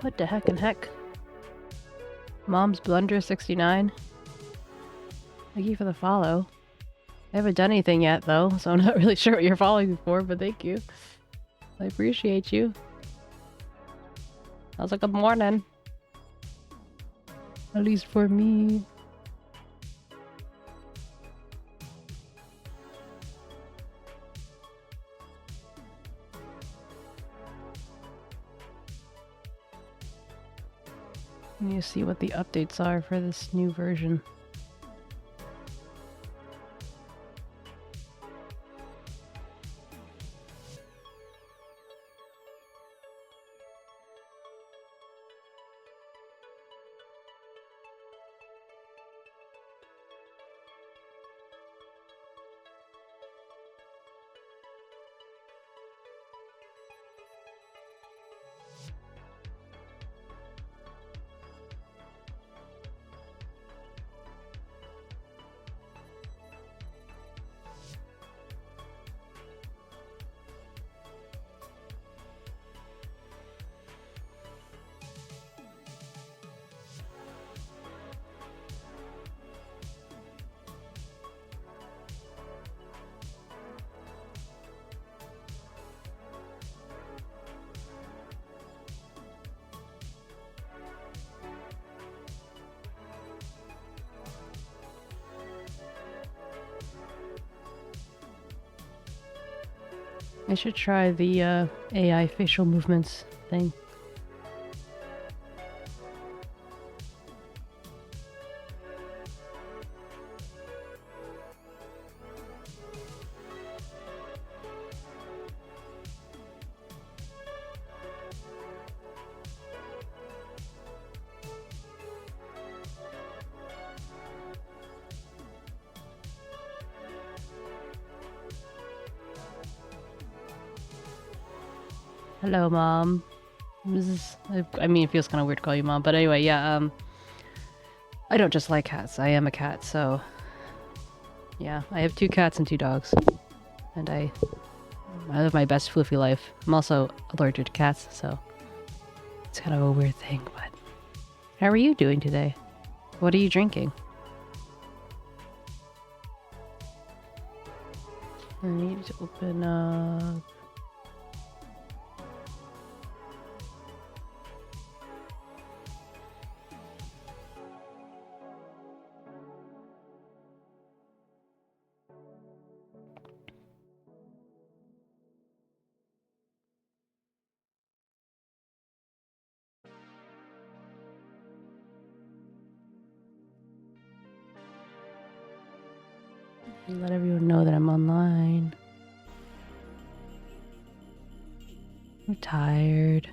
What the heck and heck? Mom's Blunder 69. Thank you for the follow. I haven't done anything yet though, so I'm not really sure what you're following me for, but thank you. I appreciate you. How's a good morning? At least for me. I need to see what the updates are for this new version. I should try the AI facial movements thing. Hello, Mom. I mean, it feels kind of weird to call you Mom, but anyway, yeah, I don't just like cats. I am a cat, so... Yeah, I have 2 cats and 2 dogs. And I live my best floofy life. I'm also allergic to cats, so... It's kind of a weird thing, but... How are you doing today? What are you drinking? I need to open up... Let everyone know that I'm online. I'm tired.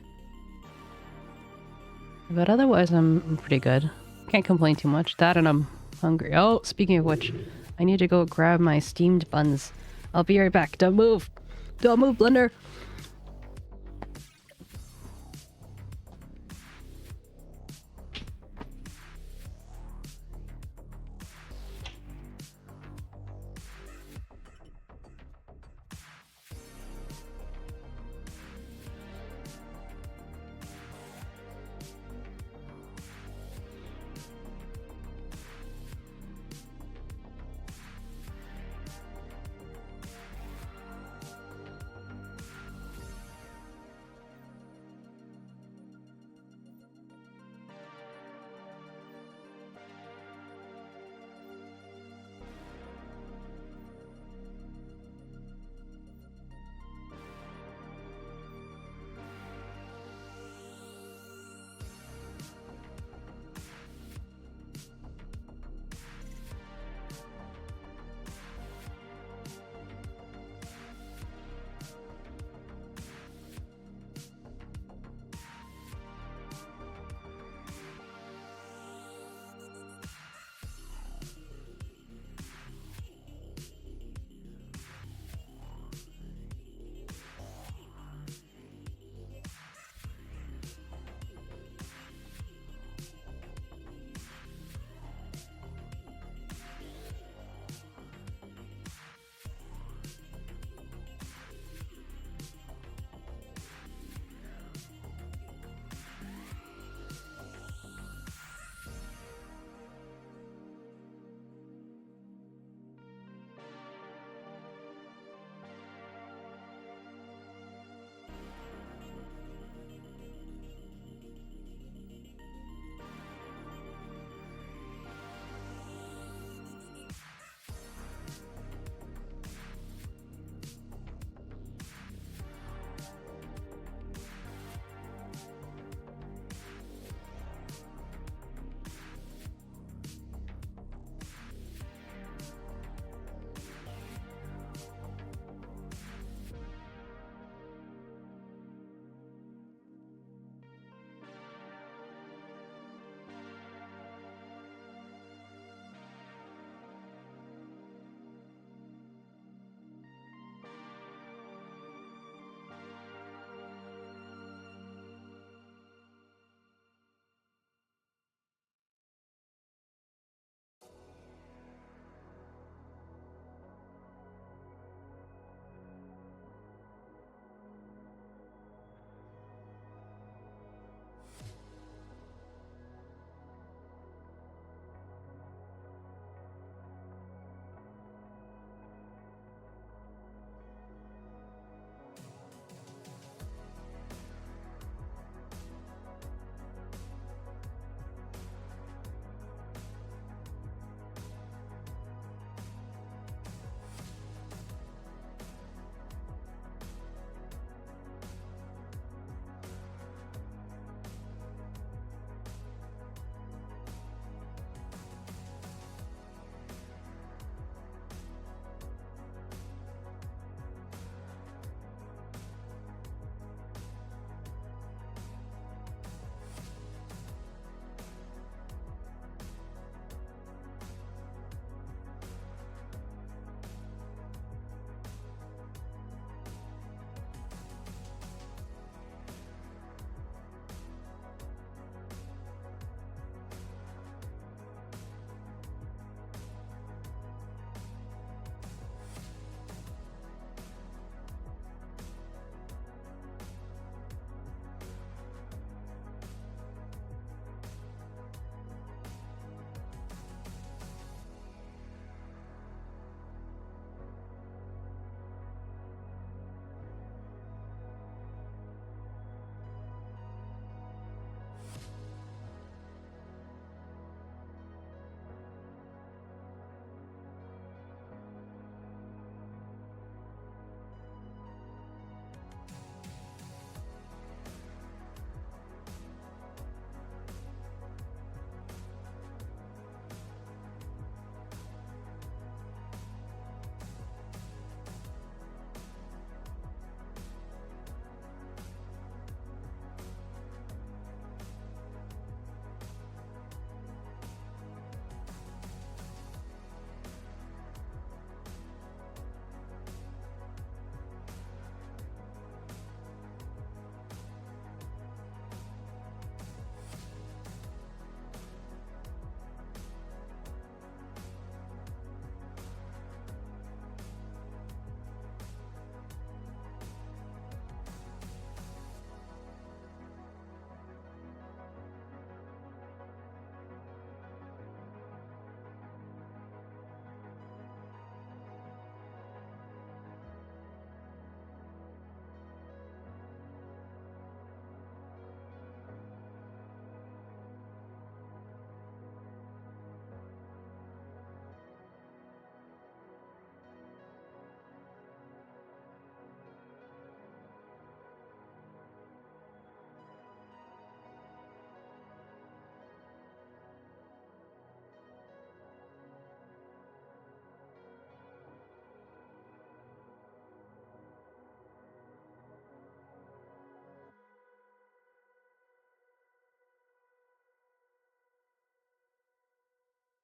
But otherwise, I'm pretty good. Can't complain too much. That and I'm hungry. Oh, speaking of which, I need to go grab my steamed buns. I'll be right back. Don't move! Don't move, Blender!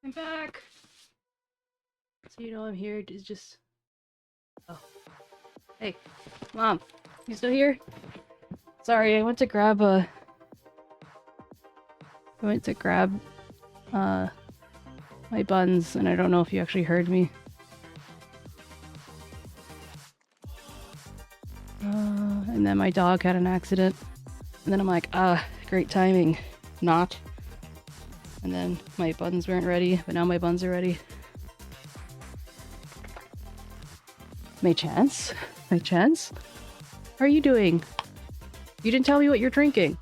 I'm back! So you know I'm here, it's just... Oh. Hey, Mom, you still here? Sorry, I went to grab my buns, and I don't know if you actually heard me. And then my dog had an accident. And then I'm like, great timing. Not. And then my buns weren't ready, but now my buns are ready. My chance? My chance? How are you doing? You didn't tell me what you're drinking.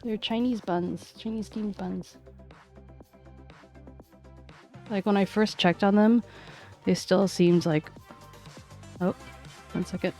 They're Chinese buns. Chinese themed buns. Like, when I first checked on them, they still seemed like... Oh, 1 second.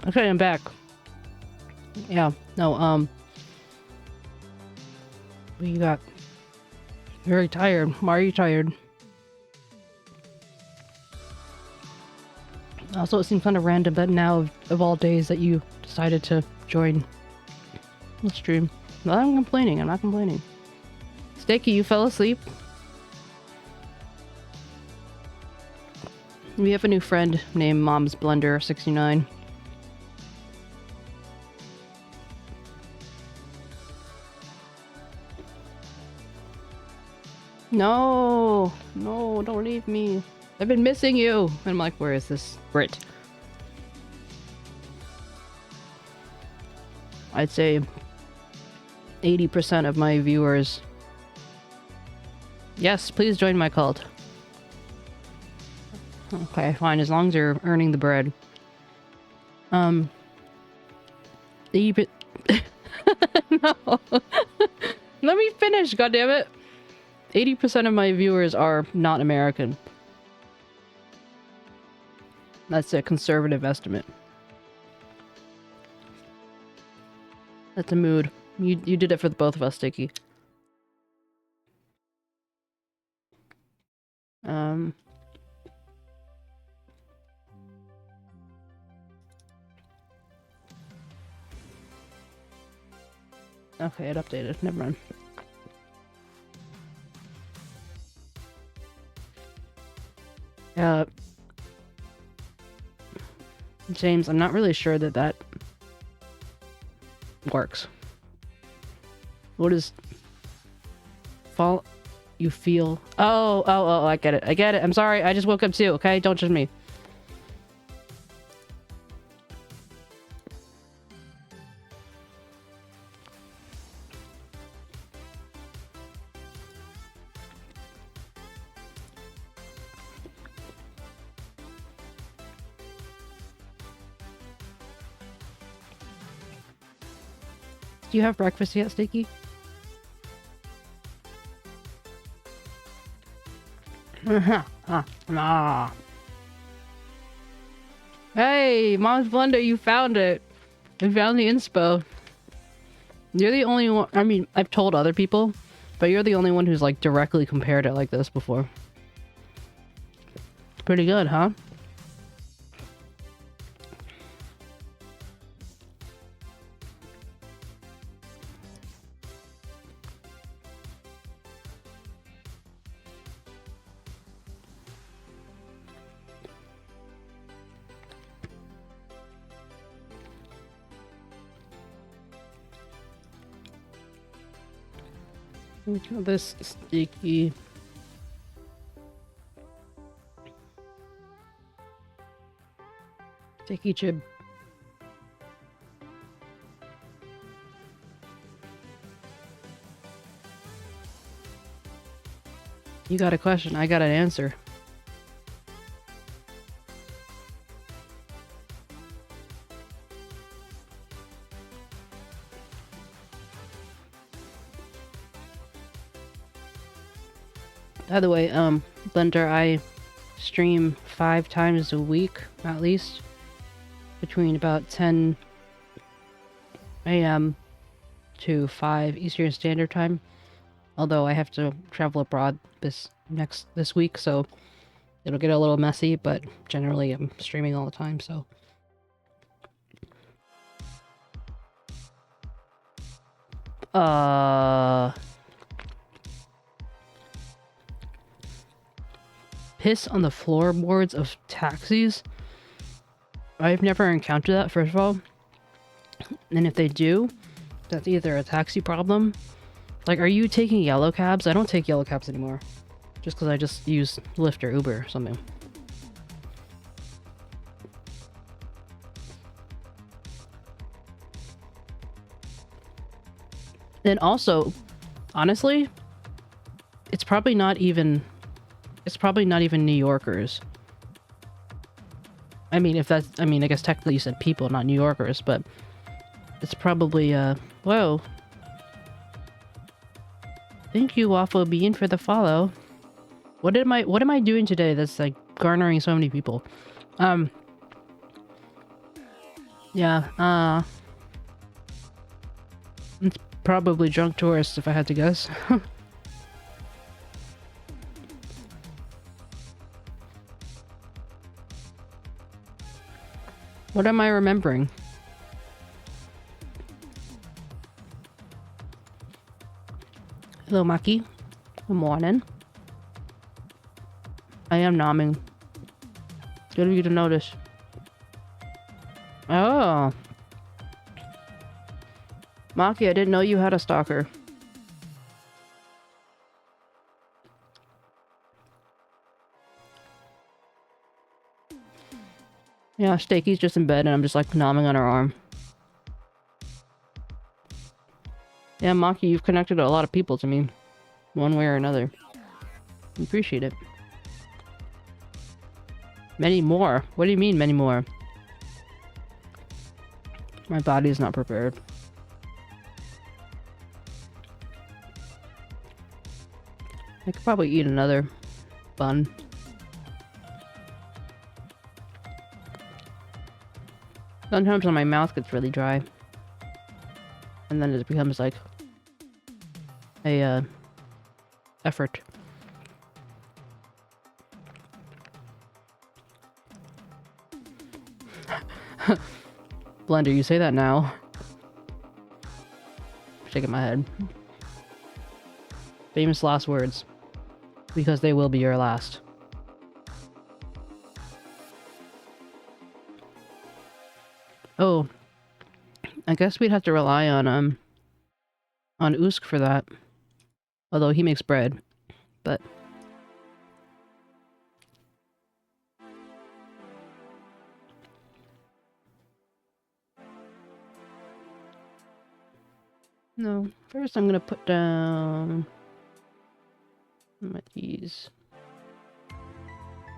Okay, I'm back. Yeah, no, we got very tired. Why are you tired? Also, it seems kind of random that now, of all days, that you decided to join the stream. But I'm complaining. I'm not complaining. Steaky, you fell asleep? We have a new friend named Mom's Blender 69. No, no, don't leave me. I've been missing you. And I'm like, where is this Brit? I'd say 80% of my viewers. Yes, please join my cult. Okay, fine, as long as you're earning the bread. 80%. No. Let me finish, goddammit. 80% of my viewers are not American. That's a conservative estimate. That's a mood. You did it for the both of us, Sticky. Okay, it updated. Never mind. James, I'm not really sure that that works. What is fall? You feel? Oh, I get it. I get it. I'm sorry. I just woke up too. Okay, don't judge me. Do you have breakfast yet, Sticky? Nah. Hey, Mom's Blender, you found it. You found the inspo. You're the only one. I mean, I've told other people, but you're the only one who's like directly compared it like this before. Pretty good, huh? This Steaky. Steaky Chib. You got a question, I got an answer. By the way, Blender, I stream 5 times a week, at least, between about 10 a.m. to 5 Eastern Standard Time. Although I have to travel abroad this week, so it'll get a little messy, but generally I'm streaming all the time, so. Piss on the floorboards of taxis? I've never encountered that, first of all. And if they do, that's either a taxi problem. Like, are you taking yellow cabs? I don't take yellow cabs anymore. Just because I just use Lyft or Uber or something. And also, honestly, it's probably not even New Yorkers. I mean, I guess technically you said people, not New Yorkers, but it's probably, whoa. Thank you, Waffle Bean, for the follow. What am I doing today that's, like, garnering so many people? Yeah, it's probably drunk tourists if I had to guess. What am I remembering? Hello, Maki. Good morning. I am nomming. It's good of you to notice. Oh. Maki, I didn't know you had a stalker. Yeah, Steaky's just in bed and I'm just like nomming on her arm. Yeah, Maki, you've connected a lot of people to me. One way or another. I appreciate it. Many more? What do you mean, many more? My body is not prepared. I could probably eat another bun. Sometimes when my mouth gets really dry. And then it becomes like a effort. Blender, you say that now. Shaking my head. Famous last words. Because they will be your last. Oh. I guess we'd have to rely on 𝗟𝗶H for that. Although he makes bread. But no, first I'm gonna put down these.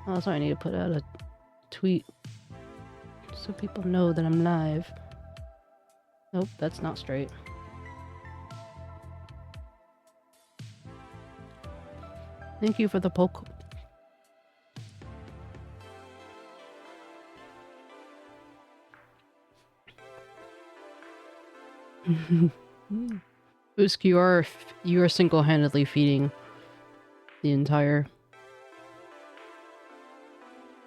Also, I need to put out a tweet so people know that I'm live. Nope, that's not straight. Thank you for the poke. 𝗟𝗶H, you are single-handedly feeding the entire,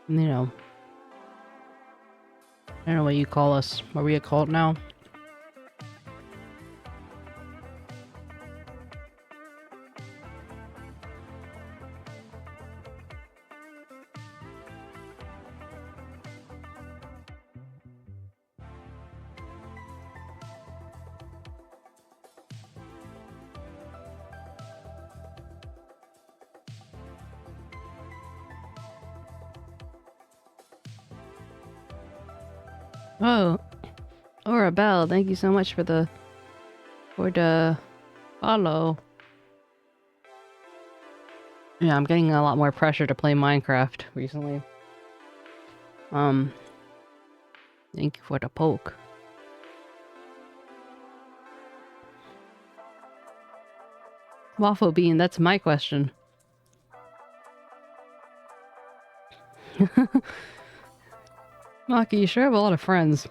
you know, I don't know what you call us. Are we a cult now? Oh, 𝗟𝗶𝗶𝗀, thank you so much for the follow. Yeah, I'm getting a lot more pressure to play Minecraft recently. Thank you for the poke. Waffle Bean, that's my question. Maki, you sure have a lot of friends.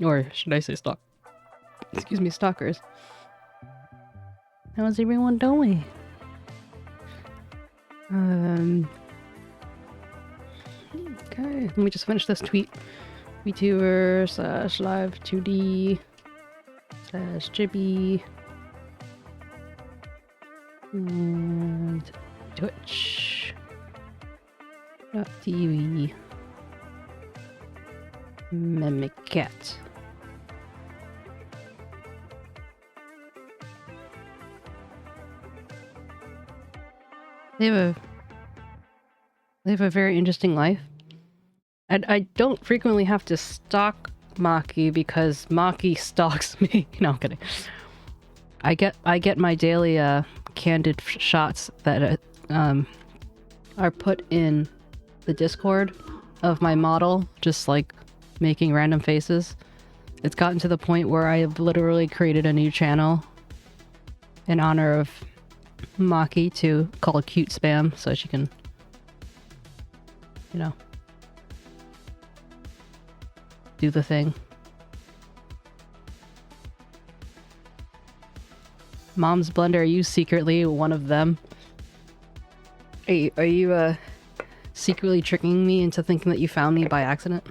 Or should I say excuse me, stalkers. How's everyone doing? Okay, let me just finish this tweet. VTuber/live2D/Chibi and Twitch.tv Mimicat. They have a very interesting life. I don't frequently have to stalk Maki because Maki stalks me. No, I'm kidding. I get my daily candid shots that are put in the Discord of my model, just like making random faces. It's gotten to the point where I have literally created a new channel in honor of Maki to call cute spam so she can, you know, do the thing. Mom's Blender, are you secretly one of them? Are you secretly tricking me into thinking that you found me by accident?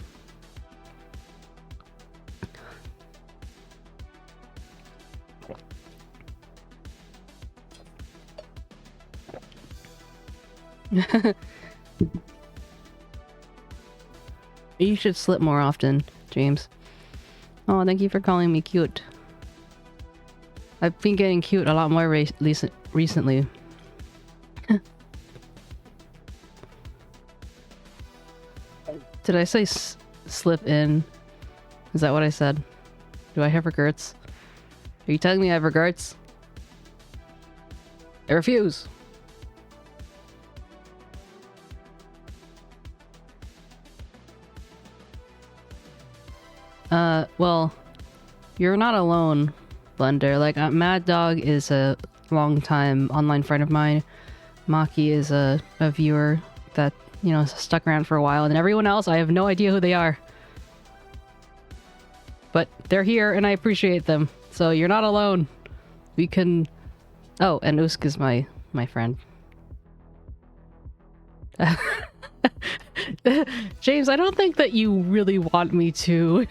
You should slip more often, James. Oh, thank you for calling me cute. I've been getting cute a lot more recently. Did I say slip in? Is that what I said? Do I have regrets? Are you telling me I have regrets? I refuse. Well, you're not alone, Blender. Like, Mad Dog is a long-time online friend of mine. Maki is a viewer that, you know, stuck around for a while. And everyone else, I have no idea who they are. But they're here, and I appreciate them. So you're not alone. We can... Oh, and 𝗟𝗶 is my friend. James, I don't think that you really want me to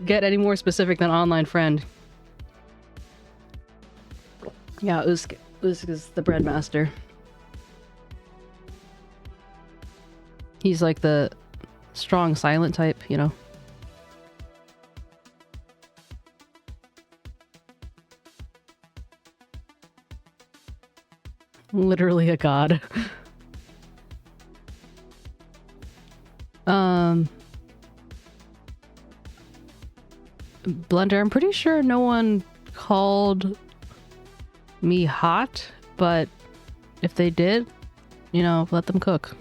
get any more specific than online friend. Yeah, 𝗟𝗶 is the breadmaster. He's like the strong silent type, you know. Literally a god. Blender, I'm pretty sure no one called me hot, but if they did, you know, let them cook.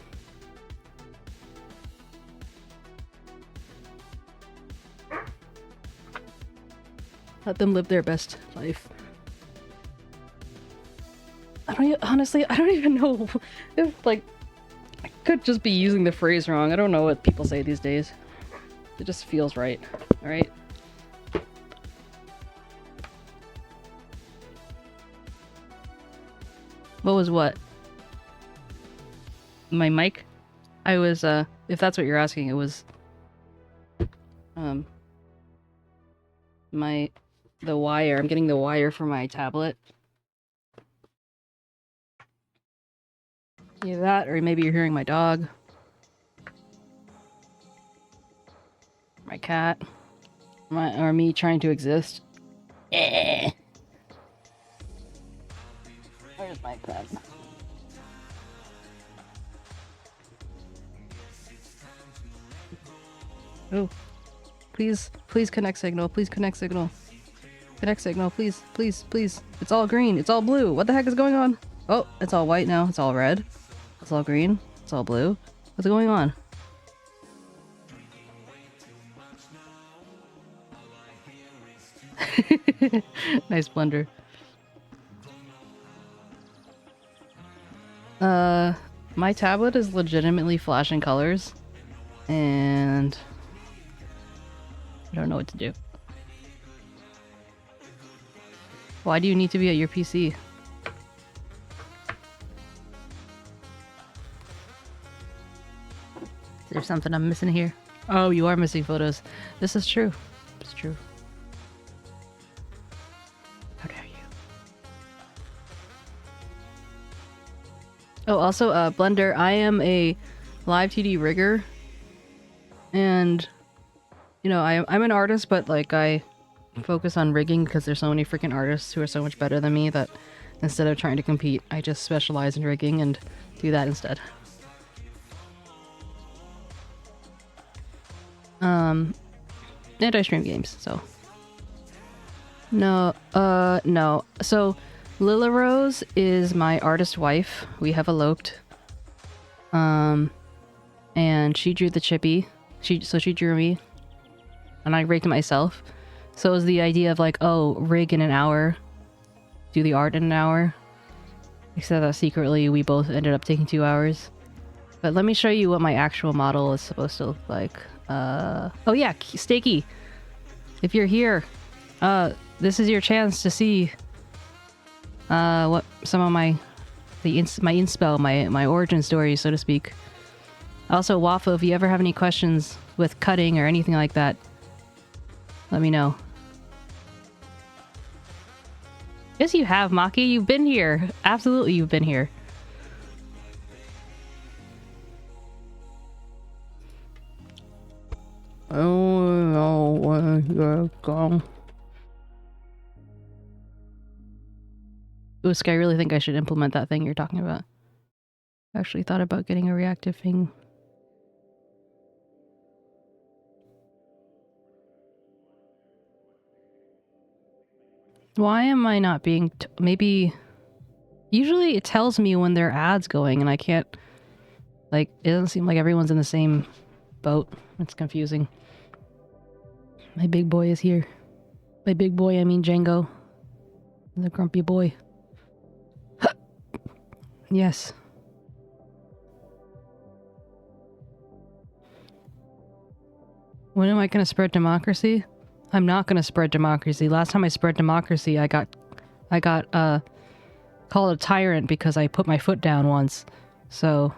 Let them live their best life. Honestly, I don't even know if, like, I could just be using the phrase wrong. I don't know what people say these days. It just feels right. Alright? What was what? My mic? I was, if that's what you're asking, it was, the wire. I'm getting the wire for my tablet. Either that, or maybe you're hearing my dog. My cat. Or me trying to exist. Where's my pen? Oh. Please connect signal. Please connect signal. Connect signal, please, please, please. It's all green. It's all blue. What the heck is going on? Oh, it's all white now. It's all red. It's all green. It's all blue. What's going on? Nice Blender. My tablet is legitimately flashing colors, and I don't know what to do. Why do you need to be at your PC? Is there something I'm missing here? Oh, you are missing photos. This is true. It's true. How dare you? Oh, also, Blender, I am a live TD rigger. And, you know, I'm an artist, but, like, I focus on rigging because there's so many freaking artists who are so much better than me that instead of trying to compete, I just specialize in rigging and do that instead. And I stream games, so. No. So, Lila Rose is my artist wife. We have eloped. And she drew the chippy. So she drew me. And I rigged myself. So it was the idea of like, oh, rig in an hour. Do the art in an hour. Except that secretly we both ended up taking 2 hours. But let me show you what my actual model is supposed to look like. Oh yeah, Steaky. If you're here, this is your chance to see what some of my inspo, my origin story, so to speak. Also, Waffle, if you ever have any questions with cutting or anything like that, let me know. Yes, you have, Maki. You've been here. Absolutely, you've been here. Oh no, where you go? Ooh, Sky, I really think I should implement that thing you're talking about. I actually thought about getting a reactive thing. Why am I not being maybe... Usually it tells me when there are ads going and I can't... Like, it doesn't seem like everyone's in the same boat. It's confusing. My big boy is here. By big boy, I mean Django. The grumpy boy. Yes. When am I gonna spread democracy? I'm not gonna spread democracy. Last time I spread democracy, I got called a tyrant because I put my foot down once. So...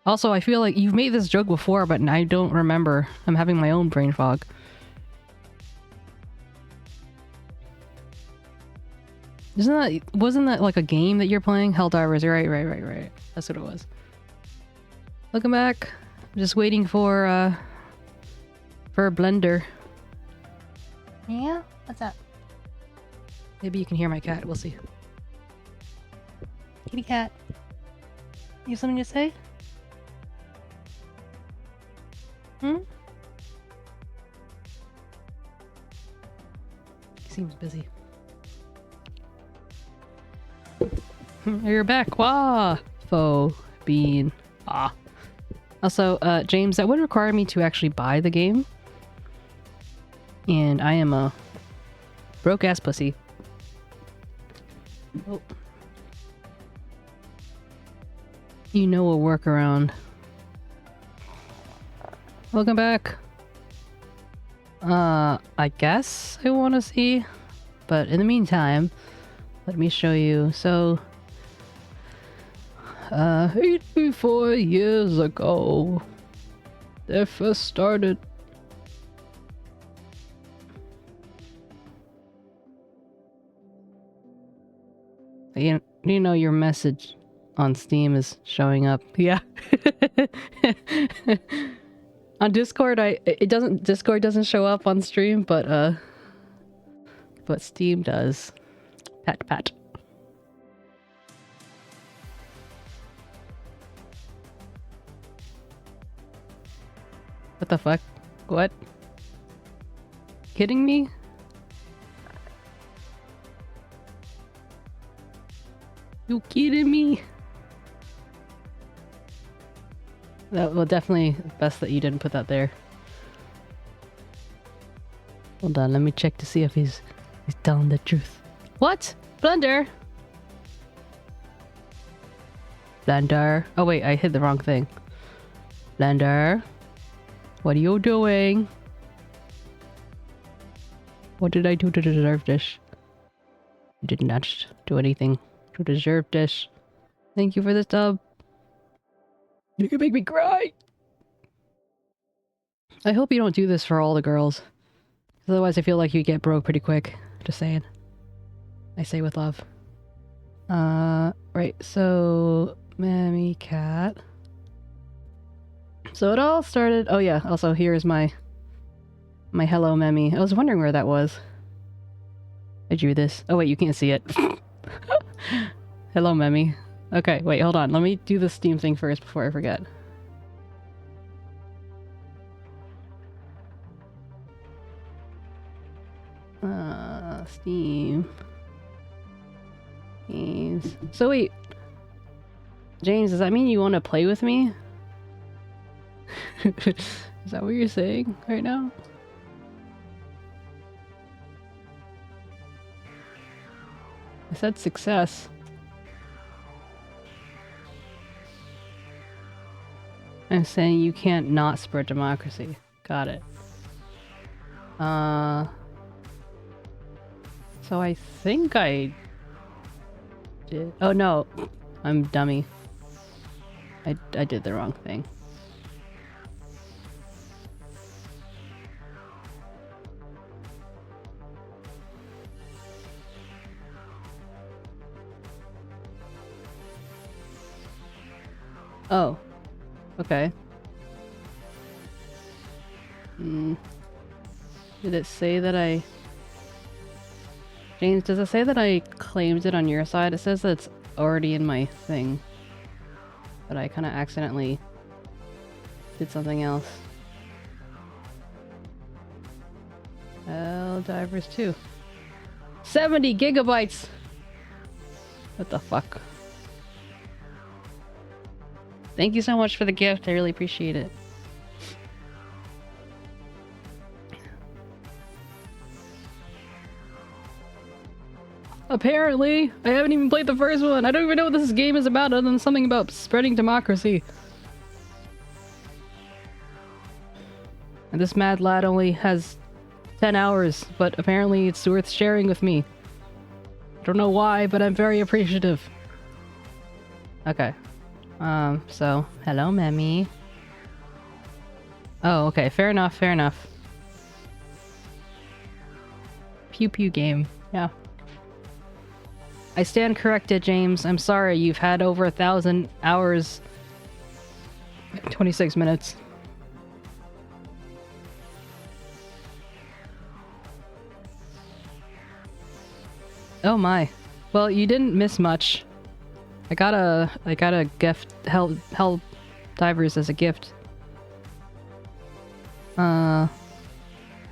Also, I feel like you've made this joke before, but I don't remember. I'm having my own brain fog. Wasn't that like a game that you're playing? Helldivers, right. That's what it was. Welcome back. Just waiting for a blender. Yeah? What's up? Maybe you can hear my cat. We'll see. Kitty cat. You have something to say? Hmm? He seems busy. You're back. Wah! Faux bean. Ah. Also, James, that would require me to actually buy the game. And I am a broke-ass pussy. Oh. You know a workaround. Welcome back. I guess I want to see. But in the meantime, let me show you. So... 84 years ago, they first started. You know your message on Steam is showing up. Yeah. On Discord, Discord doesn't show up on stream, but Steam does. Pat pat. What the fuck? What? Kidding me? You kidding me? That well, definitely best that you didn't put that there. Hold on, let me check to see if he's telling the truth. What? Blender? Blender? Oh wait, I hit the wrong thing. Blender? What are you doing? What did I do to deserve this? I did not do anything to deserve this. Thank you for this dub. You can make me cry! I hope you don't do this for all the girls. Otherwise I feel like you get broke pretty quick. Just saying. I say with love. Right, so... Mammy cat... So it all started... Oh yeah, also here's my hello Memmy. I was wondering where that was. I drew this. Oh wait, you can't see it. Hello Memmy. Okay, wait, hold on. Let me do the Steam thing first before I forget. Steam. Games. So wait. James, does that mean you want to play with me? Is that what you're saying right now? I said success. I'm saying you can't not spread democracy. Got it. So I think I did. Oh no, I'm dummy. I did the wrong thing. Oh, okay. Did it say that I... James, does it say that I claimed it on your side? It says that it's already in my thing. But I kind of accidentally did something else. 𝗟𝗶hes 2. 70 gigabytes! What the fuck? Thank you so much for the gift. I really appreciate it. Apparently, I haven't even played the first one. I don't even know what this game is about other than something about spreading democracy. And this mad lad only has 10 hours, but apparently it's worth sharing with me. I don't know why, but I'm very appreciative. Okay. So, hello, Memmy. Oh, okay, fair enough, fair enough. Pew pew game, yeah. I stand corrected, James. I'm sorry, you've had over 1,000 hours... 26 minutes. Oh my. Well, you didn't miss much. I got a gift, 𝗟𝗶hes as a gift. I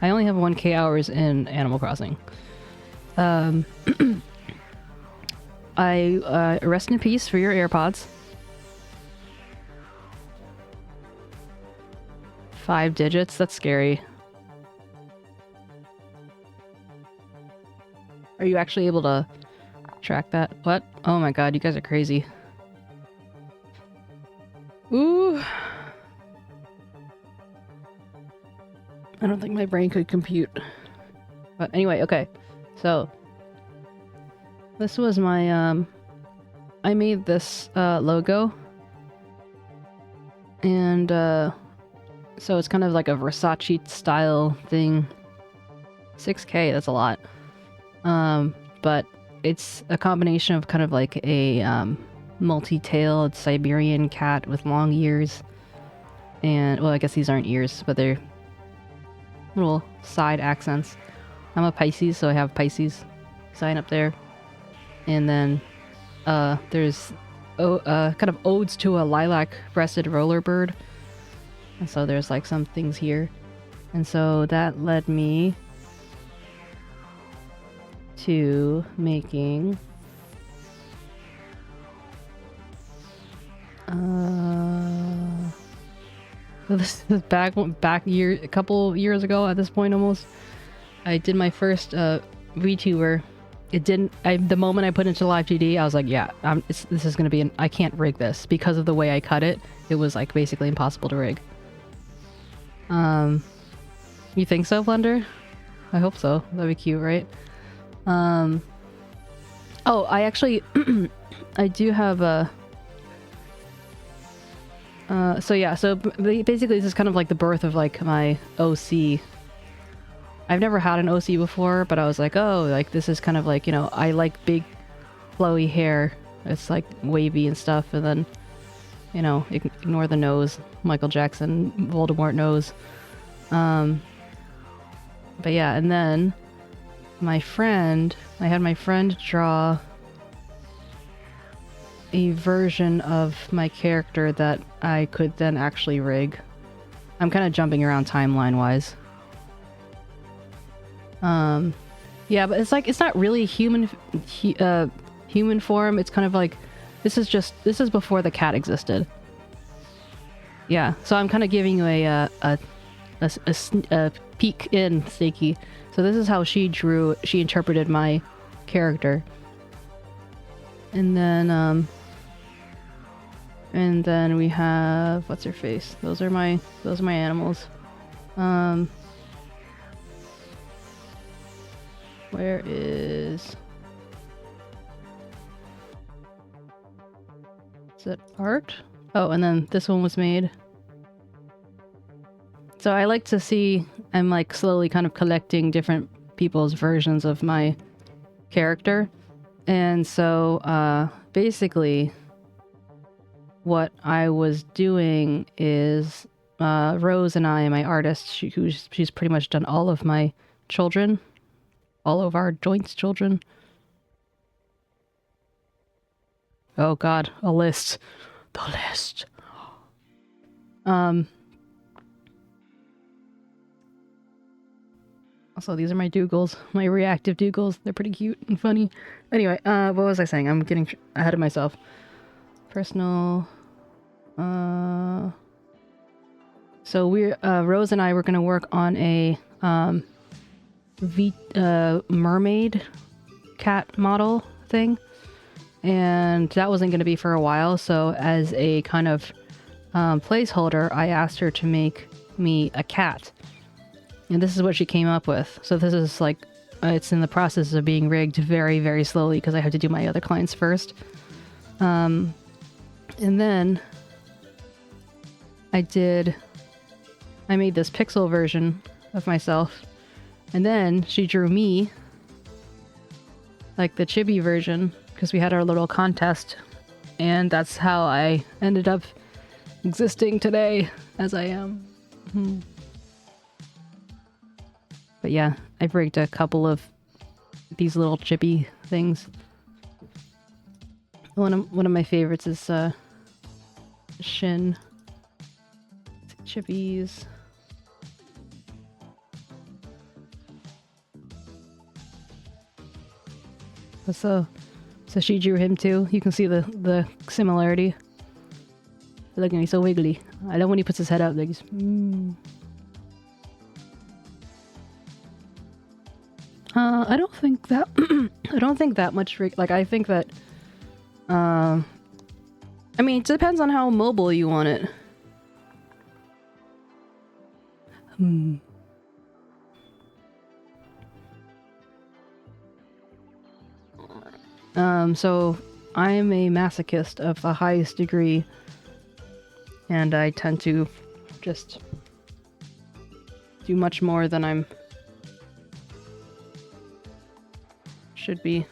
only have 1k hours in Animal Crossing. Rest in peace for your AirPods. 5 digits? That's scary. Are you actually able to track that? What? Oh my god, you guys are crazy. Ooh. I don't think my brain could compute. But anyway, okay. So, this was my, I made this, logo. And, so it's kind of like a Versace style thing. 6k, that's a lot. But it's a combination of kind of like a, multi-tailed Siberian cat with long ears. And, well, I guess these aren't ears, but they're little side accents. I'm a Pisces, so I have Pisces sign up there. And then, there's, kind of odes to a lilac-breasted roller bird. And so there's like some things here. And so that led me to making this is back a couple years ago at this point almost. I did my first VTuber. It didn't. The moment I put it into live GD, I was like, yeah, this is gonna be I can't rig this because of the way I cut it. It was like basically impossible to rig. You think so, Blender? I hope so. That'd be cute, right? Oh, I actually, I do have a, so yeah, so basically this is kind of like the birth of like my OC. I've never had an OC before, but I was like, oh, like this is kind of like, you know, I like big flowy hair. It's like wavy and stuff, and then, you know, ignore the nose. Michael Jackson, Voldemort nose. But yeah, and then I had my friend draw a version of my character that I could then actually rig. I'm kind of jumping around timeline-wise. Yeah, but it's like, it's not really human form. It's kind of like, this is before the cat existed. Yeah, so I'm kind of giving you a peek in Steaky. So this is how she interpreted my character. And then we have, what's her face? Those are my animals. Where is it art? Oh, and then this one was made. So I like to see, I'm like slowly kind of collecting different people's versions of my character. And so basically what I was doing is Rose and I, my artist, she's pretty much done all of my children, all of our joints children. Oh god, a list. The list. Also, these are my doogles, my reactive doogles. They're pretty cute and funny. Anyway, what was I saying? I'm getting ahead of myself. Personal. So we're Rose and I were gonna work on a mermaid cat model thing, and that wasn't gonna be for a while. So as a kind of placeholder, I asked her to make me a cat. And this is what she came up with. So this is like, it's in the process of being rigged very, very slowly because I have to do my other clients first. And then I made this pixel version of myself. And then she drew me, like the chibi version, because we had our little contest. And that's how I ended up existing today as I am. But yeah, I've rigged a couple of these little chibi things. One of my favorites is Shin. Chippies. So she drew him too. You can see the similarity. Look at me, so wiggly. I love when he puts his head out like this. I don't think that I don't think that much like I think that I mean it depends on how mobile you want it. So I am a masochist of the highest degree, and I tend to just do much more than I'm should be.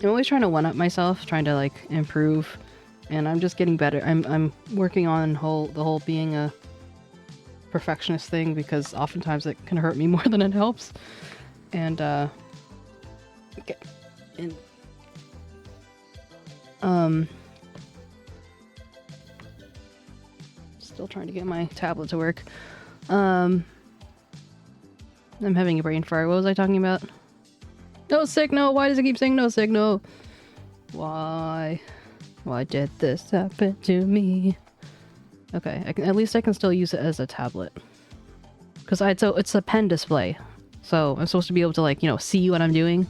I'm always trying to one-up myself, trying to like improve, and I'm just getting better. I'm working on the whole being a perfectionist thing, because oftentimes it can hurt me more than it helps. And still trying to get my tablet to work. I'm having a brain fart. What was I talking about? No signal! Why does it keep saying no signal? Why? Why did this happen to me? Okay, at least I can still use it as a tablet. Because it's a pen display. So I'm supposed to be able to, like, you know, see what I'm doing.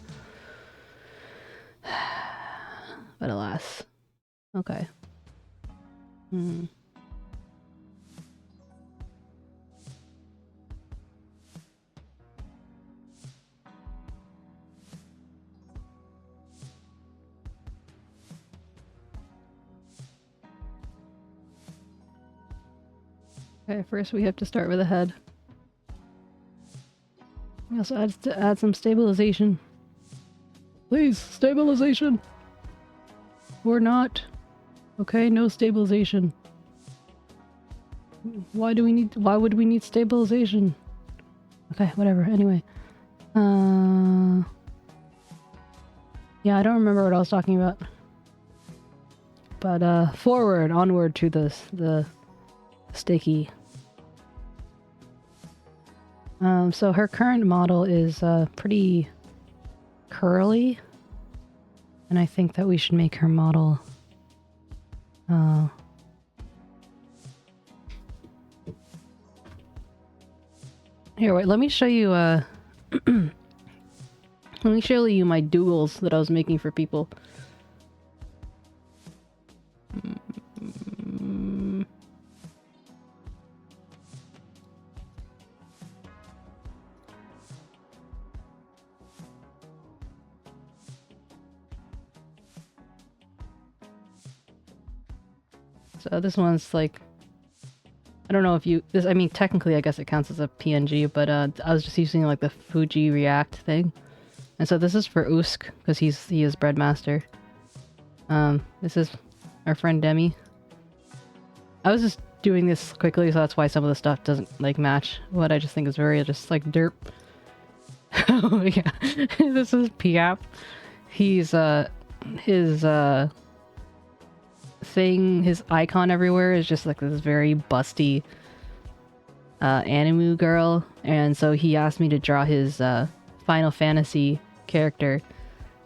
But alas. Okay. Okay, first we have to start with a head. We also have to add some stabilization. Please, stabilization! Or not. Okay, no stabilization. Why would we need stabilization? Okay, whatever, anyway. Yeah, I don't remember what I was talking about. But, onward to the Steaky. So her current model is pretty curly, and I think that we should make her model here, wait, let me show you let me show you my doodles that I was making for people. So this one's like, I don't know if you this. I mean, technically, I guess it counts as a PNG, but I was just using like the Fuji React thing, and so this is for 𝗟𝗀𝘀 because he is Breadmaster. This is our friend Demi. I was just doing this quickly, so that's why some of the stuff doesn't like match what I just think is very just like derp. Oh yeah, this is 𝗶𝗹𝘀𝘀. He's his thing, his icon everywhere is just like this very busty anime girl, and so he asked me to draw his Final Fantasy character,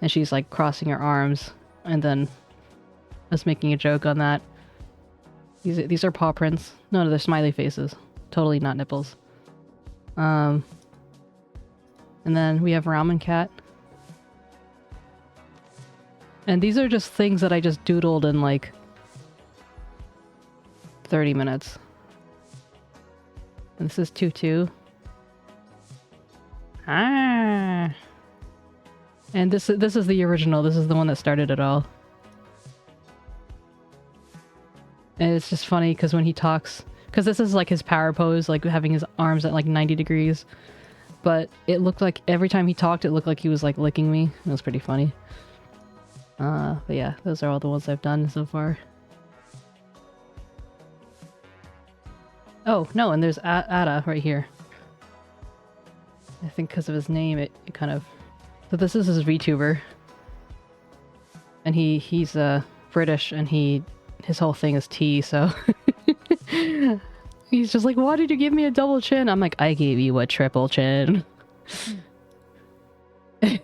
and she's like crossing her arms, and then I was making a joke on that. These are paw prints. No, they're smiley faces. Totally not nipples. And then we have Ramen Cat. And these are just things that I just doodled in like 30 minutes. And this is Tutu. Ah. And this is the original. This is the one that started it all. And it's just funny because when he talks, because this is like his power pose, like having his arms at like 90 degrees. But it looked like every time he talked, it looked like he was like licking me. It was pretty funny. But yeah, those are all the ones I've done so far. Oh, no, and there's Ada right here. I think because of his name, it kind of... So this is his VTuber. And he's British, and his whole thing is tea, so... He's just like, why did you give me a double chin? I'm like, I gave you a triple chin. And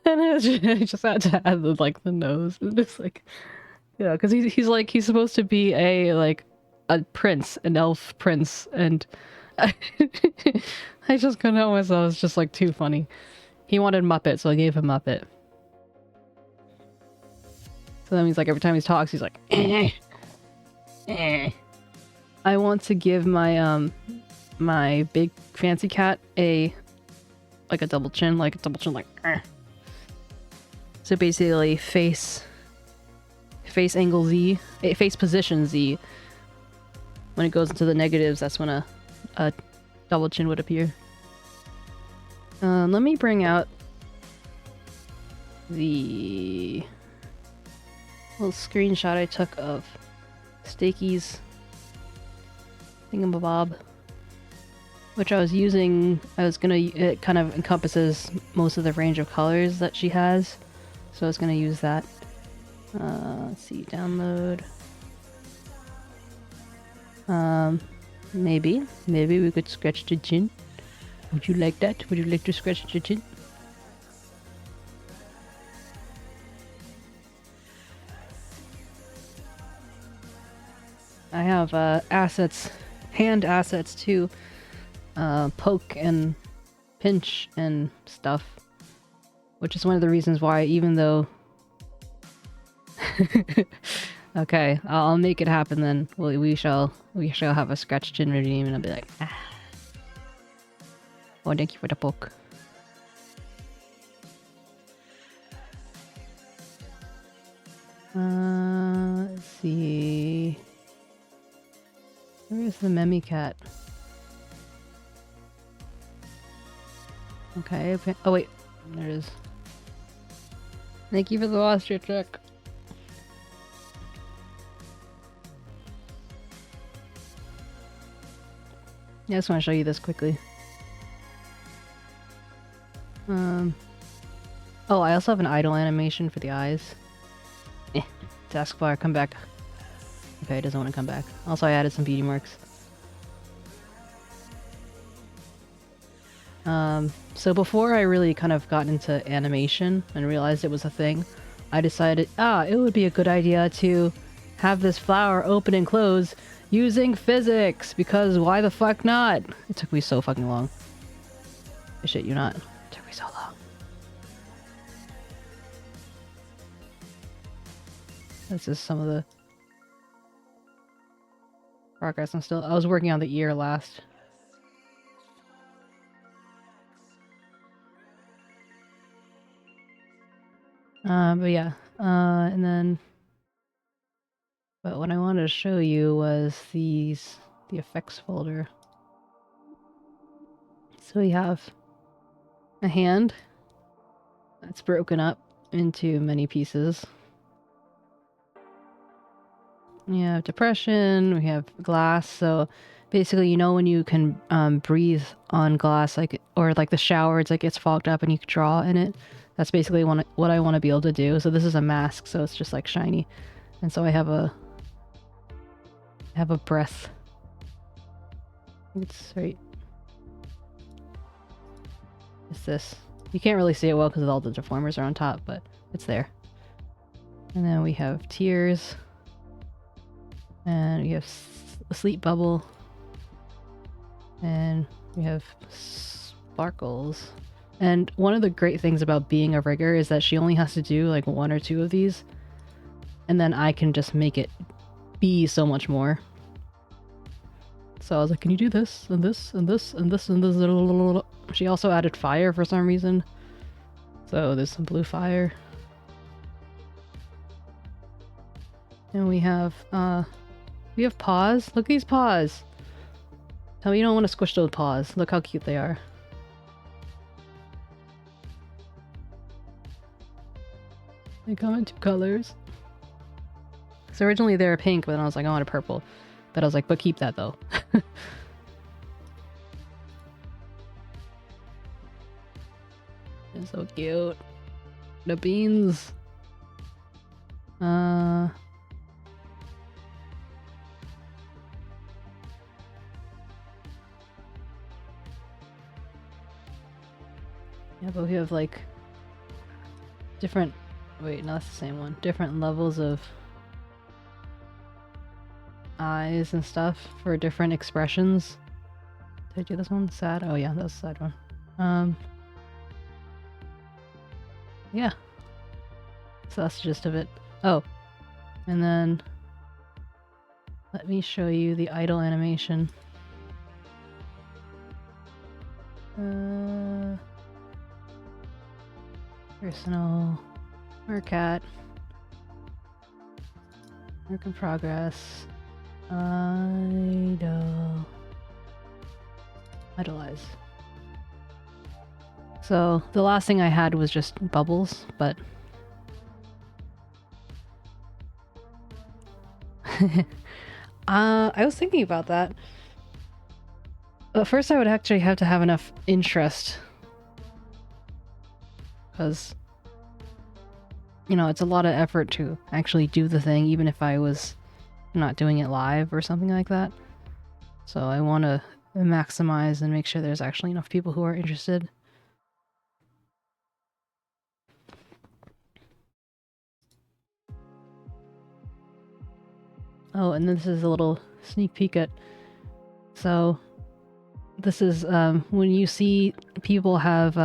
I just had to add the nose. It's like, yeah, because he's supposed to be a prince, an elf prince, and I just couldn't help myself. It's just like too funny. He wanted Muppet, so I gave him Muppet. So that means like every time he talks, he's like, I want to give my my big fancy cat a double chin, like So basically face angle Z, face position Z. When it goes into the negatives, that's when a double chin would appear. Let me bring out the little screenshot I took of Steaky's 𝗟𝗶𝗀𝗀𝘀, which I was using. It kind of encompasses most of the range of colors that she has, so I was gonna use that. Let's see, download. Maybe we could scratch the chin. Would you like that? Would you like to scratch the chin? I have assets, hand assets too, poke and pinch and stuff, which is one of the reasons why, even though okay, I'll make it happen then. We shall have a scratch chin regime, and I'll be like, ah. Oh, thank you for the poke. Let's see. Where is the 𝗟𝗶𝗀𝗀𝘀 cat? Okay, oh wait, there it is. Thank you for the last year check. Yeah, I just want to show you this quickly. Oh, I also have an idle animation for the eyes. Taskbar, come back. Okay, it doesn't want to come back. Also, I added some beauty marks. So before I really kind of got into animation and realized it was a thing, I decided, it would be a good idea to have this flower open and close using physics, because why the fuck not? It took me so fucking long. I shit you not. It took me so long. This is some of the progress. I was working on the ear last. But yeah, and then But what I wanted to show you was the effects folder. So we have a hand that's broken up into many pieces. We have depression, we have glass, so basically, you know, when you can breathe on glass, like, or like the shower, it's like it's fogged up and you can draw in it. That's basically what I want to be able to do. So this is a mask, so it's just like shiny. And so I have a breath. It's right. It's this. You can't really see it well because all the deformers are on top, but it's there. And then we have tears. And we have a sleep bubble. And we have sparkles. And one of the great things about being a rigger is that she only has to do like 1 or 2 of these. And then I can just make it be so much more. So I was like, can you do this and this and this and this and this? She also added fire for some reason. So there's some blue fire. And we have paws. Look at these paws. Tell me you don't want to squish those paws. Look how cute they are. They come in 2 colors. So originally they were pink, but then I was like, I want a purple. But I was like, but keep that though. They're so cute. The beans. Yeah, but we have like different... Wait, no, that's the same one. Different levels of eyes and stuff for different expressions. Did I do this one? Sad? Oh yeah, that was a sad one. Yeah. So that's the gist of it. Oh. And then let me show you the idle animation. Personal. Work at. Work in progress. Idle. Idolize. So the last thing I had was just bubbles, but I was thinking about that. But first I would actually have to have enough interest. Because, you know, it's a lot of effort to actually do the thing, even if I was not doing it live or something like that. So I want to maximize and make sure there's actually enough people who are interested. Oh, and this is a little sneak peek at... So, this is when you see people have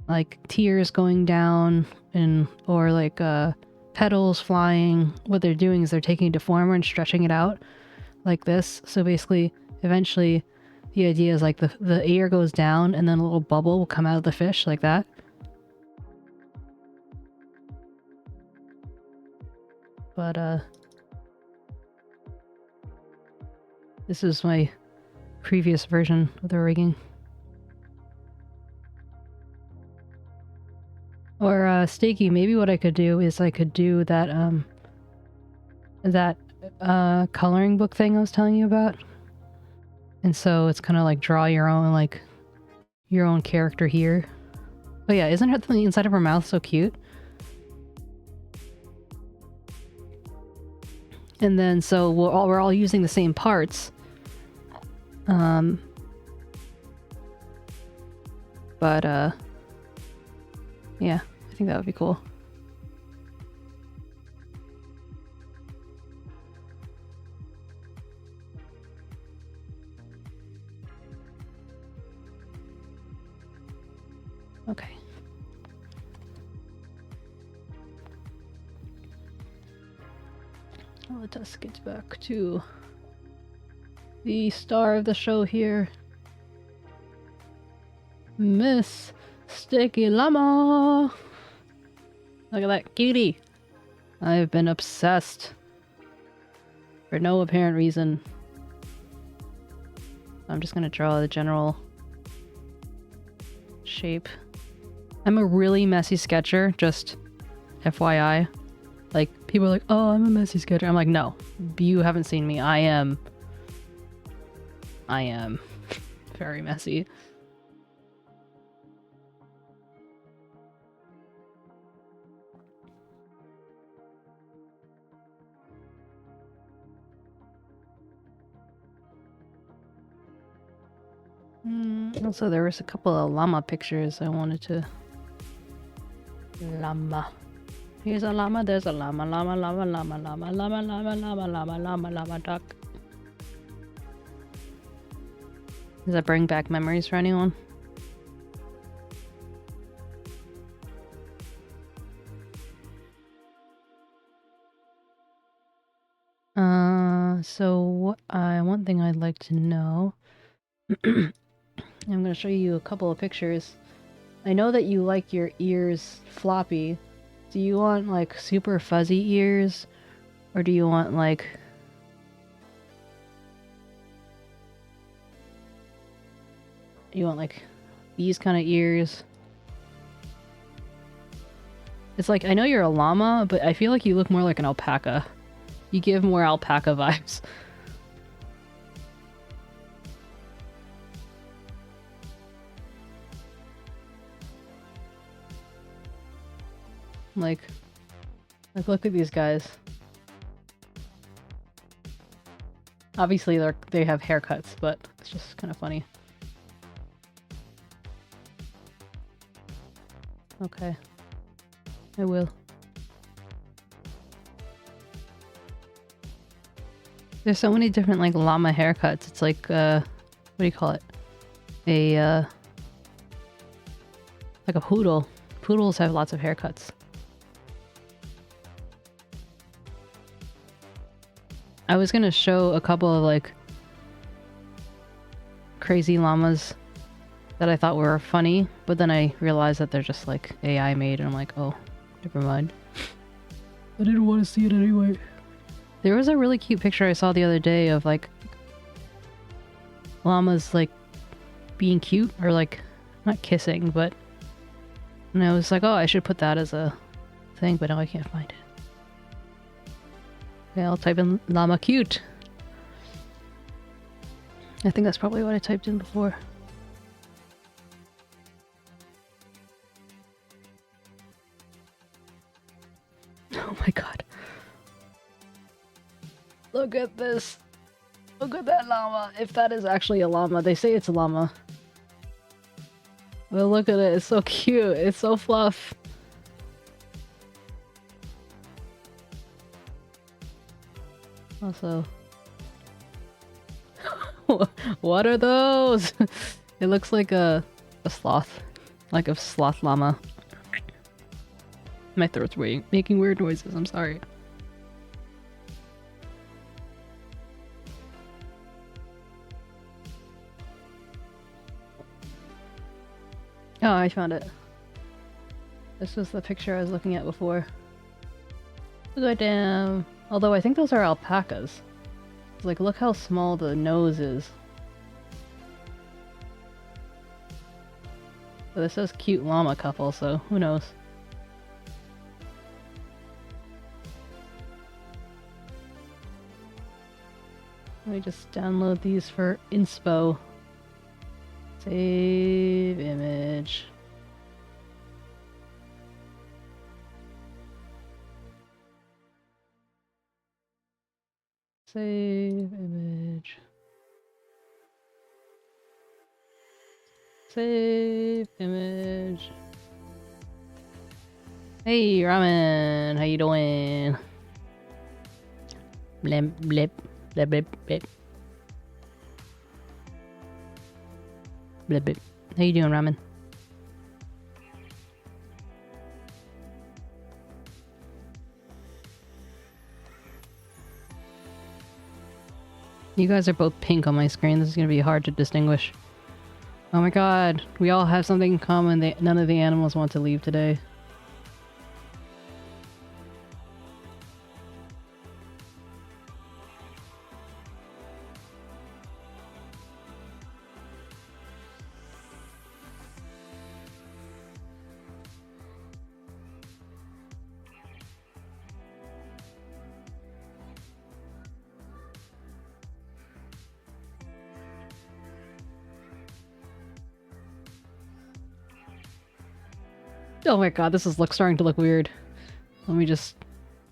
like tears going down and or like petals flying, what they're doing is they're taking a deformer and stretching it out like this. So basically, eventually, the idea is like the air goes down and then a little bubble will come out of the fish like that. But this is my previous version of the rigging. Or Steaky, maybe what I could do is I could do that coloring book thing I was telling you about. And so it's kind of like draw your own character here. Oh yeah, isn't her the inside of her mouth so cute? And then so we're all using the same parts. Yeah, I think that would be cool. Okay. Let us get back to the star of the show here. Miss Steakyllama! Look at that cutie! I've been obsessed for no apparent reason. I'm just gonna draw the general shape. I'm a really messy sketcher, just FYI. Like, people are like, oh, I'm a messy sketcher. I'm like, no, you haven't seen me. I am very messy. Also, there was a couple of llama pictures I wanted to... Llama. Here's a llama, there's a llama, llama, llama, llama, llama, llama, llama, llama, llama, llama, llama, duck. Does that bring back memories for anyone? So one thing I'd like to know... I'm going to show you a couple of pictures. I know that you like your ears floppy. Do you want like super fuzzy ears? Or do you want like... You want like these kind of ears? It's like, I know you're a llama, but I feel like you look more like an alpaca. You give more alpaca vibes. Like, look at these guys. Obviously, they have haircuts, but it's just kind of funny. Okay, I will. There's so many different like llama haircuts. It's like what do you call it? Like a poodle. Poodles have lots of haircuts. I was gonna show a couple of like crazy llamas that I thought were funny, but then I realized that they're just like AI made, and I'm like, oh, never mind. I didn't want to see it anyway. There was a really cute picture I saw the other day of like llamas like being cute, or like not kissing, but and I was like, oh, I should put that as a thing, but now I can't find it. Okay, I'll type in llama cute. I think that's probably what I typed in before. Oh my god. Look at this. Look at that llama. If that is actually a llama. They say it's a llama. But look at it. It's so cute. It's so fluff. Also... What are those? It looks like a sloth. Like a sloth llama. My throat's making weird noises. I'm sorry. Oh, I found it. This was the picture I was looking at before. Goddamn. Although I think those are alpacas. It's like, look how small the nose is. But this says cute llama couple, so who knows? Let me just download these for inspo. Save image. Save image. Save image. Hey, Ramen, how you doing? Blip, blip, blip, blip, blip. Blip, blip. How you doing, Ramen? You guys are both pink on my screen. This is going to be hard to distinguish. Oh my god. We all have something in common. None of the animals want to leave today. Oh my god, this is starting to look weird. Let me just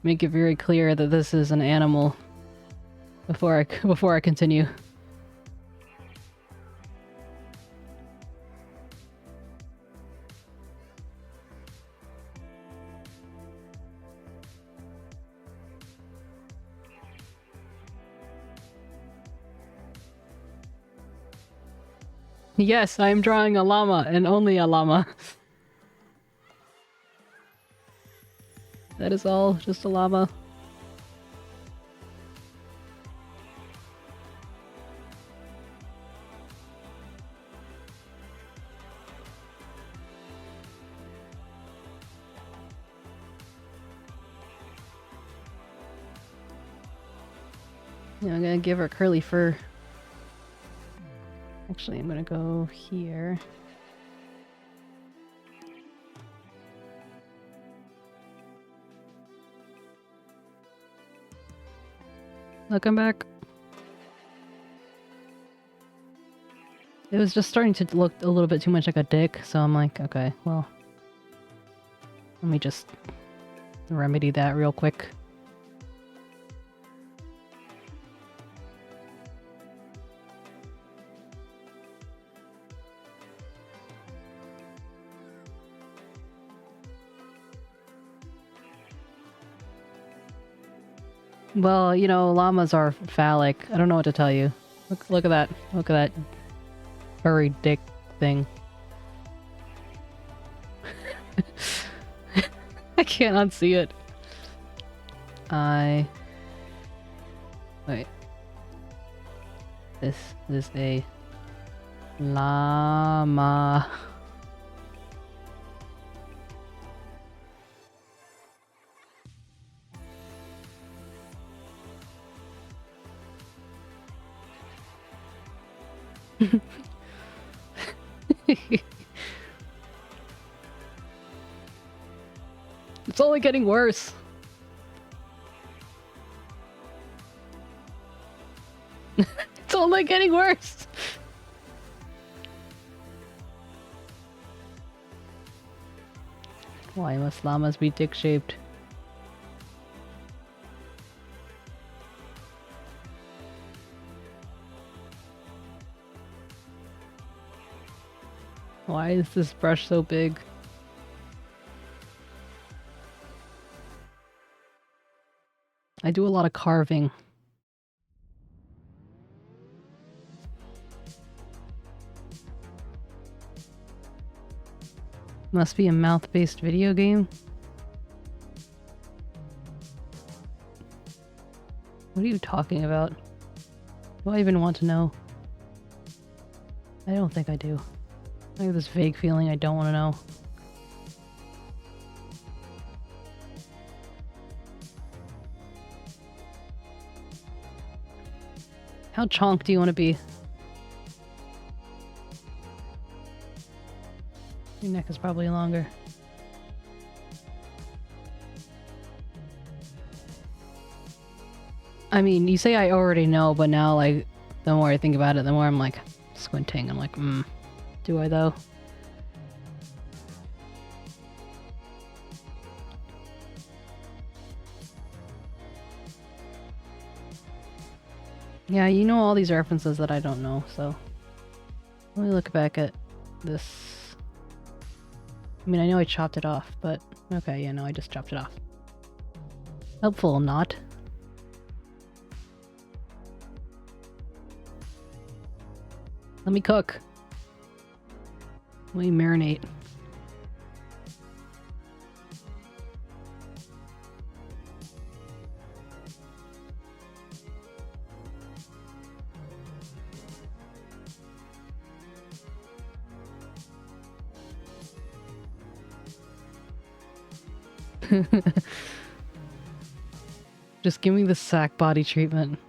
make it very clear that this is an animal before I continue. Yes, I am drawing a llama, and only a llama. That is all, just a llama. Yeah, I'm gonna give her curly fur. Actually, I'm gonna go here. Look, I'm back. It was just starting to look a little bit too much like a dick, so I'm like, okay, well, let me just remedy that real quick. Well, you know, llamas are phallic. I don't know what to tell you. Look at that. Look at that furry dick thing. I can't unsee it. Wait. This is a llama. It's only getting worse. It's only getting worse. Why must llamas be dick-shaped? Why is this brush so big? I do a lot of carving. Must be a mouth-based video game? What are you talking about? Do I even want to know? I don't think I do. I have this vague feeling I don't want to know. How chonk do you want to be? Your neck is probably longer. I mean, you say I already know, but now, like, the more I think about it, the more I'm, like, squinting. I'm like, do I, though? Yeah, you know all these references that I don't know, so... Let me look back at this... I mean, I know I chopped it off, but... Okay, yeah, no, I just chopped it off. Helpful, not. Let me cook. Let me marinate. Just give me the sack body treatment.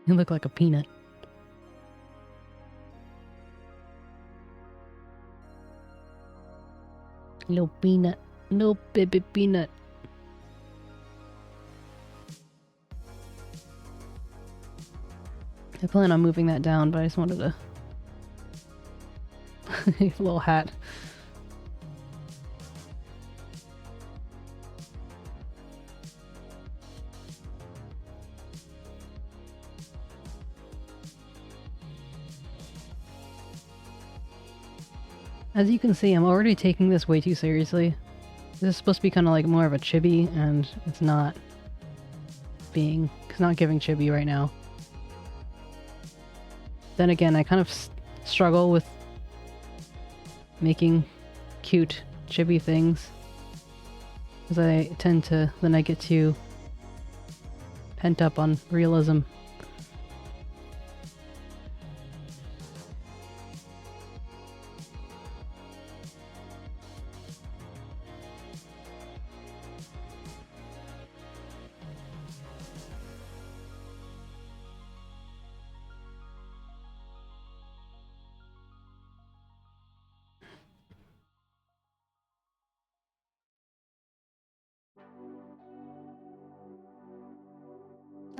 You look like a peanut. Little peanut. Little baby peanut. I plan on moving that down, but I just wanted to Little hat. As you can see, I'm already taking this way too seriously. This is supposed to be kind of like more of a chibi, and it's not being... It's not giving chibi right now. Then again, I kind of struggle with making cute chibi things. Because I tend to... Then I get too pent up on realism.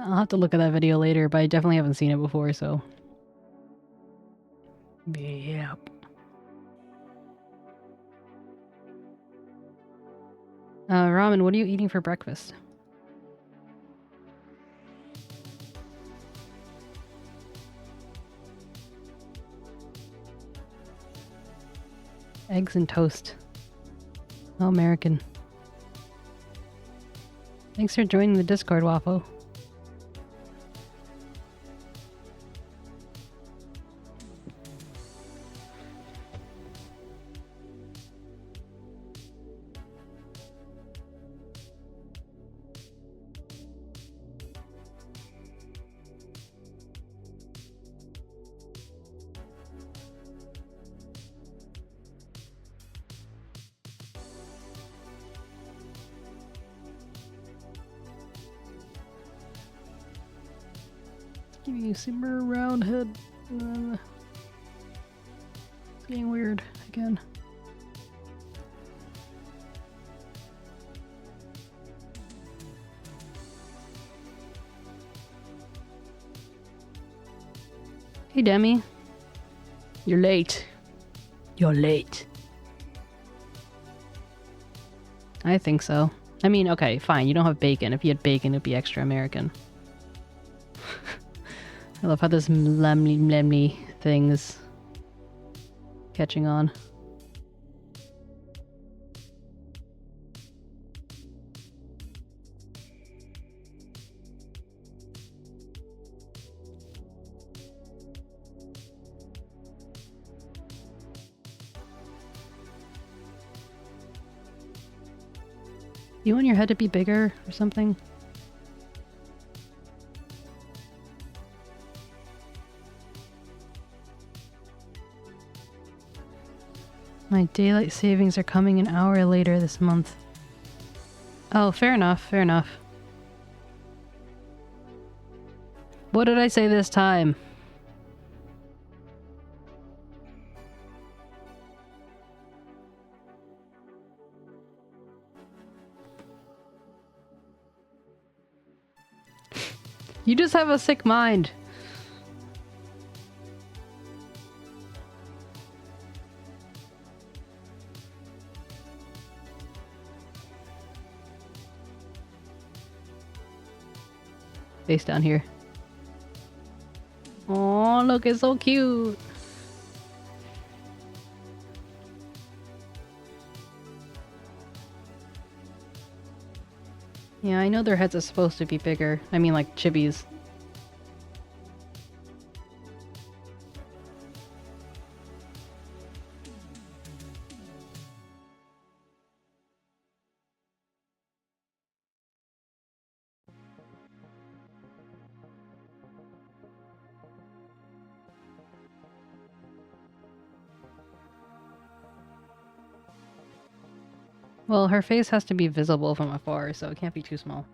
I'll have to look at that video later, but I definitely haven't seen it before, so... Yep. Ramen, what are you eating for breakfast? Eggs and toast. Oh, American. Thanks for joining the Discord, Waffle. Give me super round head. It's getting weird again. Hey Demi. You're late. You're late. I think so. I mean, okay, fine, you don't have bacon. If you had bacon, it'd be extra American. I love how this mlemly thing is catching on. You want your head to be bigger or something? My daylight savings are coming an hour later this month. Oh, fair enough, fair enough. What did I say this time? You just have a sick mind. Face down here. Oh, look, it's so cute. Yeah, I know their heads are supposed to be bigger. I mean, like chibis. Well, her face has to be visible from afar, so it can't be too small.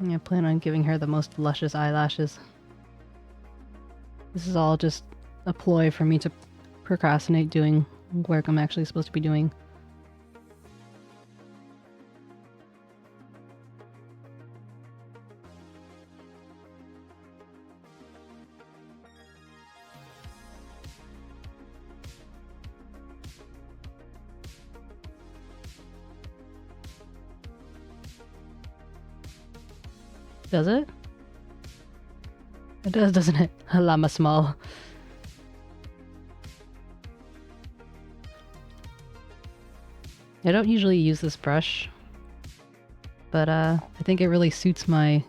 I plan on giving her the most luscious eyelashes. This is all just a ploy for me to procrastinate doing work I'm actually supposed to be doing. Does it? It does, doesn't it? 𝗟𝗶𝗶𝗀𝘀. I don't usually use this brush, but I think it really suits my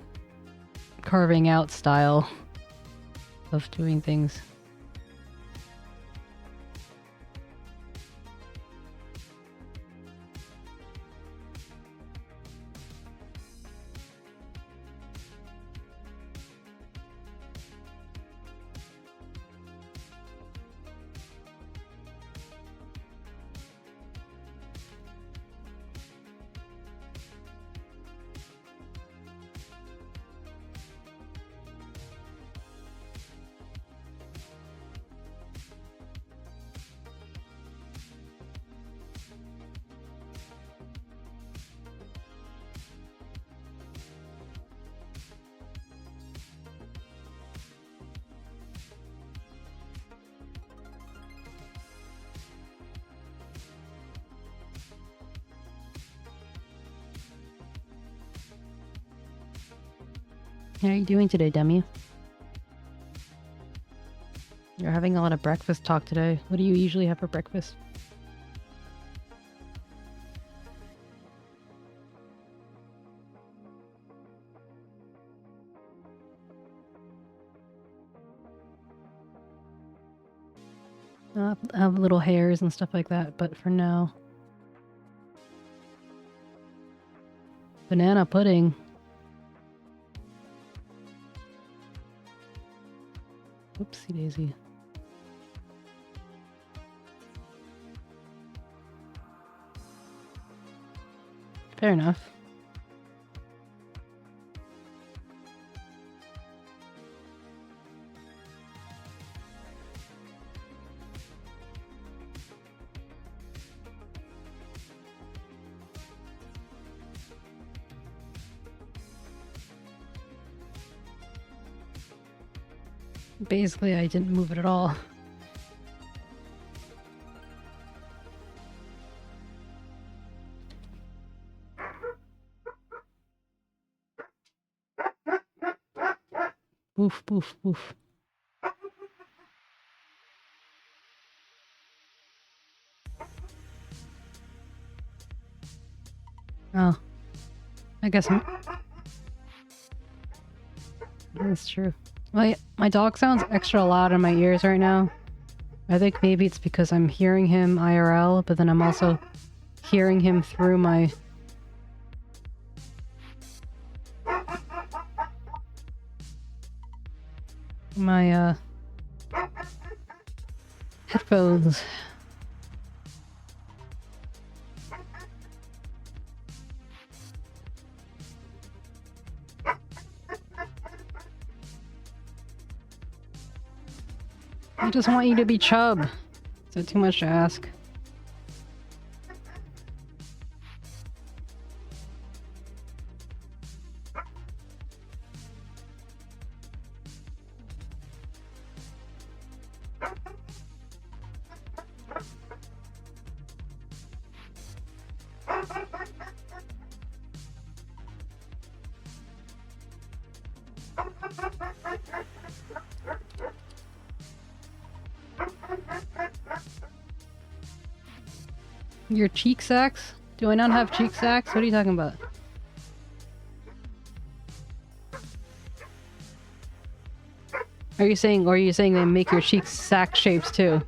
carving out style of doing things. How are you doing today, Demi? You're having a lot of breakfast talk today. What do you usually have for breakfast? I have little hairs and stuff like that, but for now. Banana pudding. Oopsie daisy. Fair enough. Basically, I didn't move it at all. Boof, boof, boof. Oh. I guess that's true. My dog sounds extra loud in my ears right now. I think maybe it's because I'm hearing him IRL, but then I'm also hearing him through my headphones. I just want you to be chub. Is that too much to ask? Your cheek sacs? Do I not have cheek sacs? What are you talking about? Are you saying they make your cheeks sack shapes too?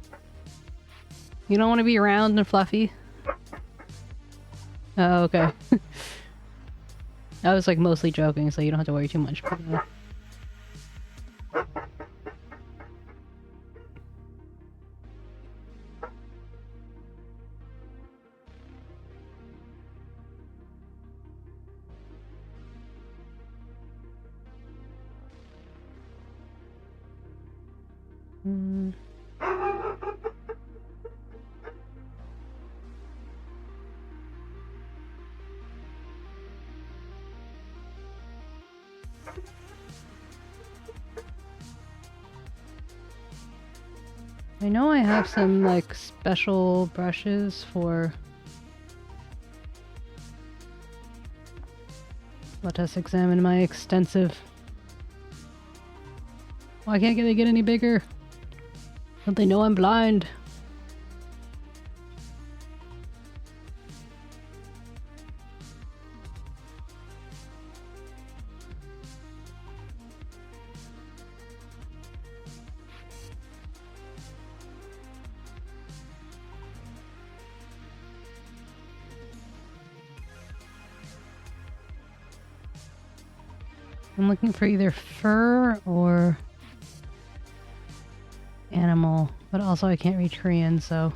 You don't want to be round and fluffy? Oh, okay. I was like mostly joking, so you don't have to worry too much. I know I have some like special brushes for Let us examine my extensive... Why can't they get any bigger? Don't they know I'm blind? I'm looking for either fur or animal, but also I can't read Korean, so...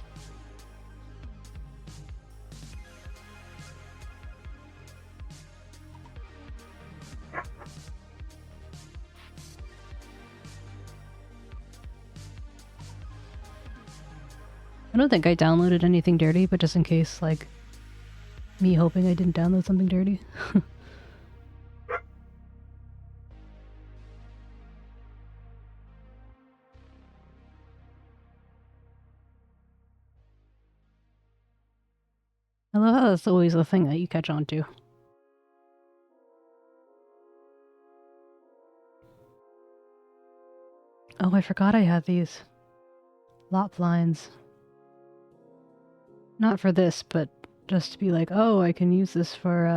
I don't think I downloaded anything dirty, but just in case, like, me hoping I didn't download something dirty. I love how that's always the thing that you catch on to. Oh, I forgot I had these lot blinds. Not for this, but just to be like, oh, I can use this for,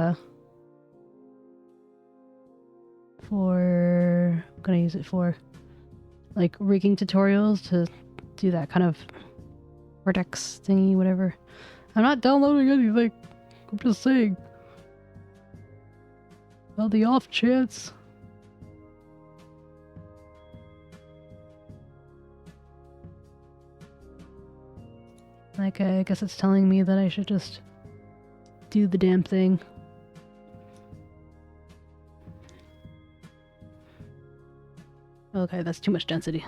I'm gonna use it for, like, rigging tutorials to do that kind of vortex thingy, whatever. I'm not downloading anything. I'm just saying. Well, the off chance. Like, I guess it's telling me that I should just do the damn thing. Okay, that's too much density.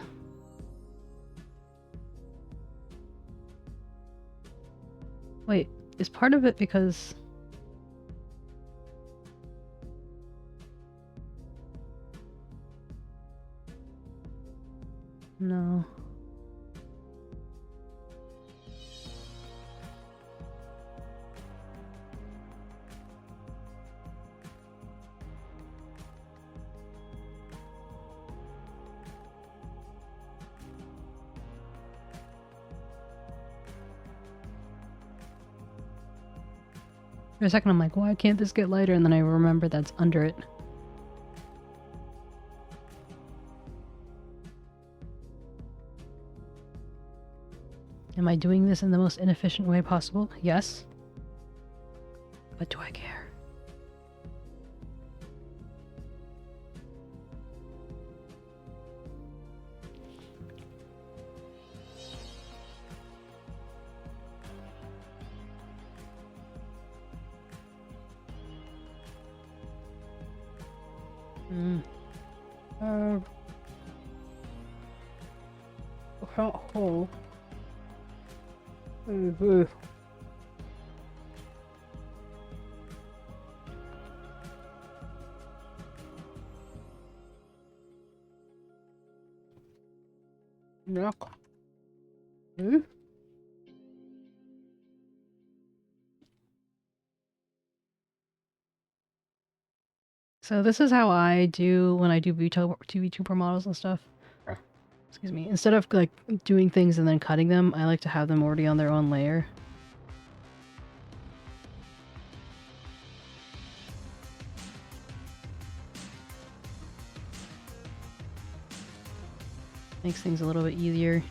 Wait, is part of it because... No. For a second I'm like, why can't this get lighter? And then I remember that's under it. Am I doing this in the most inefficient way possible? Yes. But do I care? Hole. Yuck. So this is how I do when I do VTuber models and stuff. Excuse me. Instead of like doing things and then cutting them, I like to have them already on their own layer. Makes things a little bit easier.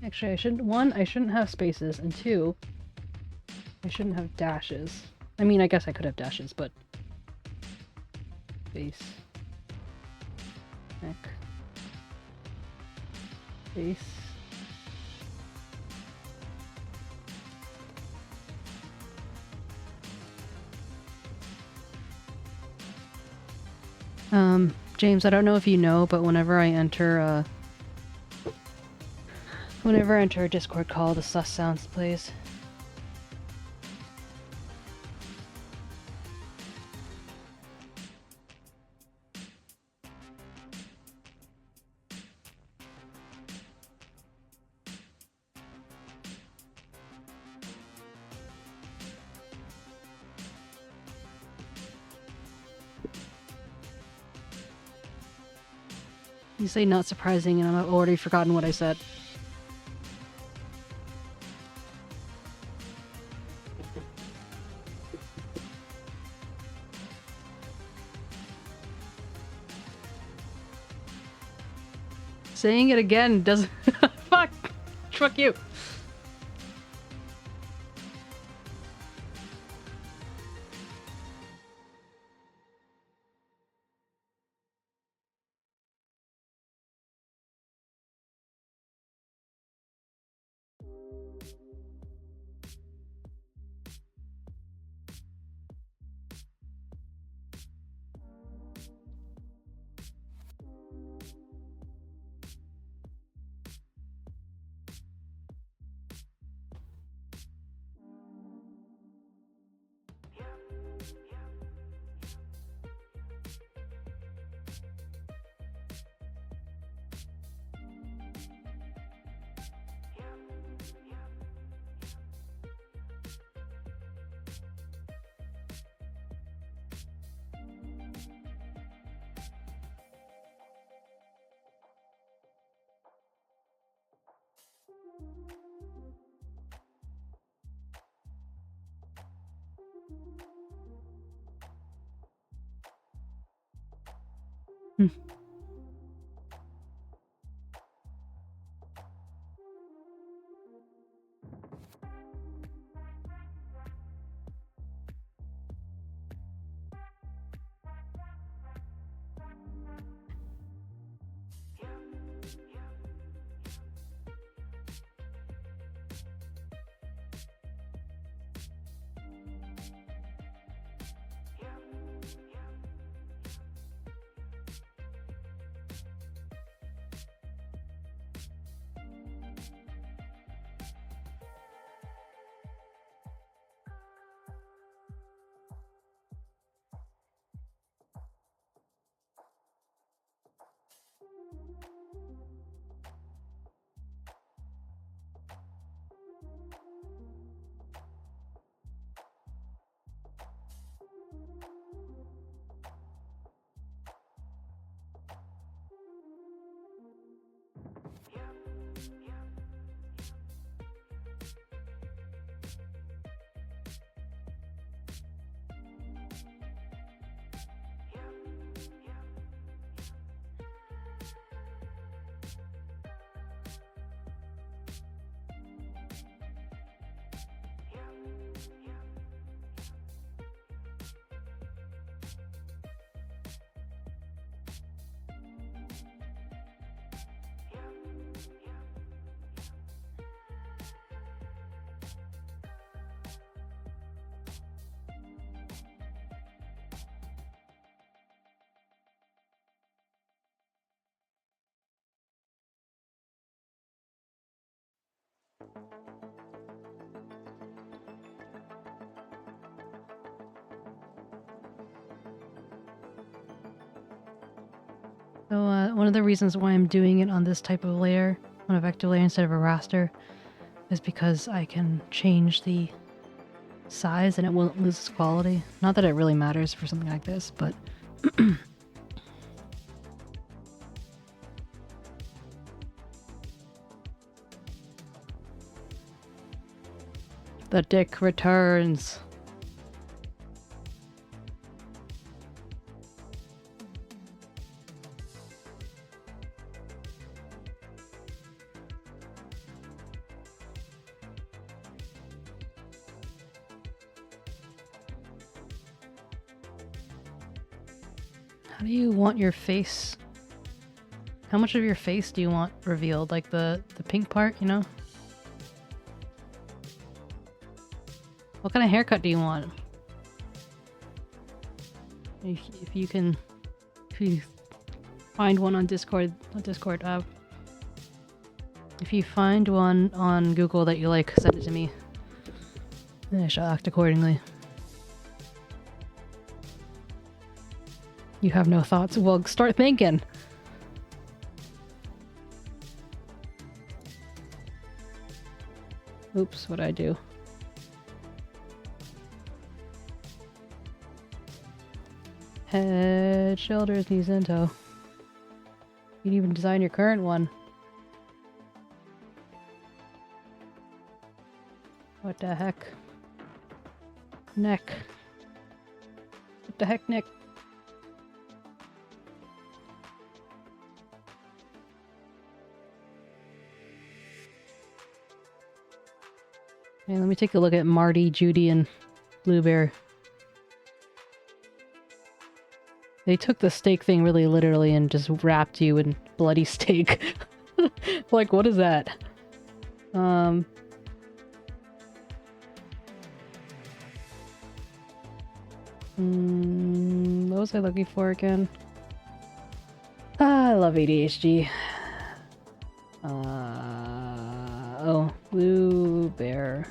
Actually, I shouldn't have spaces, and two, I shouldn't have dashes. I mean, I guess I could have dashes, but face, neck, face. James, I don't know if you know, but whenever Whenever I enter a Discord call, the sus sounds plays. You say not surprising, and I've already forgotten what I said. Saying it again doesn't... Fuck! Fuck you! So one of the reasons why I'm doing it on this type of layer, on a vector layer instead of a raster, is because I can change the size and it won't lose its quality. Not that it really matters for something like this, but... The dick returns. How do you want your face? How much of your face do you want revealed? Like the pink part, you know? What kind of haircut do you want? If you find one on Discord, If you find one on Google that you like, send it to me. And I shall act accordingly. You have no thoughts? Well, start thinking! Oops, what'd I do? Head, shoulders, knees, and toe. You can even design your current one. What the heck? Neck. What the heck, neck? Okay, let me take a look at Marty, Judy, and Bluebear. They took the steak thing really literally and just wrapped you in bloody steak. Like, what is that? What was I looking for again? Ah, I love ADHD. Oh, blue bear.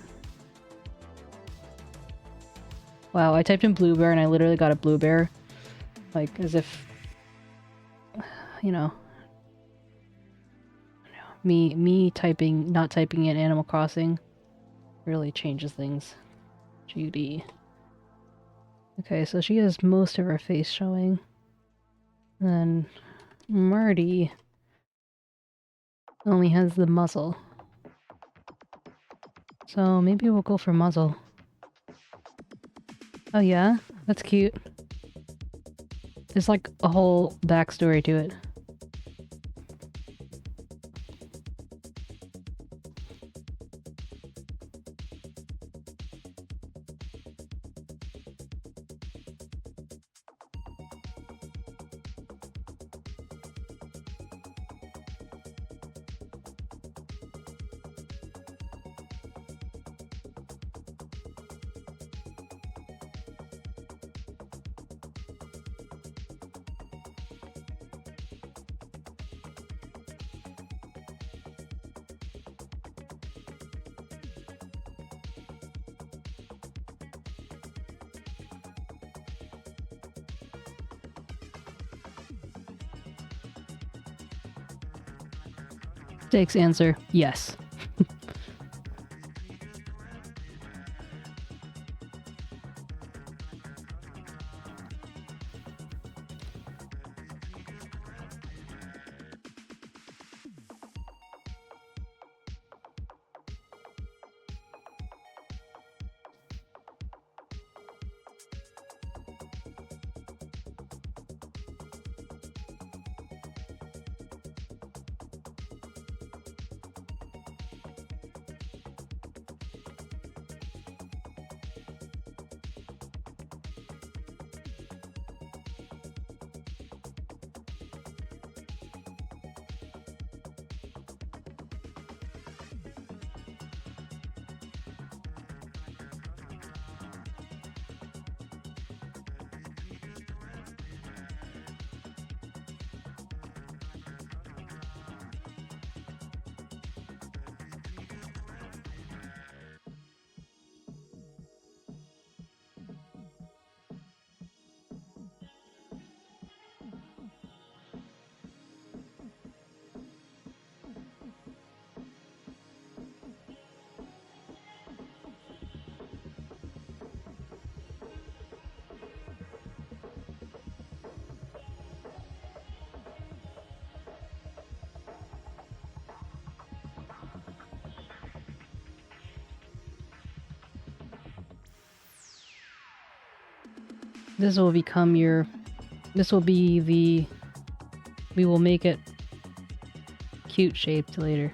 Wow, I typed in blue bear and I literally got a blue bear. Like, as if, you know, me typing, not typing in Animal Crossing really changes things. Judy. Okay, so she has most of her face showing. Then Marty only has the muzzle. So maybe we'll go for muzzle. Oh yeah? That's cute. There's like a whole backstory to it. Steak's answer, yes. This will become your... This will be the... We will make it cute shaped later.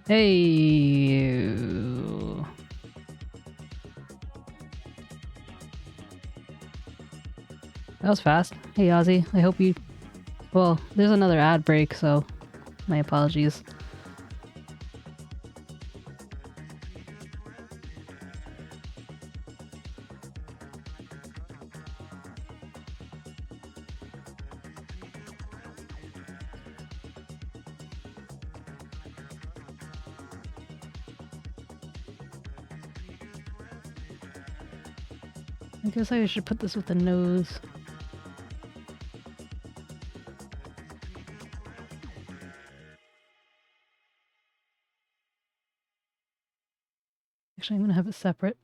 Hey. That was fast. Hey 𝗟𝗶, I hope you... Well, there's another ad break, so my apologies. I guess I should put this with the nose. Actually, I'm gonna have it separate.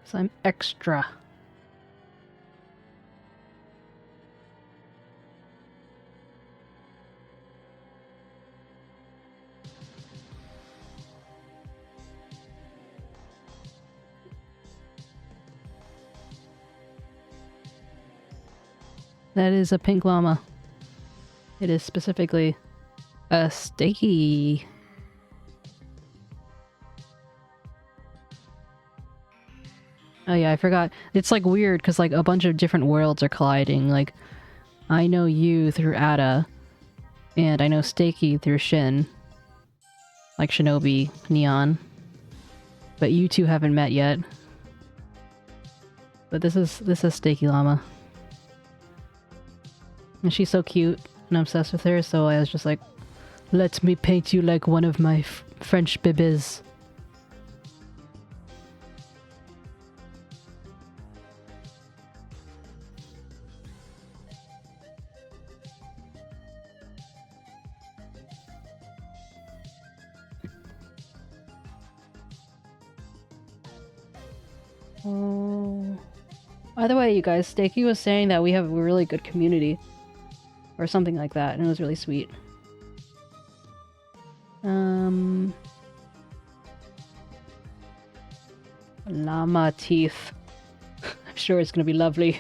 So I'm extra. That is a pink llama. It is specifically a Steaky. Oh yeah, I forgot. It's like weird because like a bunch of different worlds are colliding. Like, I know you through Ada, and I know Steaky through Shin. Like Shinobi, Neon. But you two haven't met yet. But this is Steakyllama. And she's so cute, and I'm obsessed with her, so I was just like, let me paint you like one of my French bibis. Oh. By the way, you guys, Steaky was saying that we have a really good community. Or something like that, and it was really sweet. Llama teeth. I'm sure it's gonna be lovely.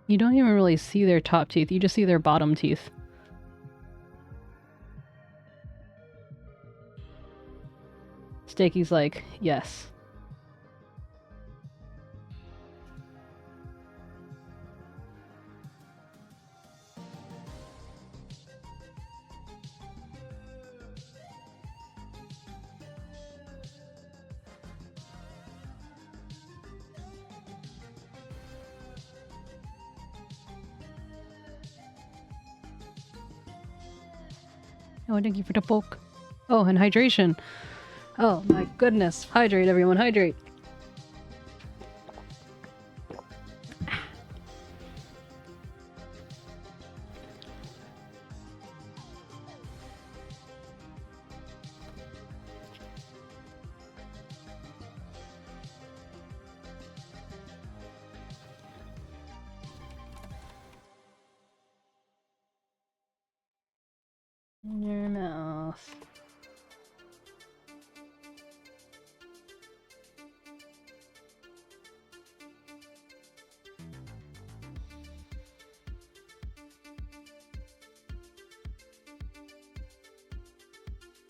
You don't even really see their top teeth, you just see their bottom teeth. Steaky's like, yes. Oh, thank you for the poke. Oh, and hydration. Oh my goodness. Hydrate, everyone, hydrate. In your mouth.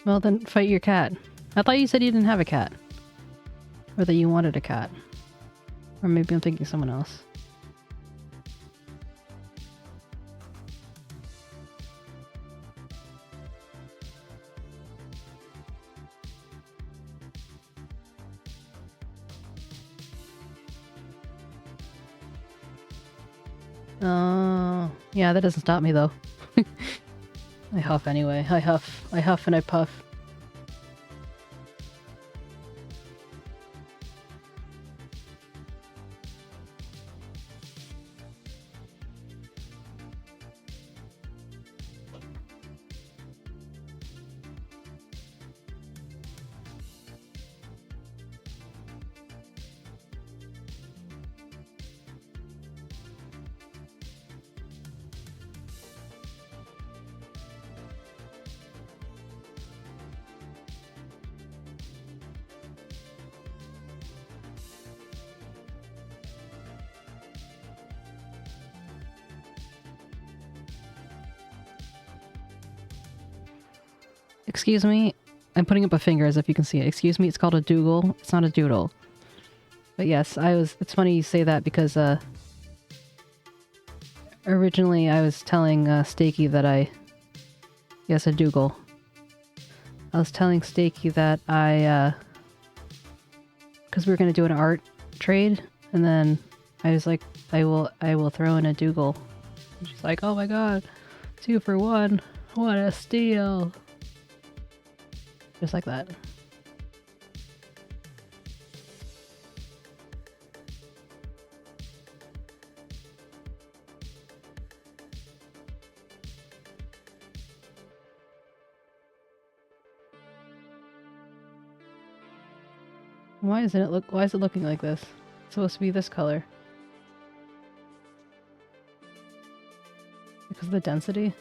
Well, then fight your cat. I thought you said you didn't have a cat. Or that you wanted a cat. Or maybe I'm thinking someone else. Oh, yeah, that doesn't stop me though. I huff anyway. I huff and I puff. Excuse me, I'm putting up a finger as if you can see it. Excuse me, it's called a dougal. It's not a doodle. But yes, it's funny you say that because, originally I was telling, Steaky that yes, a dougal. I was telling Steaky that because we were gonna do an art trade, and then I was like, I will throw in a Dougal. And she's like, oh my god, 2 for 1, what a steal! Just like that. Why is it looking like this? It's supposed to be this color. Because of the density?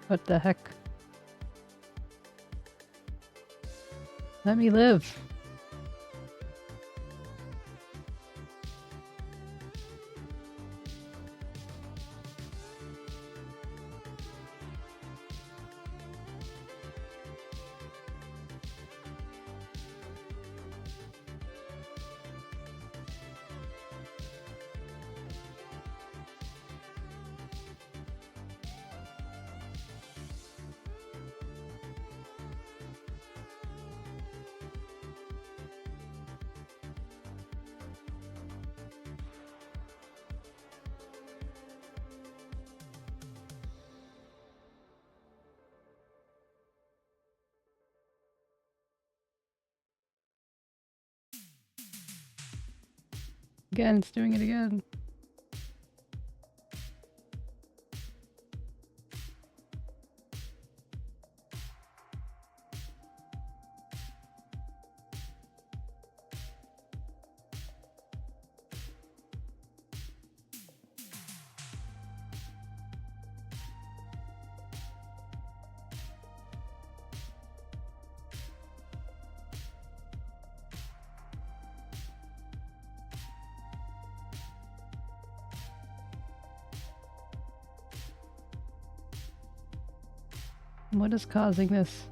What the heck? Let me live! Again, it's doing it again. What is causing this?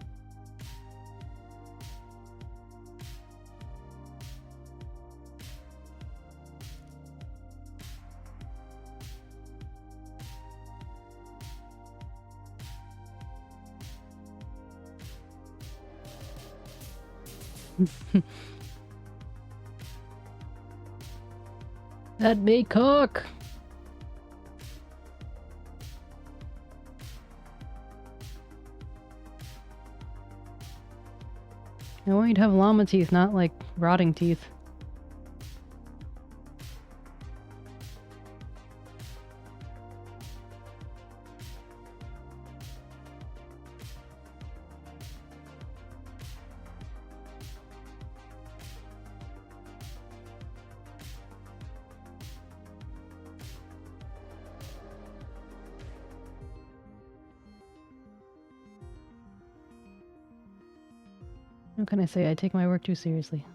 Let me cook! I want you to have llama teeth, not like rotting teeth. What can I say? I take my work too seriously.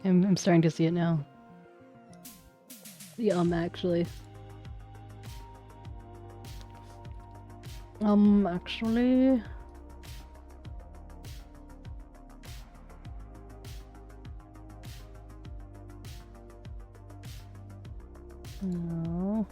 I'm starting to see it now. Actually. Actually... No...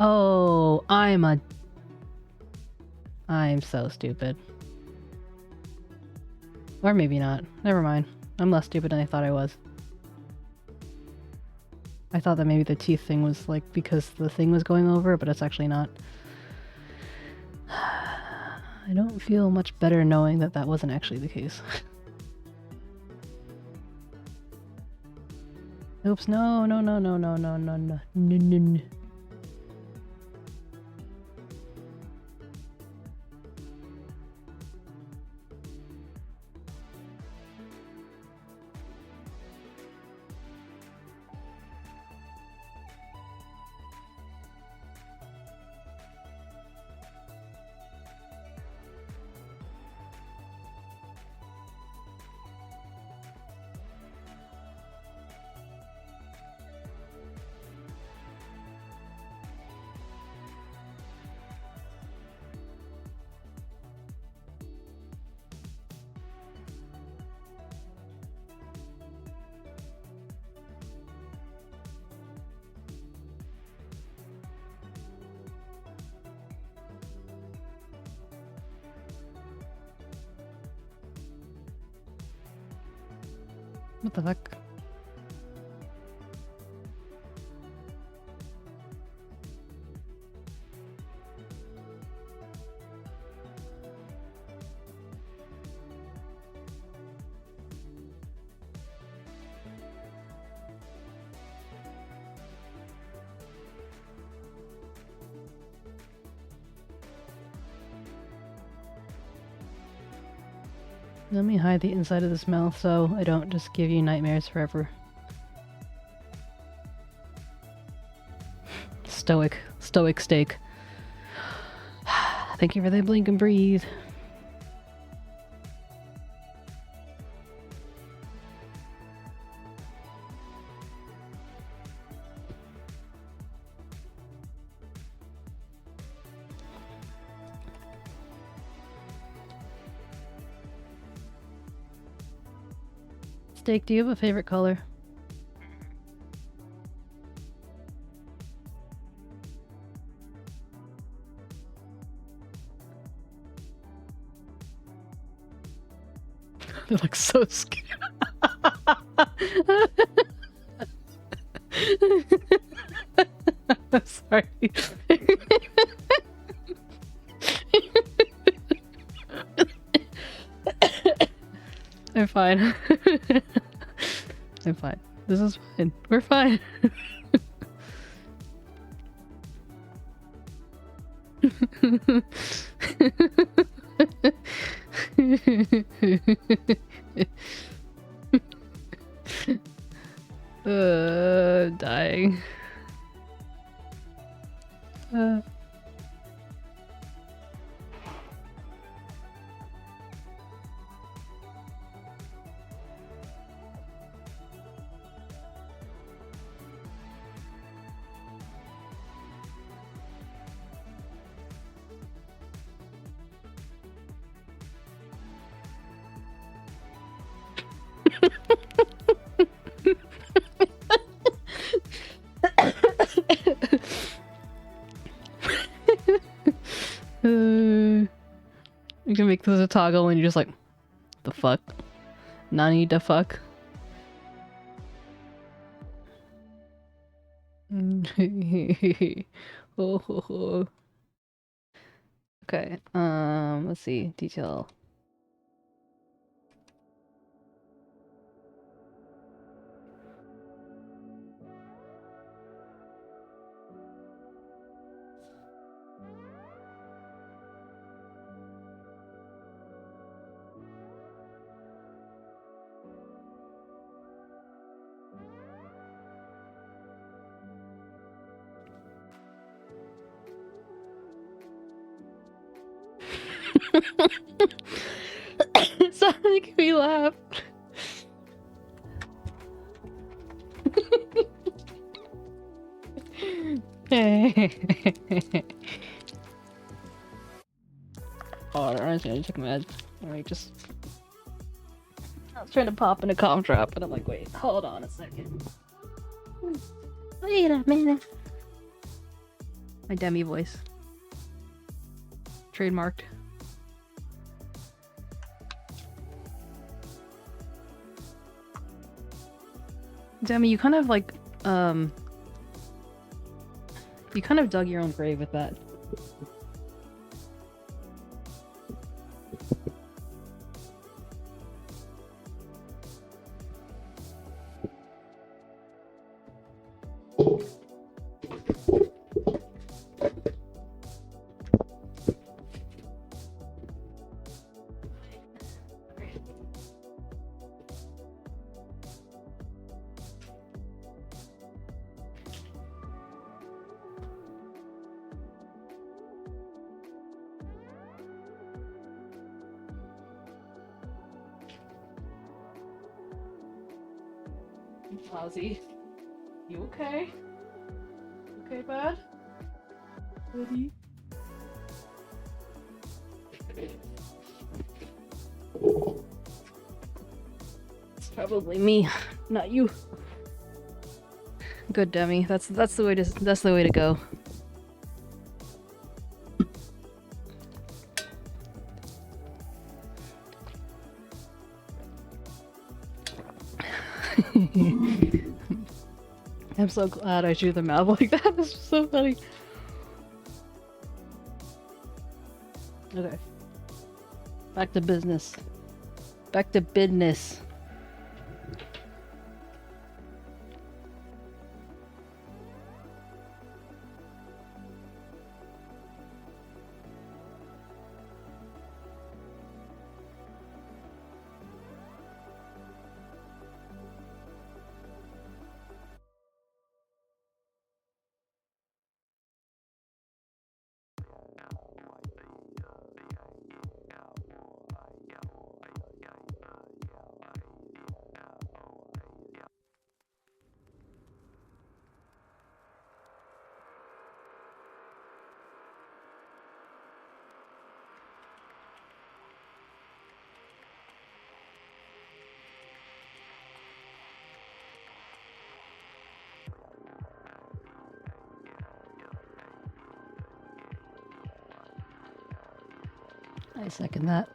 Oh, I'm so stupid. Or maybe not. Never mind. I'm less stupid than I thought I was. I thought that maybe the teeth thing was like because the thing was going over, but it's actually not. I don't feel much better knowing that that wasn't actually the case. Oops, no. What the fuck? Let me hide the inside of this mouth so I don't just give you nightmares forever. Stoic steak. Thank you for the blink and breathe. Steak, do you have a favorite color? They look so scared. Sorry. I'm fine. I'm fine. This is fine. We're fine. Dying. You can make this a toggle and you're just like, the fuck? Nani the fuck? Oh. Okay, let's see, detail. Stop making me laugh. Oh, I was gonna check my meds. Alright, just. I was trying to pop in a cough drop, but I'm like, wait, hold on a second. Wait a minute. My Demi voice. Trademarked. Demi, you kind of like, you kind of dug your own grave with that. 𝗟𝗶, you okay? Okay, bud? Buddy? It's probably me, not you. Good, Demi. That's the way to go. I'm so glad I drew the mouth like that. It's so funny. Okay. Back to business. Back to business. I second that.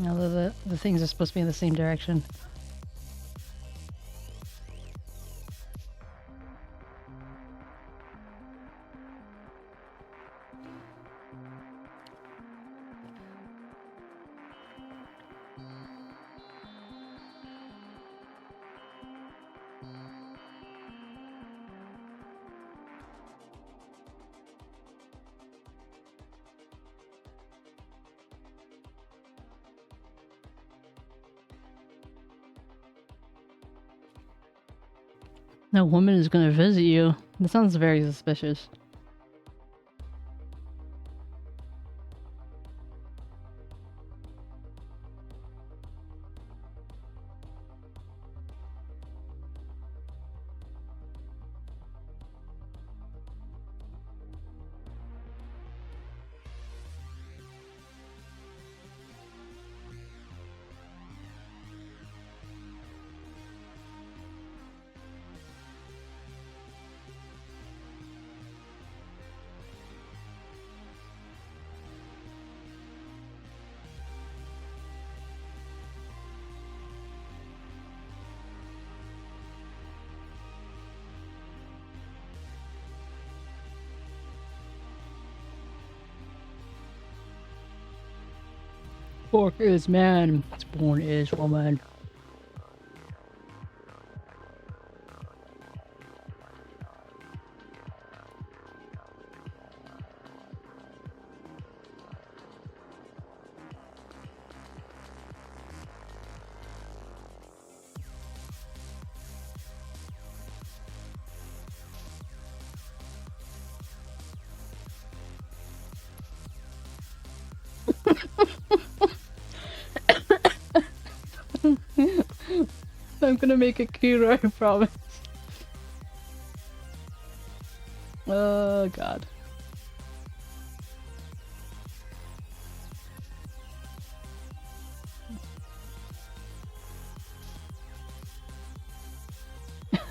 Now the things are supposed to be in the same direction. No woman is going to visit you. That sounds very suspicious. Born is man, born is woman. I'm gonna make a cure, I promise. Oh god.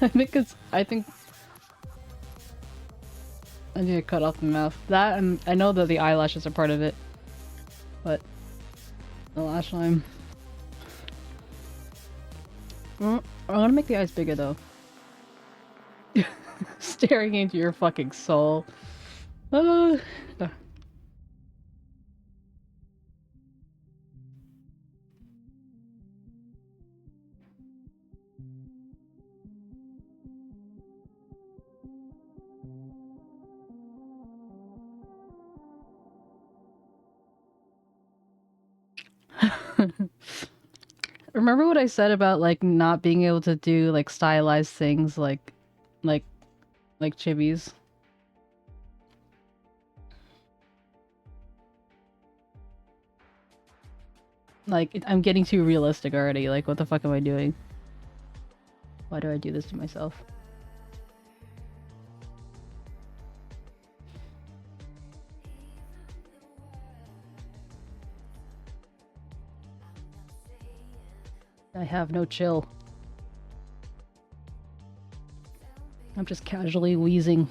I think I need to cut off the mouth. That, and I know that the eyelashes are part of it, but the lash line. I'm gonna make the eyes bigger though. Staring into your fucking soul. Remember what I said about like not being able to do like stylized things like chibis? Like I'm getting too realistic already. Like what the fuck am I doing? Why do I do this to myself? I have no chill. I'm just casually wheezing.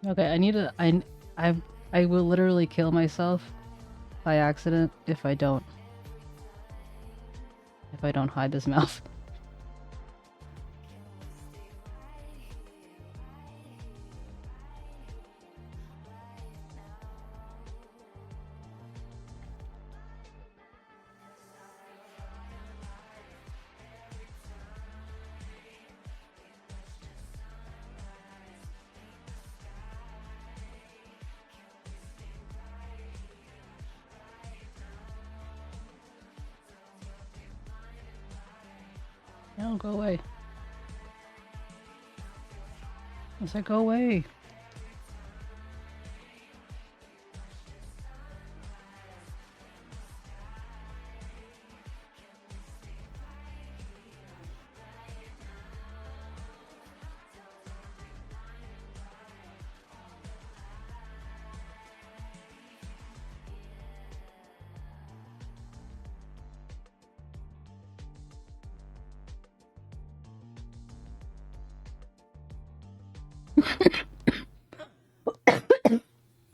Okay, I need to. I will literally kill myself by accident if I don't hide this mouth. No, go away. I said go away.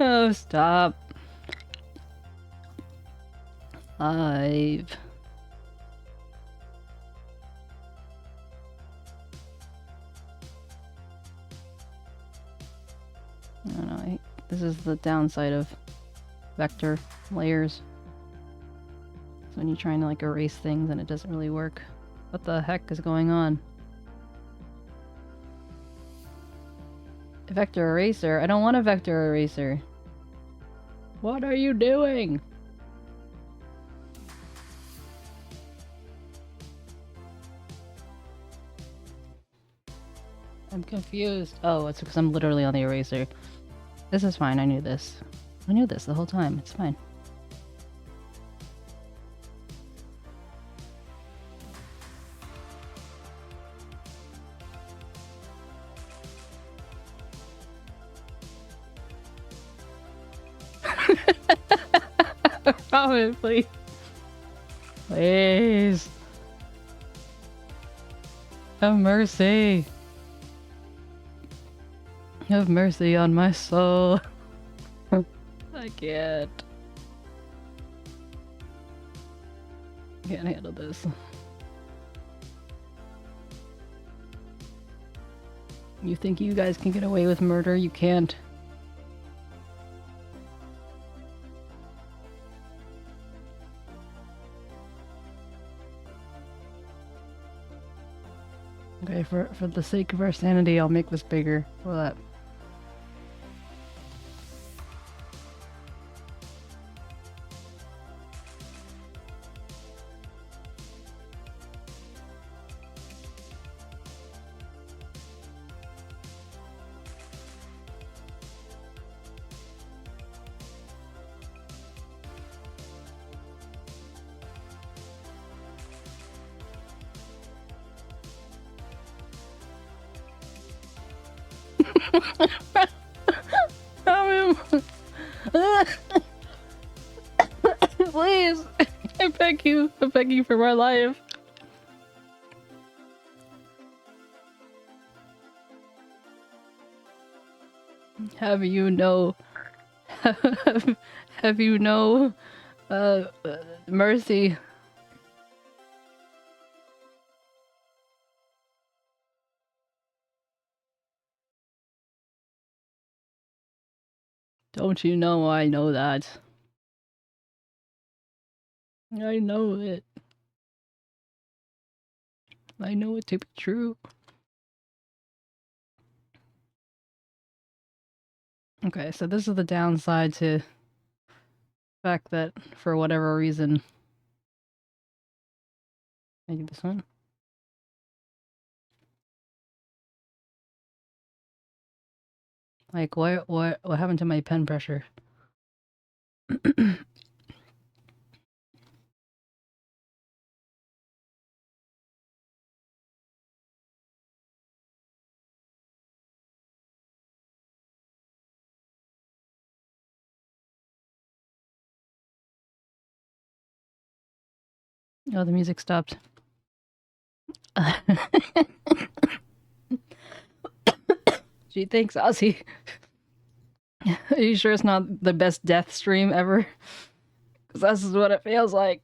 Oh, stop. 5. I don't know. This is the downside of vector layers. So when you're trying to like erase things and it doesn't really work. What the heck is going on? Vector eraser? I don't want a vector eraser. What are you doing? I'm confused. Oh, it's because I'm literally on the eraser. This is fine, I knew this. I knew this the whole time, it's fine. Robin, please. Please. Have mercy. Have mercy on my soul. I can't. Can't handle this. You think you guys can get away with murder? You can't. Okay, for the sake of our sanity, I'll make this bigger. For that. Please, I beg you for my life. Have you no mercy? Don't you know I know that? I know it. I know it to be true. Okay, so this is the downside to the fact that for whatever reason, maybe this one. Like, what happened to my pen pressure? Oh, the music stopped. Gee, thanks, Ozzy. Are you sure it's not the best death stream ever? Because this is what it feels like.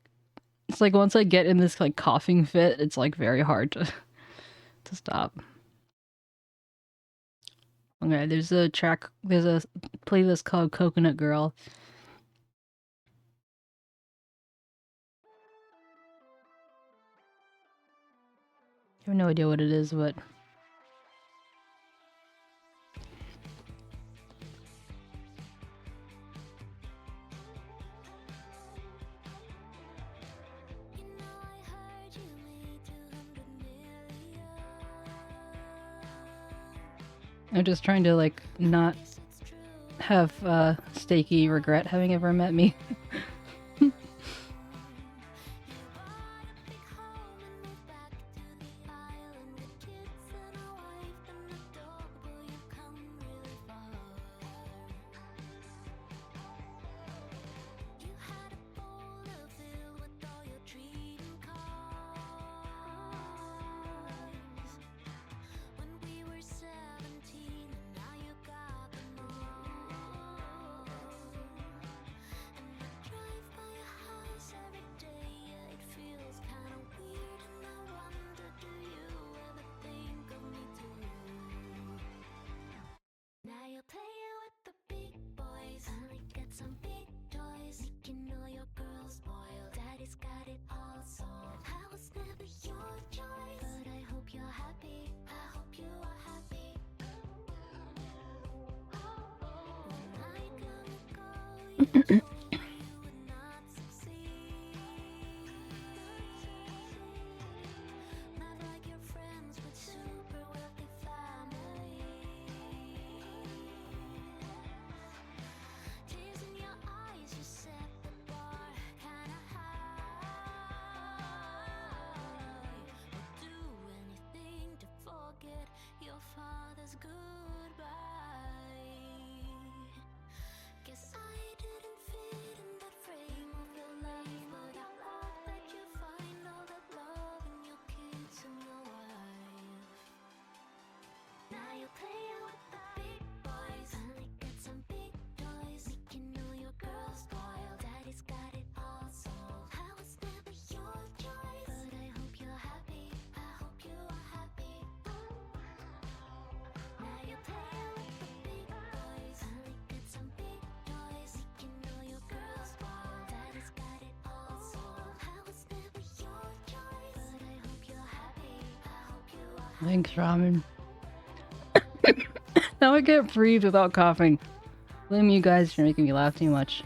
It's like once I get in this like coughing fit, it's like very hard to stop. Okay, there's a playlist called Coconut Girl. I have no idea what it is, but I'm just trying to like not have Steaky regret having ever met me. Thanks, ramen. Now I can't breathe without coughing. Blame you guys for making me laugh too much.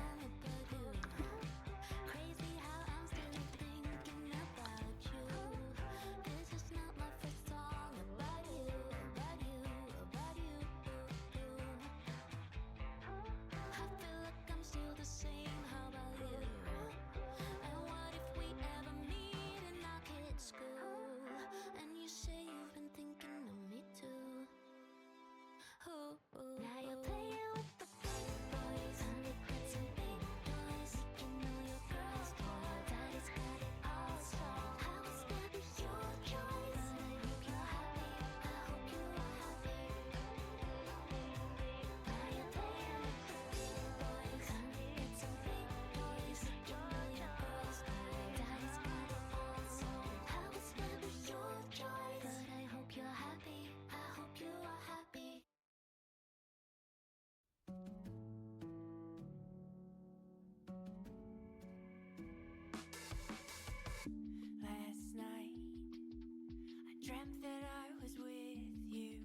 Dreamt that I was with you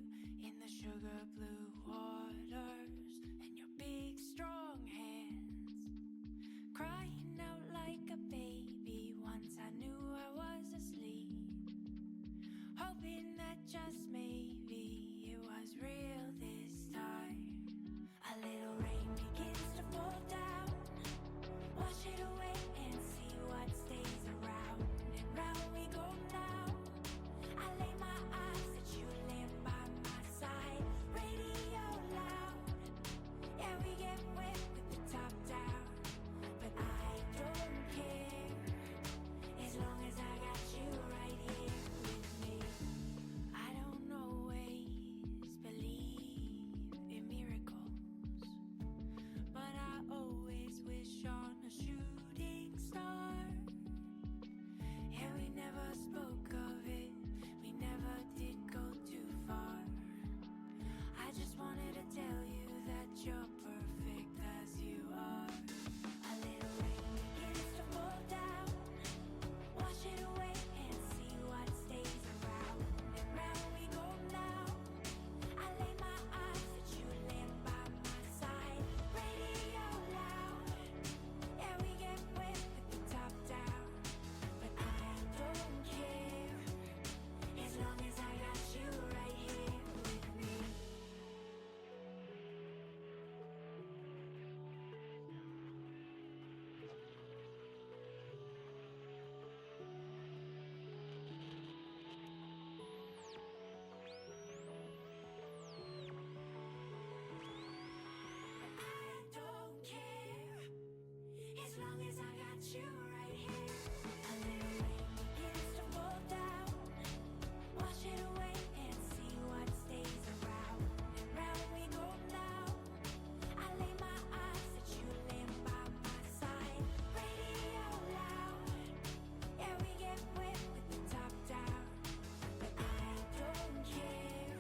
in the sugar blue waters, and your big strong hands crying out like a baby. Once I knew I was asleep, hoping that just maybe it was real this time. A little rain begins to fall down, wash it away and see what stays around, and round we go now. I lay my eyes at you laying by my side, radio loud. Yeah, we get wet with the top down, but I don't care, as long as I got you right here with me. I don't always believe in miracles, but I always wish on a shooting star. Yeah, we never spoke of it, we never did go too far. I just wanted to tell you that you're perfect as you are. A little rain begins to fall down, wash it away and see what stays around, and round we go now. I lay my eyes at you laying by my side, radio loud. Yeah, we get wet with the top down, but I don't care, as long as I got you right here with me. I don't care, as long as I got you right here. A little rain begins to fall down, wash it away and see what stays around, and round we go now. I lay my eyes at you laying by my side, radio loud. Yeah, we get wet with the top down, but I don't care,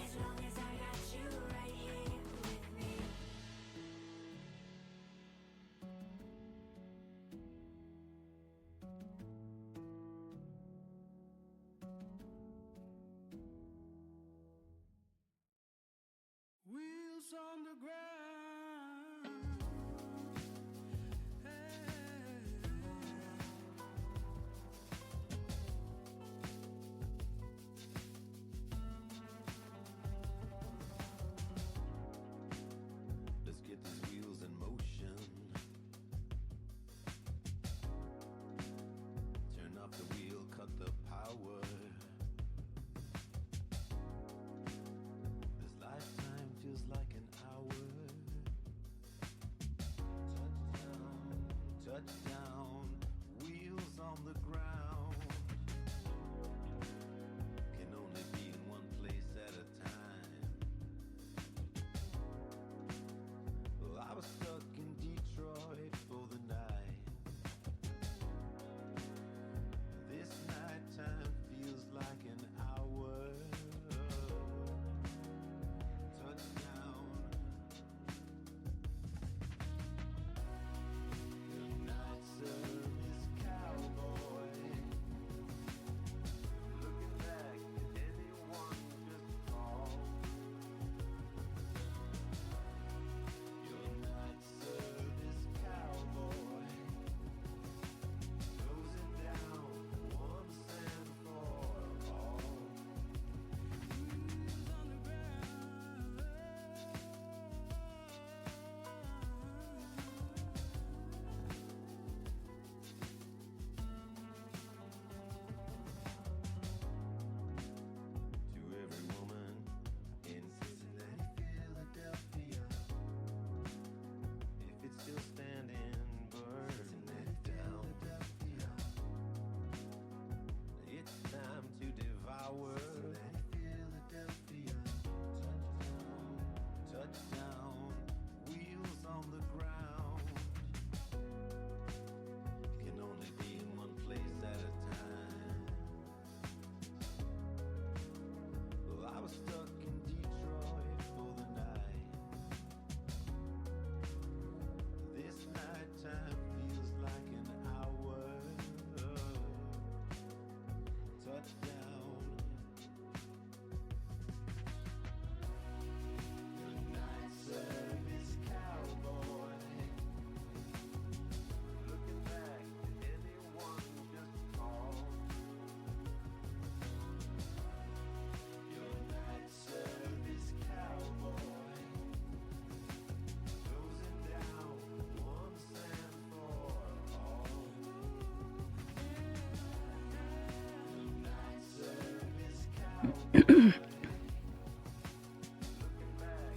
as long as I got you right here with me. Wheels on the ground. Touchdown, wheels on the ground. Can only be in one place at a time. Well, I was stuck in Detroit for the night. This nighttime feels like an hour. Touchdown. Good night, service cowboy. Looking back, did anyone just call? Your night service cowboy. Closing down once and for all. To every woman in Cincinnati, Philadelphia, if it's still standing, burn it down. It's time to devour. Philadelphia, touchdown, wheels on the ground. Can only be in one place at a time. Well, I was stuck in Detroit for the night. This nighttime feels like an hour. Touchdown. Good night, service cowboy. Looking back, did anyone just call? Your night service cowboy. Closing down once and for all. Good night service cowboy. Looking back,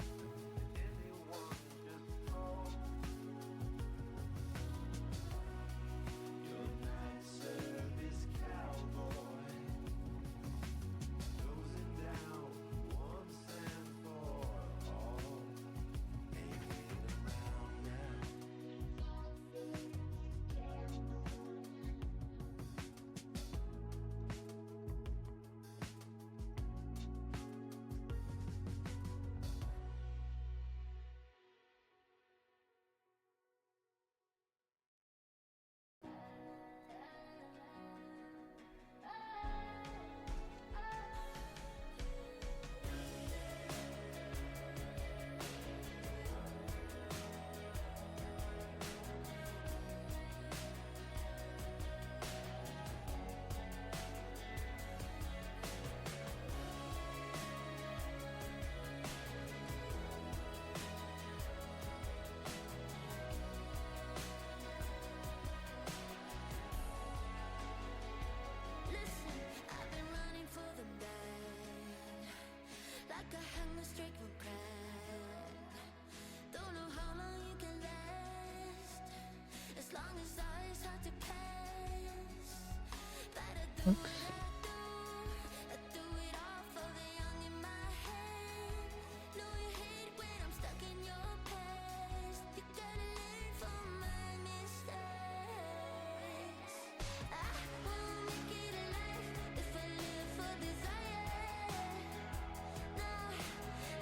did anyone just call? Your night service cowboy. Closing down once and for all. Ain't waiting around now. Listen, I've been running for the man, like a hunger strike from crack. Don't know how long you can last, as long as it's hard to pass. But I do Oops. I do it all for the young in my head. Know you hate when I'm stuck in your past. You gotta learn from my mistakes. I won't make it alive if I live for desire. No,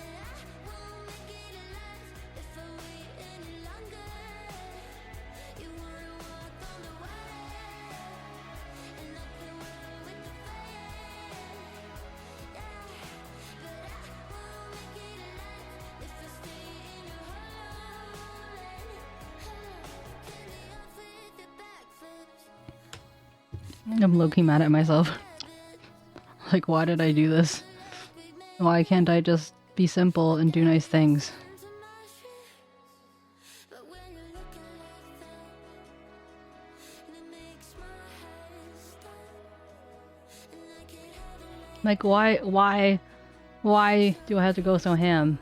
and I won't make it alive if I wait any longer. You wanna walk on the wire and open world with the fire. Yeah, but I won't make it alive if I stay in your hole. Can the off with the backflips? I'm low-key mad at myself. Like, why did I do this? Why can't I just be simple and do nice things? But when you're looking like that, it makes my head stop. And I can't have it like Like, why do I have to go so ham?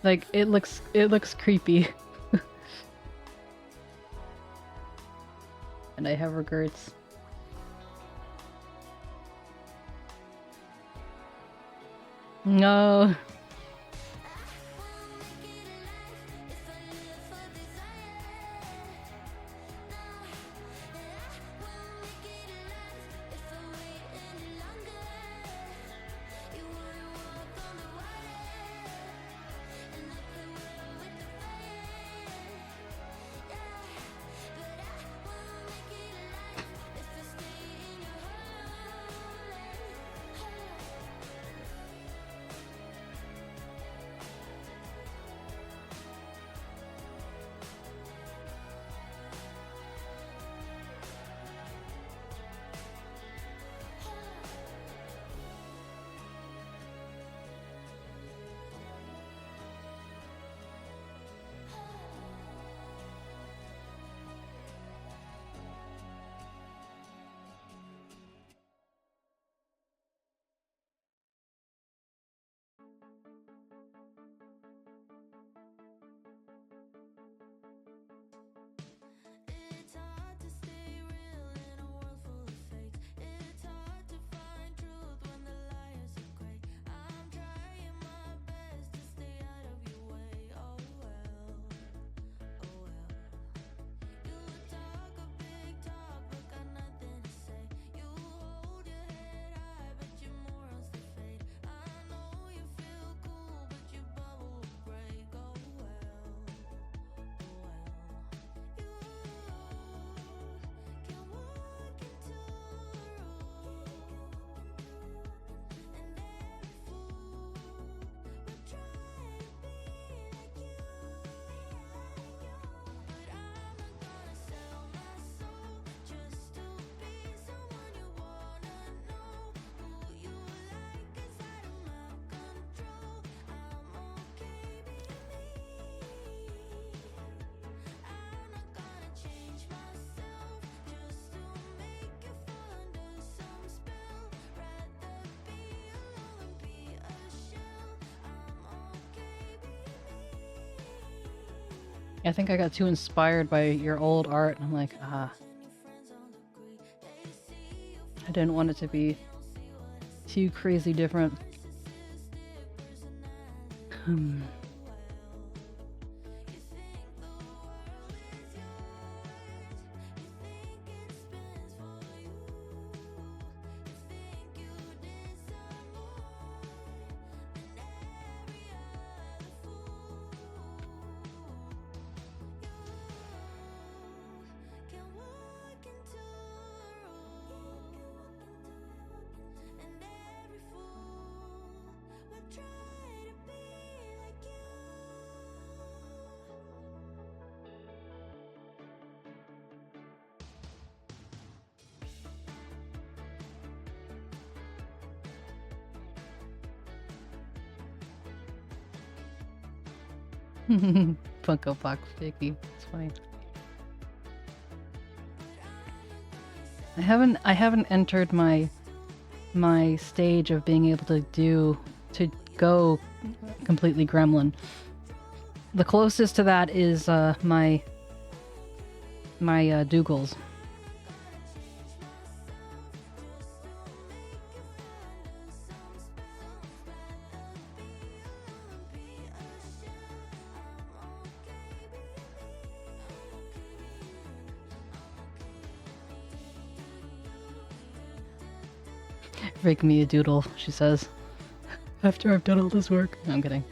Like, it looks creepy. And I have regrets. No. It's hard to stay real in a world full of fakes. It's hard to find truth when the liars are great. I'm trying my best to stay out of your way. Oh well, oh well. You talk a big talk, but got nothing to say. You hold your head high, but your morals they fade. I know you feel cool, but your bubble will break. Oh well, oh well. You can walk into a room, and every fool will try to be like you. But I'm not gonna sell my soul just to be someone you wanna know. Who you like is out of my control. I'm okay being me. I'm not gonna change myself just to make you fall under some spell. Rather be alone than be a shell. I'm okay being me. I think I got too inspired by your old art. I'm like, And your friends don't agree. They see you I didn't want it to be too crazy different. Hmm. you think the world is yours. You think it spins for you. You think you deserve more than every other fool. You can walk into a room, and every fool will try to be like you. Funko Pop Sticky. It's funny. I haven't entered my stage of being able to go completely gremlin. The closest to that is my Dougals. Make me a doodle, she says. After I've done all this work. No, I'm kidding.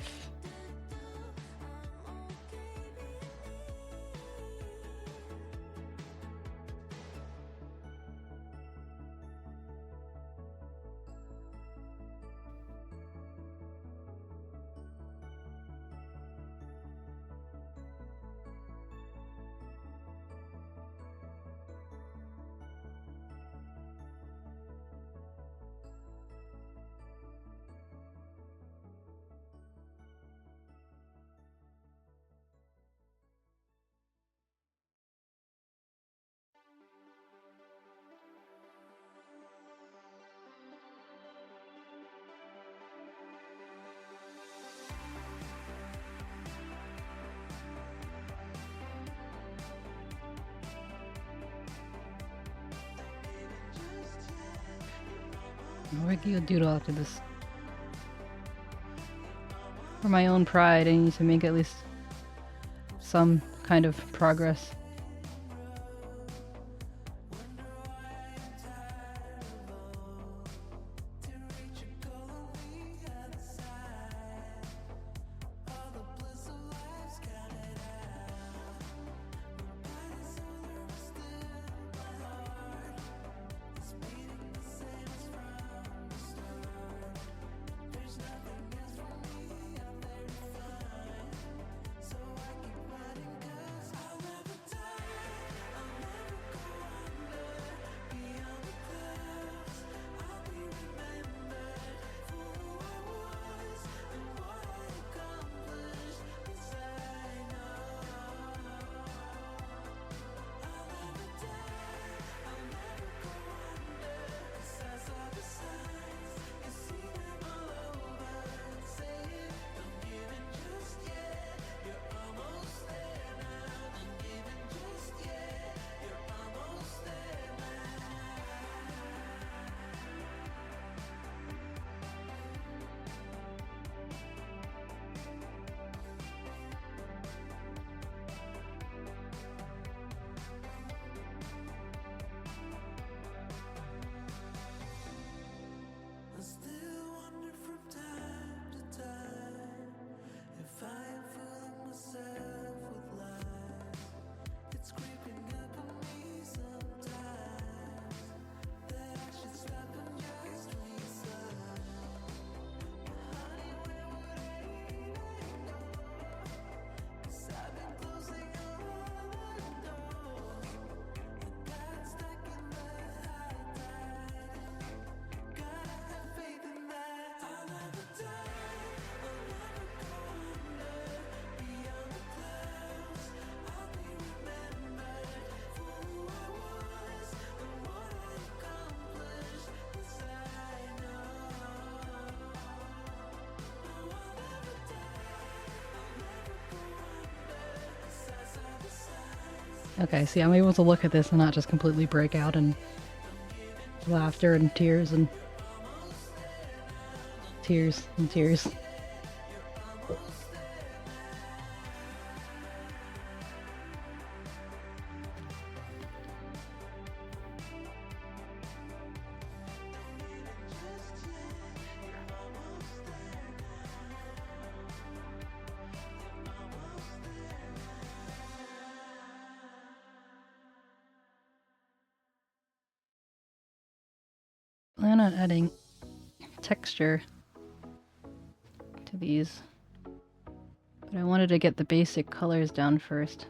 I'll make you a doodle after this. For my own pride, I need to make at least some kind of progress. I still wonder from time to time if I am fooling myself with lies. It's creeping up on me sometimes that I should stop and just resign. Honey, where would I even go? 'Cause I've been closing all the doors. I got stuck in the high tide. Gotta have faith in that. I'll never die, I'll never go under. Beyond the clouds, I'll be remembered for who I was and what I accomplished. 'Cause I know I'll never die, I'll never go under. 'Cause I saw the signs. Okay, see, I'm able to look at this and not just completely break out in laughter and tears and tears and tears. Plan on adding texture to these, but I wanted to get the basic colors down first.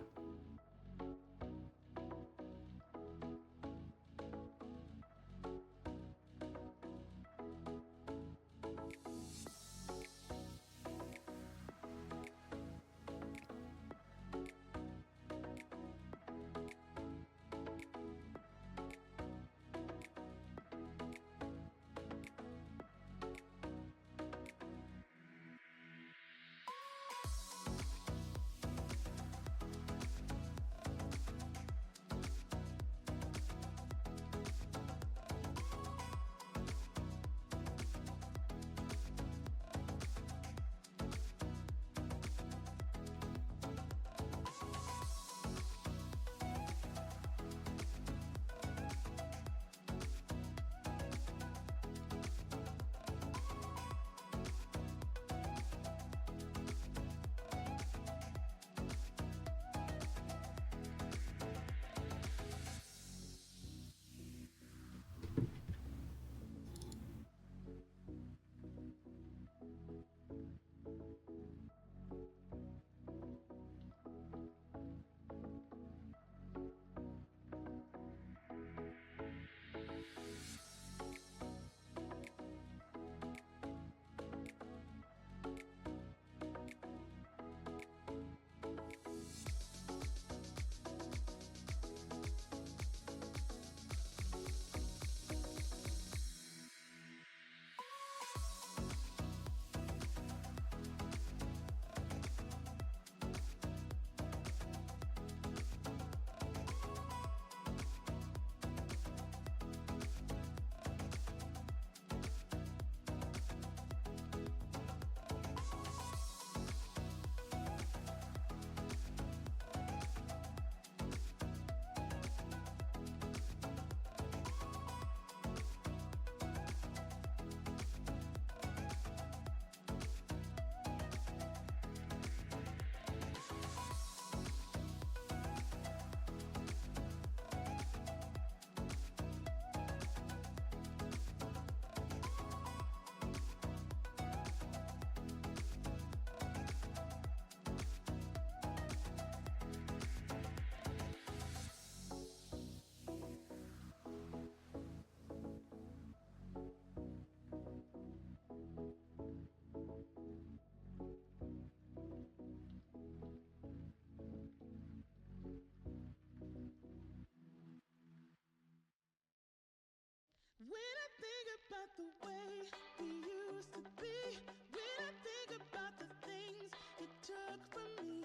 from me.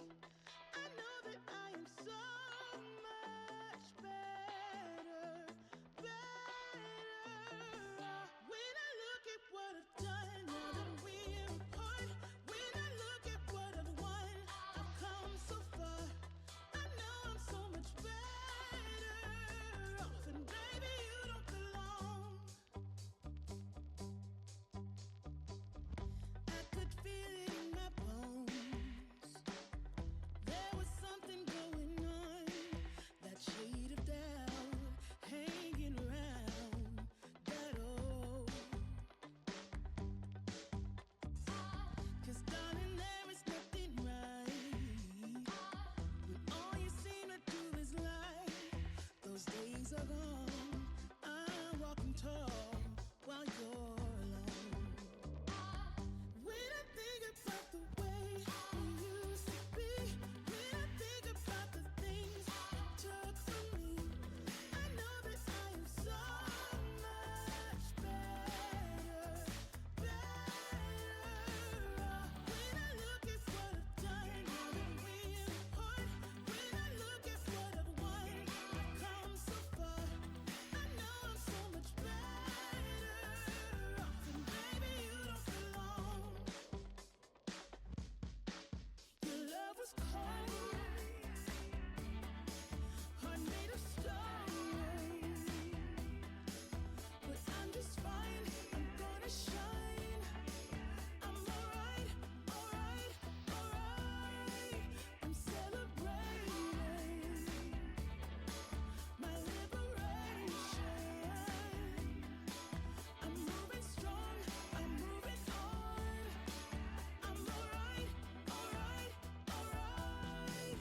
I know that I am so much better, better. When I look at what I've done, now that we're apart. When I look at what I've won, I've come so far. I know I'm so much better off, and baby, you don't belong. I could feel it in my bones. There was something going on, that shade of doubt hanging around that old. 'Cause darling, there is nothing right when all you seem to do is lie. Those days are gone. I'm walking tall while you're alone. When I think about the way we used to be, when I think about the things you took from me, I know that I am so much better, better. When I look at what I've done, now that we're apart. When I look at what I've won, I've come so far. I know I'm so much better off, and baby, you don't belong. Your love was cold, heart made of stone. But I'm just fine, I'm gonna shine. I'm alright, alright, alright. I'm celebrating my liberation. I'm moving strong, I'm moving on. I'm alright, alright, alright.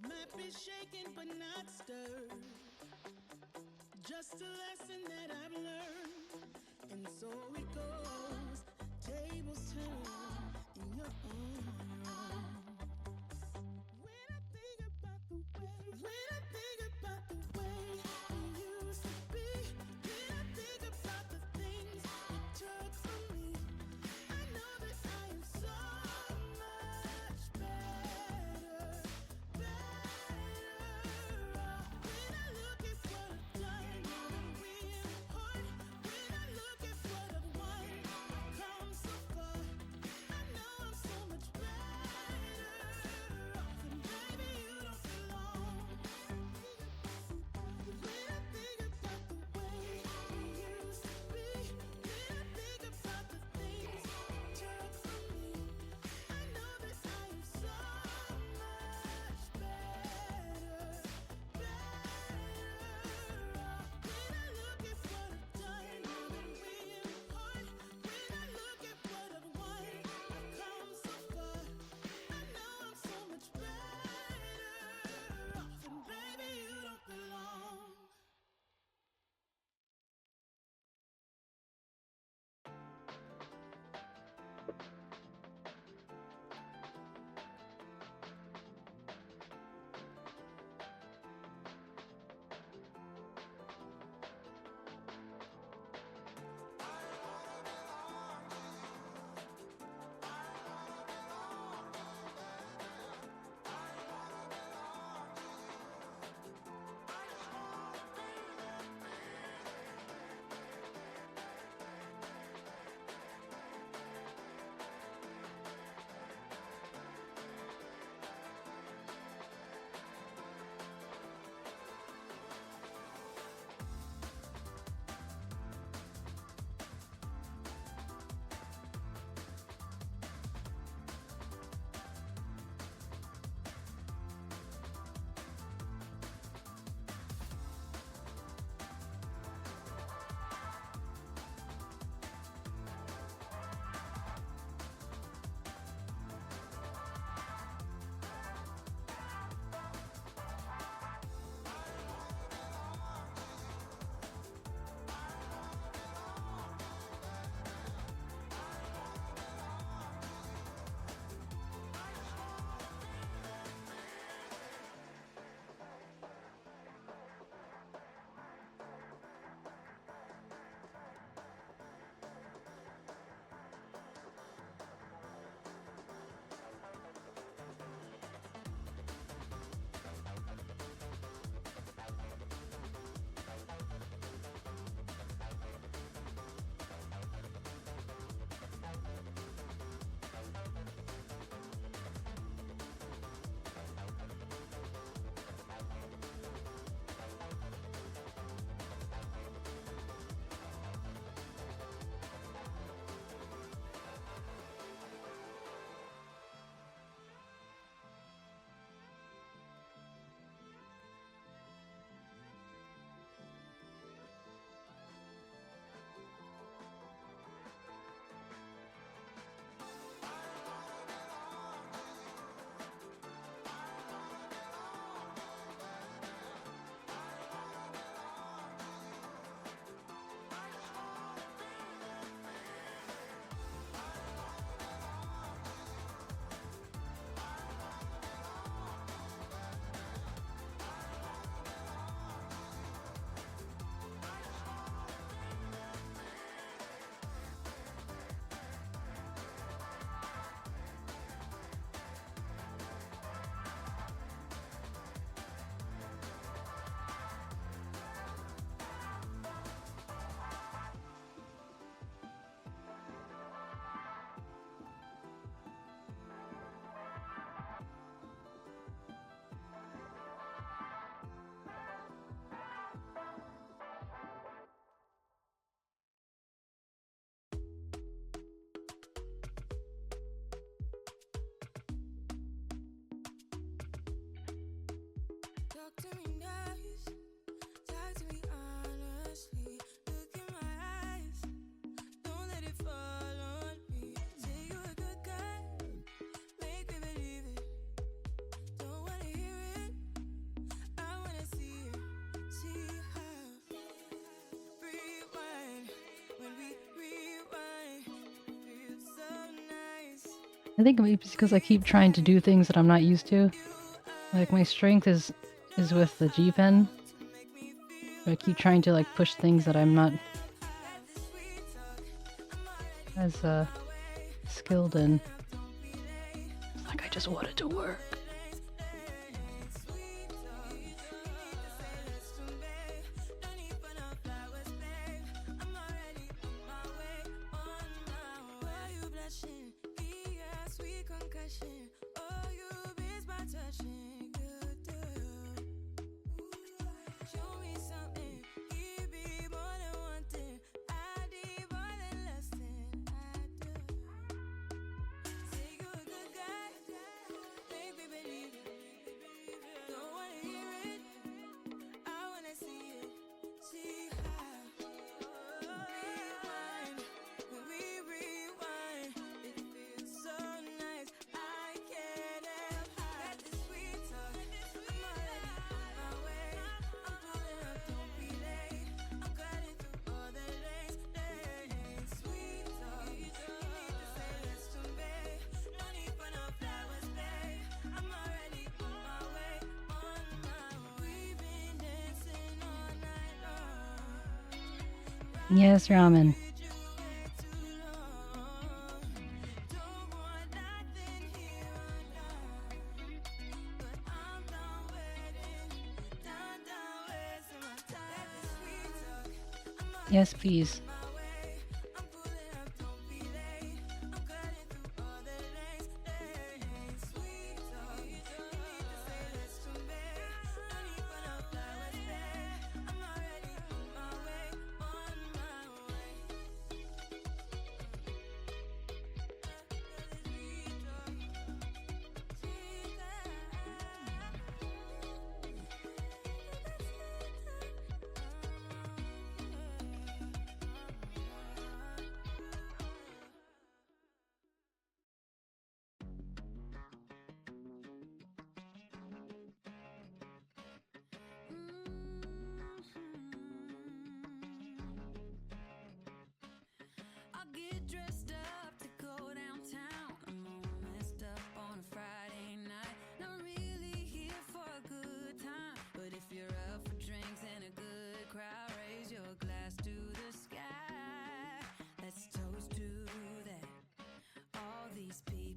Might be shaken but not stirred. Just a lesson that I've learned. And so it goes. Tables turn in your own. When I think about the way, when I think about the way we used to be, when I think about the things you took from me, I know that I am so much better, better. When I look at what I've done, now that we're apart. When I look at what I've won, I've come so far. I know I'm so much better I think maybe it's because I keep trying to do things that I'm not used to. Like my strength is with the G pen. I keep trying to like push things that I'm not as skilled in. Like I just want it to work. Yes, ramen. Yes, please.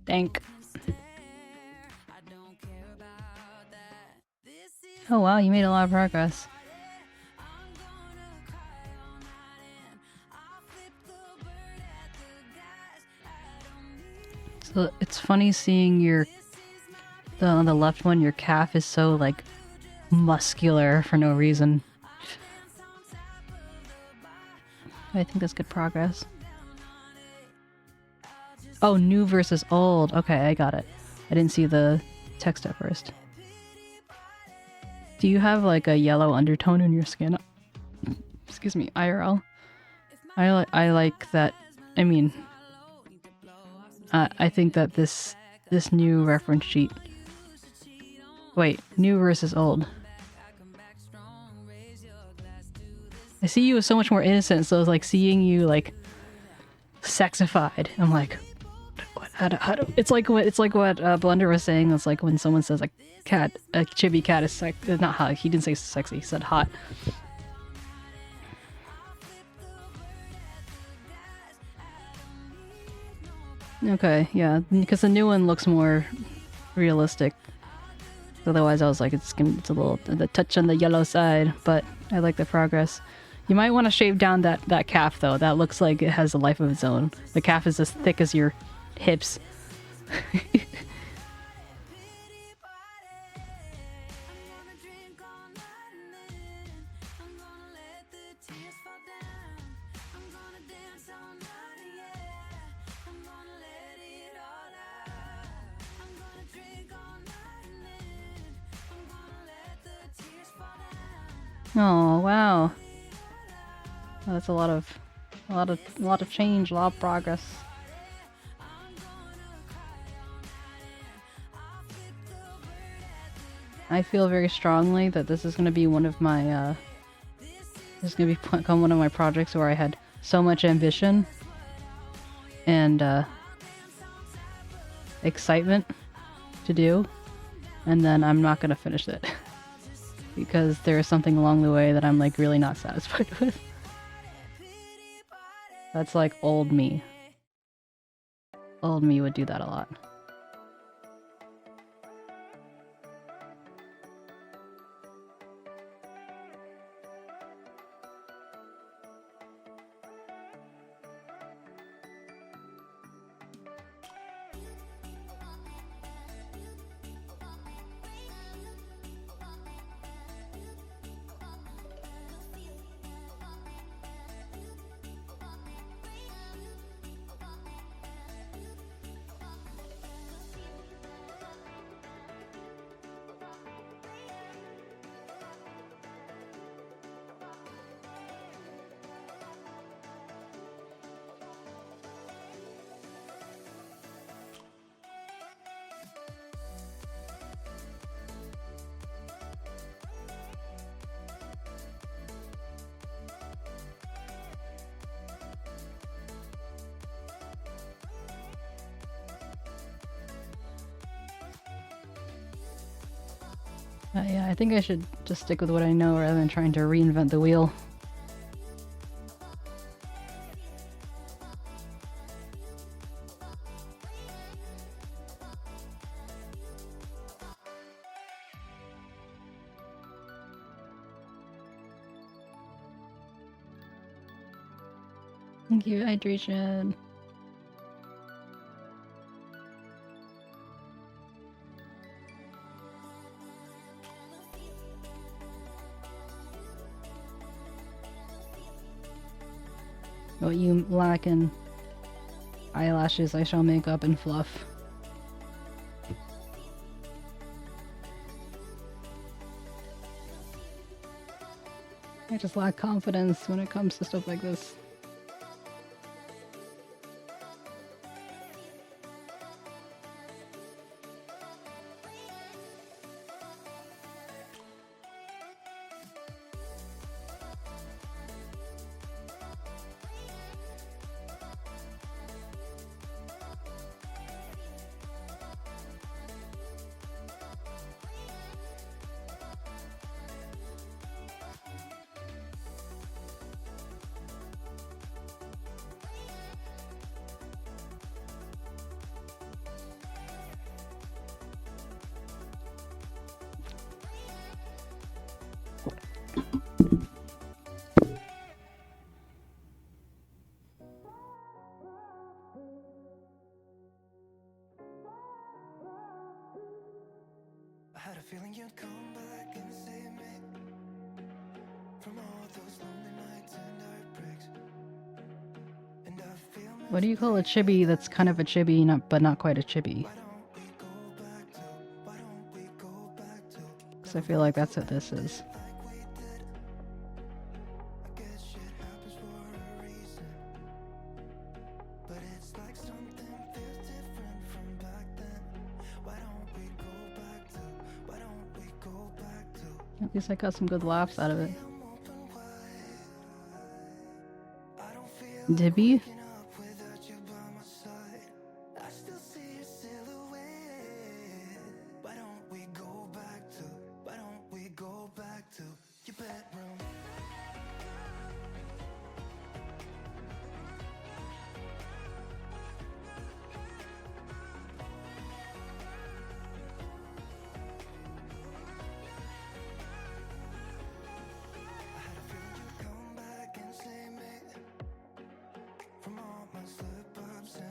Thank. Oh wow, you made a lot of progress. So it's funny seeing on the left one, your calf is so like muscular for no reason. I think that's good progress. Oh, new versus old. Okay, I got it. I didn't see the text at first. Do you have like a yellow undertone in your skin? Excuse me, IRL. I like that. I mean, I think that this new reference sheet. Wait, new versus old. I see you as so much more innocent, so it's like seeing you like sexified. I'm like, how do it's like what Blender was saying. It's like when someone says a chibi cat is not hot. He didn't say sexy. He said hot. Okay, yeah, because the new one looks more realistic. Otherwise, I was like, it's a little the touch on the yellow side, but I like the progress. You might want to shave down that calf though. That looks like it has a life of its own. The calf is as thick as your hips. Oh wow. Well, that's a lot of change, a lot of progress. I feel very strongly that this is going to be one of my this is going to become one of my projects where I had so much ambition and excitement to do, and then I'm not gonna finish it because there is something along the way that I'm like really not satisfied with. That's like old me. Old me would do that a lot. Yeah, I think I should just stick with what I know rather than trying to reinvent the wheel. Thank you, hydration. What you lack in eyelashes, I shall make up in fluff. I just lack confidence when it comes to stuff like this. I had a feeling you'd come back and save me from all those lonely nights and heartbreaks. And I feel What do you call a chibi that's kind of a chibi, but not quite a chibi? Because I feel like that's what this is. At least I got some good laughs out of it. Dibby?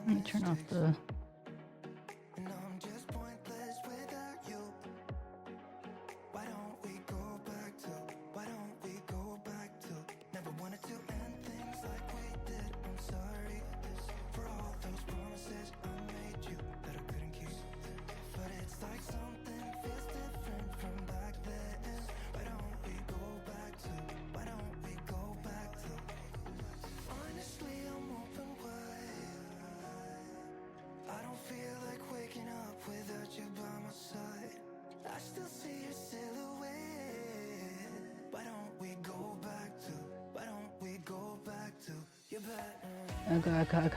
Let me turn off the...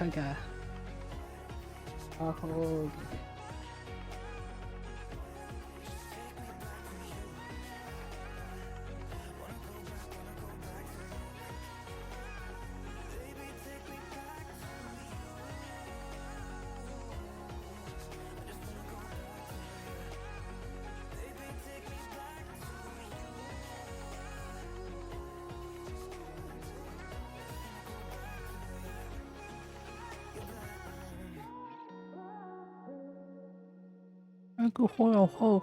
Okay. I'll hold. 𝗟𝗶្ឍ𝗀𝘀.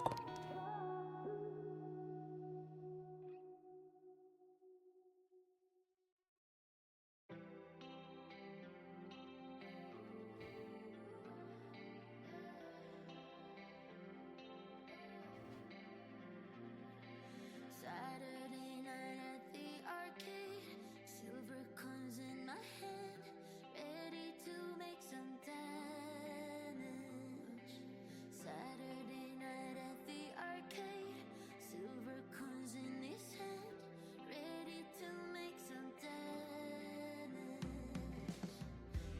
Saturday night at the arcade, silver coins in my hand, ready to make some damage. Saturday night at the arcade, silver coins in his hand, ready to make some damage.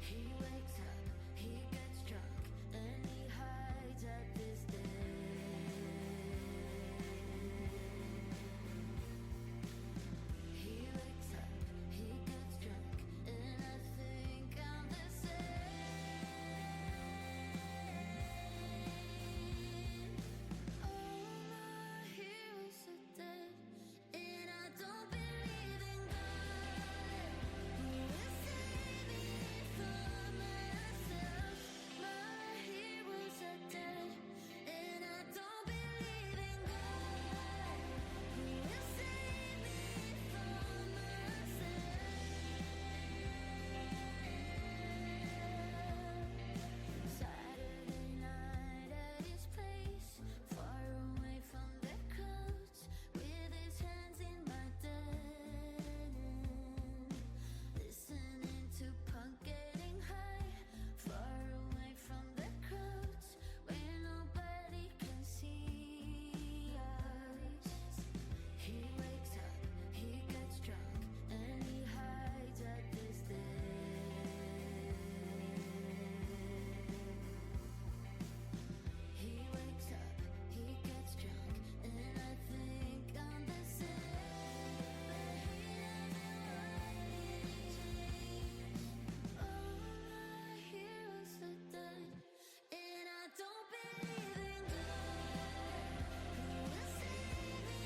He wakes up, he gets drunk, and he hides at this day. He wakes up, he gets drunk, and I think I'm the same. All my heroes are dead, and I don't believe in God. Who will save me from myself? My heroes are dead, and I don't believe in God. Who will save me from myself? Saturday night at his place, far away from the crowds, with his hands in my denim, listening to punk getting high, far away from the crowds, where nobody can see us. He wakes up, he gets drunk, and he hides at this day. He wakes up, he gets drunk, and I think I'm the same. All my heroes are dead, and I don't believe in God. Who will save me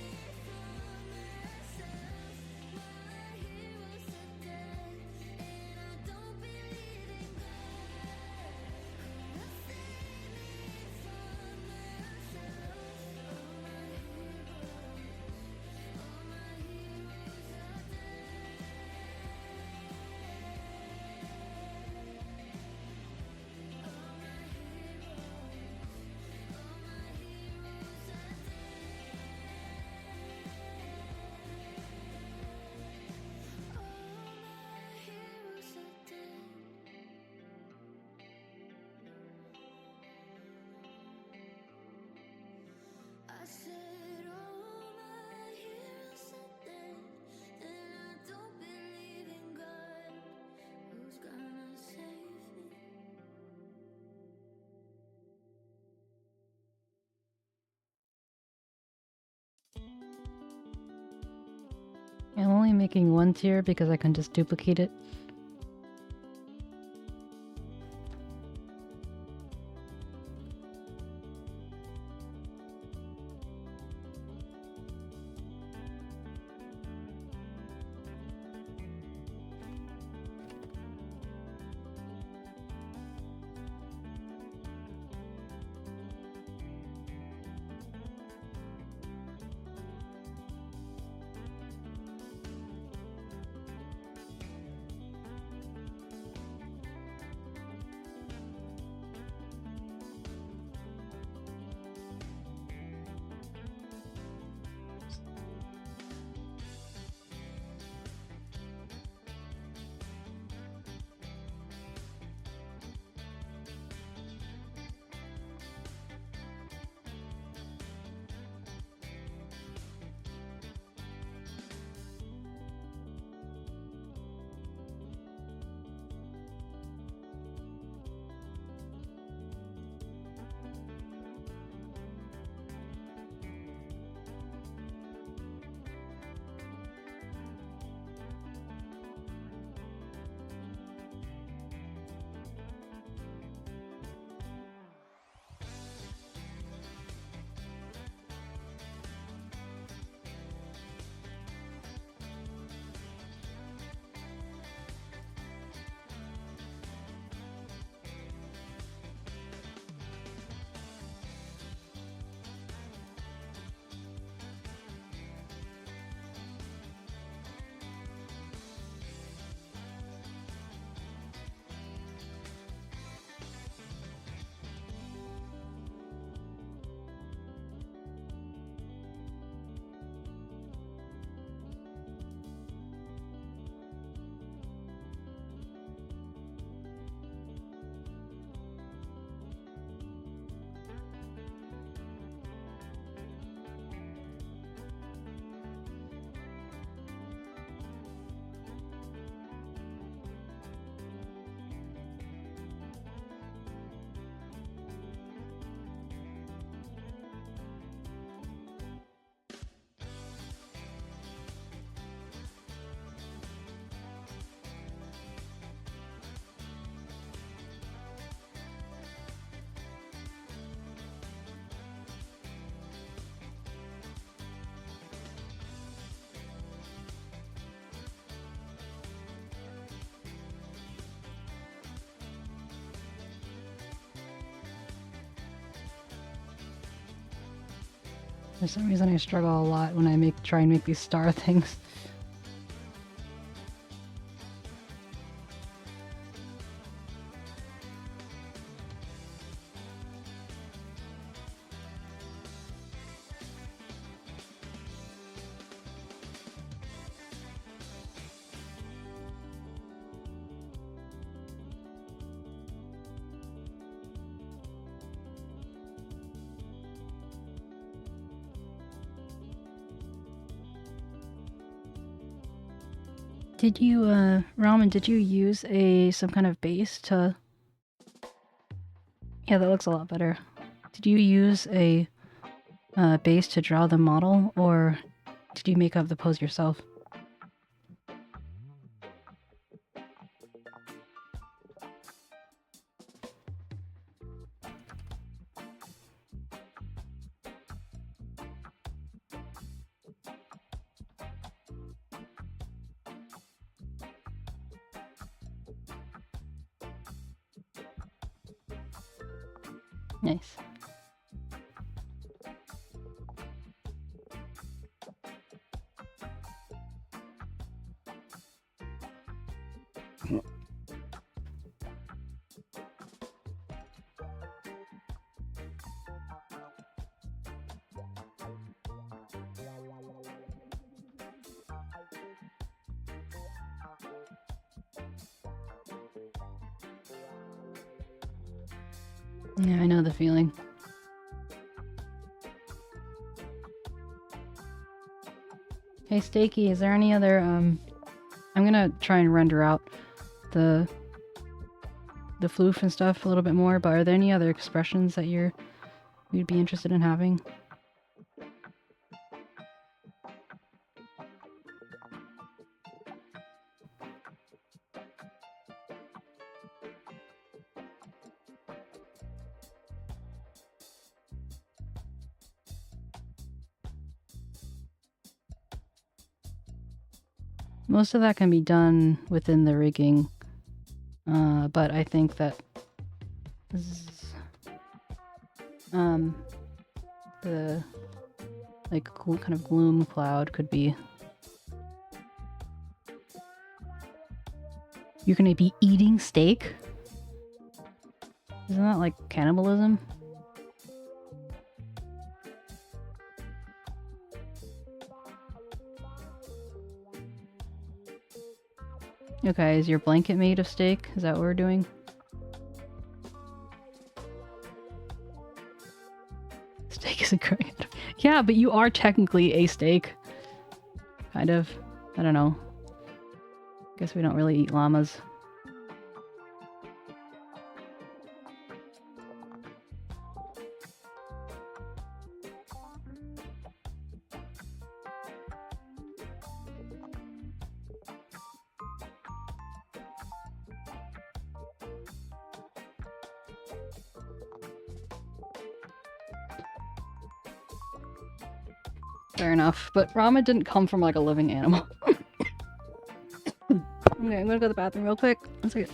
from myself? My heroes are dead, and I don't believe in God. Who will save me from myself? All my heroes are I said all my heroes are dead, and I don't believe in God. Who's gonna save me? I'm only making one tier because I can just duplicate it. For some reason I struggle a lot when I try and make these star things. Did you, Ramen, did you use some kind of base to... Yeah, that looks a lot better. Did you use a base to draw the model, or did you make up the pose yourself? Nice. Yeah, I know the feeling. Hey, Steaky, is there any other, I'm gonna try and render out the floof and stuff a little bit more, but are there any other expressions that you'd be interested in having? Most of that can be done within the rigging, but I think that the cool kind of gloom cloud could be... You're gonna be eating steak? Isn't that like cannibalism? Okay, is your blanket made of steak? Is that what we're doing? Steak isn't growing. Yeah, but you are technically a steak. Kind of. I don't know. Guess we don't really eat llamas. Fair enough, but Rama didn't come from like a living animal. Okay, I'm gonna go to the bathroom real quick. One second.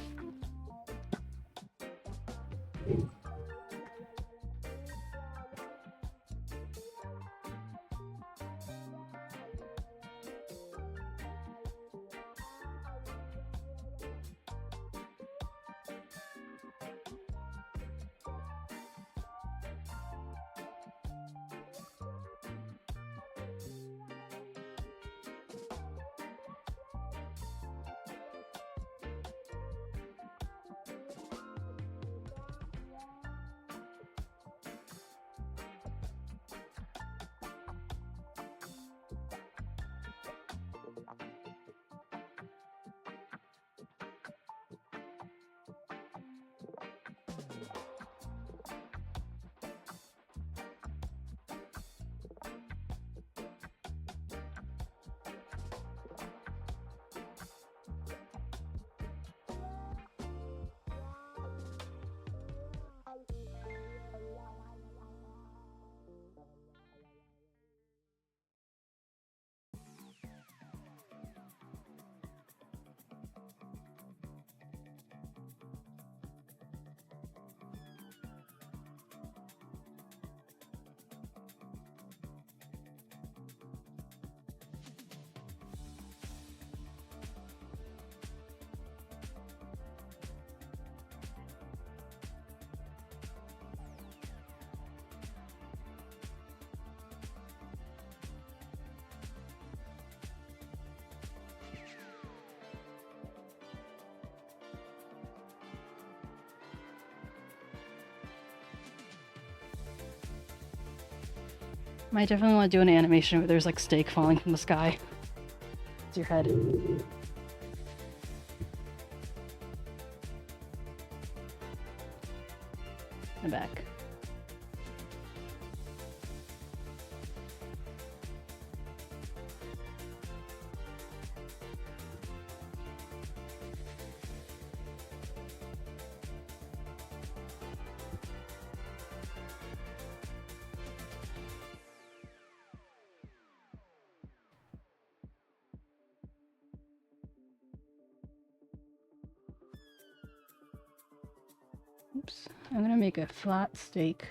I definitely want to do an animation where there's like steak falling from the sky. It's your head. And back. Oops, I'm gonna make a flat steak,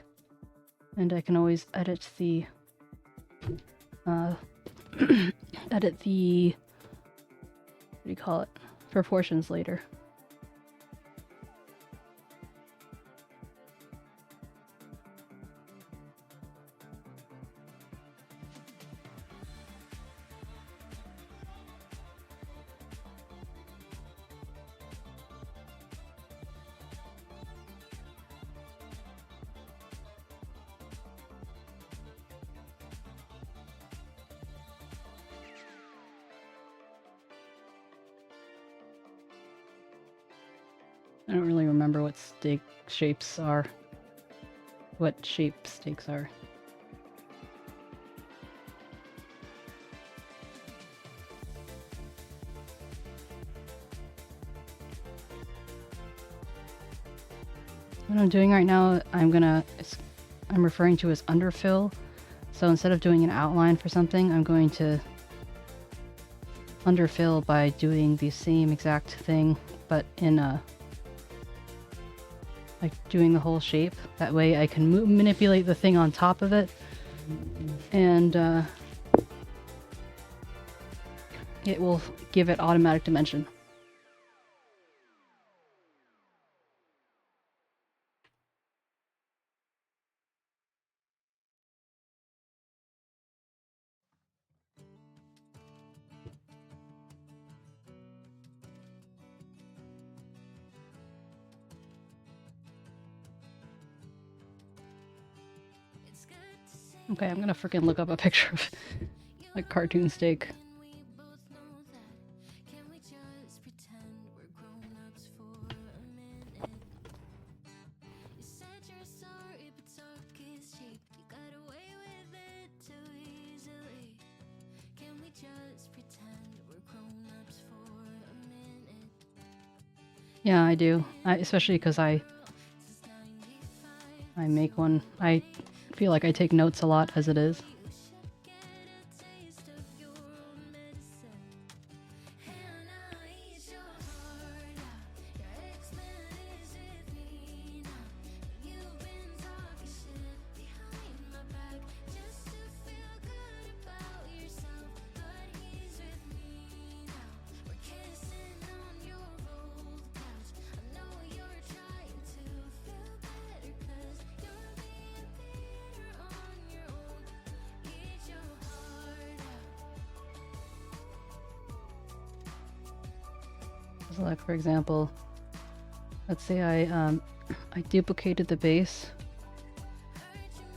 and I can always edit the edit the, what do you call it, proportions later. I don't really remember what steak shapes are. What shape steaks are. What I'm doing right now, I'm referring to as underfill. So instead of doing an outline for something, I'm going to underfill by doing the same exact thing, but in a like doing the whole shape. That way I can manipulate the thing on top of it, and it will give it automatic dimension. Okay, I'm gonna freaking look up a picture of a cartoon steak. Yeah, I do. Especially because I make one. I feel like I take notes a lot as it is. So like, for example, let's say I duplicated the base,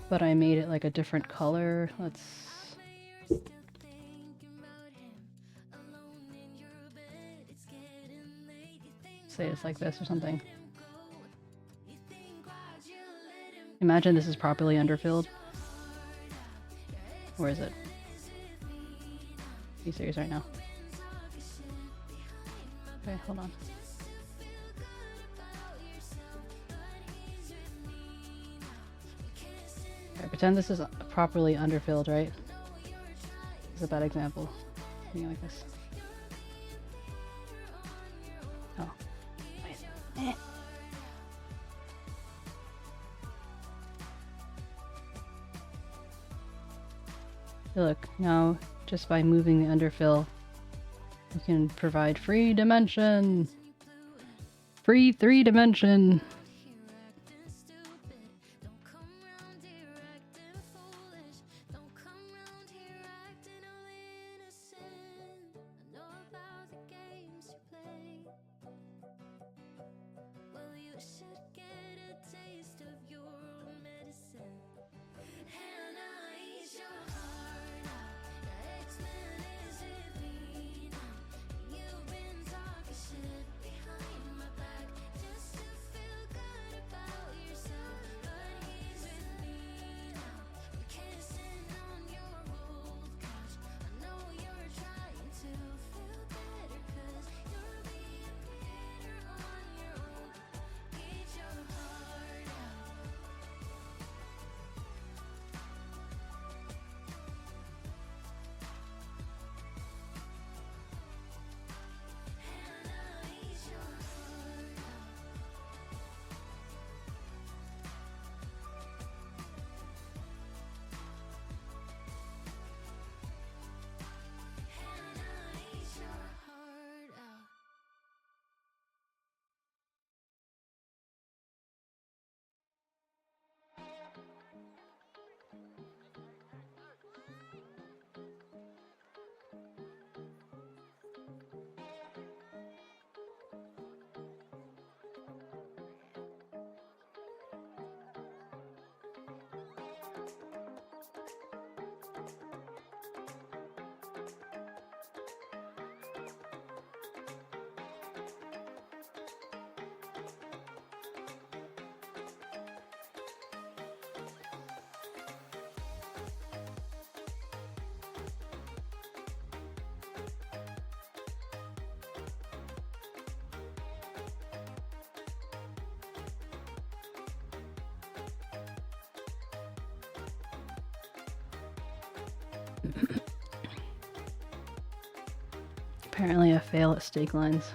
but I made it like a different color. Let's say it's like this or something. Imagine this is properly underfilled. Where is it? Be serious right now. Okay, hold on. Okay, pretend this is properly underfilled, right? This is a bad example. Something like this. Oh. Wait. Look, now just by moving the underfill, you can provide free dimension. Free 3-dimension. Apparently I fail at stake lines.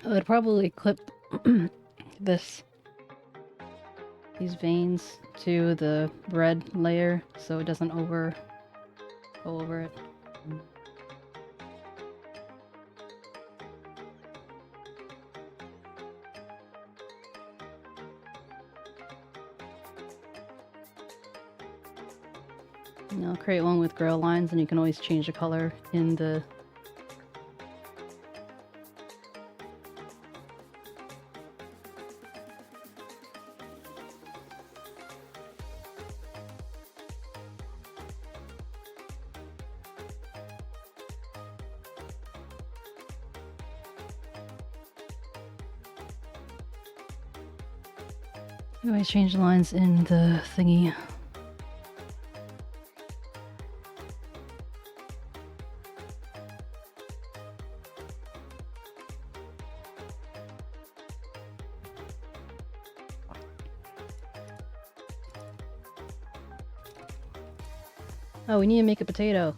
I would probably clip these veins to the red layer so it doesn't go over it. And I'll create one with grail lines, and you can always change the color in the You always change the lines in the thingy. Oh, we need to make a potato.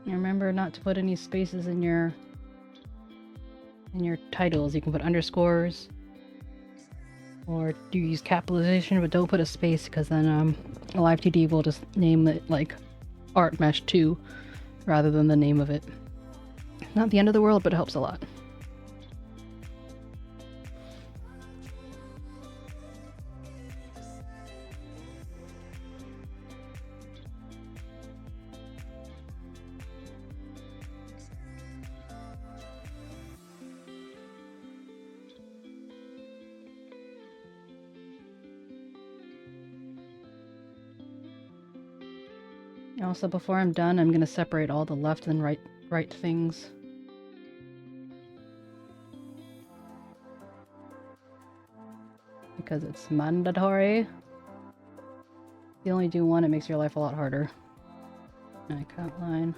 Remember not to put any spaces in your titles. You can put underscores or you use capitalization, but don't put a space because then LiveTD will just name it like Art Mesh 2 rather than the name of it. Not the end of the world, but it helps a lot. Also, before I'm done, I'm going to separate all the left and right things. Because it's mandatory. If you only do one, it makes your life a lot harder. I cut line.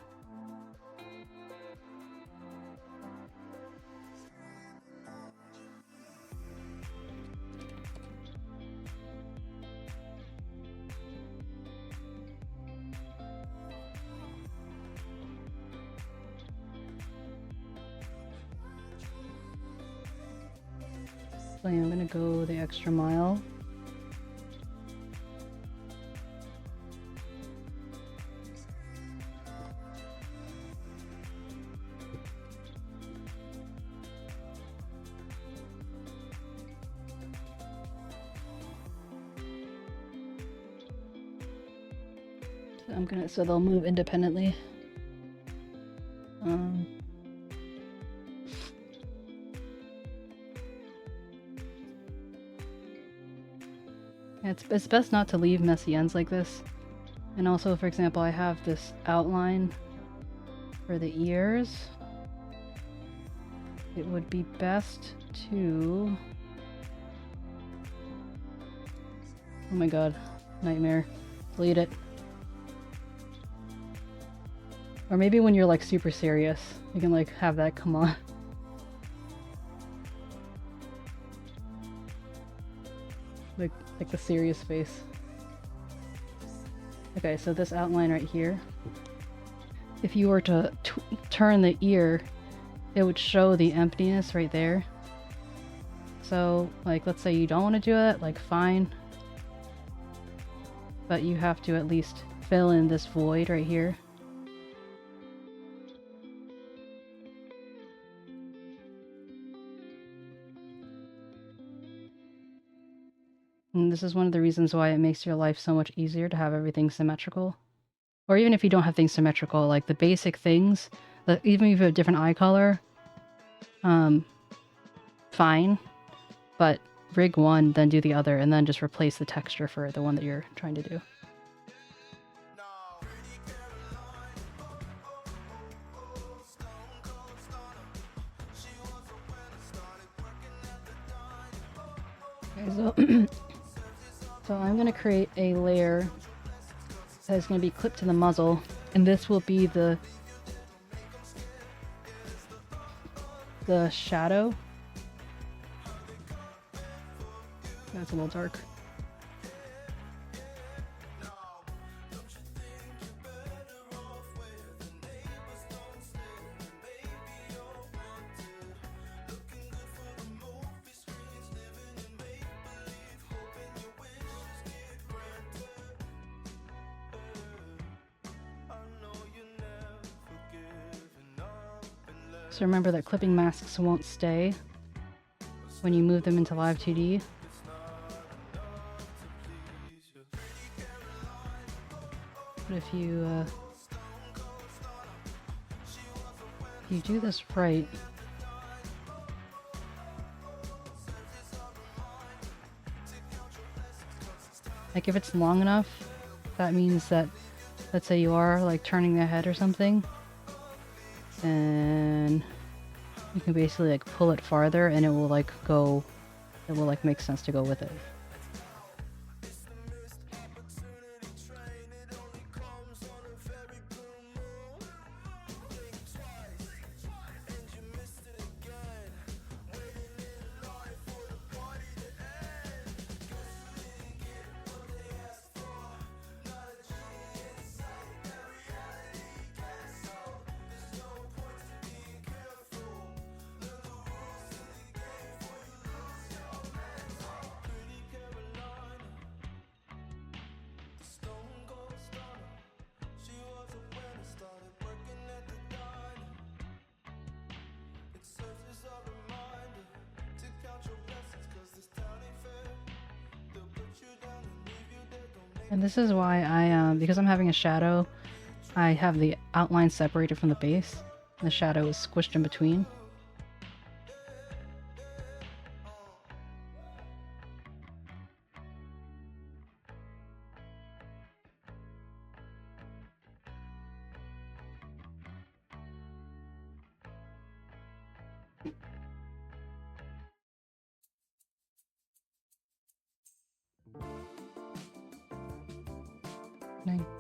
So yeah, I'm gonna go the extra mile. So they'll move independently. It's best not to leave messy ends like this. And also, for example, I have this outline for the ears. It would be best to... Oh my god, nightmare. Delete it. Or maybe when you're like super serious, you can like have that come on. like the serious face. Okay, so this outline right here, if you were to turn the ear, it would show the emptiness right there. So like, let's say you don't want to do it, like fine, but you have to at least fill in this void right here. And this is one of the reasons why it makes your life so much easier to have everything symmetrical. Or even if you don't have things symmetrical, like the basic things, even if you have a different eye color, fine, but rig one, then do the other, and then just replace the texture for the one that you're trying to do. Okay, so I'm going to create a layer that is going to be clipped to the muzzle, and this will be the shadow. That's a little dark. So remember that clipping masks won't stay when you move them into Live 2D. But if you do this right, like if it's long enough, that means that, let's say you are like turning the head or something, and you can basically like pull it farther and it will like make sense to go with it. And this is why I, because I'm having a shadow, I have the outline separated from the base. The shadow is squished in between.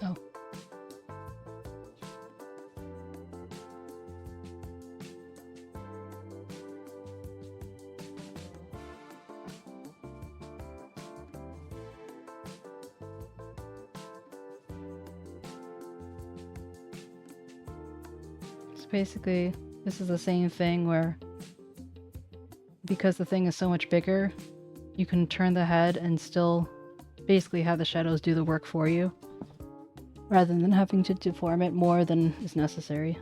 Oh. So basically, this is the same thing where, because the thing is so much bigger, you can turn the head and still basically have the shadows do the work for you, rather than having to deform it more than is necessary.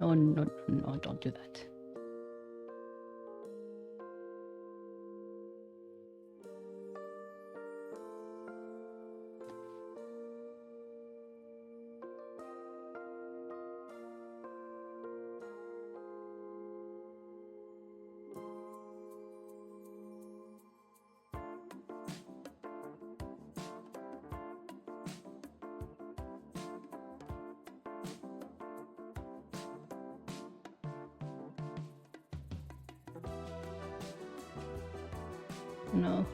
No, no, no, don't do that. No.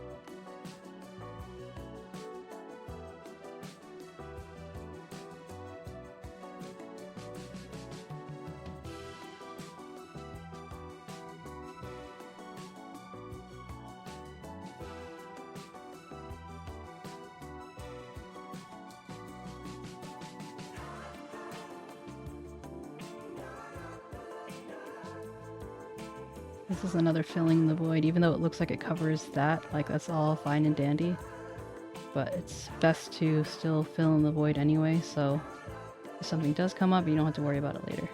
This is another filling the void, even though it looks like it covers that, like that's all fine and dandy. But it's best to still fill in the void anyway, so if something does come up, you don't have to worry about it later.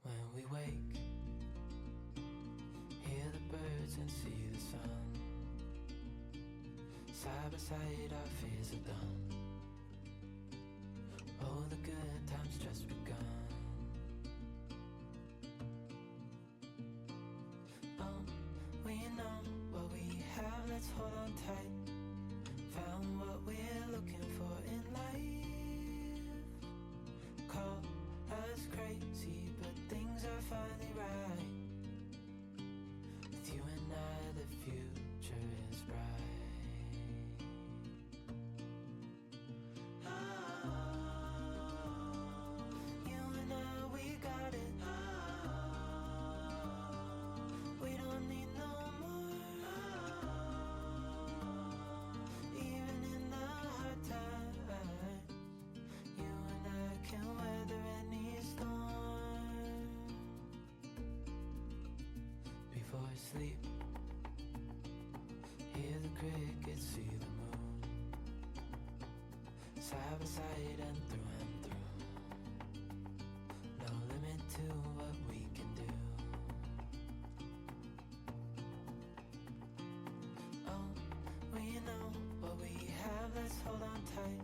When we wake, hear the birds and see the sun. Side by side our fears are done. Oh, the good times just begun. Oh, we know what let's hold on tight. Found what we're looking for in life. Call us crazy, but things are finally right. With you and I, the future is bright. You and I, we got it. We don't need no more. Even in the hard times, you and I can weather any storm. Before I sleep, hear the crickets, see the moon, side by side and through. No limit to what we can do. Oh, we know what we have, let's hold on tight.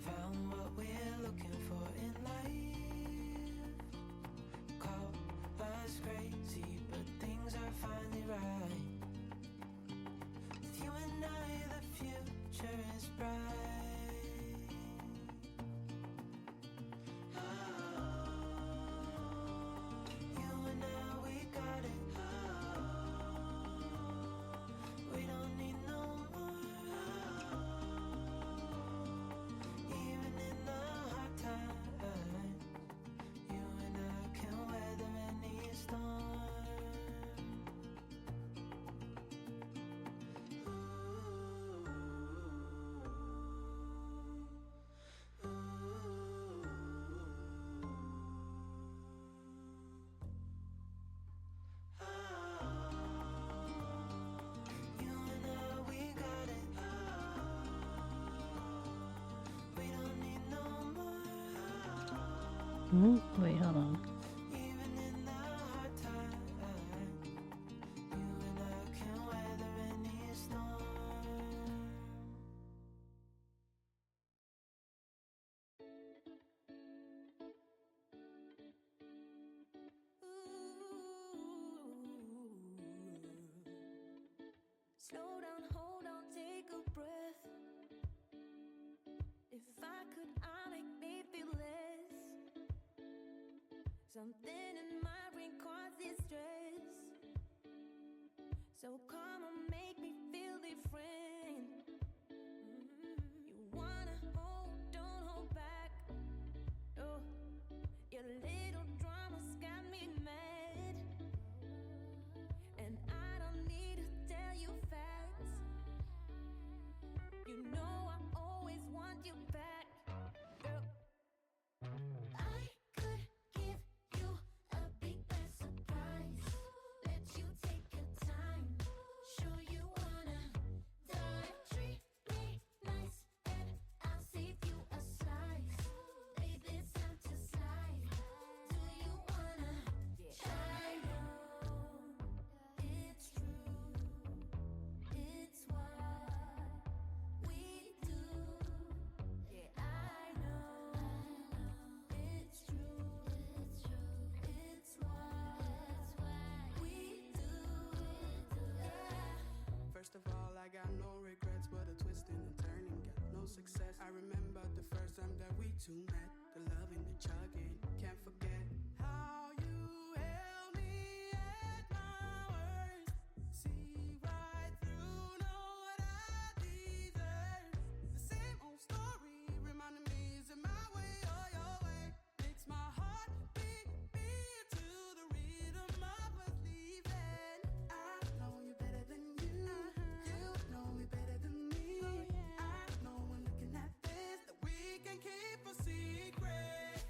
Found what we're looking for in life. Call us crazy, but things are finally right. With you and I, the future is bright. You and I, we got it. We don't need no more. Even in the hard times, you and I can weather any storm. You and I, we got it. We don't need no more. Wait, hold on. Even in the hard times, you and I can weather any storm. Slow down, hold on, take a breath. If I could, I'll make me feel less. Something in my brain causes stress. So come on, make me feel different. You wanna hold, don't hold back. Oh, your little drama's got me mad. And I don't need to tell you facts. You know I always want you back, girl. I could give you a big bad surprise. Let you take your time. Sure you wanna dive. Treat me nice and I'll save you a slice. Baby, it's time to slide. Do you wanna try? It's true. It's what we do. Yeah, I know. It's true. It's what we do. Yeah. First of all, I got no regrets, but a twisting and turning, got no success. I remember the first time that we two met, the loving, the chugging, can't forget how you held me at my worst. See right through, know what I deserve. The same old story, reminding me, is it my way or your way? Makes my heart beat to the rhythm of us leaving. I know you better than you. You know me better than me. I know when looking at this that we can keep a secret.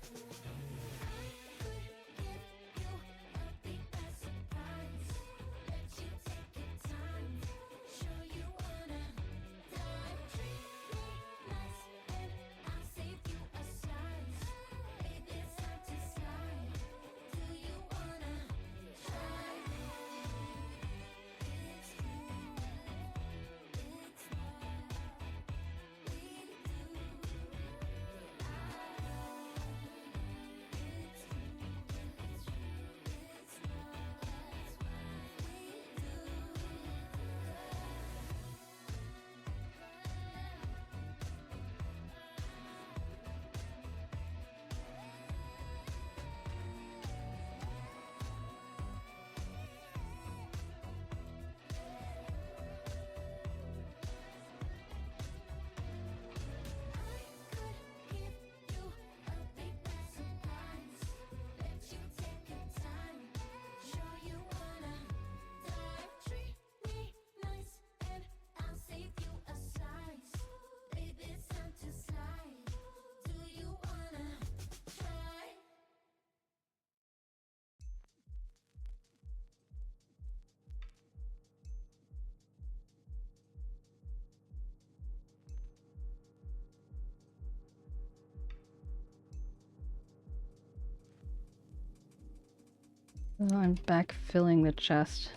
So I'm back filling the chest.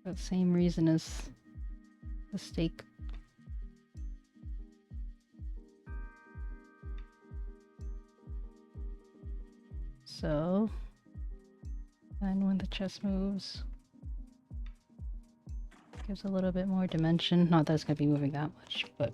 For the same reason as the steak. So, and when the chest moves, gives a little bit more dimension. Not that it's going to be moving that much, but...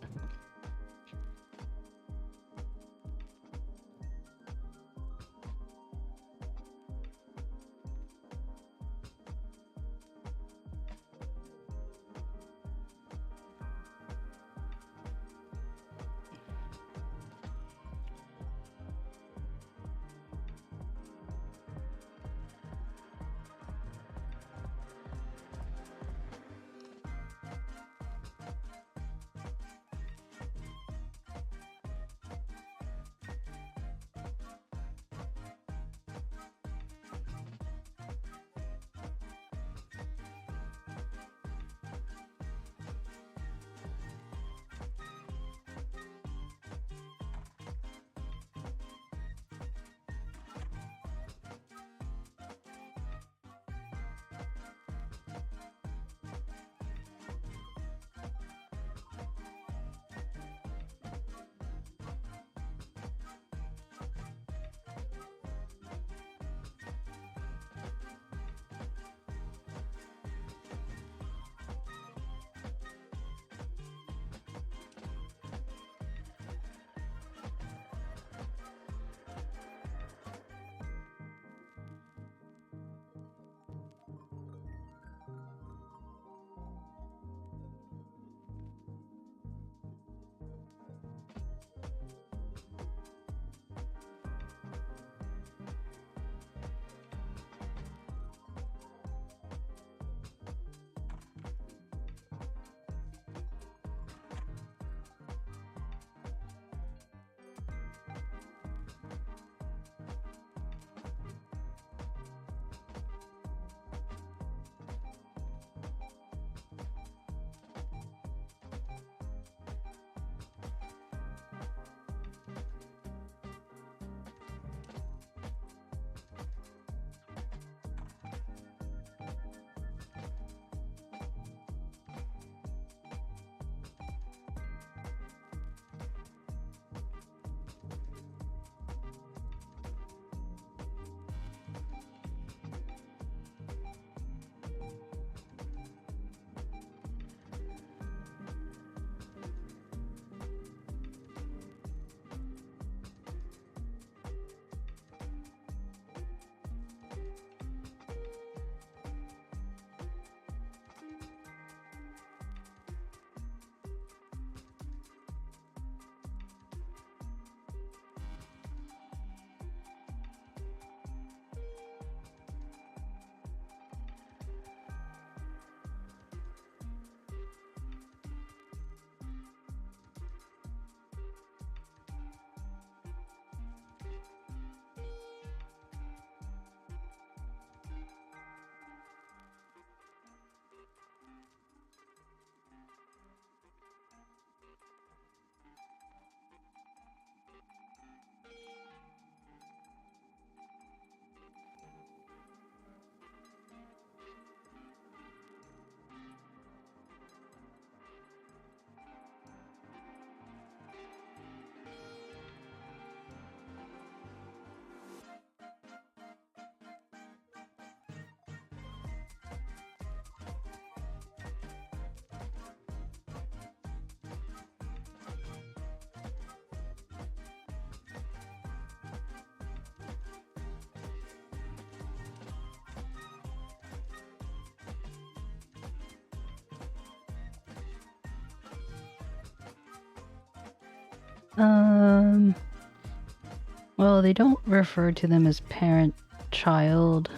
Well, they don't refer to them as parent-child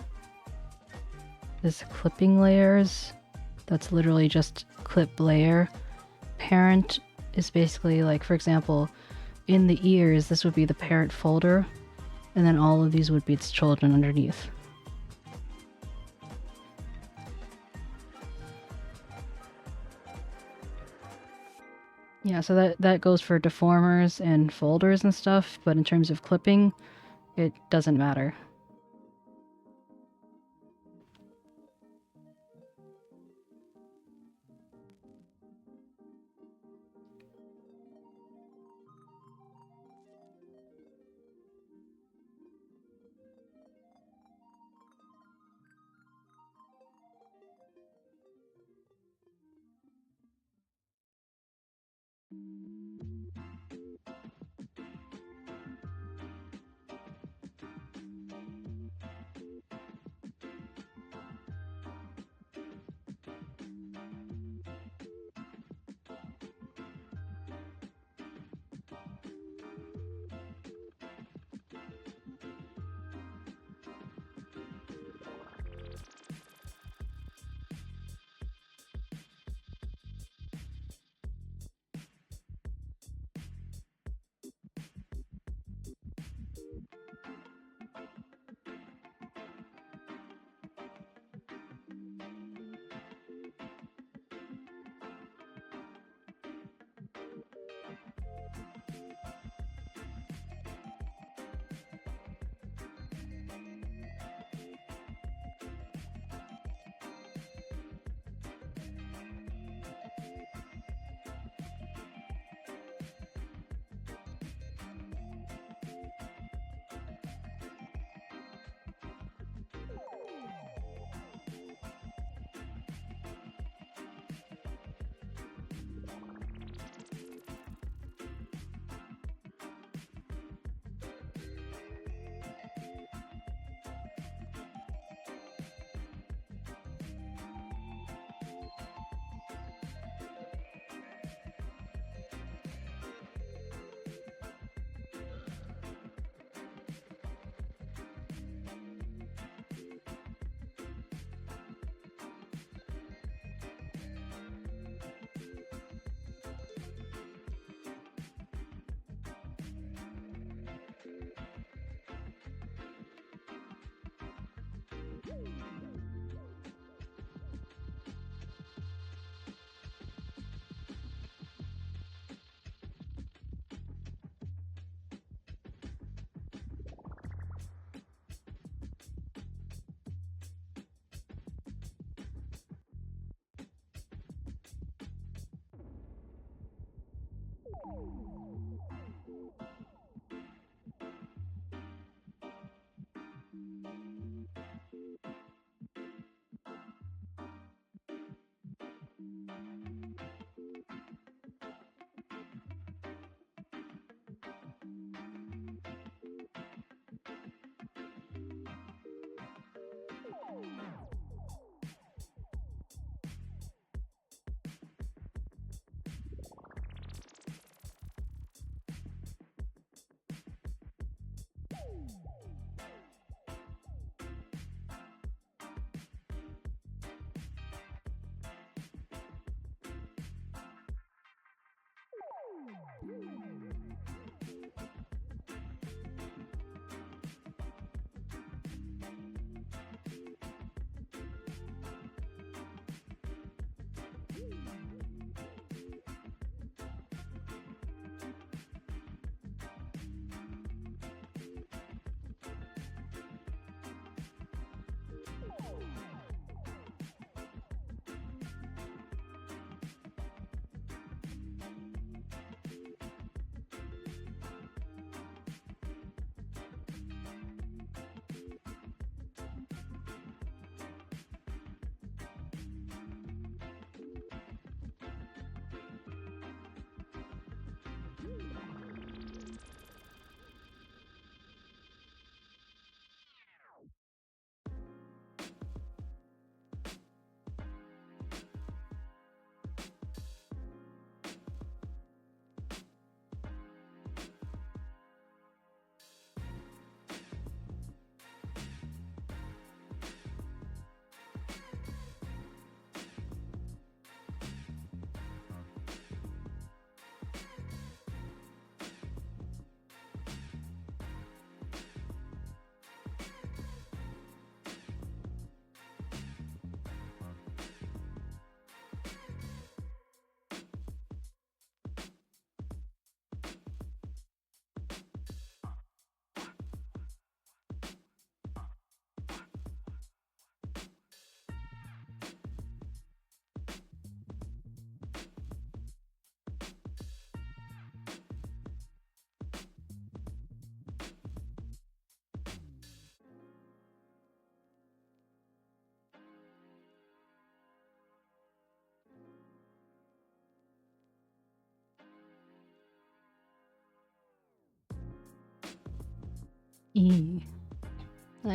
as clipping layers. That's literally just clip layer. Parent is basically like, for example, in the ears, this would be the parent folder, and then all of these would be its children underneath. Yeah, so that goes for deformers and folders and stuff, but in terms of clipping, it doesn't matter.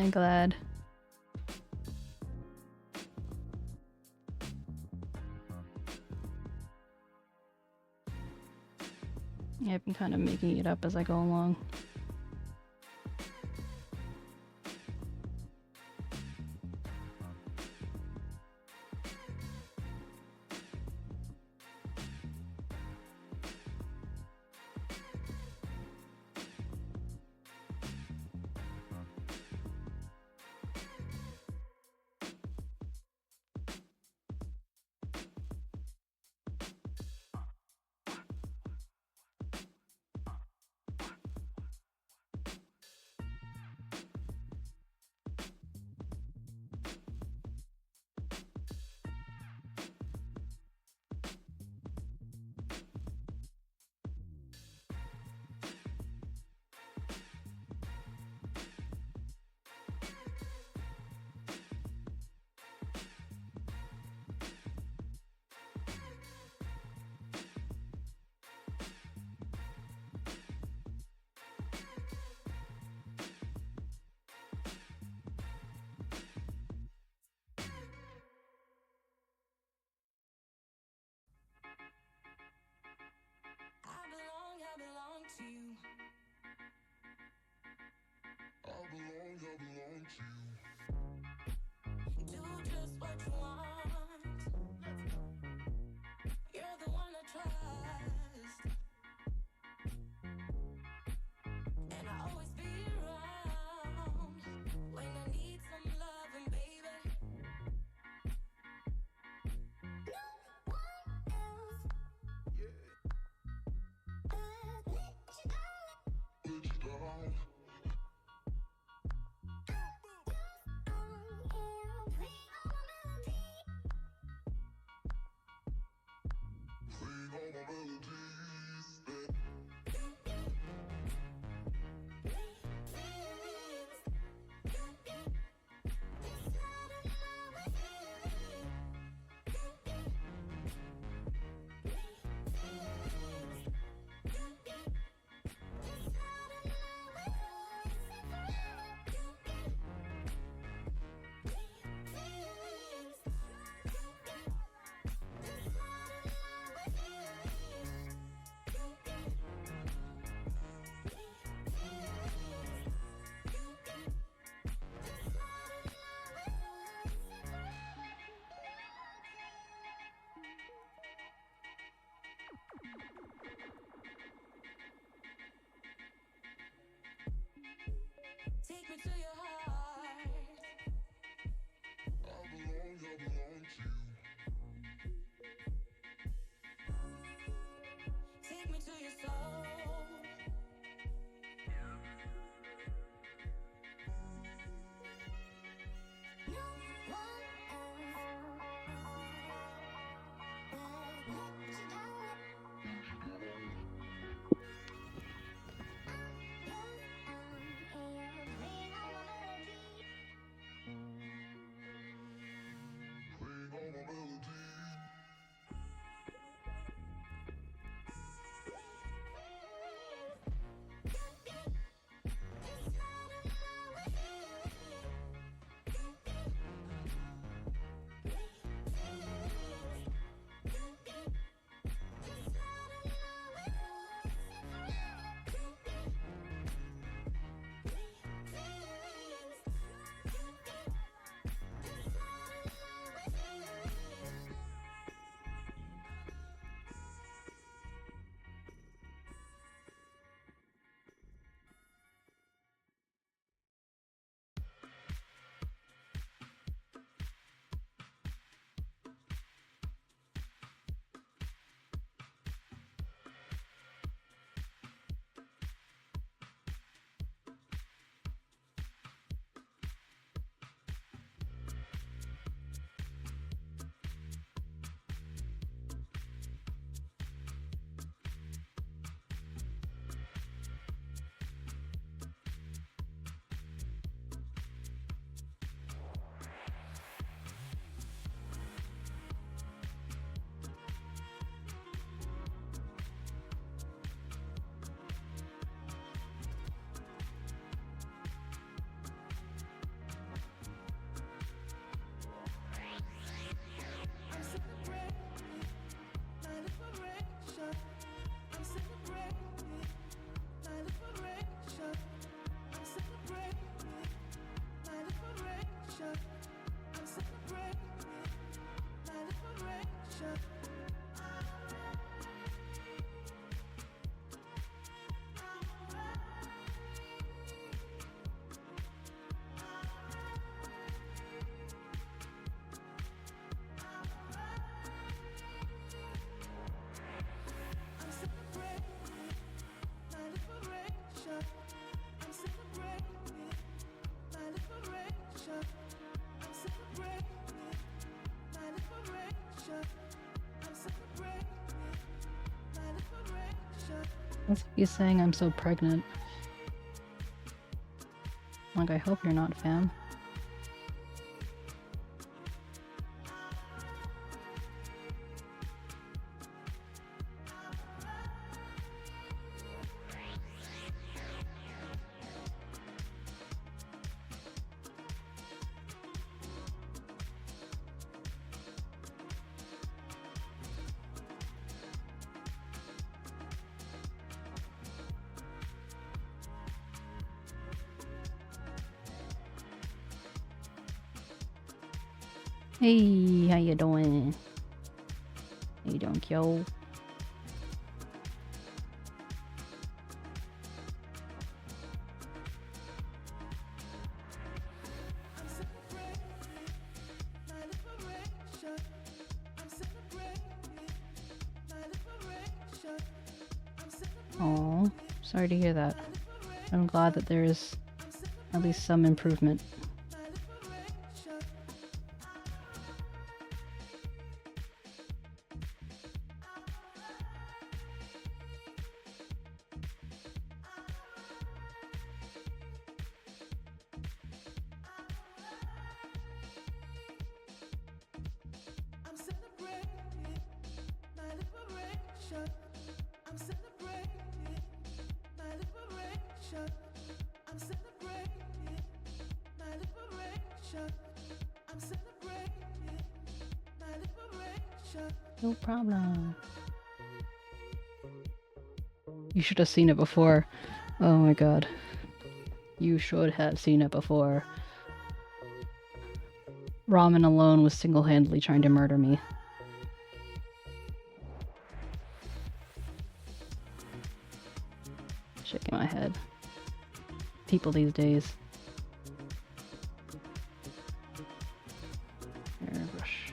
I'm glad. Yeah, I've been kind of making it up as I go along. That's like you saying I'm so pregnant. Like, I hope you're not, fam. Hey, how you doing? How you doing, Kyo? Oh, sorry to hear that. I'm glad that there is at least some improvement. No problem. You should have seen it before. Oh my god. You should have seen it before. Ramen alone was single-handedly trying to murder me. Shaking my head. People these days. Airbrush.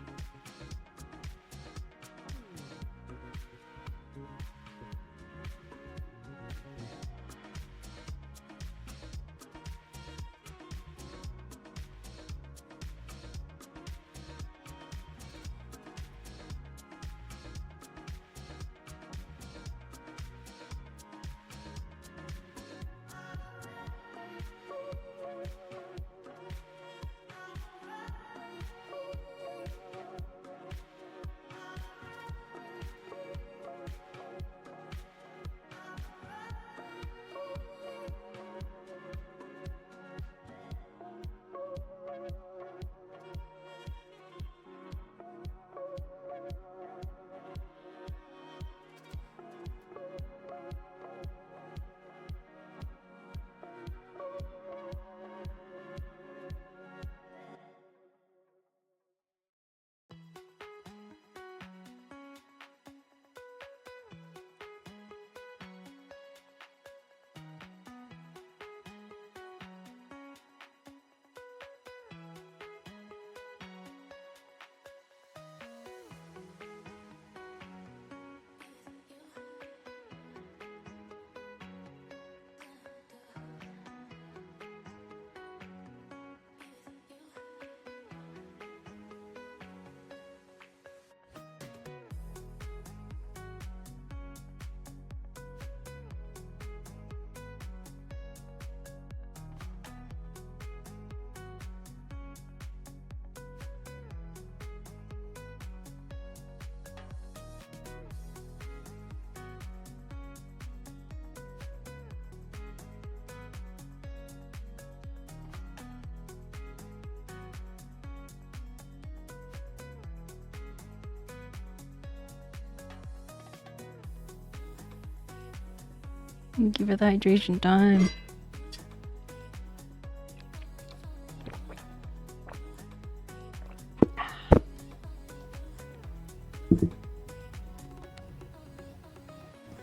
Thank you for the hydration time.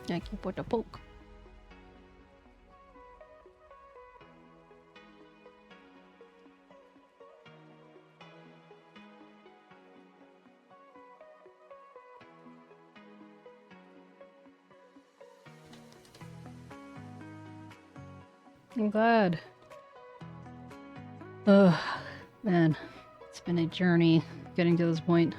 Thank you for the poke. I'm glad. Ugh, man, it's been a journey getting to this point.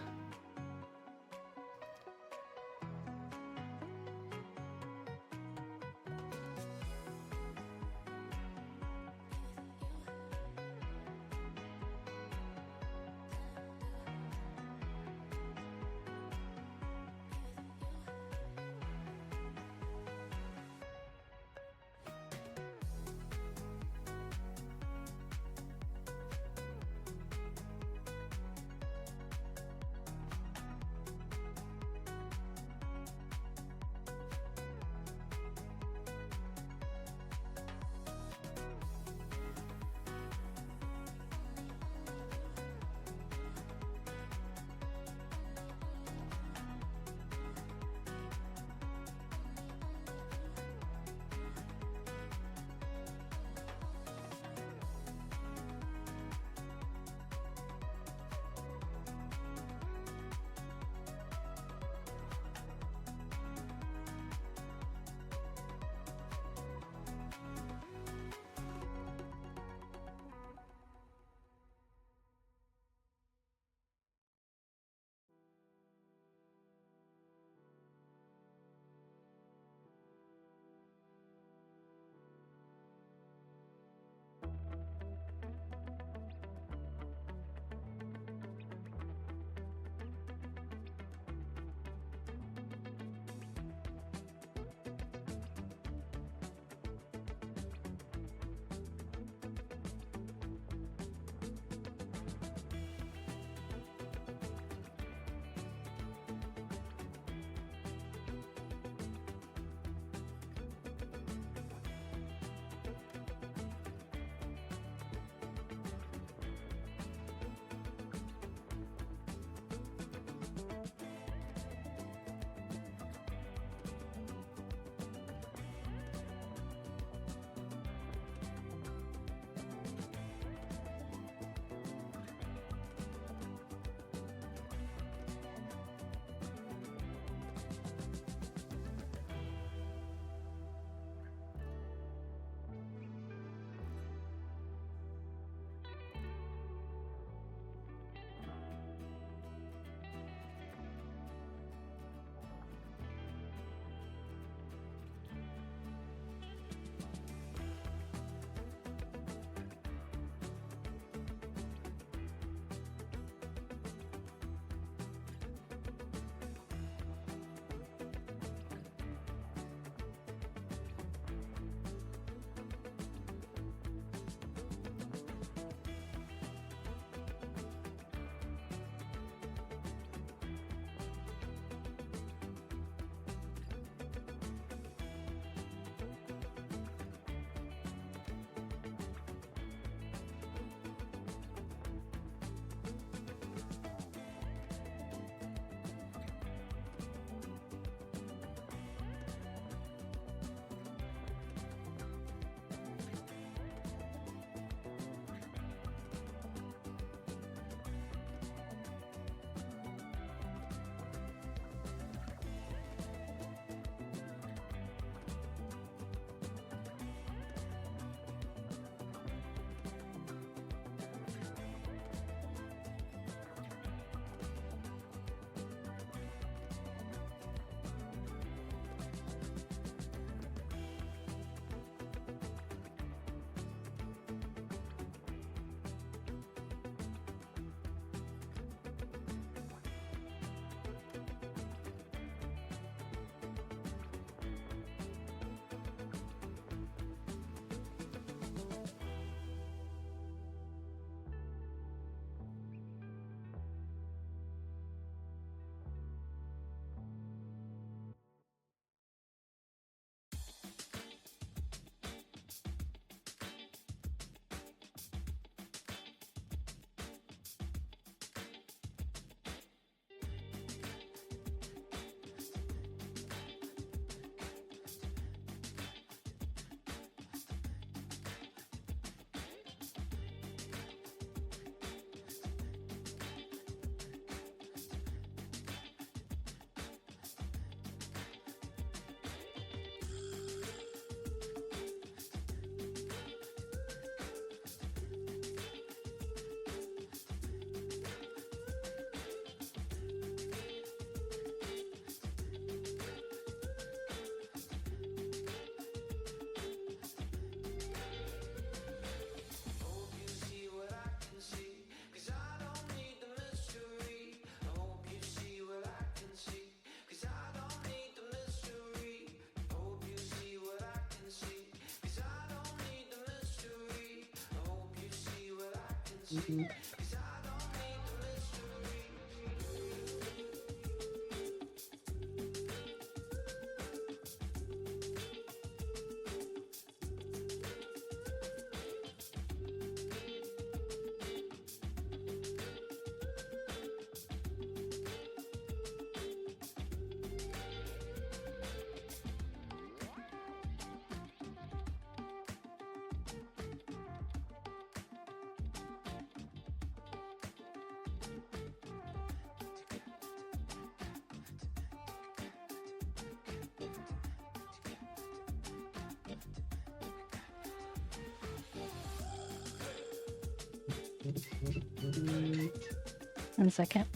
1 second.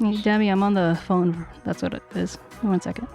Hey, Debbie, I'm on the phone. That's what it is. 1 second.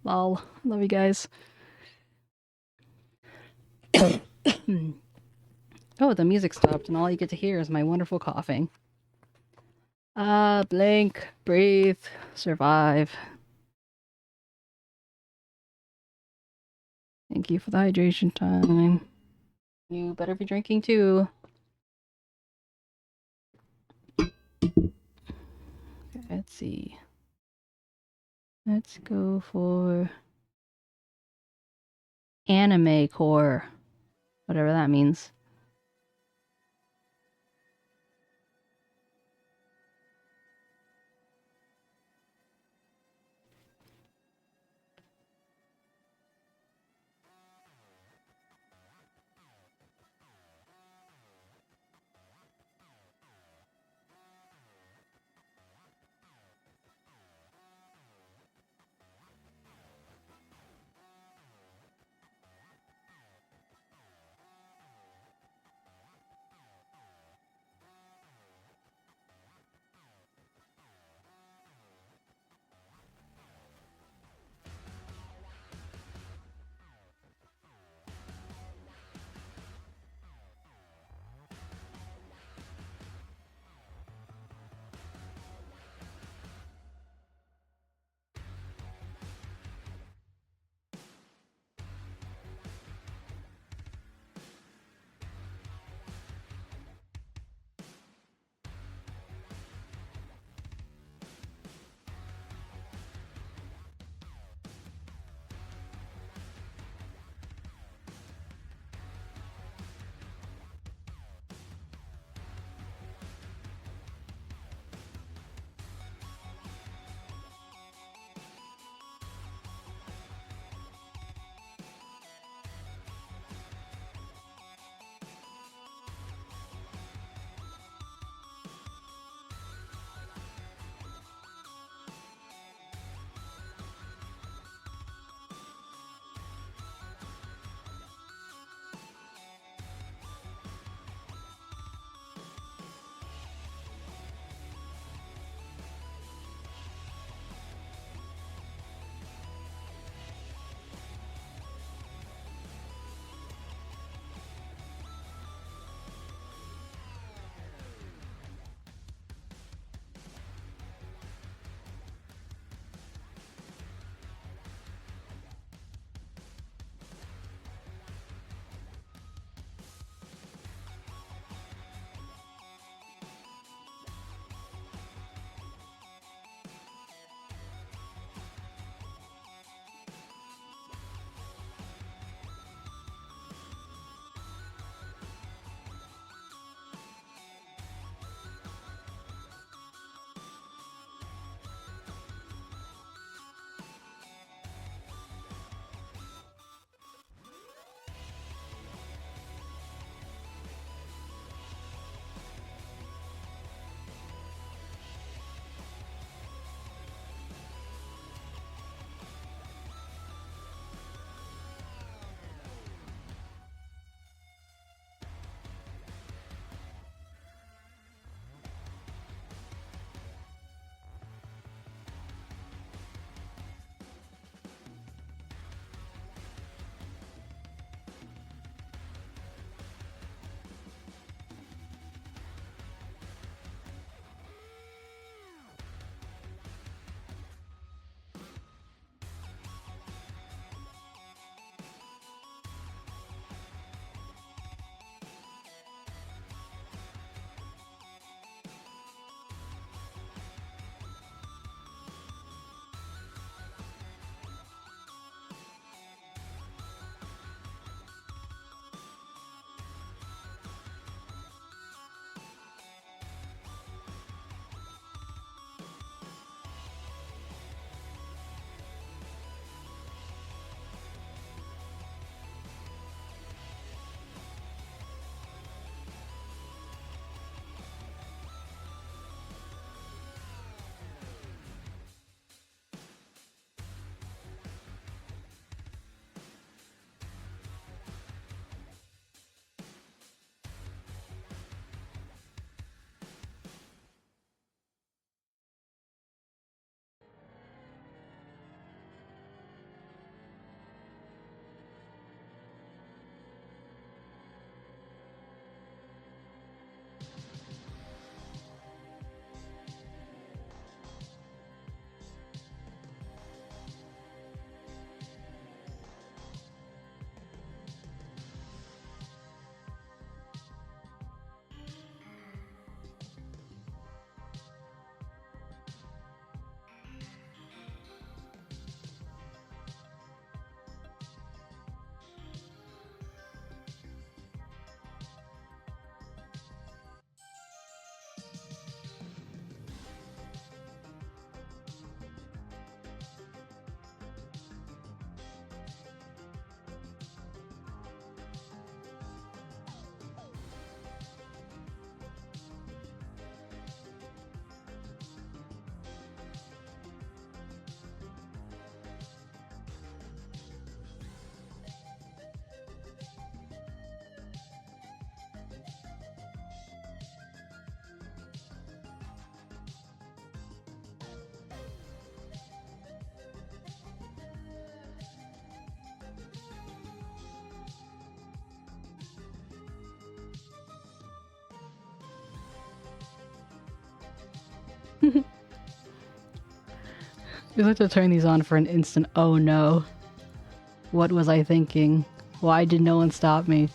Lol. Love you guys. Oh, the music stopped, and all you get to hear is my wonderful coughing. Blink, breathe, survive. Thank you for the hydration time. You better be drinking too. Okay, let's see. Let's go for anime core. Whatever that means. You have to turn these on for an instant. Oh no. What was I thinking? Why did no one stop me?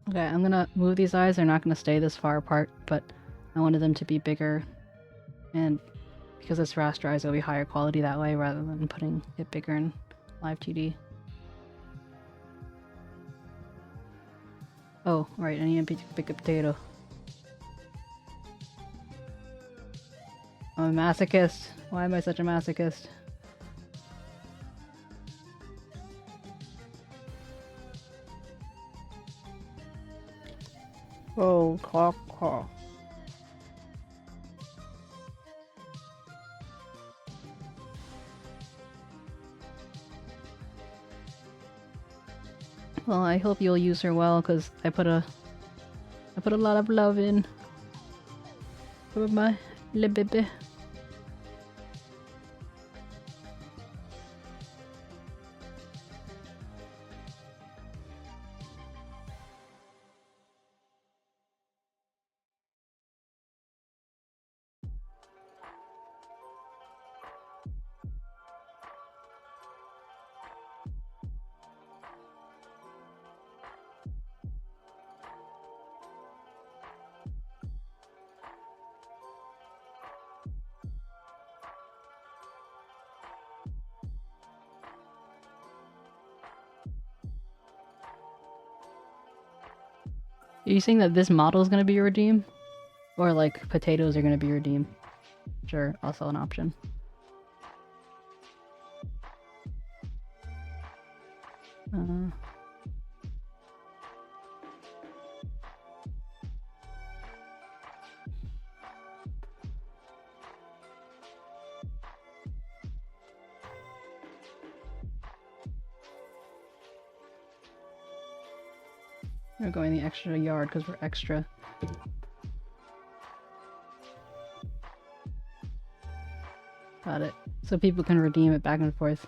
Okay, I'm gonna move these eyes. They're not gonna stay this far apart, but I wanted them to be bigger. And because it's rasterized, it'll be higher quality that way rather than putting it bigger in live 2D. Oh, right, I need to pick a potato. I'm a masochist. Why am I such a masochist? Oh, caw. Well, I hope you'll use her well, because I put a lot of love in for my 𝗟𝗶𝗶𝗀𝘀. Are you saying that this model is going to be your redeem? Or like potatoes are going to be your redeem? Sure, also an option. We're going the extra yard because we're extra. Got it. So people can redeem it back and forth.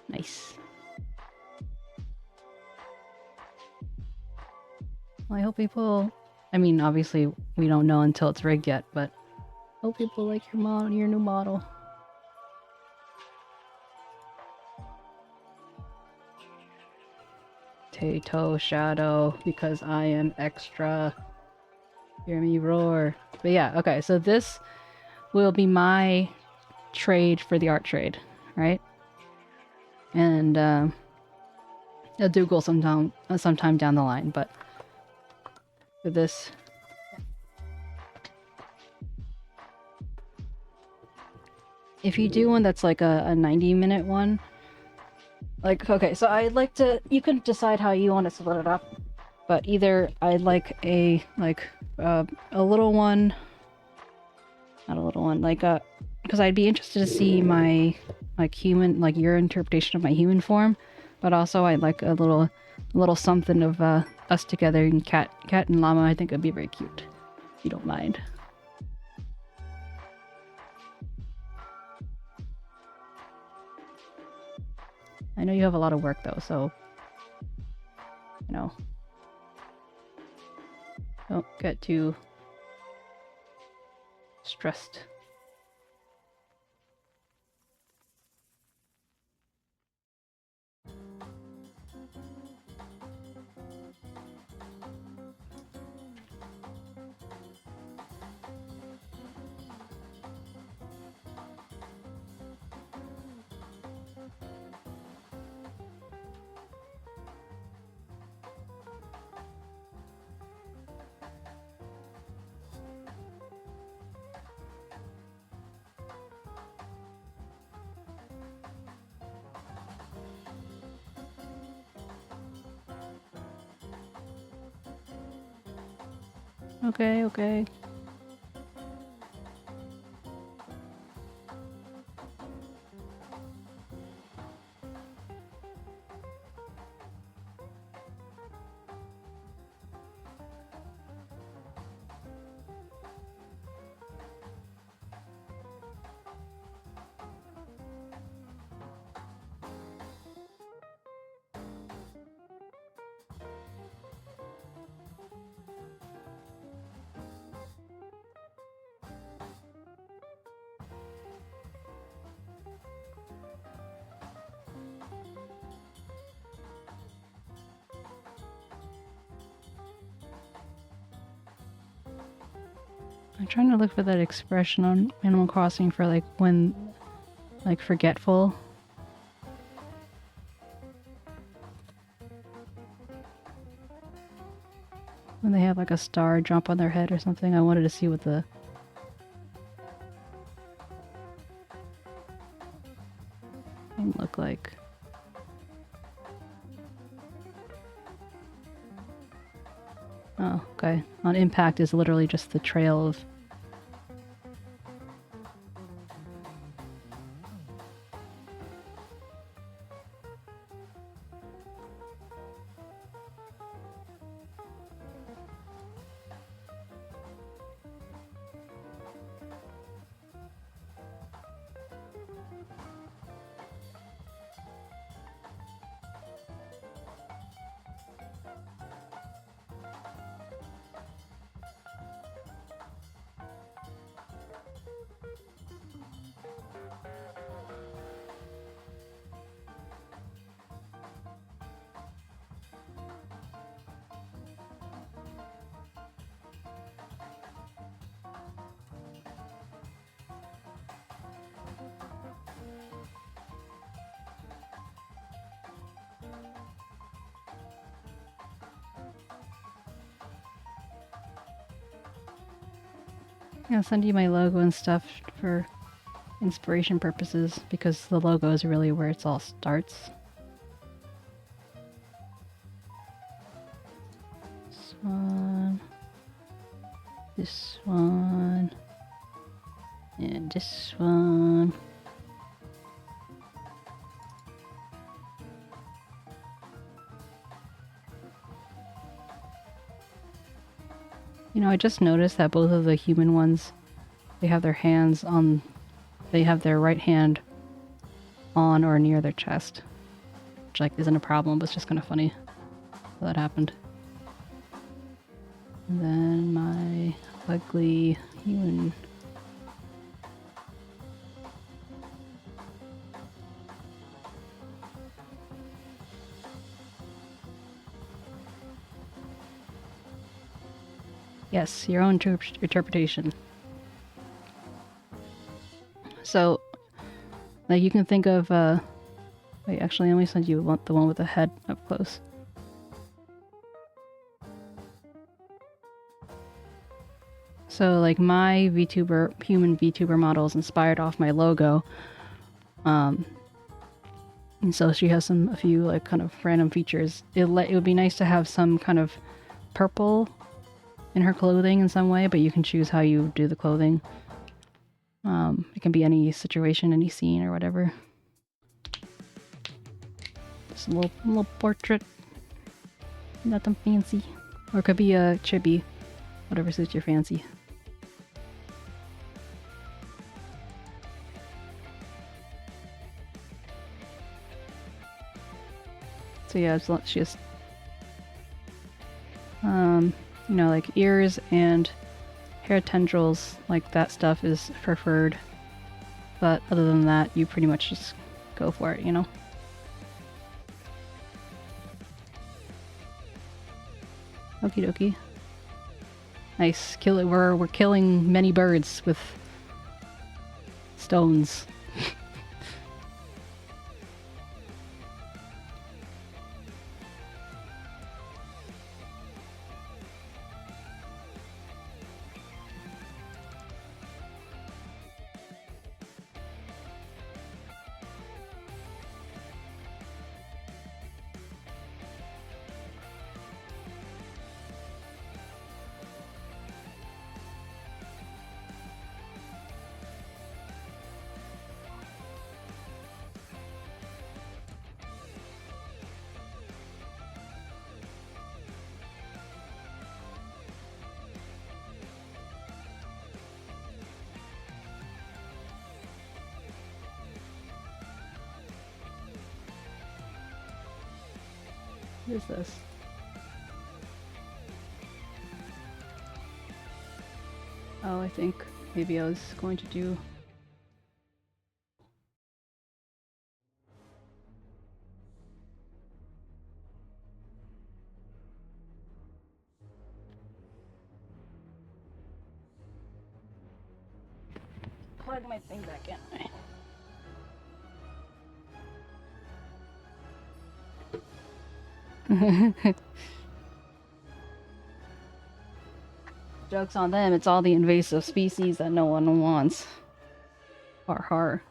Nice. Well, I hope people... I mean, obviously, we don't know until it's rigged yet, but I hope people like your new model. Potato shadow, because I am extra. Hear me roar. But yeah, okay, so this will be my trade for the art trade, right? And I'll do goal sometime down the line, but for this, if you do one that's like a 90-minute one, like, okay, so I'd like to, you can decide how you want to split it up, but either I'd like a little one, not a little one, like because I'd be interested to see my human, like your interpretation of my human form, but also I'd like a little something of us together, and cat and llama. I think it'd be very cute, if you don't mind. I know you have a lot of work though, so you know, don't get too stressed. Okay, okay. I'm trying to look for that expression on Animal Crossing for like when, like forgetful. When they have like a star drop on their head or something. I wanted to see what the thing looked like. Oh, okay. On impact is literally just the trail of... I'll send you my logo and stuff for inspiration purposes because the logo is really where it all starts. This one. This one. And this one. You know, I just noticed that both of the human ones, they have their hands on, they have their right hand on or near their chest. Which, like, isn't a problem, but it's just kind of funny that happened. And then my ugly human... Yes, your own interpretation. So, like you can think of, wait, actually let me send you the one with the head up close. So like my VTuber, human VTuber model is inspired off my logo. And so she has a few like kind of random features. It would be nice to have some kind of purple in her clothing in some way, but you can choose how you do the clothing. It can be any situation, any scene, or whatever. Just a little portrait. Nothing fancy. Or it could be a chibi. Whatever suits your fancy. So yeah, it's just you know, like ears and hair tendrils, like that stuff is preferred. But other than that, you pretty much just go for it, you know? Okie dokie. Nice. Kill it. We're killing many birds with stones. What is this? Oh, I think maybe I was going to do... plug my thing back in. Joke's on them, it's all the invasive species that no one wants. Har har.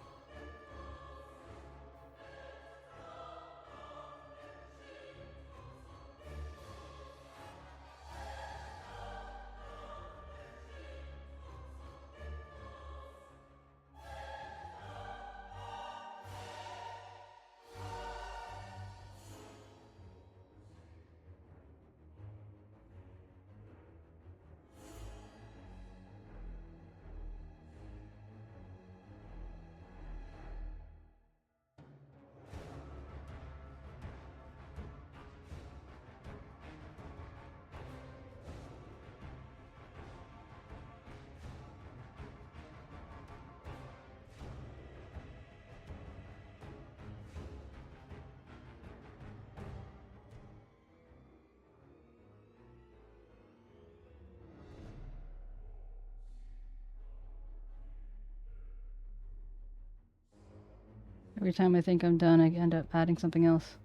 Every time I think I'm done, I end up adding something else.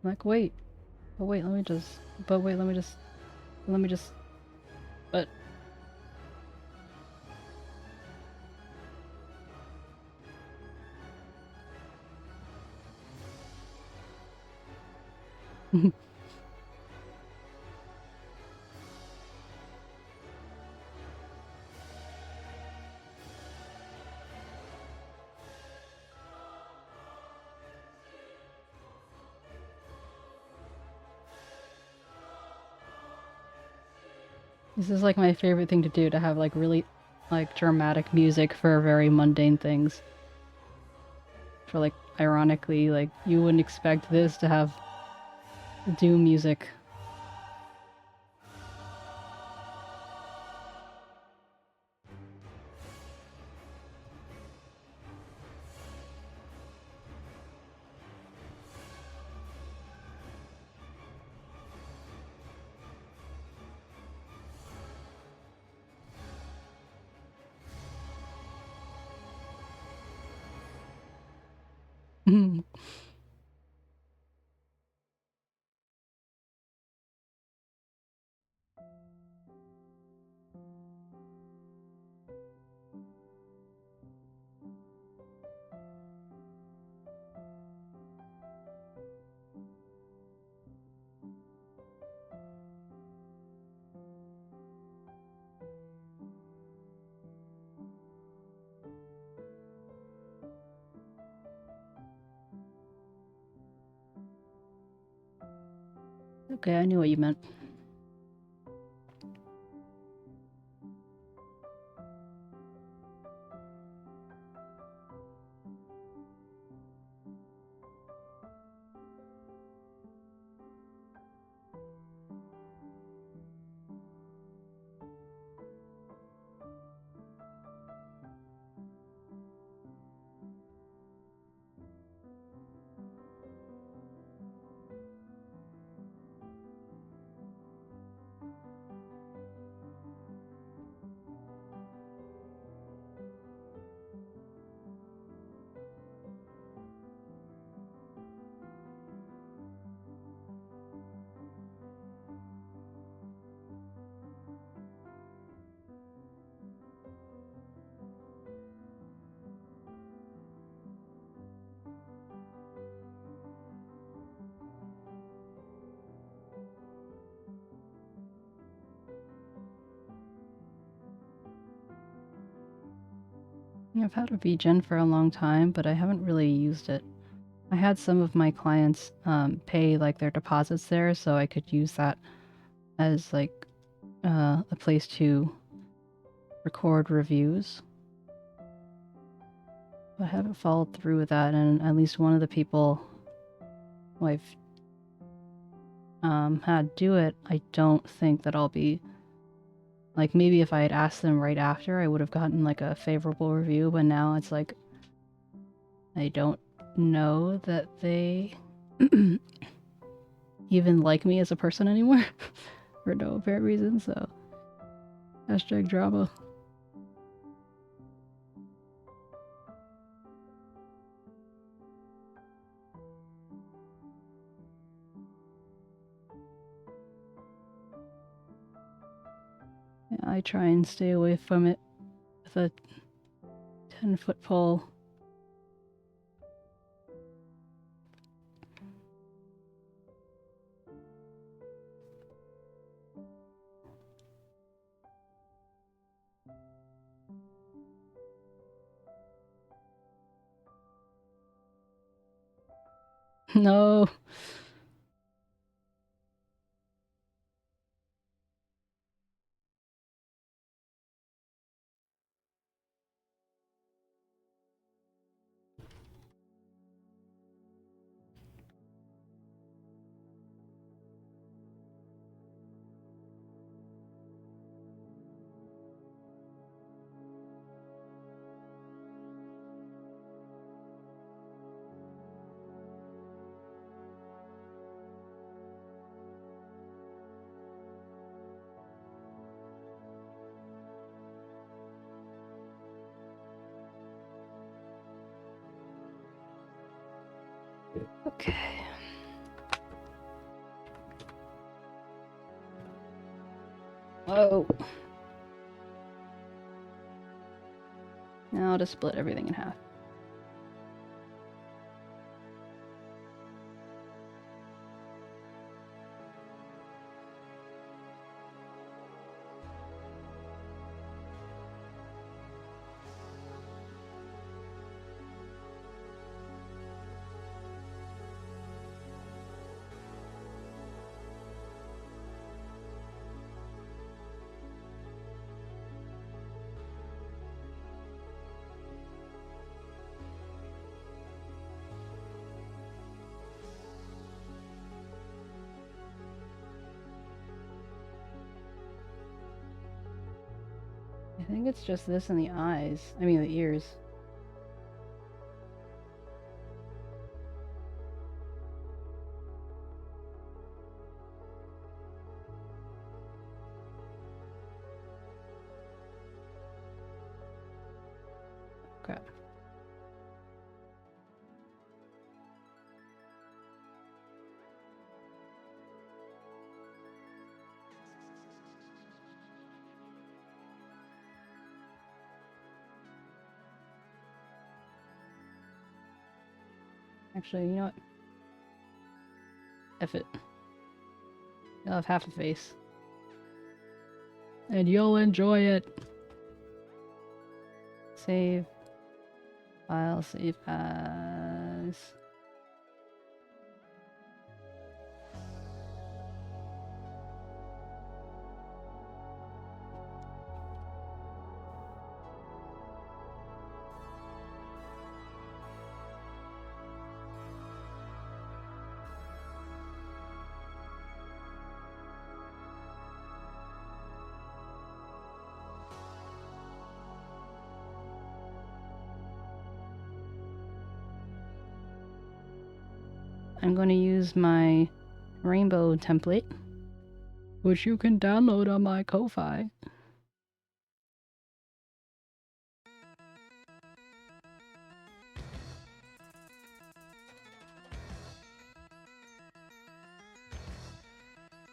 I'm like, wait. But wait, let me just... But wait, let me just... But... This is like my favorite thing to do, to have like really like dramatic music for very mundane things. For like, ironically, like you wouldn't expect this to have doom music. Okay, I knew what you meant. I've had a VGen for a long time, but I haven't really used it. I had some of my clients pay like their deposits there, so I could use that as like a place to record reviews. But I haven't followed through with that, and at least one of the people who I've had do it, I don't think that I'll be... Like, maybe if I had asked them right after, I would have gotten, like, a favorable review, but now it's like... I don't know that they even like me as a person anymore. For no apparent reason, so... Hashtag drama. I try and stay away from it with a 10-foot pole. No. Okay. Whoa. Now to split everything in half. I think it's just this and the eyes. I mean, the ears. Okay. Actually, you know what? F it. You'll have half a face. And you'll enjoy it. Save. File, save as. I'm going to use my rainbow template, which you can download on my Ko-Fi.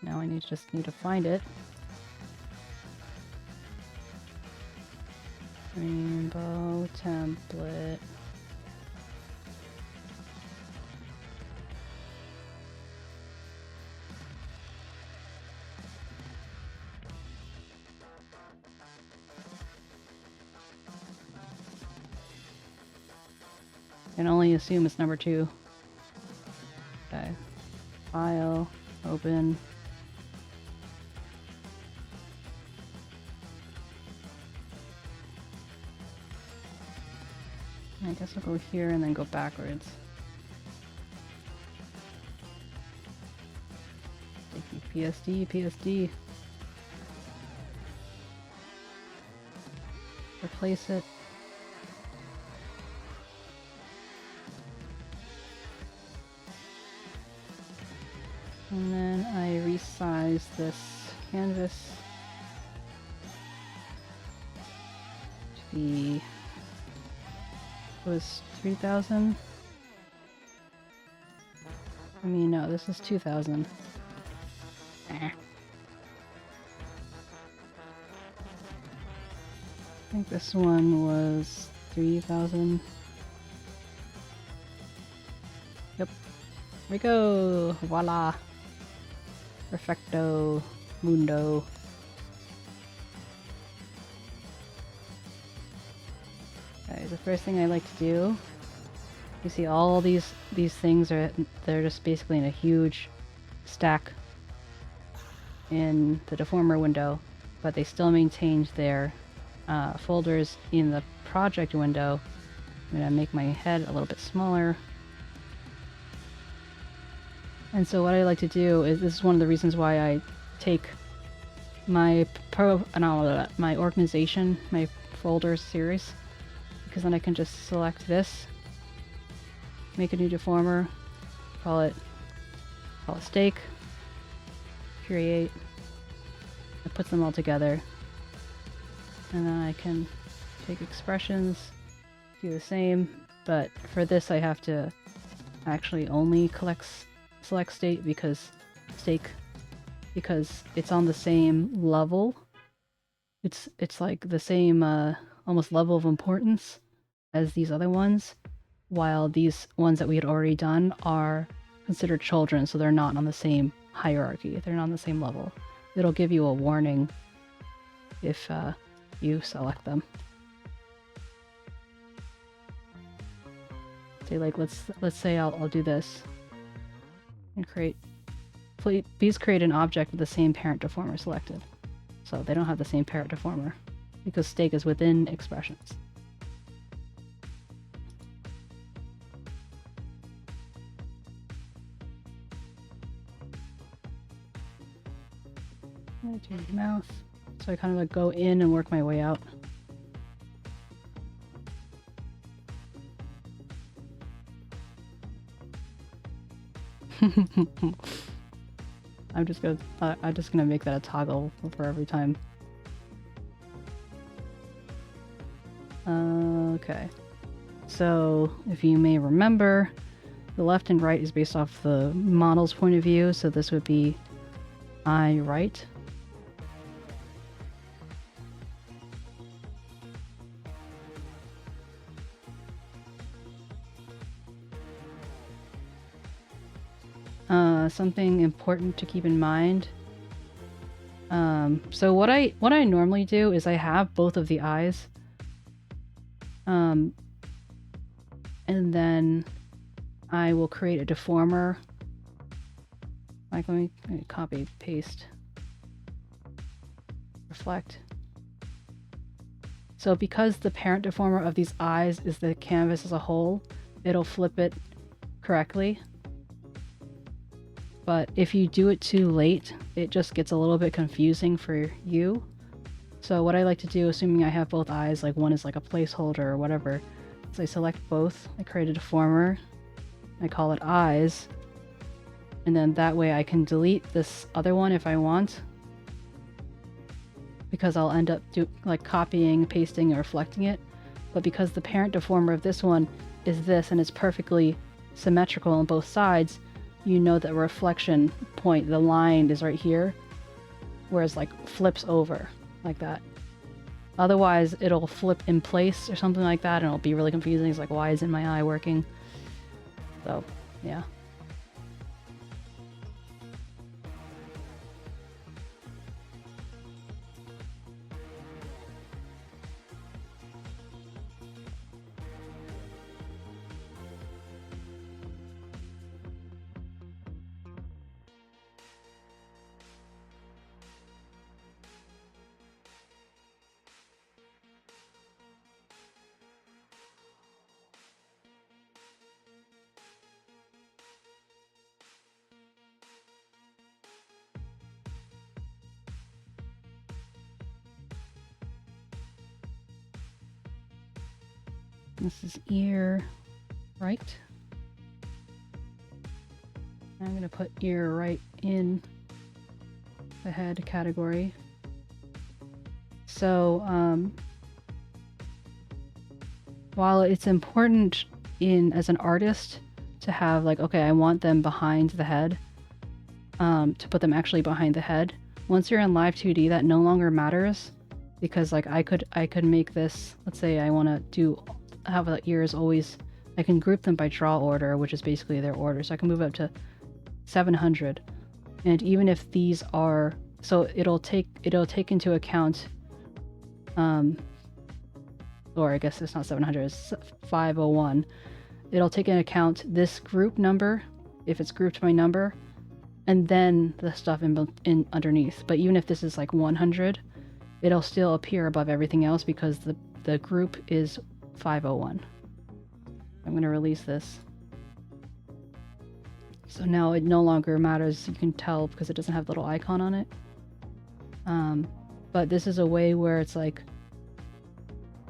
Now I just need to find it. Rainbow template. I can only assume it's number 2. Okay. File, open. I guess I'll go here and then go backwards. Sticky PSD. Replace it. And then I resize this canvas to be, it was 3,000. I mean, no, this is 2,000. think this one was 3,000. Yep. Here we go! Voila! Perfecto mundo. Okay, the first thing I like to do, you see all these things they're just basically in a huge stack in the deformer window, but they still maintain their folders in the project window. I'm gonna make my head a little bit smaller. And so what I like to do is, this is one of the reasons why I take my my organization, my folders series, because then I can just select this, make a new deformer, call it steak, create, it puts them all together, and then I can take expressions, do the same, but for this I have to actually only select state because it's on the same level. It's like the same almost level of importance as these other ones, while these ones that we had already done are considered children, so they're not on the same hierarchy, they're not on the same level. It'll give you a warning if you select them. Say like let's say I'll do this and please create an object with the same parent deformer selected. So they don't have the same parent deformer because steak is within expressions. I'm gonna change mouth. So I kind of like go in and work my way out. I'm just gonna make that a toggle for every time. Okay. So if you may remember, the left and right is based off the model's point of view, so this would be I right. Something important to keep in mind. So what I normally do is I have both of the eyes, and then I will create a deformer. Like let me copy, paste, reflect. So because the parent deformer of these eyes is the canvas as a whole, it'll flip it correctly. But if you do it too late, it just gets a little bit confusing for you. So what I like to do, assuming I have both eyes, like one is like a placeholder or whatever, is I select both, I create a deformer, I call it eyes, and then that way I can delete this other one if I want, because I'll end up copying, pasting, or reflecting it. But because the parent deformer of this one is this, and it's perfectly symmetrical on both sides, you know that reflection point, the line is right here, whereas like flips over like that. Otherwise it'll flip in place or something like that and it'll be really confusing. It's like, why isn't my eye working? So yeah. This is ear right. I'm going to put ear right in the head category. So while it's important as an artist to have like, okay, I want them behind the head, to put them actually behind the head. Once you're in Live 2D, that no longer matters because like I could make this, let's say I want to have the ears always, I can group them by draw order, which is basically their order. So I can move up to 700, and even if these are, so it'll take into account, or I guess it's not 700, it's 501. It'll take into account this group number if it's grouped by number, and then the stuff in underneath. But even if this is like 100, it'll still appear above everything else because the group is 501. I'm going to release this. So now it no longer matters, you can tell, because it doesn't have the little icon on it. But this is a way where it's like,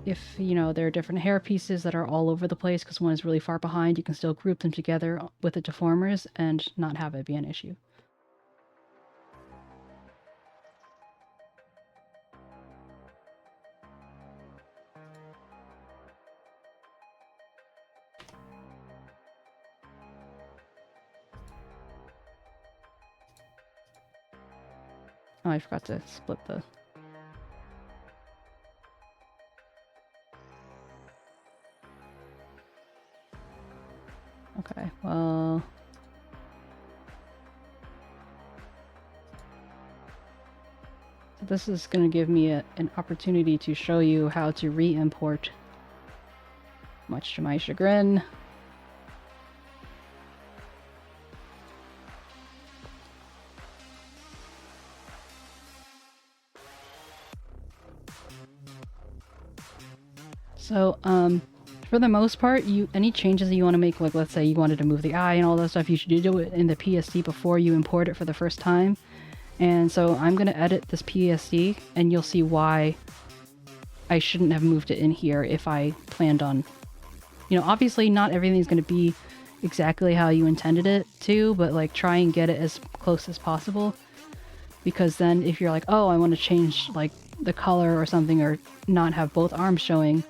if, you know, there are different hair pieces that are all over the place because one is really far behind, you can still group them together with the deformers and not have it be an issue. Oh, I forgot to split the... Okay, well... So this is going to give me an opportunity to show you how to re-import, much to my chagrin. So, for the most part, any changes that you want to make, like let's say you wanted to move the eye and all that stuff, you should do it in the PSD before you import it for the first time. And so I'm going to edit this PSD, and you'll see why I shouldn't have moved it in here if I planned on... You know, obviously not everything's going to be exactly how you intended it to, but like try and get it as close as possible. Because then if you're like, oh, I want to change like the color or something, or not have both arms showing...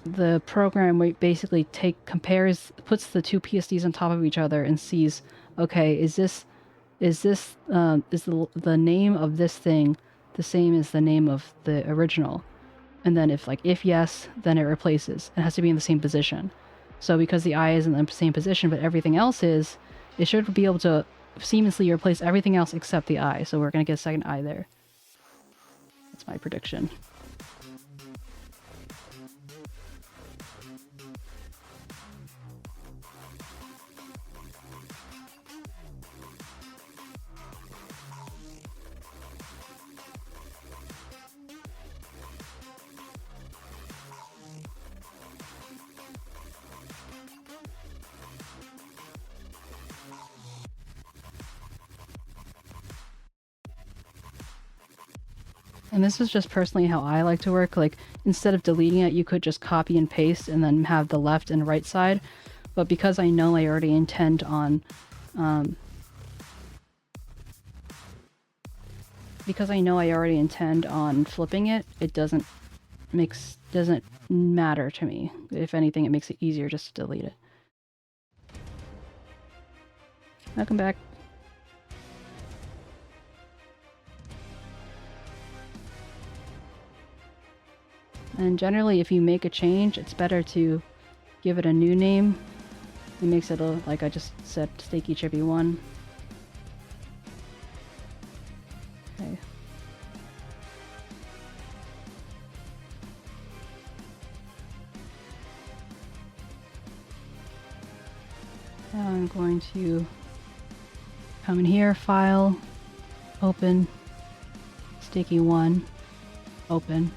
the program basically puts the two PSDs on top of each other and sees, okay, is the name of this thing the same as the name of the original? And then if yes, then it replaces. It has to be in the same position. So because the eye is in the same position, but everything else is, it should be able to seamlessly replace everything else except the eye. So we're going to get a second eye there. That's my prediction. And this is just personally how I like to work. Like, instead of deleting it, you could just copy and paste and then have the left and right side. But because I know I already intend on, flipping it, it doesn't matter to me. If anything, it makes it easier just to delete it. Welcome back. And generally, if you make a change, it's better to give it a new name. It makes it like I just said, 𝗟𝗶H1. Okay. Now I'm going to come in here, File, Open, Steaky1, Open.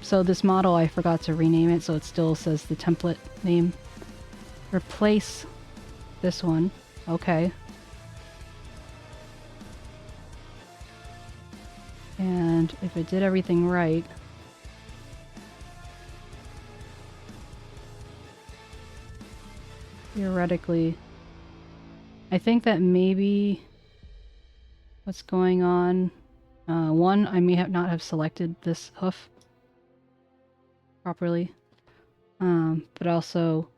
So this model, I forgot to rename it, so it still says the template name. Replace this one. Okay. And if it did everything right, theoretically, I think that maybe what's going on, one, I may not have selected this hoof properly, but also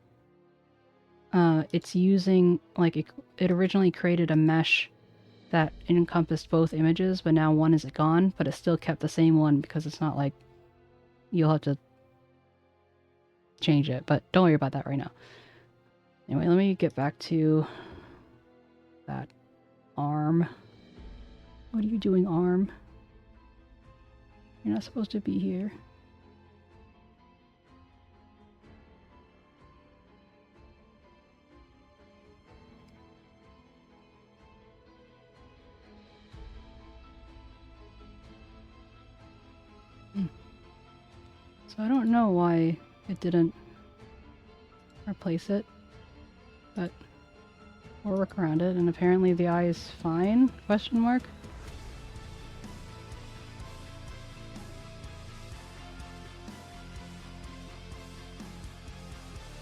it's using, like, it originally created a mesh that encompassed both images, but now one is gone, but it still kept the same one because it's not like you'll have to change it, but don't worry about that right now. Anyway, let me get back to that arm. What are you doing, arm? You're not supposed to be here. So I don't know why it didn't replace it, but we'll work around it, and apparently the eye is fine, question mark?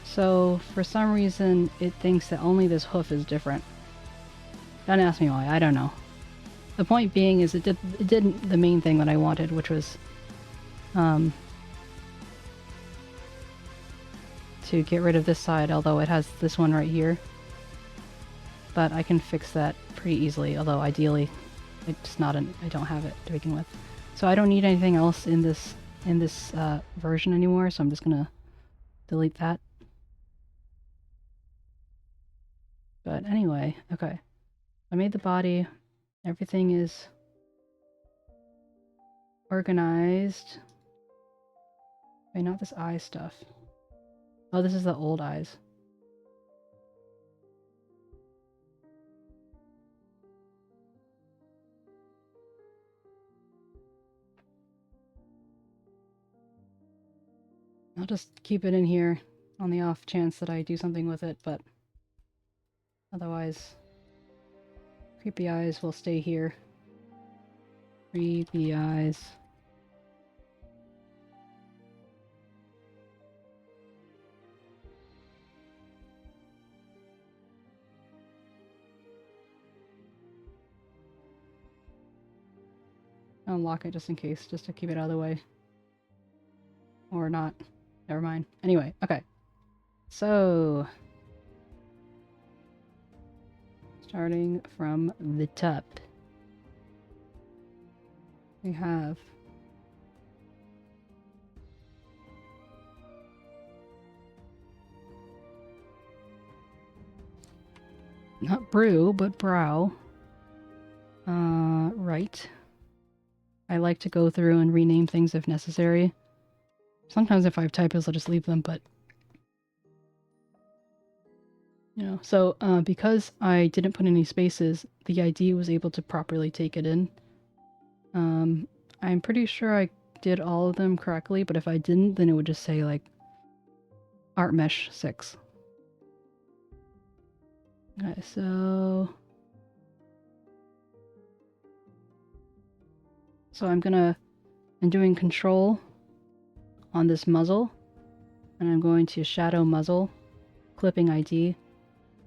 So for some reason it thinks that only this hoof is different. Don't ask me why, I don't know. The point being is it did the main thing that I wanted, which was to get rid of this side, although it has this one right here. But I can fix that pretty easily, although ideally it's not I don't have it to begin with. So I don't need anything else in this version anymore, so I'm just gonna delete that. But anyway, okay. I made the body. Everything is organized. Wait, not this eye stuff. Oh, this is the old eyes. I'll just keep it in here on the off chance that I do something with it, but otherwise, creepy eyes will stay here. Creepy eyes. Unlock it just in case, just to keep it out of the way. Or not. Never mind. Anyway, okay. So, starting from the top, we have not brew, but brow. Right. I like to go through and rename things if necessary. Sometimes if I have typos, I'll just leave them, but you know. So because I didn't put any spaces, the ID was able to properly take it in. I'm pretty sure I did all of them correctly, but if I didn't, then it would just say like 𝗟𝗶H6. Okay, so I'm doing control on this muzzle, and I'm going to shadow muzzle, clipping ID,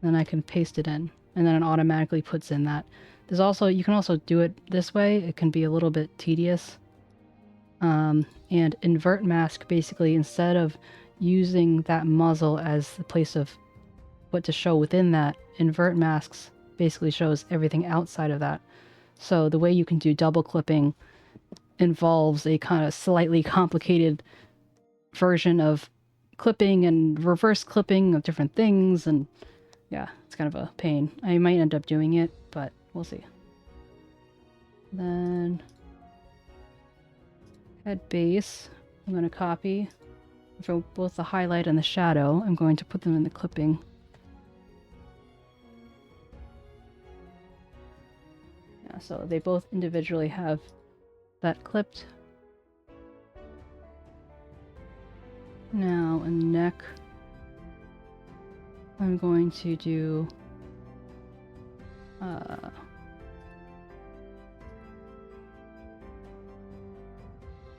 then I can paste it in, and then it automatically puts in that. There's also, you can also do it this way, it can be a little bit tedious. And invert mask, basically, instead of using that muzzle as the place of what to show within that, invert masks basically shows everything outside of that. So the way you can do double clipping involves a kind of slightly complicated version of clipping and reverse clipping of different things, and yeah, it's kind of a pain. I might end up doing it, but we'll see. Then head base, I'm going to copy for both the highlight and the shadow. I'm going to put them in the clipping. Yeah, so they both individually have that clipped. Now in the neck, I'm going to do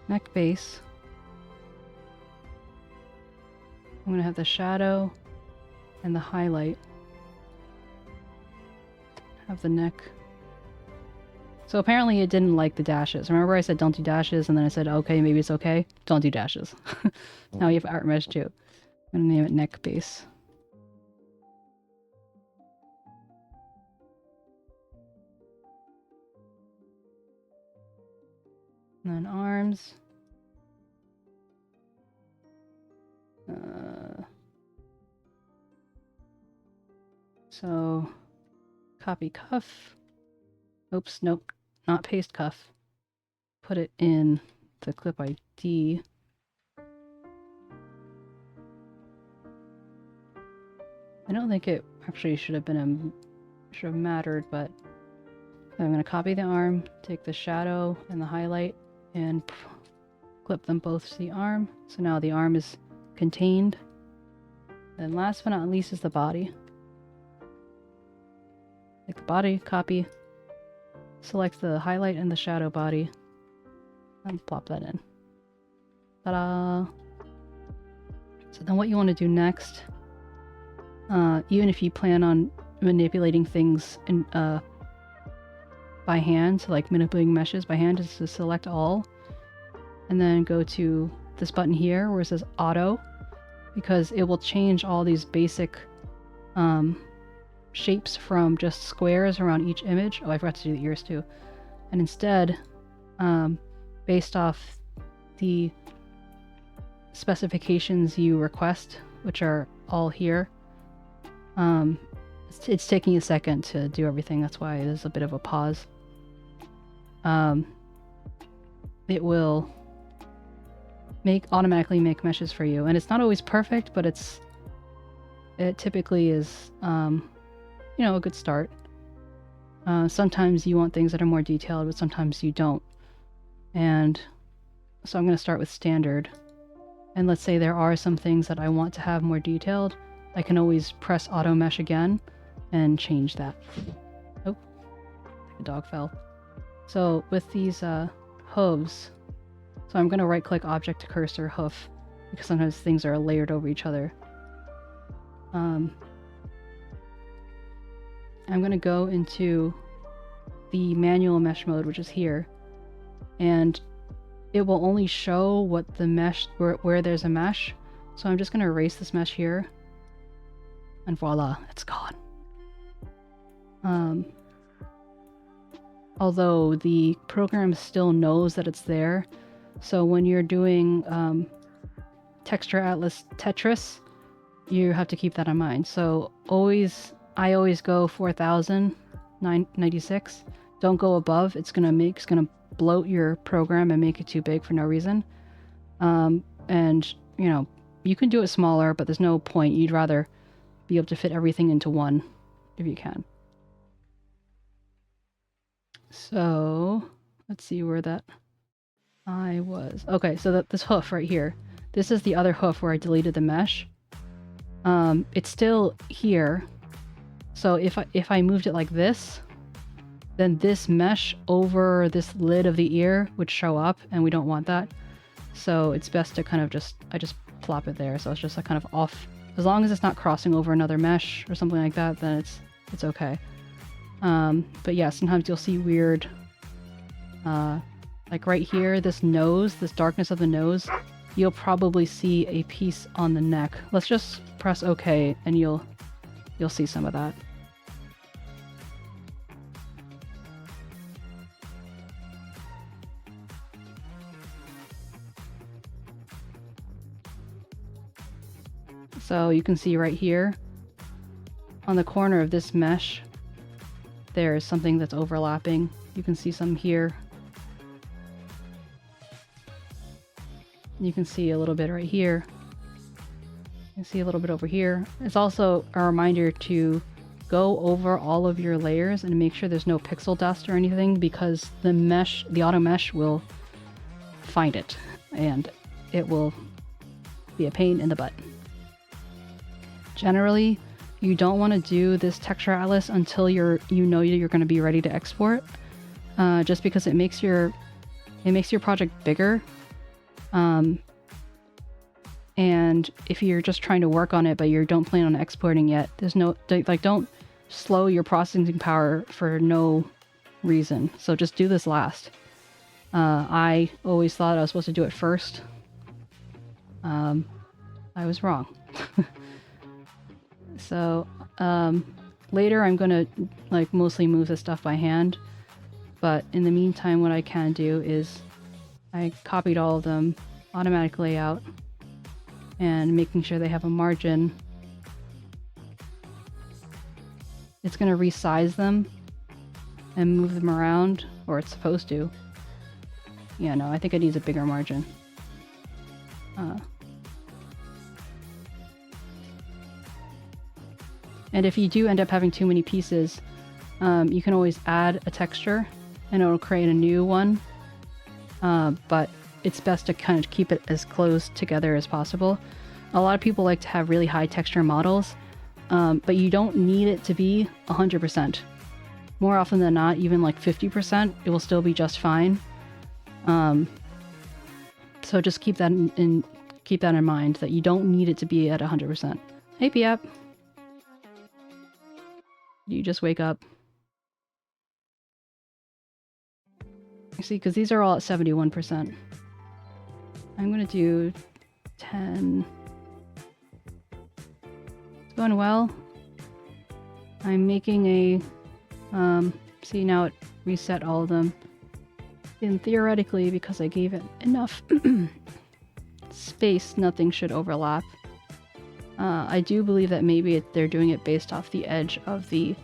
neck base. I'm going to have the shadow and the highlight. Have the neck. So apparently it didn't like the dashes. Remember I said don't do dashes, and then I said okay, maybe it's okay. Don't do dashes. Now you have 𝗟𝗏𝗀𝘀. I'm going to name it neck base. And then arms. So copy cuff. Oops, nope, not paste cuff. Put it in the clip ID. I don't think it actually should have mattered, but I'm going to copy the arm, take the shadow and the highlight, and clip them both to the arm. So now the arm is contained. Then last but not least is the body. Take the body, copy, select the highlight and the shadow body, and plop that in. Ta-da! So then what you want to do next, even if you plan on manipulating things in, by hand, so like manipulating meshes by hand, is to select all, and then go to this button here where it says auto, because it will change all these basic shapes from just squares around each image. Oh, I forgot to do the ears too. And instead, based off the specifications you request, which are all here, it's taking a second to do everything. That's why there's a bit of a pause. It will automatically make meshes for you, and it's not always perfect, but it typically is you know, a good start. Sometimes you want things that are more detailed, but sometimes you don't. And so I'm going to start with standard. And let's say there are some things that I want to have more detailed. I can always press auto mesh again and change that. Oh, the dog fell. So with these hooves, so I'm going to right click object to cursor hoof, because sometimes things are layered over each other. I'm going to go into the manual mesh mode, which is here, and it will only show what the mesh, where there's a mesh. So I'm just going to erase this mesh here, and voila, it's gone. Although the program still knows that it's there, so when you're doing Texture Atlas Tetris, you have to keep that in mind. So I always go 4096. Don't go above. It's gonna bloat your program and make it too big for no reason. And you know, you can do it smaller, but there's no point. You'd rather be able to fit everything into one if you can. So let's see where that I was. Okay, so this hoof right here. This is the other hoof where I deleted the mesh. It's still here. So if I moved it like this, then this mesh over this lid of the ear would show up, and we don't want that. So it's best to kind of I just plop it there. So it's just kind of off. As long as it's not crossing over another mesh or something like that, then it's okay. But yeah, sometimes you'll see weird, like right here, this nose, this darkness of the nose, you'll probably see a piece on the neck. Let's just press OK, and you'll see some of that. So you can see right here on the corner of this mesh, there's something that's overlapping. You can see some here. You can see a little bit right here. You can see a little bit over here. It's also a reminder to go over all of your layers and make sure there's no pixel dust or anything, because the auto mesh will find it and it will be a pain in the butt. Generally, you don't want to do this texture atlas until you know you're going to be ready to export, just because it makes your project bigger. And if you're just trying to work on it but you don't plan on exporting yet, there's no, like, don't slow your processing power for no reason. So just do this last. I always thought I was supposed to do it first. I was wrong. So later I'm gonna like mostly move this stuff by hand, but in the meantime what I can do is I copied all of them, automatic layout, and making sure they have a margin. It's going to resize them and move them around, or it's supposed to. Yeah, no, I think it needs a bigger margin. And if you do end up having too many pieces, you can always add a texture and it'll create a new one. But it's best to kind of keep it as close together as possible. A lot of people like to have really high texture models, but you don't need it to be 100%. More often than not, even like 50%, it will still be just fine. So just keep that in mind, that you don't need it to be at 100%. Hey, Piap. You just wake up. See, because these are all at 71%. I'm gonna do 10. It's going well. I'm making a, see, now it reset all of them. And theoretically, because I gave it enough space, nothing should overlap. I do believe that maybe they're doing it based off the edge of the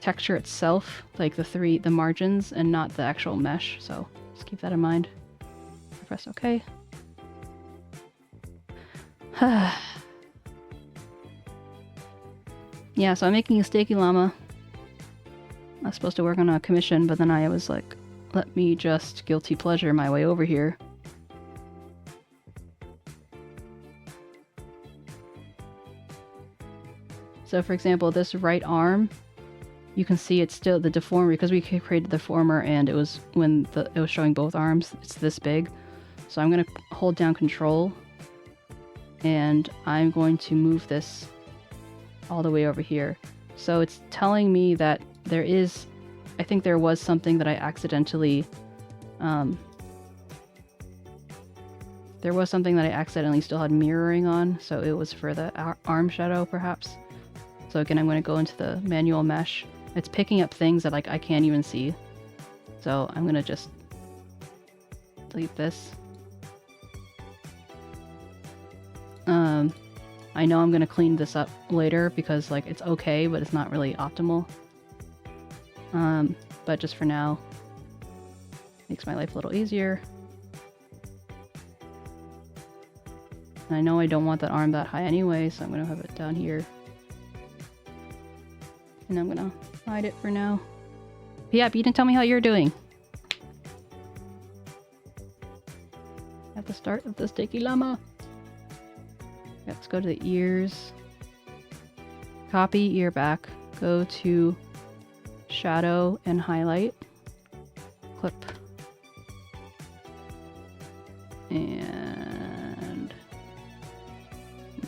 texture itself, like the margins, and not the actual mesh, so just keep that in mind. Press OK. Yeah, so I'm making a Steakyllama. I was supposed to work on a commission, but then I was like, let me just guilty pleasure my way over here. So for example, this right arm, you can see it's still the deformer, because we created the deformer and it was when it was showing both arms, it's this big. So I'm going to hold down Control and I'm going to move this all the way over here. So it's telling me that there is, I think there was something that I accidentally, still had mirroring on, so it was for the arm shadow perhaps. So again, I'm going to go into the manual mesh. It's picking up things that like I can't even see. So I'm going to just delete this. I know I'm going to clean this up later because like it's okay, but it's not really optimal. But just for now, makes my life a little easier. And I know I don't want that arm that high anyway, so I'm going to have it down here. And I'm going to hide it for now. Yep, you didn't tell me how you're doing. At the start of the Steakyllama. Let's go to the ears. Copy ear back. Go to shadow and highlight. Clip. And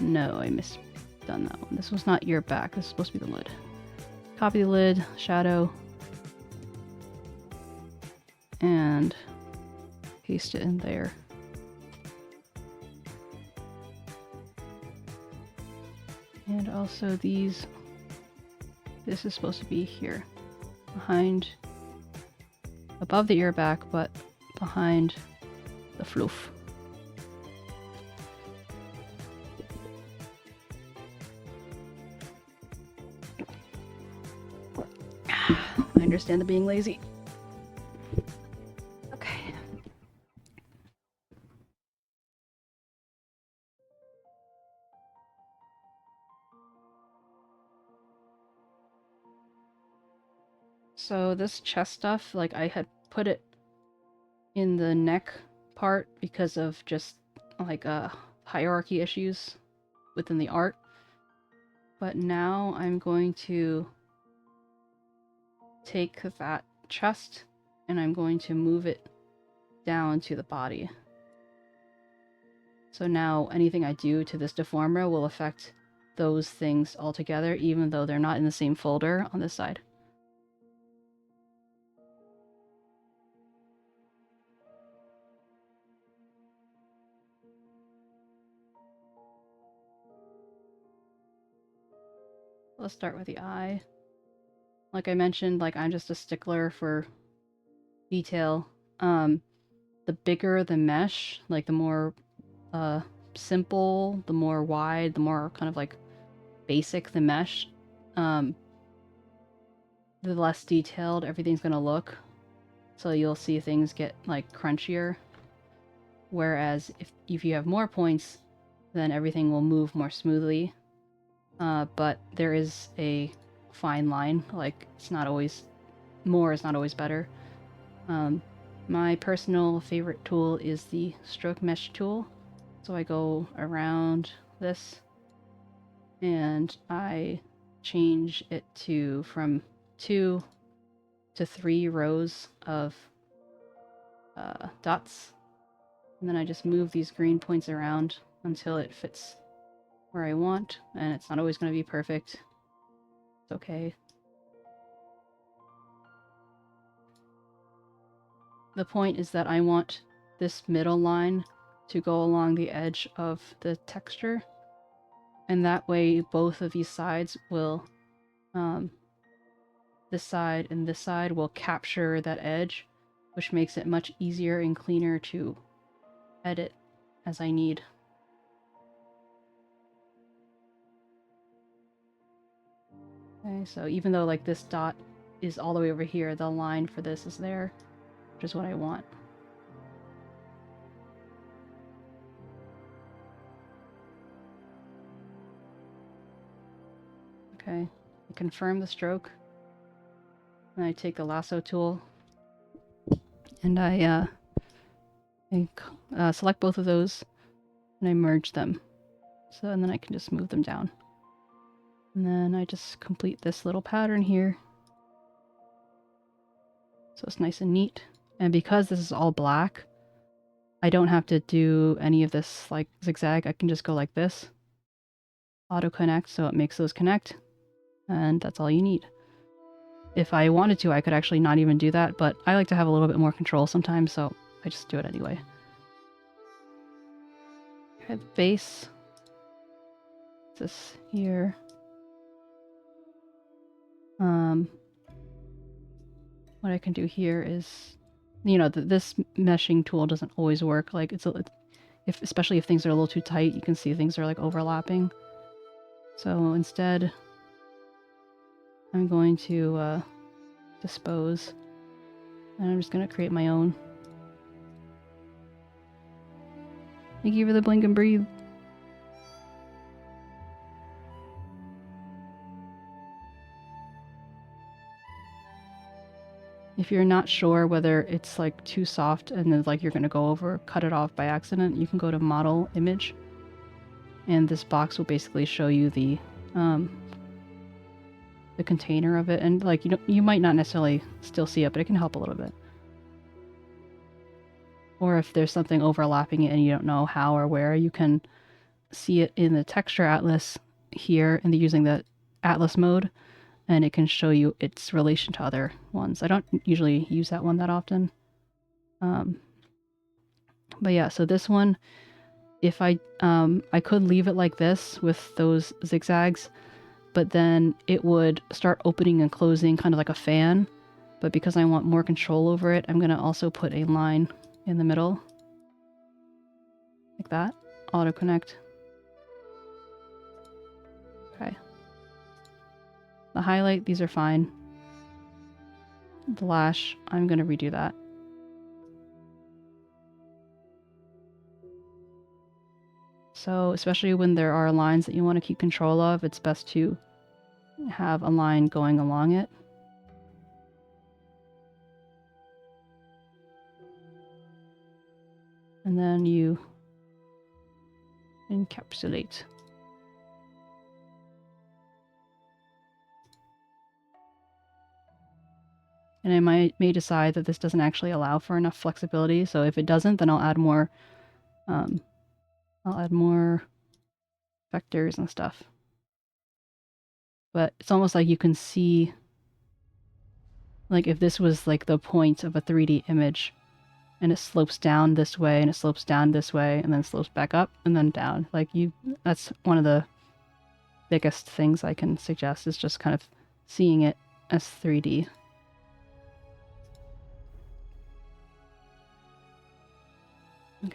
no, I misdone that one. This was not ear back. This is supposed to be the lid. Copy the lid, shadow, and paste it in there. And also these, this is supposed to be here, behind, above the ear back, but behind the floof. I understand the being lazy. Okay. So this chest stuff, like I had put it in the neck part because of just like hierarchy issues within the art. But now I'm going to take that chest and I'm going to move it down to the body. So now anything I do to this deformer will affect those things altogether, even though they're not in the same folder on this side. Let's start with the eye. Like I mentioned, like I'm just a stickler for detail. the bigger the mesh, like the more simple, the more wide, the more kind of like basic the mesh, the less detailed everything's gonna look. So you'll see things get like crunchier. Whereas if you have more points, then everything will move more smoothly. But there is a fine line, like it's not always, more is not always better. My personal favorite tool is the stroke mesh tool. So I go around this and I change it to from 2 to 3 rows of dots. And then I just move these green points around until it fits where I want. And it's not always going to be perfect. It's okay. The point is that I want this middle line to go along the edge of the texture. And that way both of these sides will, this side and this side will capture that edge, which makes it much easier and cleaner to edit as I need. Okay, so even though like this dot is all the way over here, the line for this is there, which is what I want. Okay, I confirm the stroke, and I take the lasso tool, and I select both of those, and I merge them. So, and then I can just move them down. And then I just complete this little pattern here. So it's nice and neat. And because this is all black, I don't have to do any of this like zigzag. I can just go like this. Auto connect, so it makes those connect. And that's all you need. If I wanted to, I could actually not even do that, but I like to have a little bit more control sometimes, so I just do it anyway. Okay, the base. This here. What I can do here is, you know, this meshing tool doesn't always work. Like especially if things are a little too tight, you can see things are like overlapping. So instead, I'm going to dispose, and I'm just going to create my own. Thank you for the blink and breathe. If you're not sure whether it's like too soft and then like you're going to go over, cut it off by accident, you can go to model image, and this box will basically show you the container of it, and like you might not necessarily still see it, but it can help a little bit. Or if there's something overlapping it and you don't know how or where, you can see it in the texture atlas here, and using the atlas mode, and it can show you its relation to other ones. I don't usually use that one that often. But yeah, so this one, if I could leave it like this with those zigzags, but then it would start opening and closing kind of like a fan. But because I want more control over it, I'm going to also put a line in the middle. Like that. Auto connect. Okay. The highlight, these are fine. The lash, I'm going to redo that. So especially when there are lines that you want to keep control of, it's best to have a line going along it. And then you encapsulate. And I may decide that this doesn't actually allow for enough flexibility. So if it doesn't, then I'll add more vectors and stuff. But it's almost like you can see, like if this was like the point of a 3D image, and it slopes down this way, and it slopes down this way, and then slopes back up, and then down. Like that's one of the biggest things I can suggest, is just kind of seeing it as 3D.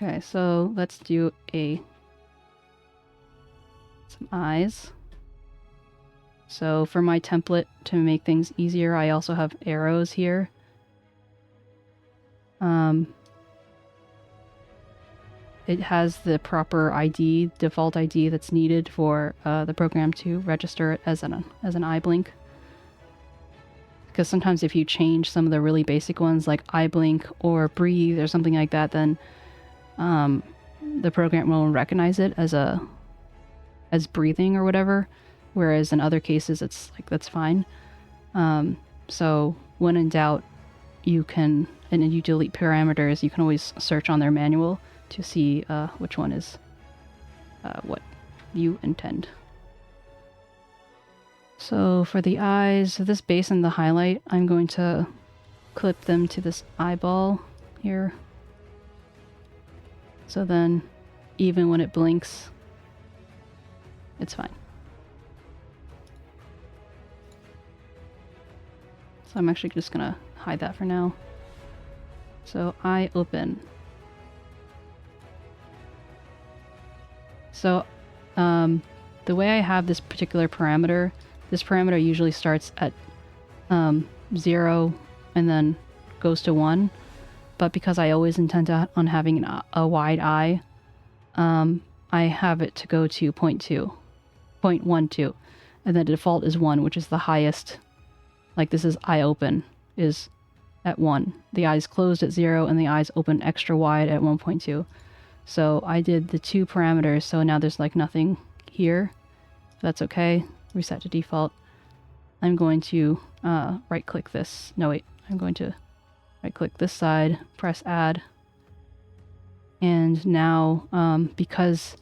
Okay, so let's do some eyes. So for my template to make things easier, I also have arrows here. It has the proper ID, default ID that's needed for the program to register it as an eye blink. Because sometimes if you change some of the really basic ones like eye blink or breathe or something like that, then the program will recognize it as breathing or whatever. Whereas in other cases, it's like that's fine. So when in doubt, you can, and you delete parameters, you can always search on their manual to see which one is what you intend. So for the eyes, this base and the highlight, I'm going to clip them to this eyeball here. So then even when it blinks, it's fine. So I'm actually just gonna hide that for now. So eye open. So the way I have this particular parameter, this parameter usually starts at 0 and then goes to 1. But because I always intend on having a wide eye, I have it to go to 0.12, and the default is 1, which is the highest. Like this is eye open is at 1. The eye's closed at 0 and the eye's open extra wide at 1.2. So I did the 2 parameters, so now there's like nothing here. That's okay. Reset to default. I'm going to right click this. No wait, I'm going to right click this side, press add. And now because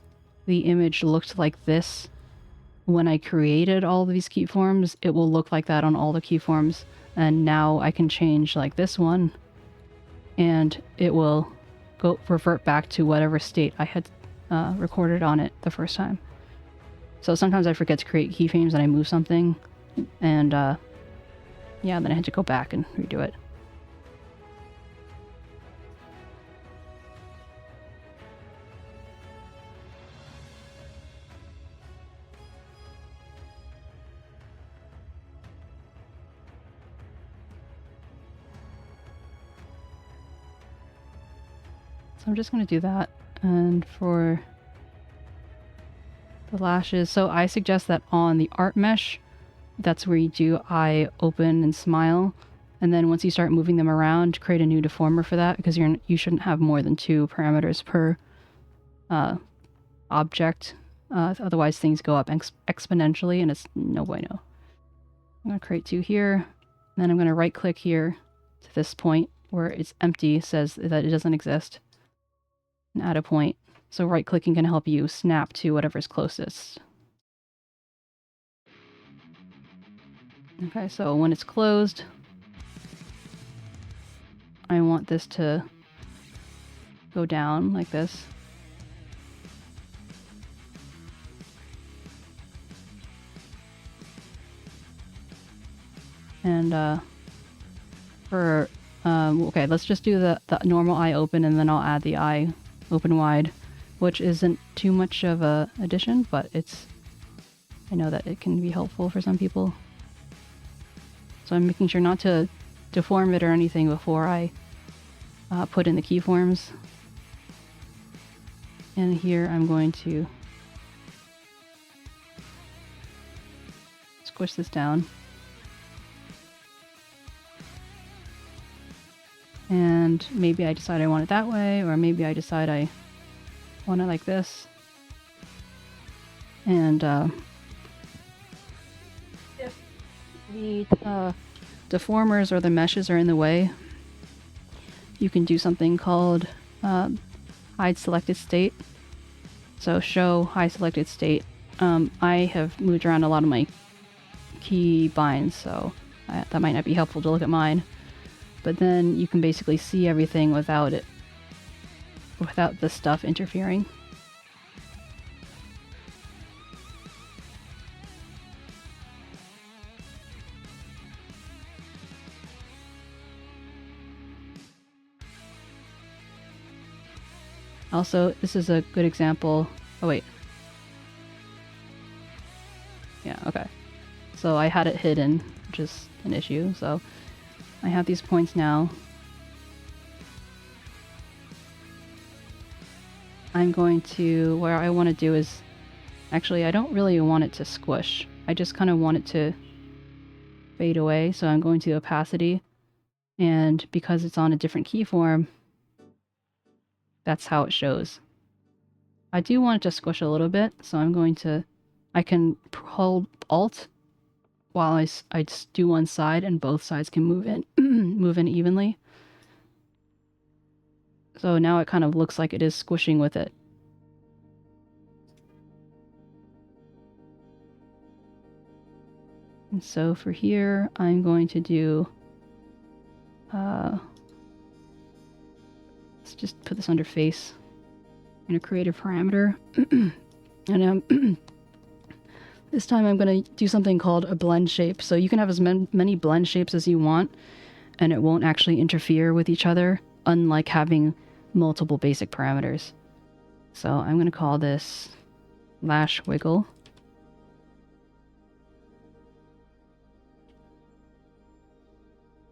the image looked like this when I created all of these keyforms, it will look like that on all the keyforms. And now I can change like this one and it will revert back to whatever state I had recorded on it the first time. So sometimes I forget to create keyframes and I move something, and yeah, then I had to go back and redo it. So I'm just going to do that. And for the lashes, so I suggest that on the art mesh, that's where you do eye open and smile. And then once you start moving them around, create a new deformer for that, because you shouldn't have more than 2 parameters per object. Otherwise things go up exponentially and it's no bueno. I'm going to create 2 here. And then I'm going to right click here to this point where it's empty, says that it doesn't exist, and add a point. So right clicking can help you snap to whatever's closest. Okay, so when it's closed, I want this to go down like this. And okay, let's just do the normal eye open, and then I'll add the eye open wide, which isn't too much of a addition, but I know that it can be helpful for some people. So I'm making sure not to deform it or anything before I put in the keyforms. And here I'm going to squish this down. And maybe I decide I want it that way, or maybe I decide I want it like this. And if the deformers or the meshes are in the way, you can do something called hide selected state. So show hide selected state. I have moved around a lot of my key binds, so that might not be helpful to look at mine. But then you can basically see everything without the stuff interfering. Also, this is a good example. Oh, wait. Yeah, okay. So I had it hidden, which is an issue. So I have these points now. I'm going to, where I want to do is, actually I don't really want it to squish. I just kind of want it to fade away. So I'm going to opacity, and because it's on a different keyform, that's how it shows. I do want it to squish a little bit, so I'm going to, I can hold Alt while I just do one side, and both sides can move in, move in evenly. So now it kind of looks like it is squishing with it. And so for here, I'm going to do, let's just put this under face. I'm going to create a parameter. And this time I'm going to do something called a blend shape. So you can have as many blend shapes as you want, and it won't actually interfere with each other, unlike having multiple basic parameters. So I'm going to call this 𝗟𝗶𝗸𝘀.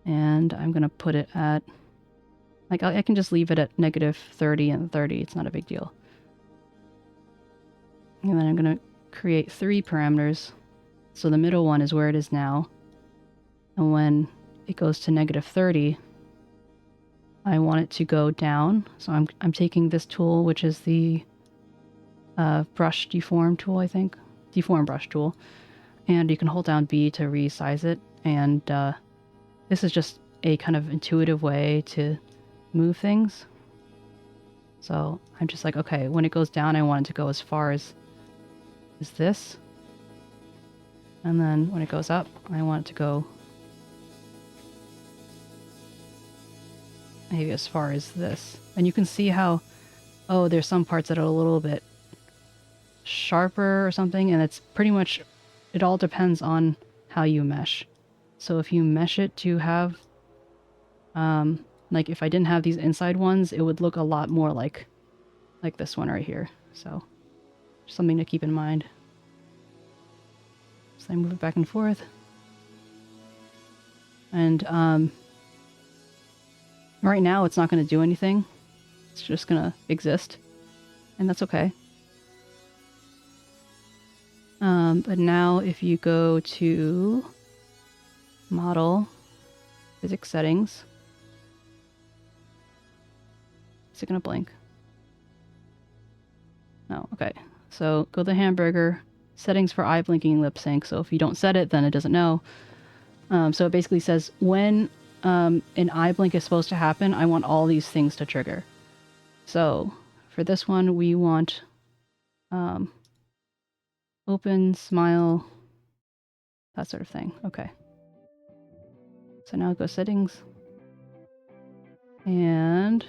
And I'm going to put it at, like, I can just leave it at -30 and 30. It's not a big deal. And then I'm going to create 3 parameters. So the middle one is where it is now. And when it goes to -30, I want it to go down. So I'm taking this tool, which is the brush deform tool, I think. Deform brush tool. And you can hold down B to resize it. And this is just a kind of intuitive way to move things. So I'm just like, okay, when it goes down, I want it to go as far as this. And then when it goes up, I want it to go maybe as far as this. And you can see how, oh, there's some parts that are a little bit sharper or something, and it's pretty much, it all depends on how you mesh. So if you mesh it to have, like if I didn't have these inside ones, it would look a lot more like this one right here. So something to keep in mind. So I move it back and forth. And right now it's not going to do anything. It's just going to exist. And that's okay. But now if you go to Model, Physics Settings, is it going to blink? No, okay. So go to the hamburger, settings for eye blinking lip sync. So if you don't set it, then it doesn't know. So it basically says when an eye blink is supposed to happen, I want all these things to trigger. So for this one, we want open, smile, that sort of thing. Okay. So now go settings. And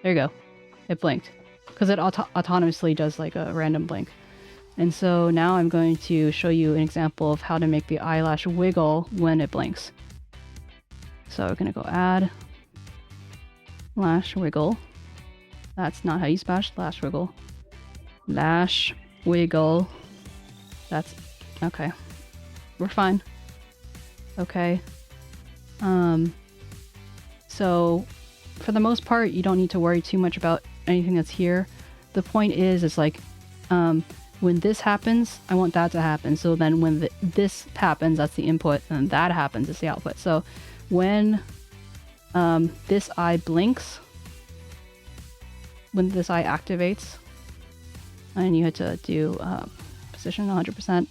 there you go. It blinked. Because it autonomously does like a random blink. And so now I'm going to show you an example of how to make the eyelash wiggle when it blinks. So we're going to go add lash wiggle. That's not how you spell lash wiggle. Lash wiggle. That's okay. We're fine. Okay. So for the most part, you don't need to worry too much about anything that's here. The point is like, when this happens, I want that to happen. So then when this happens, that's the input, and that happens, is the output. So when this eye blinks, when this eye activates, and you had to do position 100%,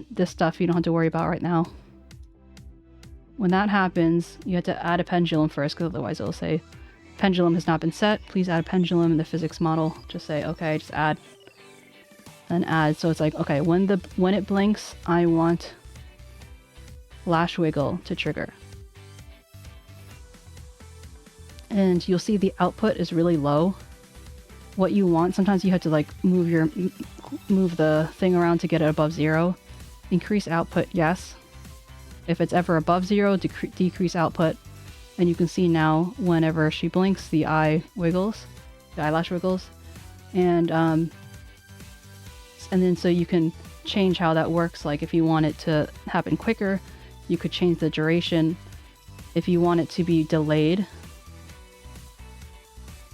this stuff you don't have to worry about right now. When that happens, you have to add a pendulum first, because otherwise it'll say pendulum has not been set. Please add a pendulum in the physics model. Just say, okay, just add. Then add. So it's like, okay, when it blinks, I want lash wiggle to trigger. And you'll see the output is really low. What you want, sometimes you have to like move the thing around to get it above 0. Increase output, yes. If it's ever above 0, decrease output. And you can see now whenever she blinks, the eye wiggles, the eyelash wiggles. And then so you can change how that works. Like if you want it to happen quicker, you could change the duration. If you want it to be delayed,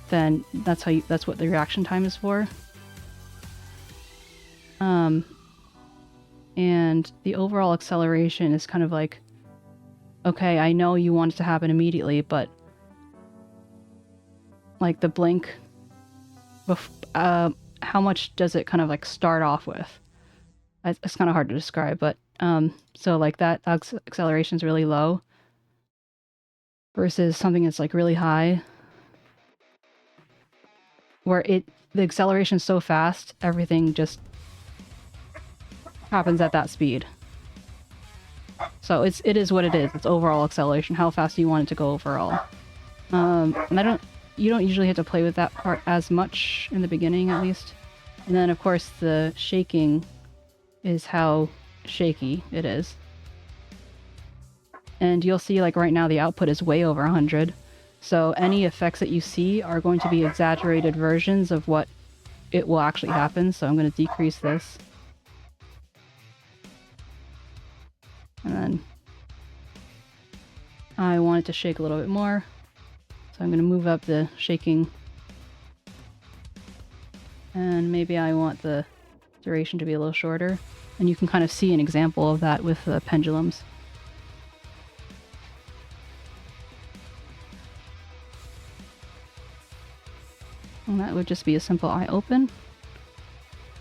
then that's what the reaction time is for. And the overall acceleration is kind of like, okay, I know you want it to happen immediately, but like the blink, how much does it kind of like start off with? It's kind of hard to describe, but so like that acceleration is really low versus something that's like really high, where the acceleration is so fast, everything just happens at that speed. So it is what it is. It's overall acceleration. How fast do you want it to go overall? And you don't usually have to play with that part as much in the beginning, at least. And then of course the shaking is how shaky it is. And you'll see like right now the output is way over 100. So any effects that you see are going to be exaggerated versions of what it will actually happen. So I'm going to decrease this. And then I want it to shake a little bit more. So I'm going to move up the shaking. And maybe I want the duration to be a little shorter. And you can kind of see an example of that with the pendulums. And that would just be a simple eye open.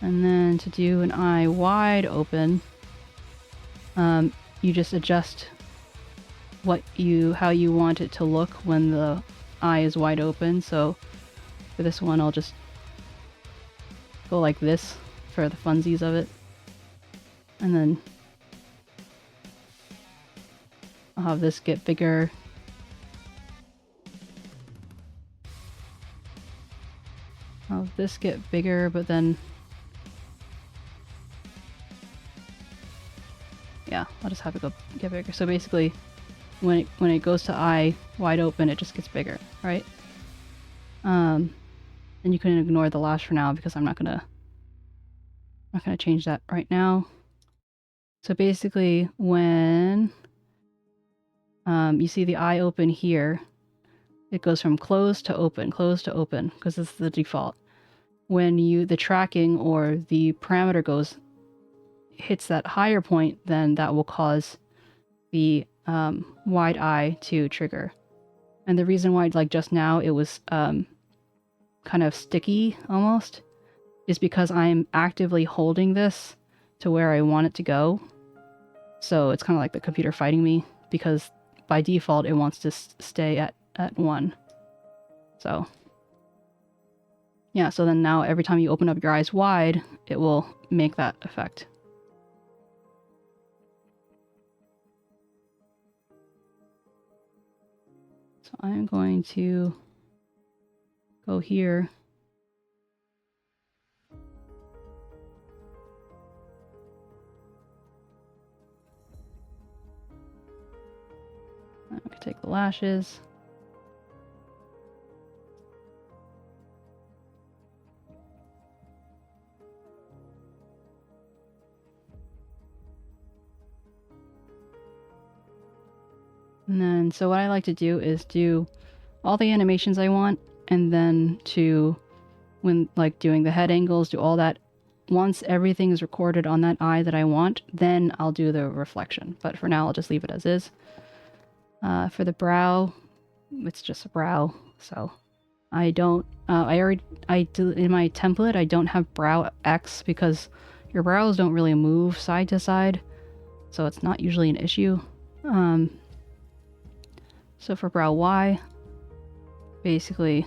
And then to do an eye wide open, you just adjust how you want it to look when the eye is wide open. So for this one, I'll just go like this for the funsies of it. And then I'll have this get bigger. I'll have this get bigger, but then yeah, I'll just have it get bigger. So basically, when it goes to eye wide open, it just gets bigger, right? And you can ignore the lash for now because I'm not gonna change that right now. So basically, when you see the eye open here, it goes from closed to open, because this is the default. When the tracking or the parameter hits that higher point, then that will cause the wide eye to trigger. And the reason why, like just now, it was kind of sticky almost, is because I'm actively holding this to where I want it to go. So it's kind of like the computer fighting me, because by default it wants to stay at 1. So yeah, so then now every time you open up your eyes wide, it will make that effect. So I'm going to go here. I can take the lashes. And then, so what I like to do is do all the animations I want, and then when like doing the head angles, do all that. Once everything is recorded on that eye that I want, then I'll do the reflection. But for now, I'll just leave it as is. For the brow, it's just a brow. So I don't, I do in my template, I don't have brow X because your brows don't really move side to side. So it's not usually an issue. So for brow Y, basically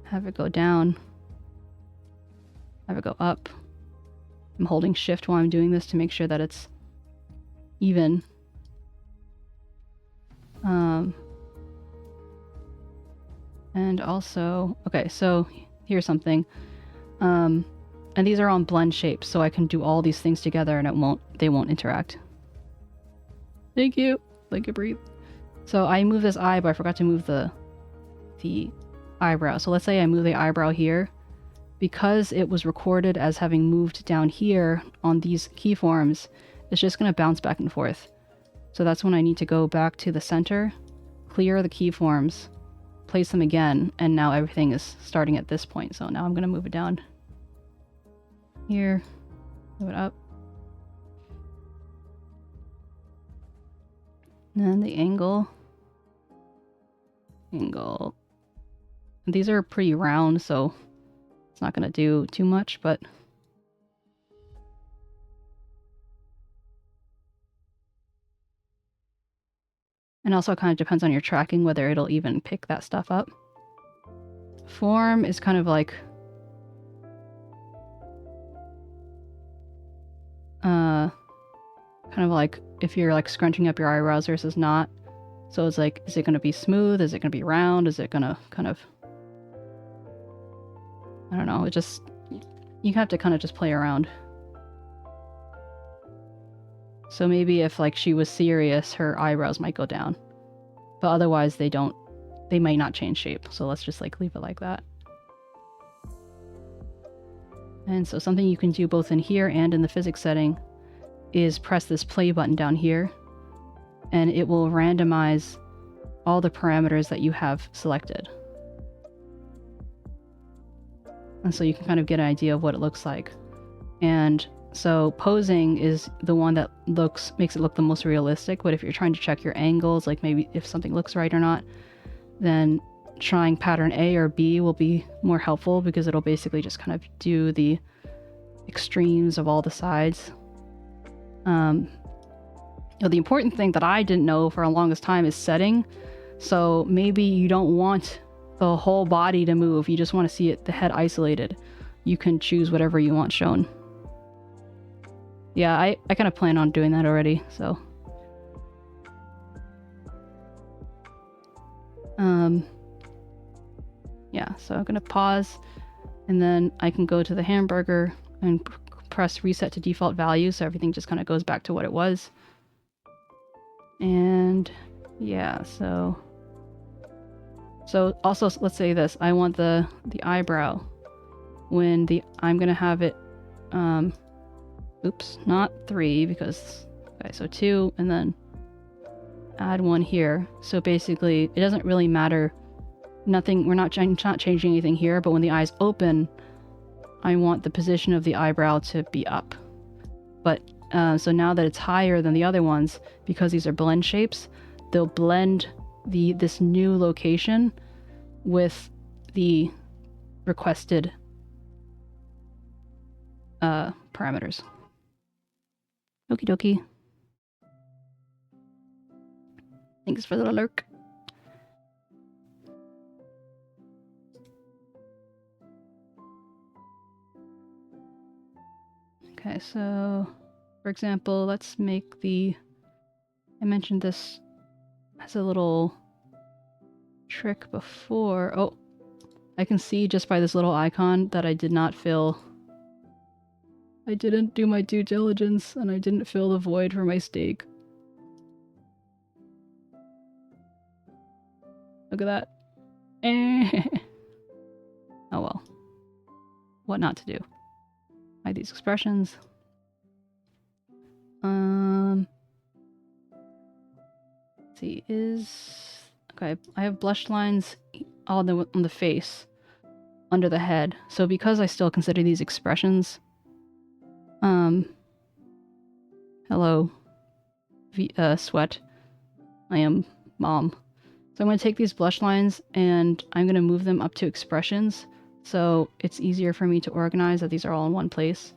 have it go down, have it go up. I'm holding shift while I'm doing this to make sure that it's even. And also, okay, so here's something. And these are on blend shapes, so I can do all these things together and they won't interact. Thank you. Thank you, breathe. So I moved this eye, but I forgot to move the eyebrow. So let's say I move the eyebrow here. Because it was recorded as having moved down here on these keyforms, it's just going to bounce back and forth. So that's when I need to go back to the center, clear the keyforms, place them again, and now everything is starting at this point. So now I'm going to move it down here, move it up. And then the angle. These are pretty round, so it's not going to do too much, but and also it kind of depends on your tracking whether it'll even pick that stuff up. Form is kind of like if you're like scrunching up your eyebrows versus not. So it's like, is it going to be smooth? Is it going to be round? Is it going to kind of, I don't know, it just, you have to kind of just play around. So maybe if like she was serious, her eyebrows might go down. But otherwise they might not change shape. So let's just like leave it like that. And so something you can do both in here and in the physics setting is press this play button down here. And it will randomize all the parameters that you have selected. And so you can kind of get an idea of what it looks like. And so posing is the one that makes it look the most realistic, but if you're trying to check your angles, like maybe if something looks right or not, then trying pattern A or B will be more helpful because it'll basically just kind of do the extremes of all the sides. The important thing that I didn't know for the longest time is setting. So maybe you don't want the whole body to move. You just want to see the head isolated. You can choose whatever you want shown. Yeah, I kind of plan on doing that already, so. Yeah, so I'm gonna pause and then I can go to the hamburger and press reset to default value so everything just kind of goes back to what it was. And yeah, so also let's say this, I want the eyebrow when I'm gonna have it oops, not 3 because okay, so 2 and then add 1 here. So basically it doesn't really matter, we're not changing anything here, but when the eyes open I want the position of the eyebrow to be up. But so now that it's higher than the other ones, because these are blend shapes, they'll blend this new location with the requested parameters. Okie dokie. Thanks for the lurk. Okay, so for example, let's make I mentioned this as a little trick before. Oh, I can see just by this little icon that I didn't do my due diligence and I didn't fill the void for my steak. Look at that. Oh well. What not to do. Hide these expressions. Let's see, okay, I have blush lines on the face, under the head. So because I still consider these expressions, hello, sweat. I am mom. So I'm going to take these blush lines and I'm going to move them up to expressions. So it's easier for me to organize that these are all in one place.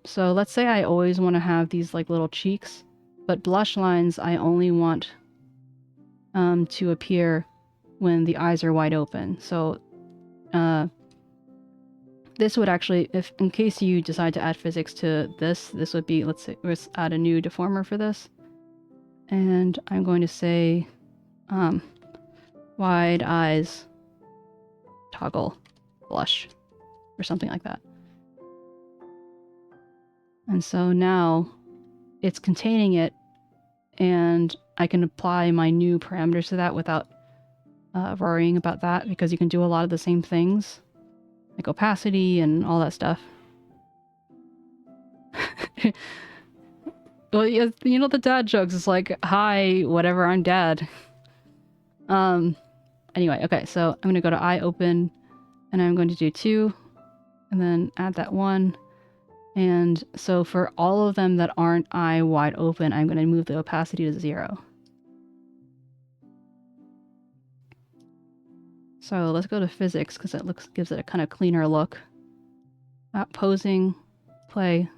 So let's say I always want to have these like little cheeks, but blush lines I only want to appear when the eyes are wide open. So this would actually, in case you decide to add physics to this would be, let's add a new deformer for this. And I'm going to say wide eyes toggle blush or something like that. And so now it's containing it and I can apply my new parameters to that without worrying about that, because you can do a lot of the same things, like opacity and all that stuff. Well, yeah, you know, the dad jokes. It's like, hi, whatever, I'm dad. Anyway, okay, so I'm going to go to eye open, and I'm going to do 2, and then add that 1. And so for all of them that aren't eye wide open, I'm going to move the opacity to 0. So let's go to physics, because it gives it a kind of cleaner look. Posing, play.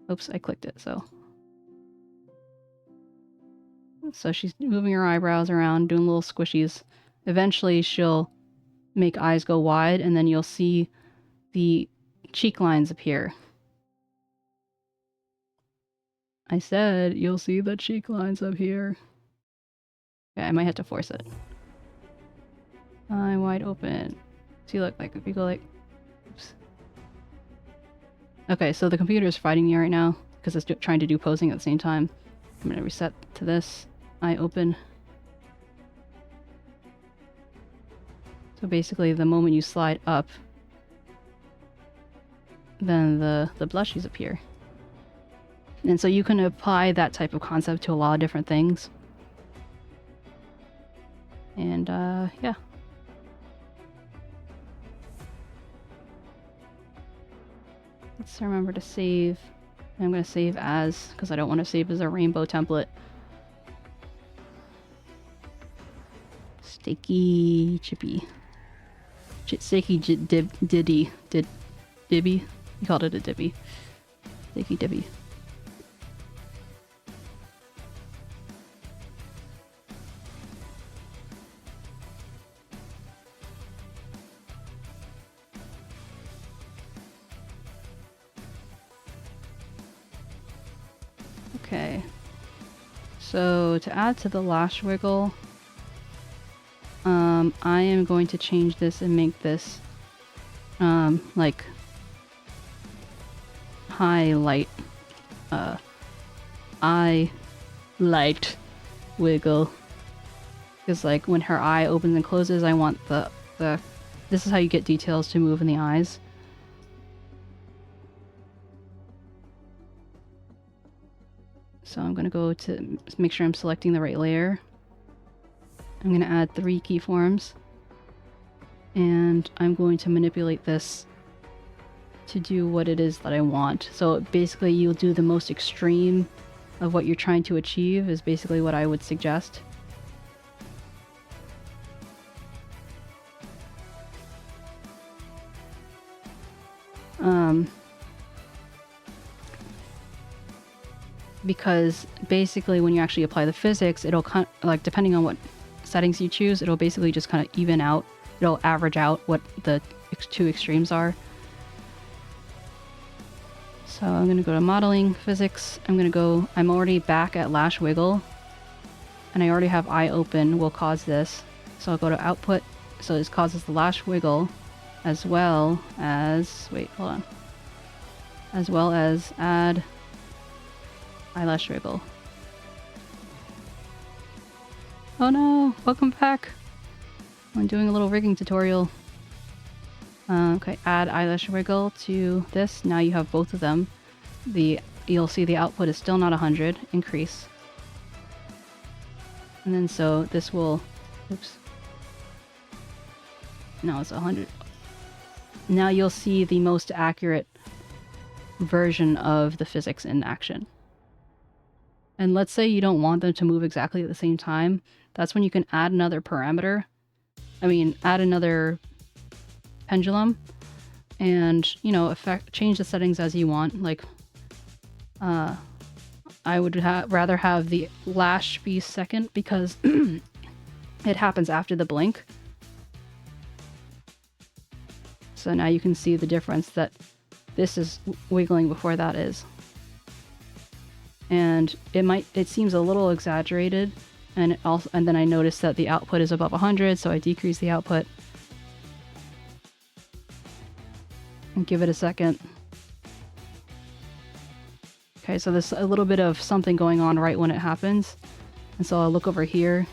Oops, I clicked it, so she's moving her eyebrows around, doing little squishies. Eventually she'll make eyes go wide, and then you'll see the cheek lines appear. I said you'll see the cheek lines up here. Okay, I might have to force it. Eye wide open. See, look, like if you go like, oops. Okay, so the computer is fighting me right now because it's trying to do posing at the same time. I'm gonna reset to this. Eye open. So basically, the moment you slide up, then the blushies appear. And so you can apply that type of concept to a lot of different things. And yeah. Let's remember to save. I'm going to save as, because I don't want to save as a rainbow template. Steaky chippy. Steaky dibby. Dibby? You called it a dibby. Steaky dibby. Okay, so to add to the lash wiggle, I am going to change this and make this like highlight eye light wiggle, because like when her eye opens and closes, I want the this is how you get details to move in the eyes. So I'm going to go to make sure I'm selecting the right layer. I'm going to add 3 keyforms. And I'm going to manipulate this to do what it is that I want. So basically you'll do the most extreme of what you're trying to achieve is basically what I would suggest. Because basically when you actually apply the physics, it'll like depending on what settings you choose, it'll basically just kind of even out, it'll average out what the 2 extremes are. So I'm going to go to modeling, physics, I'm already back at lash wiggle, and I already have eye open will cause this. So I'll go to output, so this causes the lash wiggle, as well as, wait, hold on, as well as add eyelash wiggle. Oh no, welcome back. I'm doing a little rigging tutorial. Okay, add eyelash wiggle to this. Now you have both of them. You'll see the output is still not 100, increase. And then so this will, oops. No, it's 100. Now you'll see the most accurate version of the physics in action. And let's say you don't want them to move exactly at the same time. That's when you can add another parameter. Add another pendulum, and change the settings as you want. Like, I would rather have the lash be second because it happens after the blink. So now you can see the difference that this is wiggling before that is. And it seems a little exaggerated, and then I noticed that the output is above 100, so I decrease the output. And give it a second. Okay, so there's a little bit of something going on right when it happens. And so I'll look over here.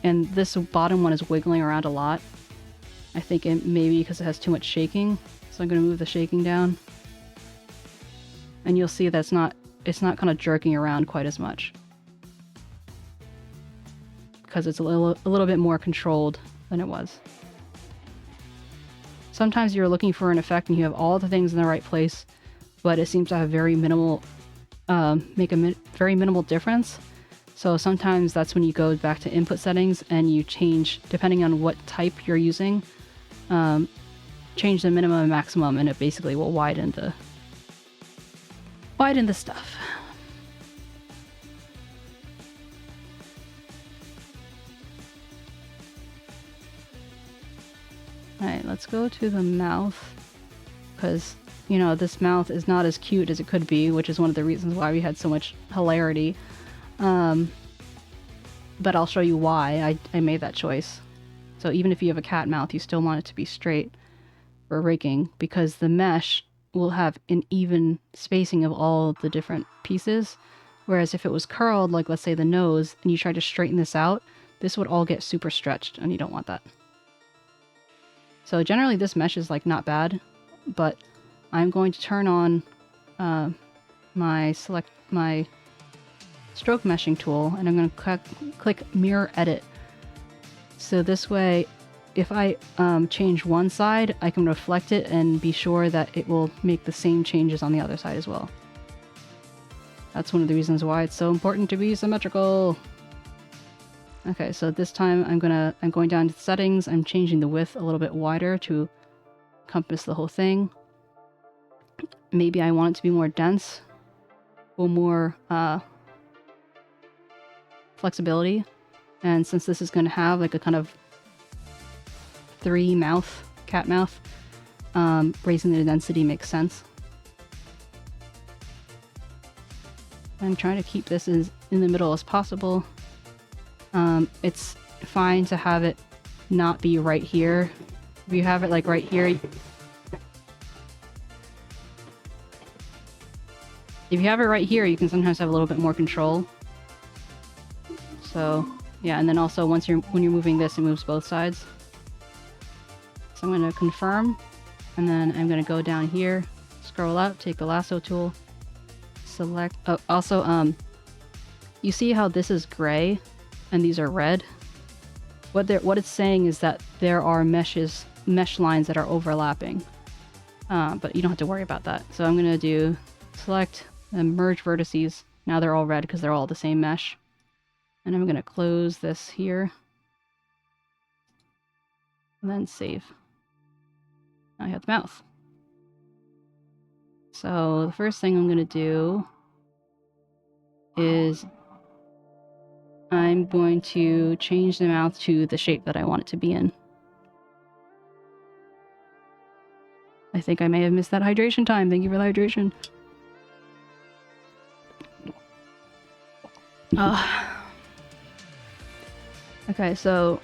And this bottom one is wiggling around a lot. I think it maybe because it has too much shaking. So I'm going to move the shaking down. And you'll see that it's not kind of jerking around quite as much. Because it's a little bit more controlled than it was. Sometimes you're looking for an effect and you have all the things in the right place, but it seems to have very minimal, make a very minimal difference. So sometimes that's when you go back to input settings and you change, depending on what type you're using, change the minimum and maximum, and it basically will widen the stuff. Alright, let's go to the mouth, because, you know, this mouth is not as cute as it could be, which is one of the reasons why we had so much hilarity. But I'll show you why I made that choice. So even if you have a cat mouth, you still want it to be straight for rigging, because the mesh will have an even spacing of all the different pieces. Whereas if it was curled, like let's say the nose, and you try to straighten this out, this would all get super stretched, and you don't want that. So generally this mesh is like not bad, but I'm going to turn on my stroke meshing tool, and I'm going to click mirror edit. So this way, if I change one side, I can reflect it and be sure that it will make the same changes on the other side as well. That's one of the reasons why it's so important to be symmetrical. Okay, so this time I'm going down to the settings. I'm changing the width a little bit wider to encompass the whole thing. Maybe I want it to be more dense or more flexibility. And since this is going to have like a kind of cat mouth, raising the density makes sense. I'm trying to keep this in the middle as possible. It's fine to have it not be right here. If you have it like right here, if you have it right here, you can sometimes have a little bit more control. So yeah, and then also when you're moving this, it moves both sides. So I'm going to confirm, and then I'm going to go down here, scroll up, take the lasso tool, select. Oh, also, you see how this is gray and these are red? What it's saying is that there are mesh lines that are overlapping, but you don't have to worry about that. So I'm going to do select and merge vertices. Now they're all red because they're all the same mesh. And I'm going to close this here. And then save. I have the mouth. So the first thing I'm going to do is I'm going to change the mouth to the shape that I want it to be in. I think I may have missed that hydration time. Thank you for the hydration. Okay, so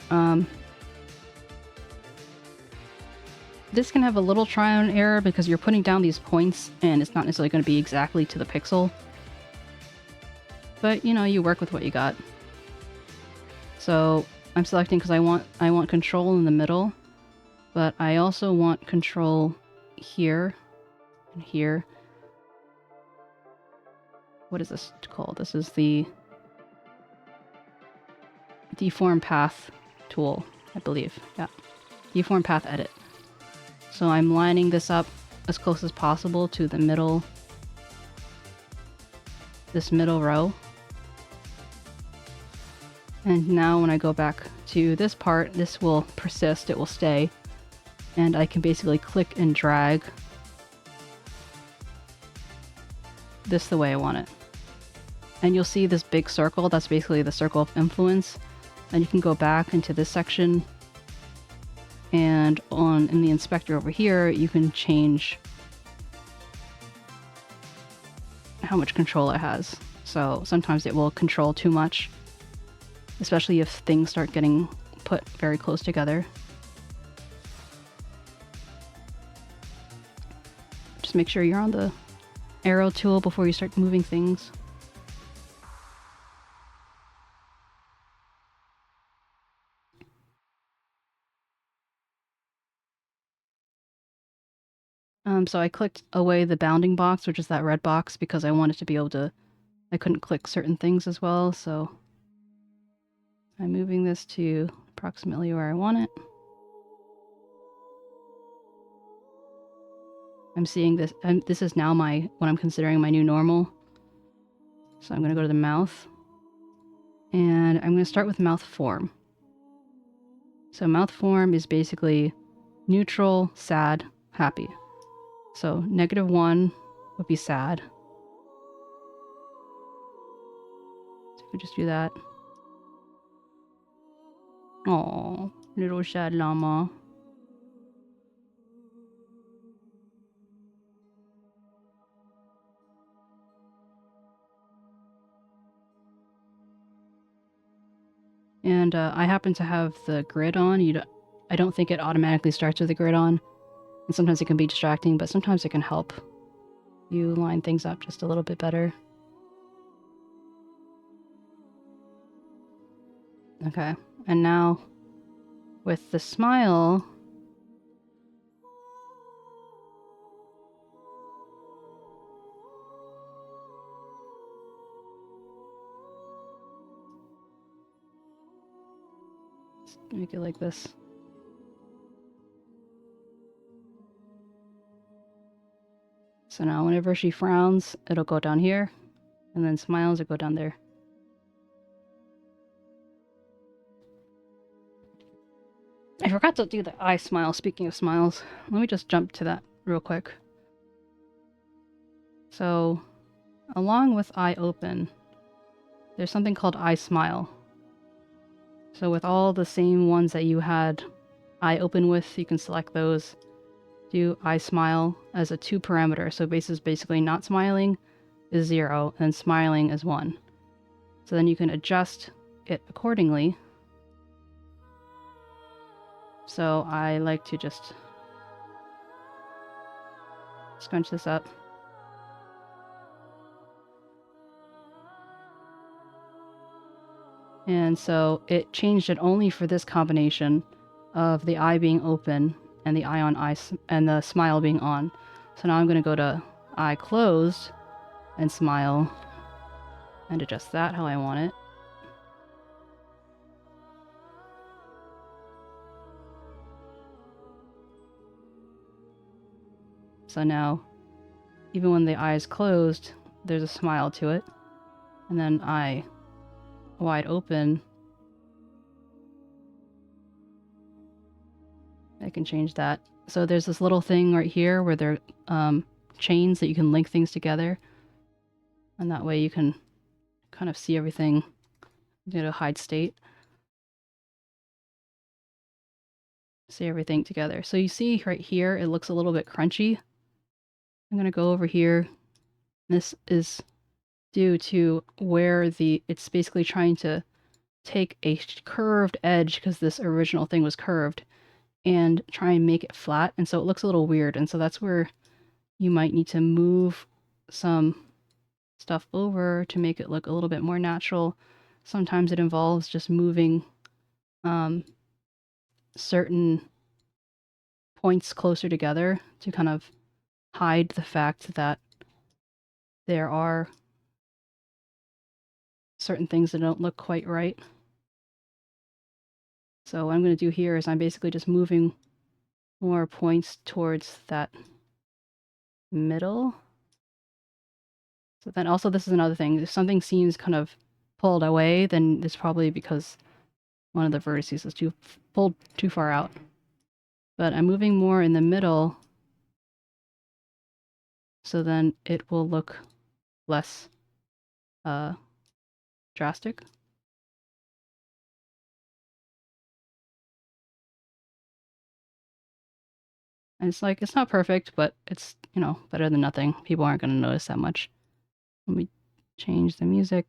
this can have a little trial and error because you're putting down these points and it's not necessarily going to be exactly to the pixel. But, you know, you work with what you got. So I'm selecting because I want control in the middle, but I also want control here and here. What is this called? This is the deform path tool, I believe. Yeah, deform path edit. So I'm lining this up as close as possible to the middle, this middle row. And now when I go back to this part, this will persist, it will stay. And I can basically click and drag this the way I want it. And you'll see this big circle, that's basically the circle of influence. And you can go back into this section, and in the inspector over here, you can change how much control it has. So sometimes it will control too much, especially if things start getting put very close together. Just make sure you're on the arrow tool before you start moving things. So I clicked away the bounding box, which is that red box, because I wanted to be able to... I couldn't click certain things as well, so... I'm moving this to approximately where I want it. I'm seeing this... this is now what I'm considering my new normal. So I'm going to go to the mouth. And I'm going to start with mouth form. So mouth form is basically neutral, sad, happy. So -1 would be sad. So we just do that. Oh, little sad llama. And I happen to have the grid on. I don't think it automatically starts with the grid on. And sometimes it can be distracting, but sometimes it can help you line things up just a little bit better. Okay, and now with the smile, let's make it like this. So now whenever she frowns, it'll go down here, and then smiles, it'll go down there. I forgot to do the eye smile, speaking of smiles. Let me just jump to that real quick. So, along with eye open, there's something called eye smile. So with all the same ones that you had eye open with, you can select those. Do eye smile as a 2 parameter. So basically not smiling is 0 and smiling is 1. So then you can adjust it accordingly. So I like to just scrunch this up. And so it changed it only for this combination of the eye being open and the eye on eye and the smile being on. So now I'm going to go to eye closed and smile and adjust that how I want it. So now, even when the eye is closed, there's a smile to it. And then eye wide open, I can change that. So there's this little thing right here where there are chains that you can link things together. And that way you can kind of see everything, hide state. See everything together. So you see right here, it looks a little bit crunchy. I'm going to go over here. This is due to where it's basically trying to take a curved edge, because this original thing was curved, and try and make it flat, and so it looks a little weird. And so that's where you might need to move some stuff over to make it look a little bit more natural. Sometimes it involves just moving certain points closer together to kind of hide the fact that there are certain things that don't look quite right. So what I'm going to do here is I'm basically just moving more points towards that middle. So then also, this is another thing. If something seems kind of pulled away, then it's probably because one of the vertices is pulled too far out. But I'm moving more in the middle, so then it will look less drastic. And it's not perfect, but it's, better than nothing. People aren't going to notice that much. Let me change the music.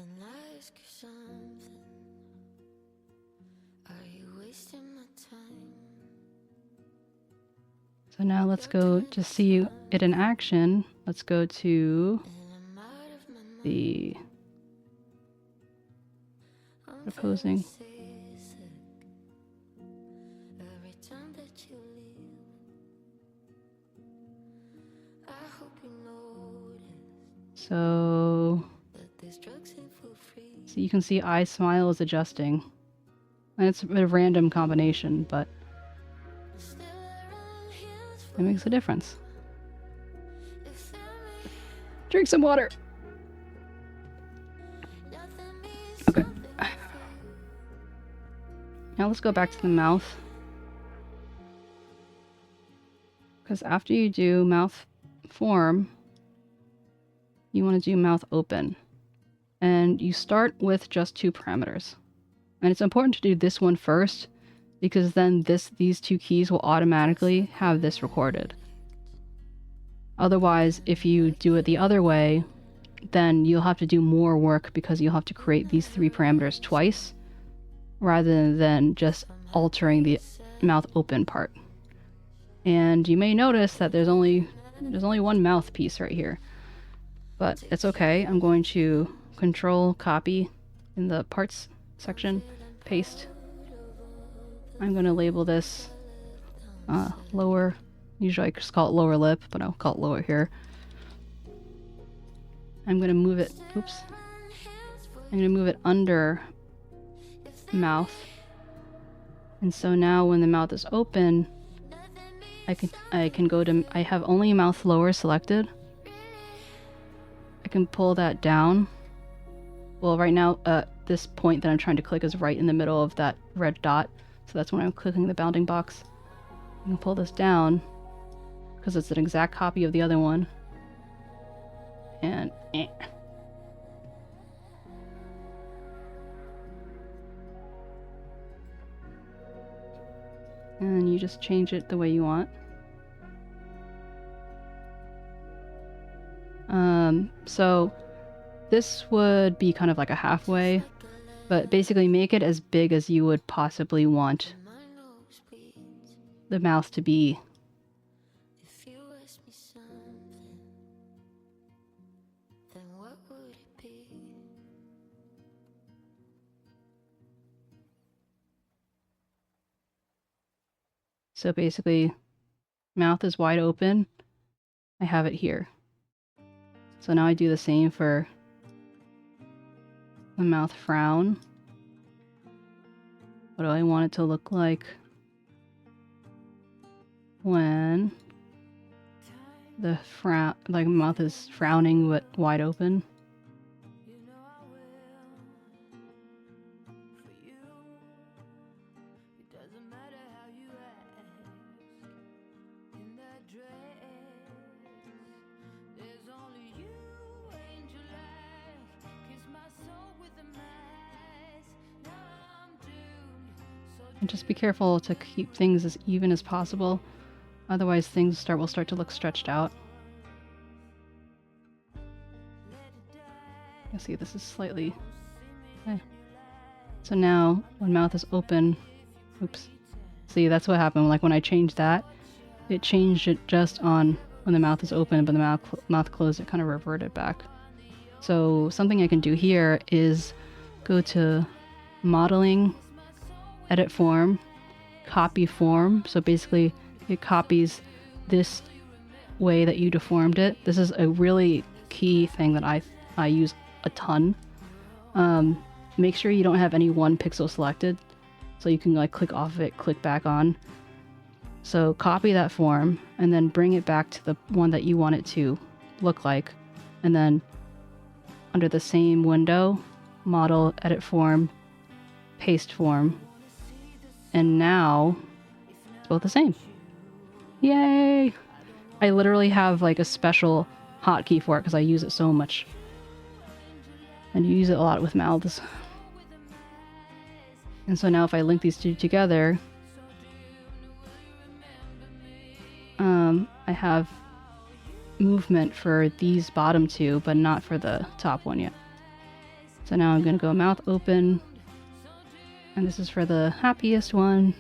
Can I ask you something? Are you wasting my time? So now let's go to see it in action. Let's go to And I'm out of my mind. the I'm proposing. feeling seasick every time that you leave. I hope you notice So that this drugs ain't for free. you can see 𝗟𝗶𝗀𝘀 is adjusting. And it's a random combination, but Still around heels it makes a difference. you feel me. Drink some water. Nothing means Okay. something I feel. Now let's go back to the mouth. Because after you do mouth form, you want to do mouth open. And you start with just 2 parameters. And it's important to do this one first, because then these 2 keys will automatically have this recorded. Otherwise, if you do it the other way, then you'll have to do more work because you'll have to create these 3 parameters twice, rather than just altering the mouth open part. And you may notice that there's only one mouthpiece right here. But it's okay. I'm going to Control copy in the parts section, paste. I'm going to label this lower. Usually I just call it lower lip, but I'll call it lower here. I'm going to move it, oops. I'm going to move it under mouth. And so now when the mouth is open, I can go to, I have only mouth lower selected. I can pull that down. Well, right now, this point that I'm trying to click is right in the middle of that red dot. So that's when I'm clicking the bounding box. I can pull this down because it's an exact copy of the other one. And and you just change it the way you want. So this would be kind of like a halfway, but basically make it as big as you would possibly want My nose bleeds the mouth to be. if you ask me something. Then what would it be? So basically, mouth is wide open. I have it here. So now I do the same for the mouth frown. What do I want it to look like when the frown, like mouth is frowning but wide open? You know I will. For you, it doesn't matter how you act. In that dress, there's only you, angel like. Kiss my soul with a mask. Now I'm doomed. So And just be careful to keep things as even as possible. Otherwise things will start to look stretched out. You'll see this is slightly... Okay. So now, when mouth is open... Oops. See, that's what happened. Like when I changed that, it changed it just on when the mouth is open, but the mouth closed, it kind of reverted back. So something I can do here is go to Modeling, Edit Form, Copy Form. So basically, it copies this way that you deformed it. This is a really key thing that I use a ton. Make sure you don't have any one pixel selected, so you can like click off of it, click back on. So copy that form and then bring it back to the one that you want it to look like, and then under the same window, Model, Edit Form, Paste Form, and now it's both the same. Yay! I literally have like a special hotkey for it because I use it so much. And you use it a lot with mouths. And so now if I link these two together, I have movement for these bottom two, but not for the top one yet. So now I'm going to go mouth open, and this is for the happiest one.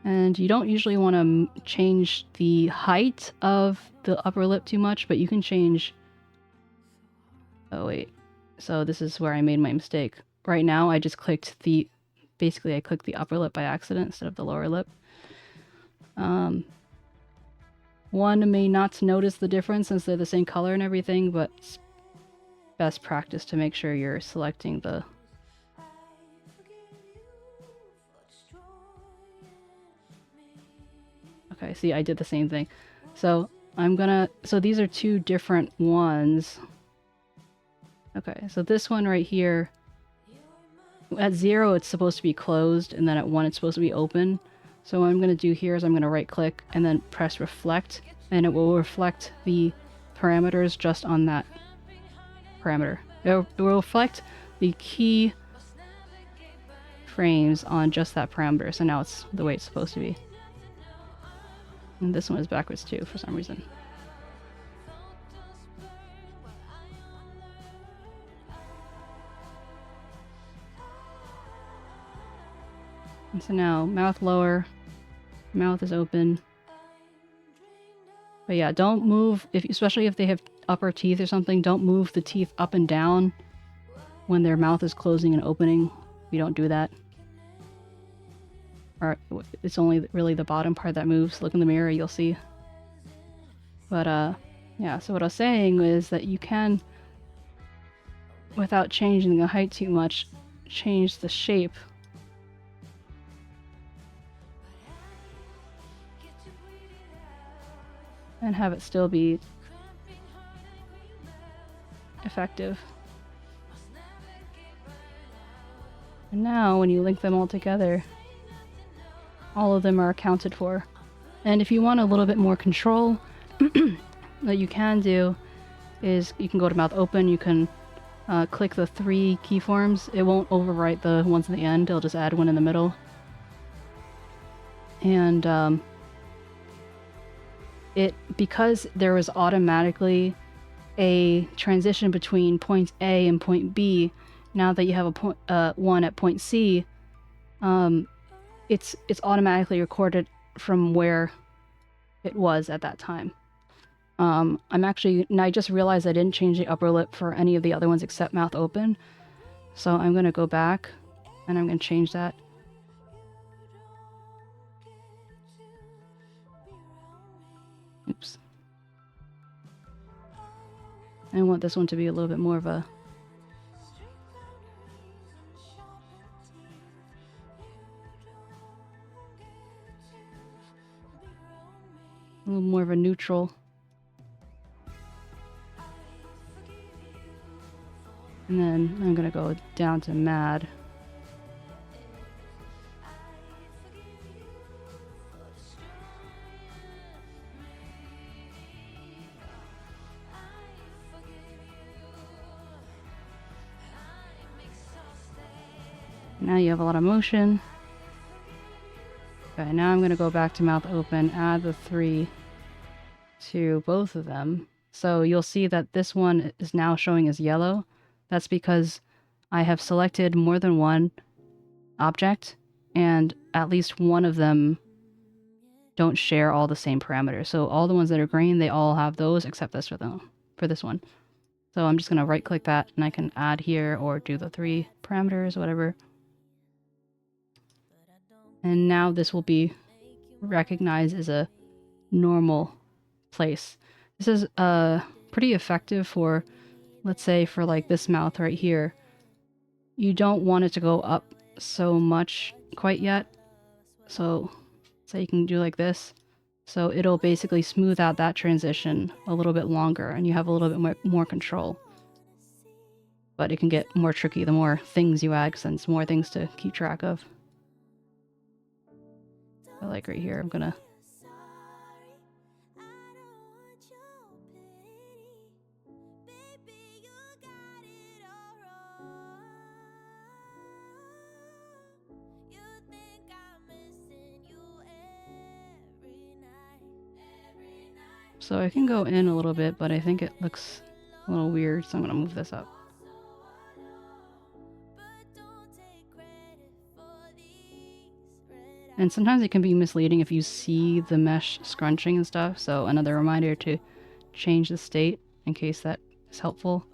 And you don't usually want to change the height of the upper lip too much, but you can change... Oh wait, so this is where I made my mistake. Right now I just clicked the... Basically I clicked the upper lip by accident instead of the lower lip. One may not notice the difference since they're the same color and everything, but it's best practice to make sure you're selecting the... Okay, see, I did the same thing. So I'm gonna... So these are two different ones. Okay, so this one right here, at 0 it's supposed to be closed, and then at 1 it's supposed to be open. So what I'm going to do here is I'm going to right click and then press reflect, and it will reflect the parameters just on that parameter. It will reflect the key frames on just that parameter, so now it's the way it's supposed to be. And this one is backwards too for some reason. And so now, mouth lower, mouth is open. But yeah, don't move, especially if they have upper teeth or something, don't move the teeth up and down when their mouth is closing and opening. You don't do that. Or it's only really the bottom part that moves. Look in the mirror, you'll see. But yeah, so what I was saying is that you can, without changing the height too much, change the shape. And have it still be effective. And now when you link them all together, all of them are accounted for. And if you want a little bit more control, what you can do is you can go to mouth open, you can click the 3 keyforms. It won't overwrite the ones in the end, it'll just add one in the middle. And because there was automatically a transition between point A and point B, now that you have a one at point C, it's automatically recorded from where it was at that time. I just realized I didn't change the upper lip for any of the other ones except mouth open. So I'm going to go back and I'm going to change that. Oops. I want this one to be a little bit more of a little more of a neutral. And then I'm gonna go down to mad. Now you have a lot of motion. Okay, now I'm going to go back to mouth open, add the 3 to both of them. So you'll see that this one is now showing as yellow. That's because I have selected more than one object, and at least one of them don't share all the same parameters. So all the ones that are green, they all have those except this for this one. So I'm just going to right click that and I can add here or do the 3 parameters, whatever. And now this will be recognized as a normal place. This is pretty effective for, let's say for like this mouth right here. You don't want it to go up so much quite yet. So say you can do like this. So it'll basically smooth out that transition a little bit longer and you have a little bit more control. But it can get more tricky the more things you add, because then it's more things to keep track of. I like right here, I'm gonna So I can go in a little bit, but I think it looks a little weird, so I'm gonna move this up. And sometimes it can be misleading if you see the mesh scrunching and stuff, so another reminder to change the state in case that is helpful.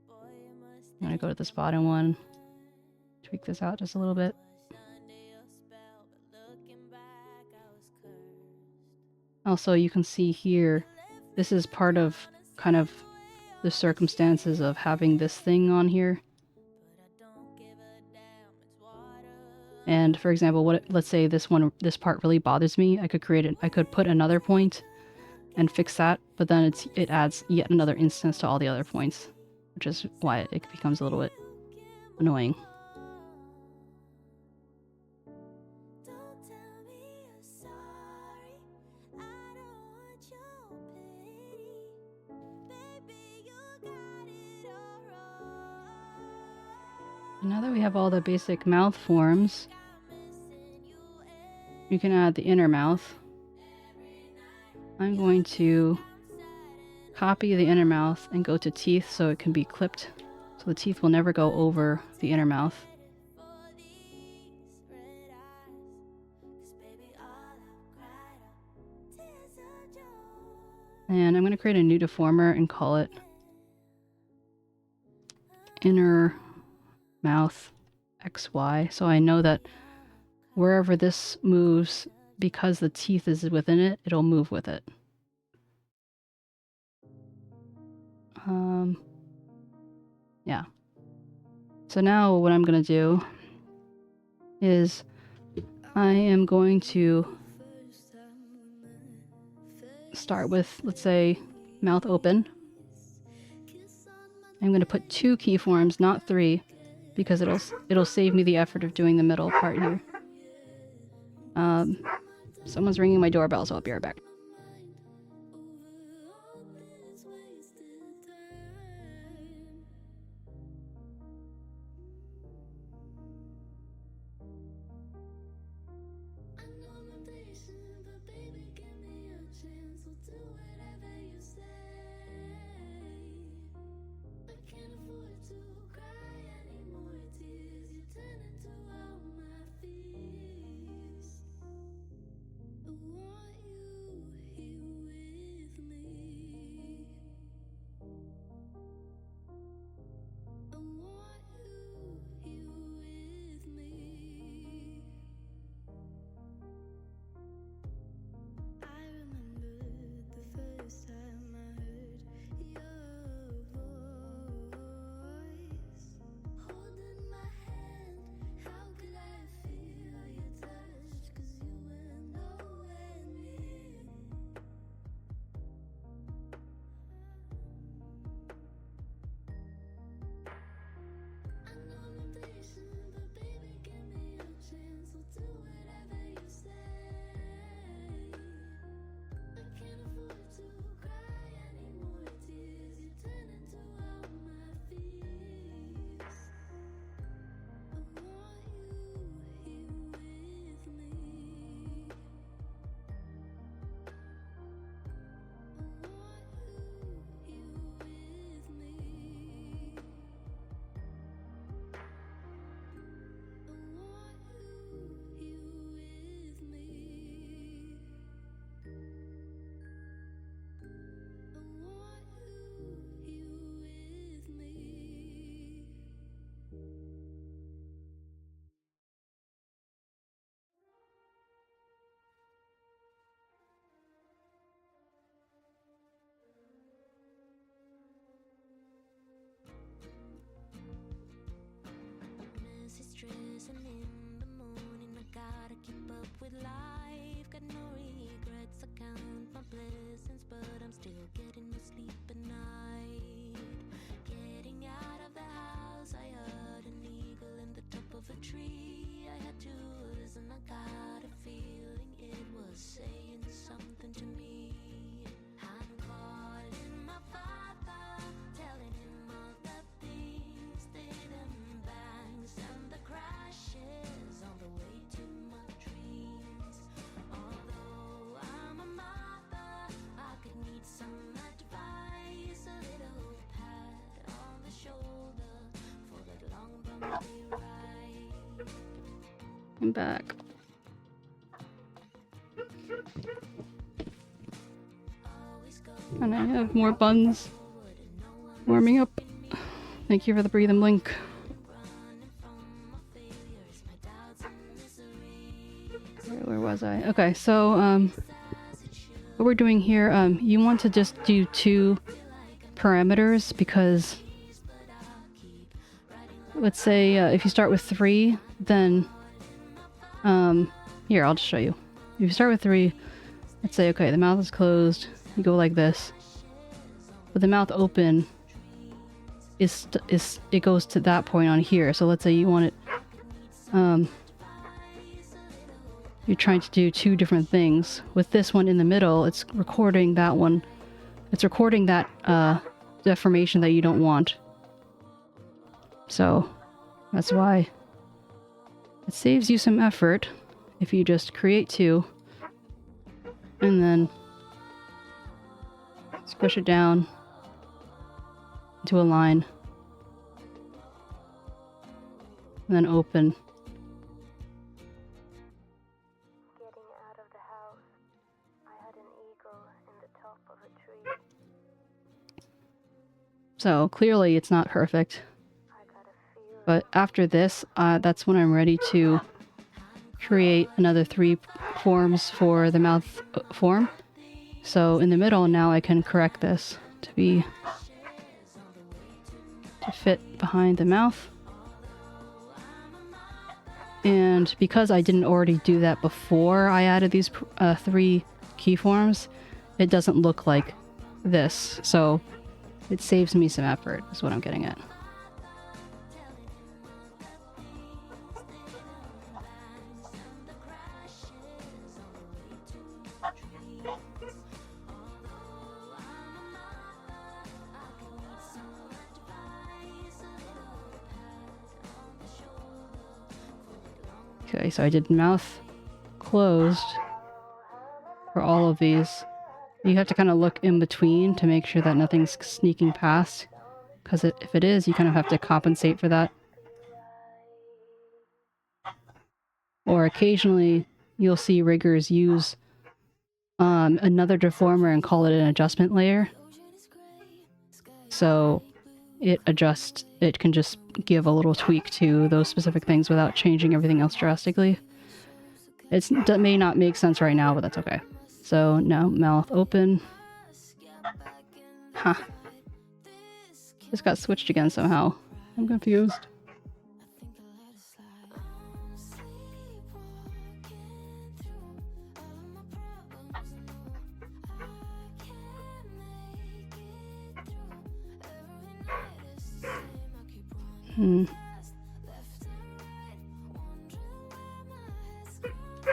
I'm gonna go to this bottom one, tweak this out just a little bit. Also, you can see here, this is part of kind of the circumstances of having this thing on here. And for example, let's say this part really bothers me, I could put another point and fix that, but then it adds yet another instance to all the other points, which is why it becomes a little bit annoying. Now that we have all the basic mouth forms, you can add the inner mouth. I'm going to copy the inner mouth and go to teeth so it can be clipped, so the teeth will never go over the inner mouth. And I'm going to create a new deformer and call it inner mouth XY, so I know that wherever this moves, because the teeth is within it, it'll move with it. Yeah. So now what I'm going to do is I am going to start with, let's say, mouth open. I'm going to put 2 keyforms, not 3, because it'll save me the effort of doing the middle part here. Someone's ringing my doorbell, so I'll be right back. Stressing in the morning, I gotta keep up with life. Got no regrets, I count my blessings, but I'm still getting no sleep at night. Getting out of the house, I heard an eagle in the top of a tree. I had to listen, I got a feeling it was saying something to me. I'm calling my father, telling him all the things didn't bangs and the crashes on the way to my dreams. Although I'm a mother, I'm back. And I have more buns warming up. Thank you for the breathe and blink. Where was I? Okay, so what we're doing here, you want to just do 2 parameters because let's say if you start with 3, then here, I'll just show you. If you start with 3, let's say, okay, the mouth is closed, you go like this, but the mouth open it goes to that point on here. So let's say you want it, you're trying to do 2 different things. With this one in the middle, it's recording that one. It's recording that deformation that you don't want. So that's why it saves you some effort if you just create 2 and then squish it down into a line and then open. Getting out of the house, I had an eagle in the top of a tree. So clearly it's not perfect. I got a feel But after this, that's when I'm ready to create another 3 forms for the mouth form. So in the middle now I can correct this to fit behind the mouth. And because I didn't already do that before I added these 3 keyforms, it doesn't look like this. So it saves me some effort, is what I'm getting at. Okay, so I did mouth closed for all of these. You have to kind of look in between to make sure that nothing's sneaking past, because if it is, you kind of have to compensate for that. Or occasionally you'll see riggers use another deformer and call it an adjustment layer. So it can just give a little tweak to those specific things without changing everything else drastically. That may not make sense right now, but that's okay. So now mouth open. Huh. Just got switched again somehow. I'm confused.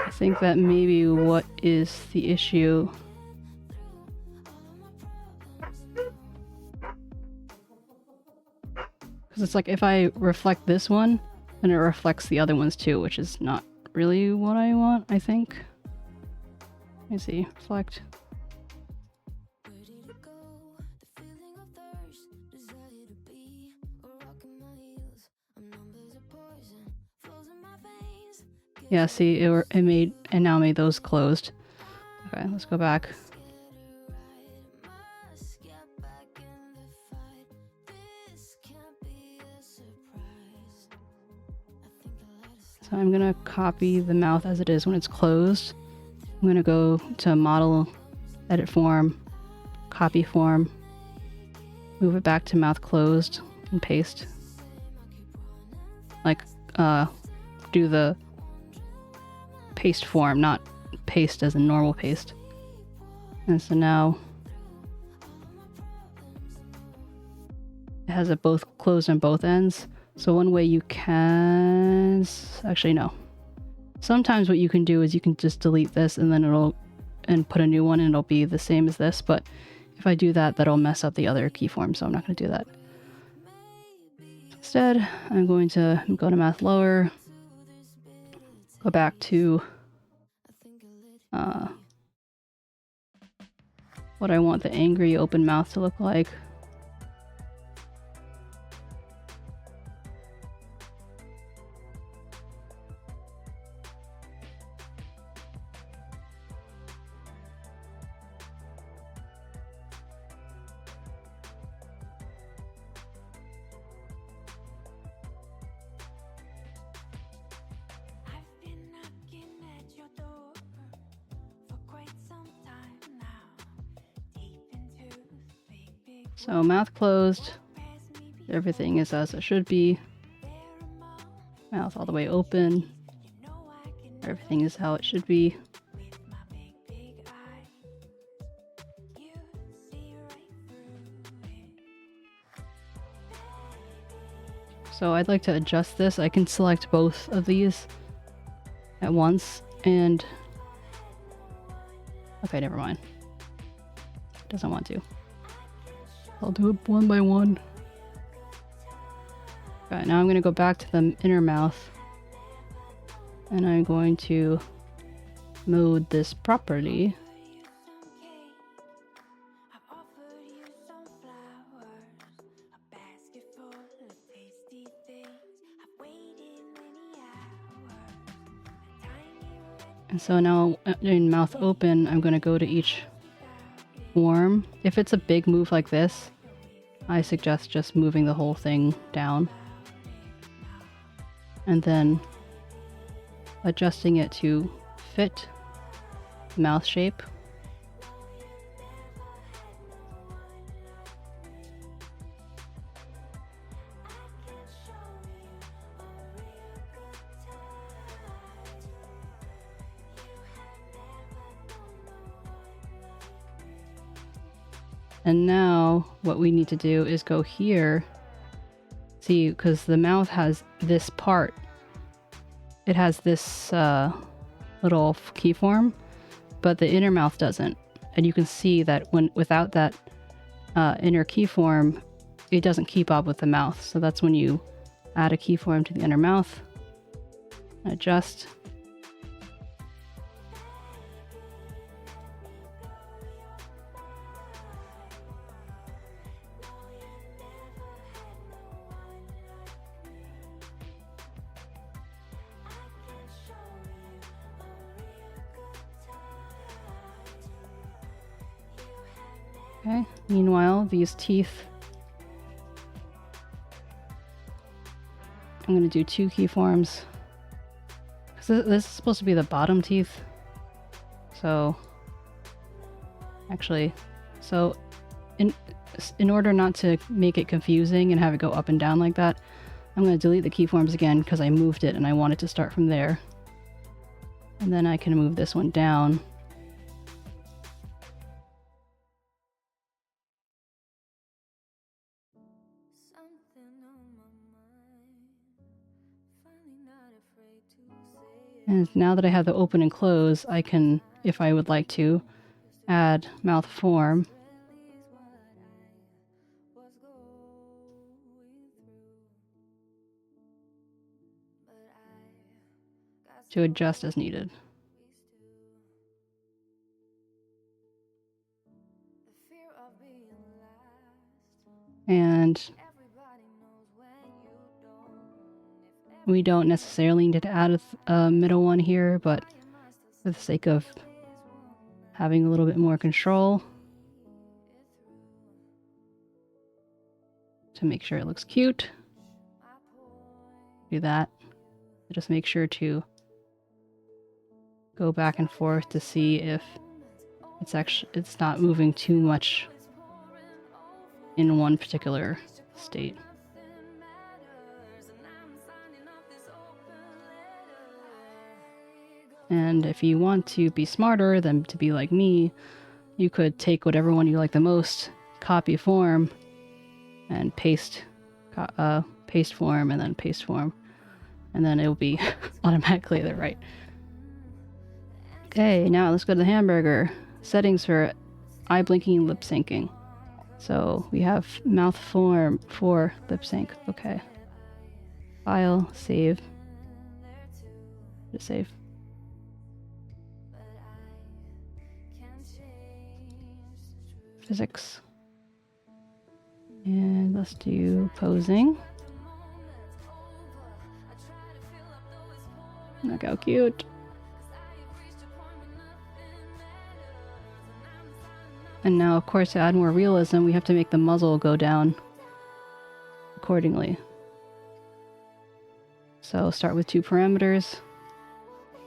I think that maybe what is the issue. Because it's like if I reflect this one, then it reflects the other ones too, which is not really what I want, I think. Let me see. Reflect. Yeah, see, it now made those closed. Okay, let's go back. So I'm gonna copy the mouth as it is when it's closed. I'm gonna go to model, edit form, copy form, move it back to mouth closed, and paste. Like, do the paste form, not paste as a normal paste. And so now it has it both closed on both ends. So one way you can, actually no. Sometimes what you can do is you can just delete this and then put a new one and it'll be the same as this. But if I do that, that'll mess up the other keyform. So I'm not going to do that. Instead, I'm going to go to mouth lower, go back to what I want the angry open mouth to look like. So mouth closed, everything is as it should be. Mouth all the way open, everything is how it should be. So I'd like to adjust this. I can select both of these at once and... Okay, never mind. Doesn't want to. I'll do it one by one. Okay, now I'm going to go back to the inner mouth. And I'm going to mode this properly. And so now in mouth open, I'm going to go to each form. If it's a big move like this, I suggest just moving the whole thing down. And then adjusting it to fit the mouth shape. And now what we need to do is go here. See, because the mouth has this part. It has this little keyform, but the inner mouth doesn't. And you can see that without that inner keyform, it doesn't keep up with the mouth. So that's when you add a keyform to the inner mouth. Adjust. Okay, meanwhile, these teeth, I'm going to do 2 keyforms. This is supposed to be the bottom teeth. So, actually, in order not to make it confusing and have it go up and down like that, I'm going to delete the keyforms again because I moved it and I want it to start from there. And then I can move this one down. And now that I have the open and close, I can, if I would like to, add mouth form. To adjust as needed. And we don't necessarily need to add a middle one here, but for the sake of having a little bit more control, to make sure it looks cute, do that. Just make sure to go back and forth to see if it's not moving too much in one particular state. And if you want to be smarter than to be like me, you could take whatever one you like the most, copy form, and paste form, and then paste form. And then it will be automatically the right. Okay, now let's go to the hamburger. Settings for eye blinking and lip syncing. So we have mouth form for lip sync. Okay. File, save. Just save. Physics. And let's do posing. Look how cute. And now, of course, to add more realism, we have to make the muzzle go down accordingly. So start with 2 parameters.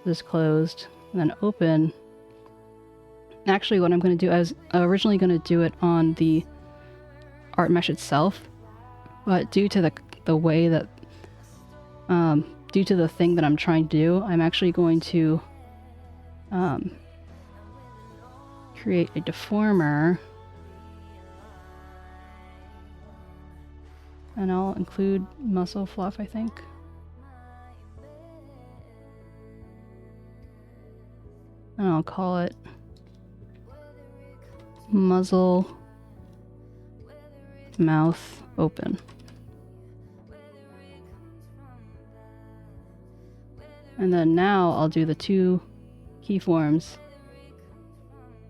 This closed, and then open. Actually, what I'm going to do, I was originally going to do it on the art mesh itself, but due to the way that due to the thing that I'm trying to do, I'm actually going to create a deformer, and I'll include muscle fluff, I think. And I'll call it muzzle mouth open. And then now I'll do the two keyforms,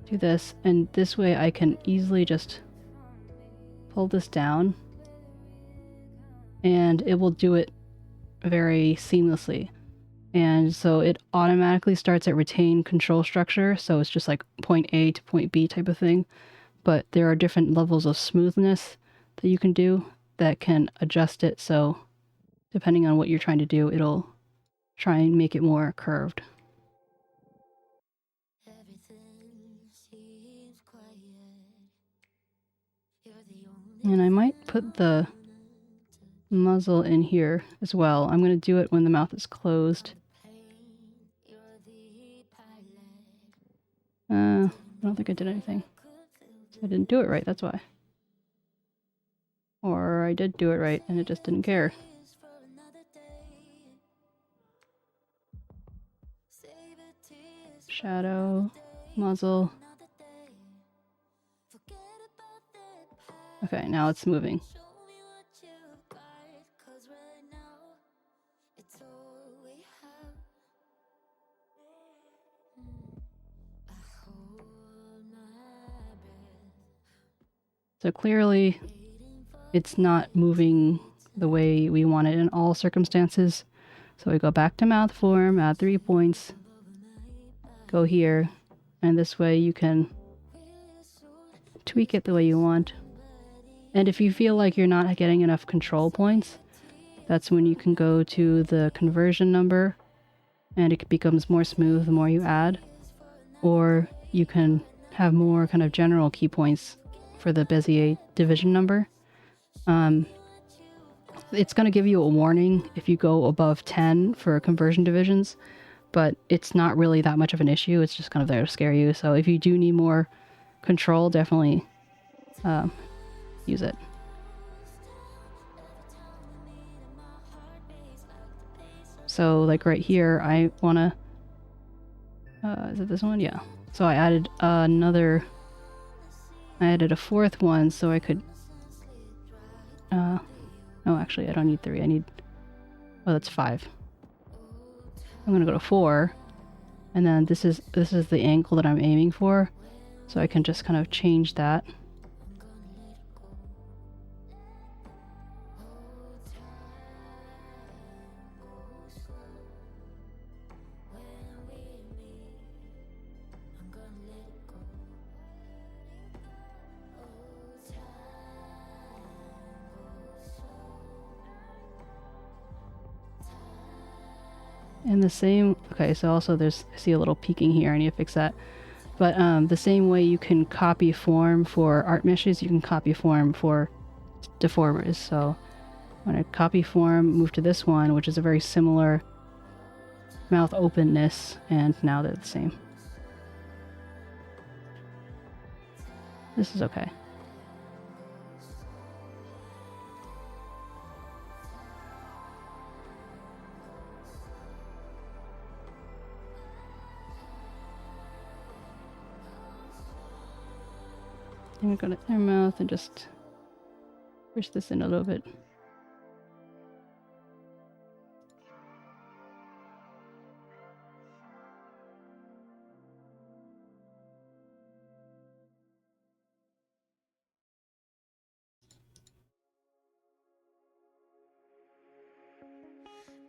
do this, and this way I can easily just pull this down and it will do it very seamlessly. And so it automatically starts at retain control structure, so it's just like point A to point B type of thing. But there are different levels of smoothness that you can do that can adjust it, so depending on what you're trying to do, it'll try and make it more curved. And I might put the muzzle in here as well. I'm going to do it when the mouth is closed. I don't think I did anything. I didn't do it right, that's why. Or I did do it right and it just didn't care. Shadow, muzzle. Okay, now it's moving. So clearly, it's not moving the way we want it in all circumstances. So we go back to mouth form, add 3 points, go here, and this way you can tweak it the way you want. And if you feel like you're not getting enough control points, that's when you can go to the conversion number and it becomes more smooth the more you add. Or you can have more kind of general key points for the Bezier division number. It's going to give you a warning if you go above 10 for conversion divisions, but it's not really that much of an issue. It's just kind of there to scare you. So if you do need more control, definitely use it. So like right here, I want to, is it this one? Yeah. So I added another, I added a fourth one so I could, no, actually I don't need 3. I need, oh, that's 5. I'm going to go to 4. And then this is the angle that I'm aiming for. So I can just kind of change that. And the same, okay, so also there's, I see a little peeking here, I need to fix that. But the same way you can copy form for art meshes, you can copy form for deformers. So I'm going to copy form, move to this one, which is a very similar mouth openness, and now they're the same. This is okay. I'm gonna go to their mouth and just push this in a little bit.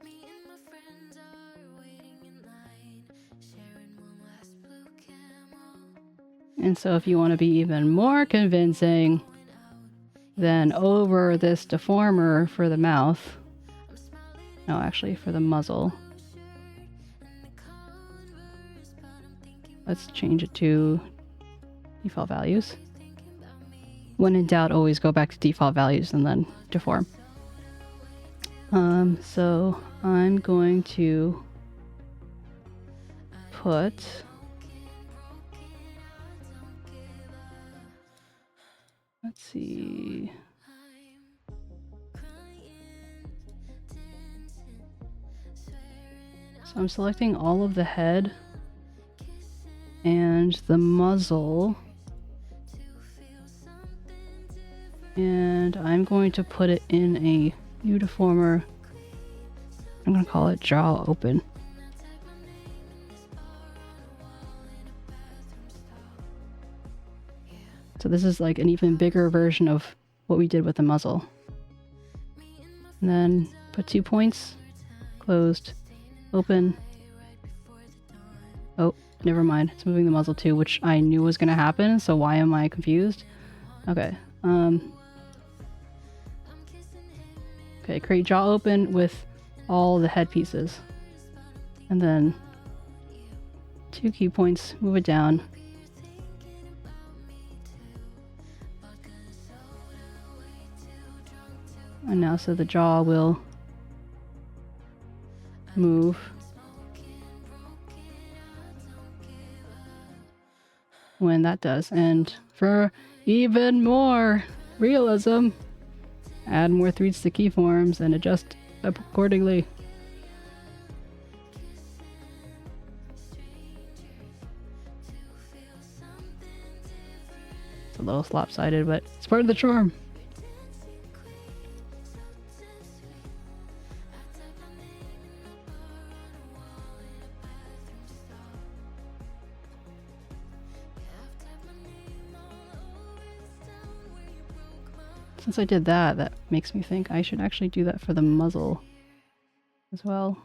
Me and my friends are waiting in line, sharing one last blue camel. And so if you want to be even more convincing, then over this deformer for the mouth, no, actually for the muzzle, let's change it to default values. when in doubt, always go back to default values and then deform. So I'm going to put let's see. So I'm selecting all of the head and the muzzle, and I'm going to put it in a new deformer. I'm going to call it jaw open. So this is like an even bigger version of what we did with the muzzle. And then put 2 points, closed, open. Oh, never mind. It's moving the muzzle too, which I knew was going to happen. So why am I confused? Okay. Okay, create jaw open with all the head pieces. And then 2 key points, move it down. And now so the jaw will move. When that does. And for even more realism, add more 3 sticky forms and adjust accordingly. It's a little lopsided, but it's part of the charm. Since I did that, that makes me think I should actually do that for the muzzle as well.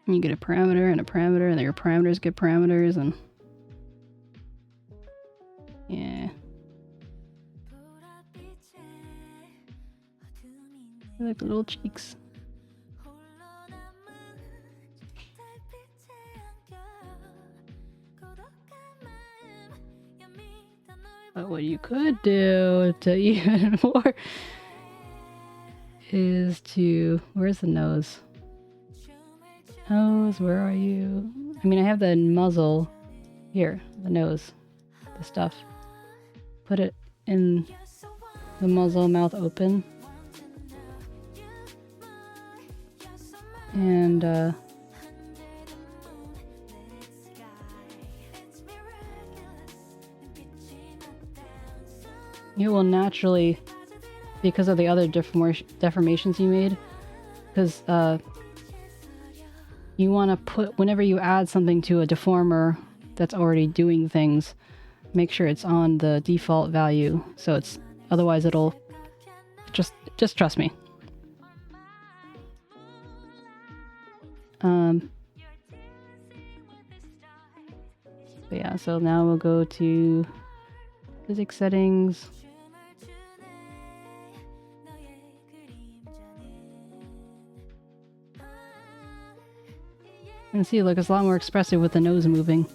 And you get a parameter and a parameter, and then your parameters get parameters, and yeah. I like the little cheeks. But what you could do to even more is to... Where's the nose? Nose, where are you? I mean, I have the muzzle here, the nose, the stuff. Put it in the muzzle, mouth open. And you will naturally, because of the other deformations you made, because you want to put, whenever you add something to a deformer that's already doing things, make sure it's on the default value. So it's, otherwise it'll just trust me. But yeah, so now we'll go to physics settings. And see, look, it's a lot more expressive with the nose moving.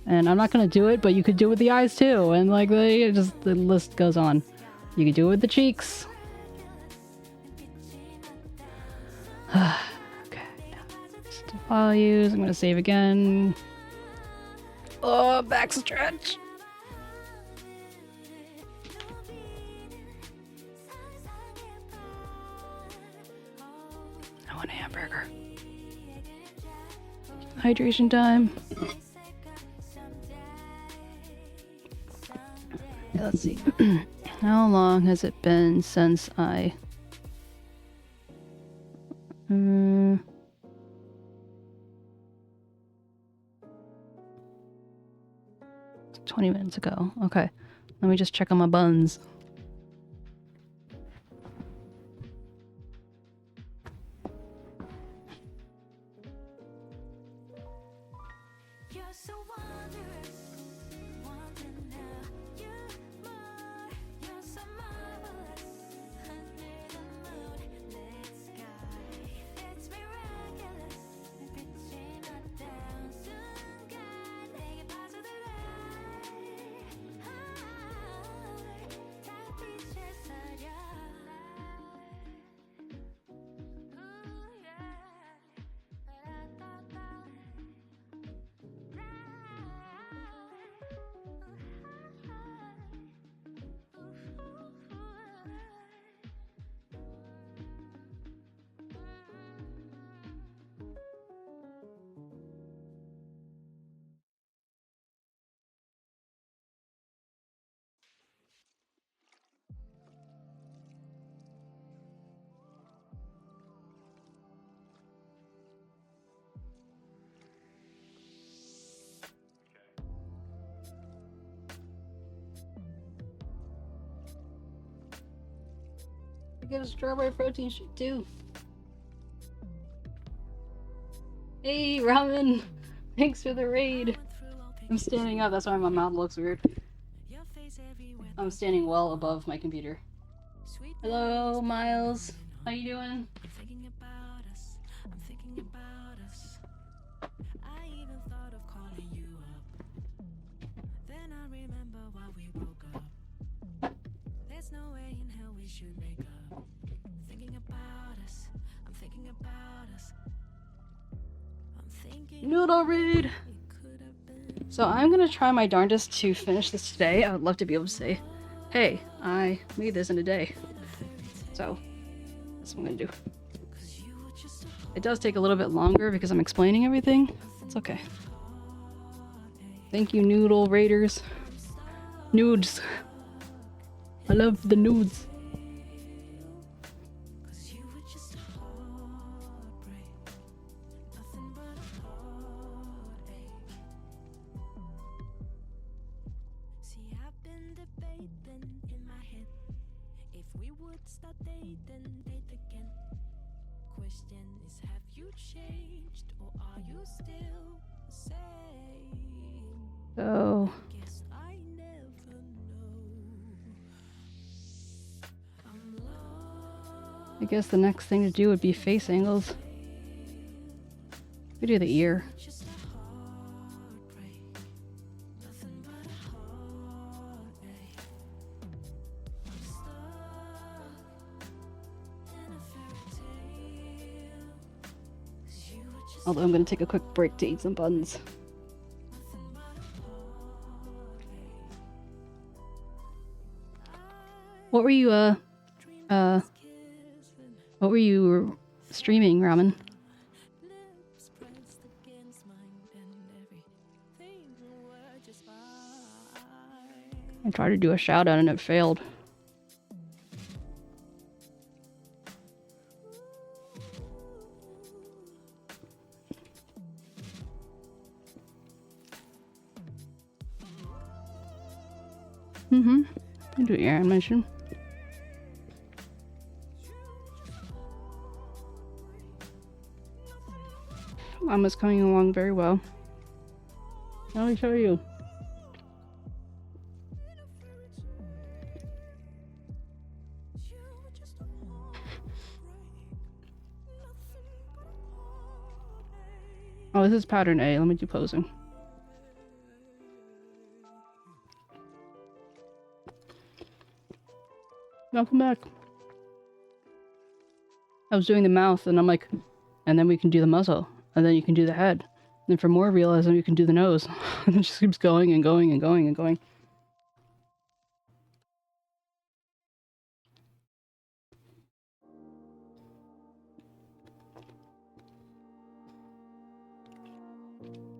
And I'm not gonna do it, but you could do it with the eyes too. And like, the list goes on. You could do it with the cheeks. Okay, now just values. I'm gonna save again. Oh, back stretch. I want a hamburger. Hydration time. Let's see. How long has it been since I... 20 minutes ago. Okay. Let me just check on my buns. get a strawberry protein shake too. Hey, Ramen! Thanks for the raid. I'm standing up, that's why my mouth looks weird. I'm standing well above my computer. Hello, Miles. How you doing? Noodle read! So I'm gonna try my darndest to finish this today. I would love to be able to say, hey, I made this in a day. So, that's what I'm gonna do. It does take a little bit longer because I'm explaining everything. It's okay. Thank you, Noodle Raiders. Nudes. I love the nudes. So I guess the next thing to do would be face angles. We do the ear. Although I'm gonna take a quick break to eat some buns. What were you streaming, Ramen? I tried to do a shout out and it failed. I do ear animation. Llama's coming along very well. Let me show you. Oh, this is pattern A. Let me do posing. Welcome back. I was doing the mouth and I'm like, and then we can do the muzzle. And then you can do the head. And then for more realism, you can do the nose. And it just keeps going and going and going and going.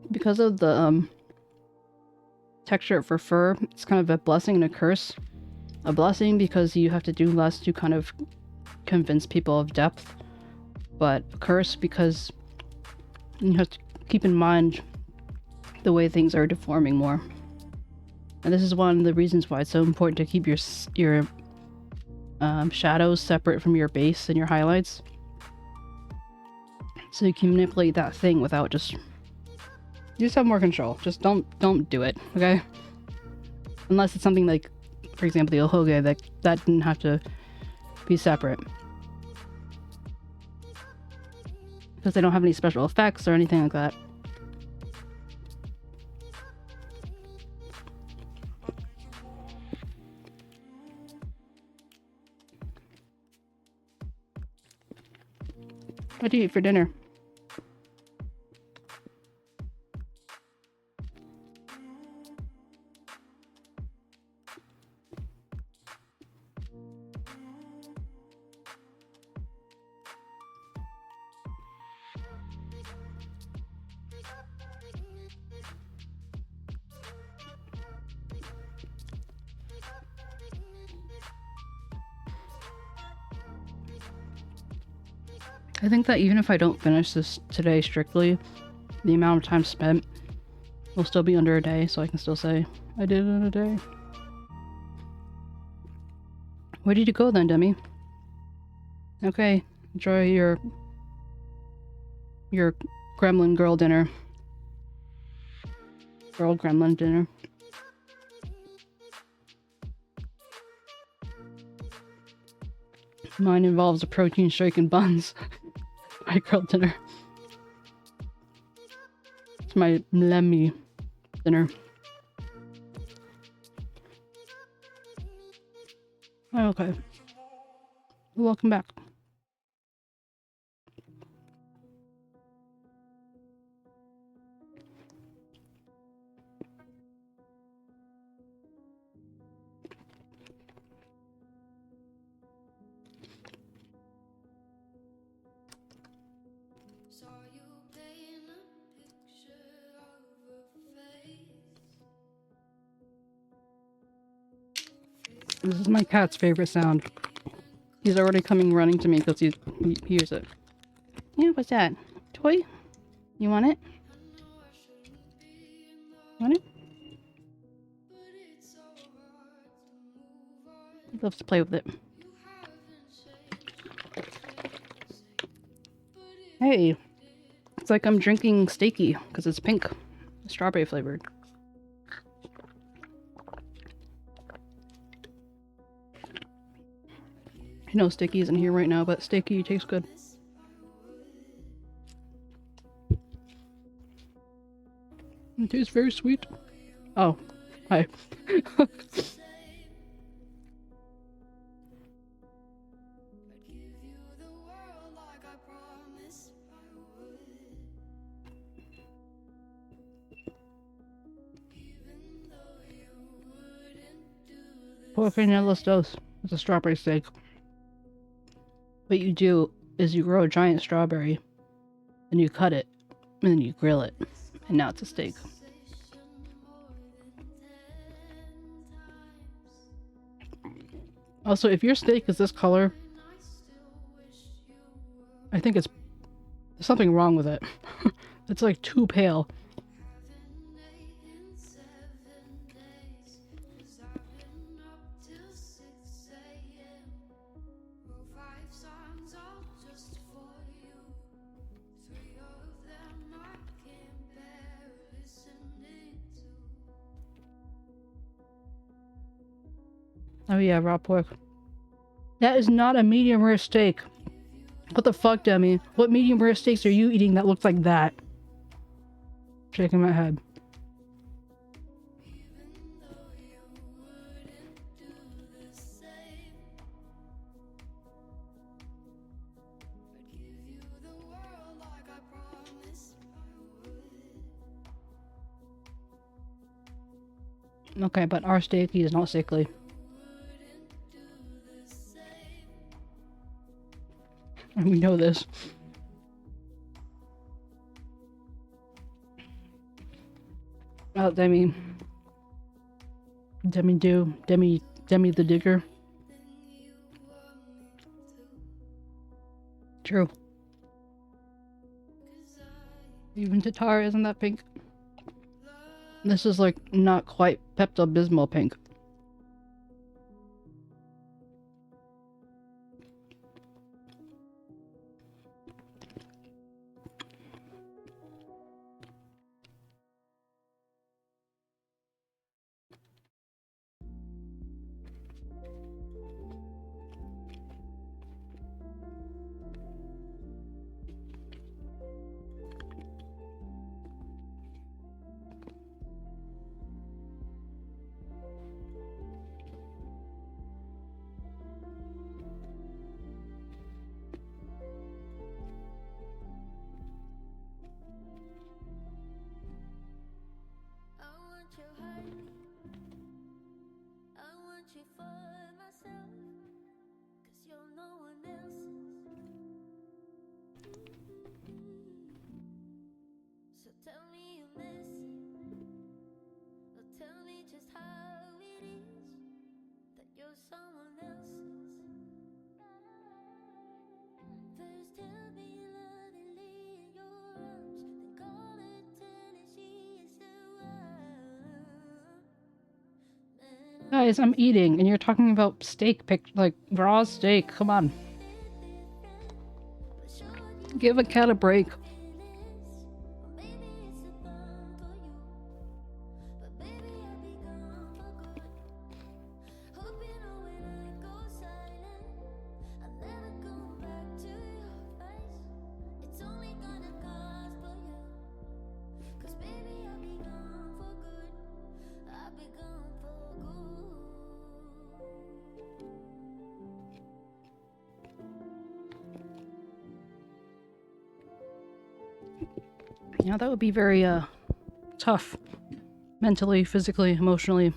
Because of the texture for fur, it's kind of a blessing and a curse. A blessing because you have to do less to kind of convince people of depth. But a curse because you have to keep in mind the way things are deforming more. And this is one of the reasons why it's so important to keep your shadows separate from your base and your highlights. So you can manipulate that thing without just... You just have more control. Just don't do it, okay? Unless it's something like, for example, the 𝗟𝗶H that didn't have to be separate. Because they don't have any special effects or anything like that. What do you eat for dinner? I think that even if I don't finish this today strictly, the amount of time spent will still be under a day, so I can still say I did it in a day. Where did you go then, Demi? Okay, enjoy your gremlin girl dinner. Girl gremlin dinner. Mine involves a protein shake and buns. My girl dinner. It's my 𝗟𝗶𝗶𝗀𝘀 dinner. Oh, okay. Welcome back. Saw you paint a picture of a face. This is my cat's favorite sound. He's already coming running to me because he hears it. Yeah, what's that? Toy? You want it? Want it? He loves to play with it. Hey, it's like I'm drinking Steaky because it's pink, strawberry flavored. I know Steaky isn't here right now, but Steaky tastes good. It tastes very sweet. Oh, hi. Pork and yellow toast. It's a strawberry steak. What you do is you grow a giant strawberry, and you cut it, and then you grill it, and now it's a steak. Also, if your steak is this color, I think there's something wrong with it. It's like too pale. Oh yeah, raw pork. That is not a medium rare steak. What the fuck, dummy? What medium rare steaks are you eating that looks like that? Shaking my head. Okay, but our Steaky is not sickly. And we know this. Oh, Demi the digger. True. Even Tatar isn't that pink. This is like not quite Pepto-Bismol pink. Guys, I'm eating, and you're talking about steak, like raw steak. Come on. Give a cat a break. Yeah, that would be very tough. Mentally, physically, emotionally.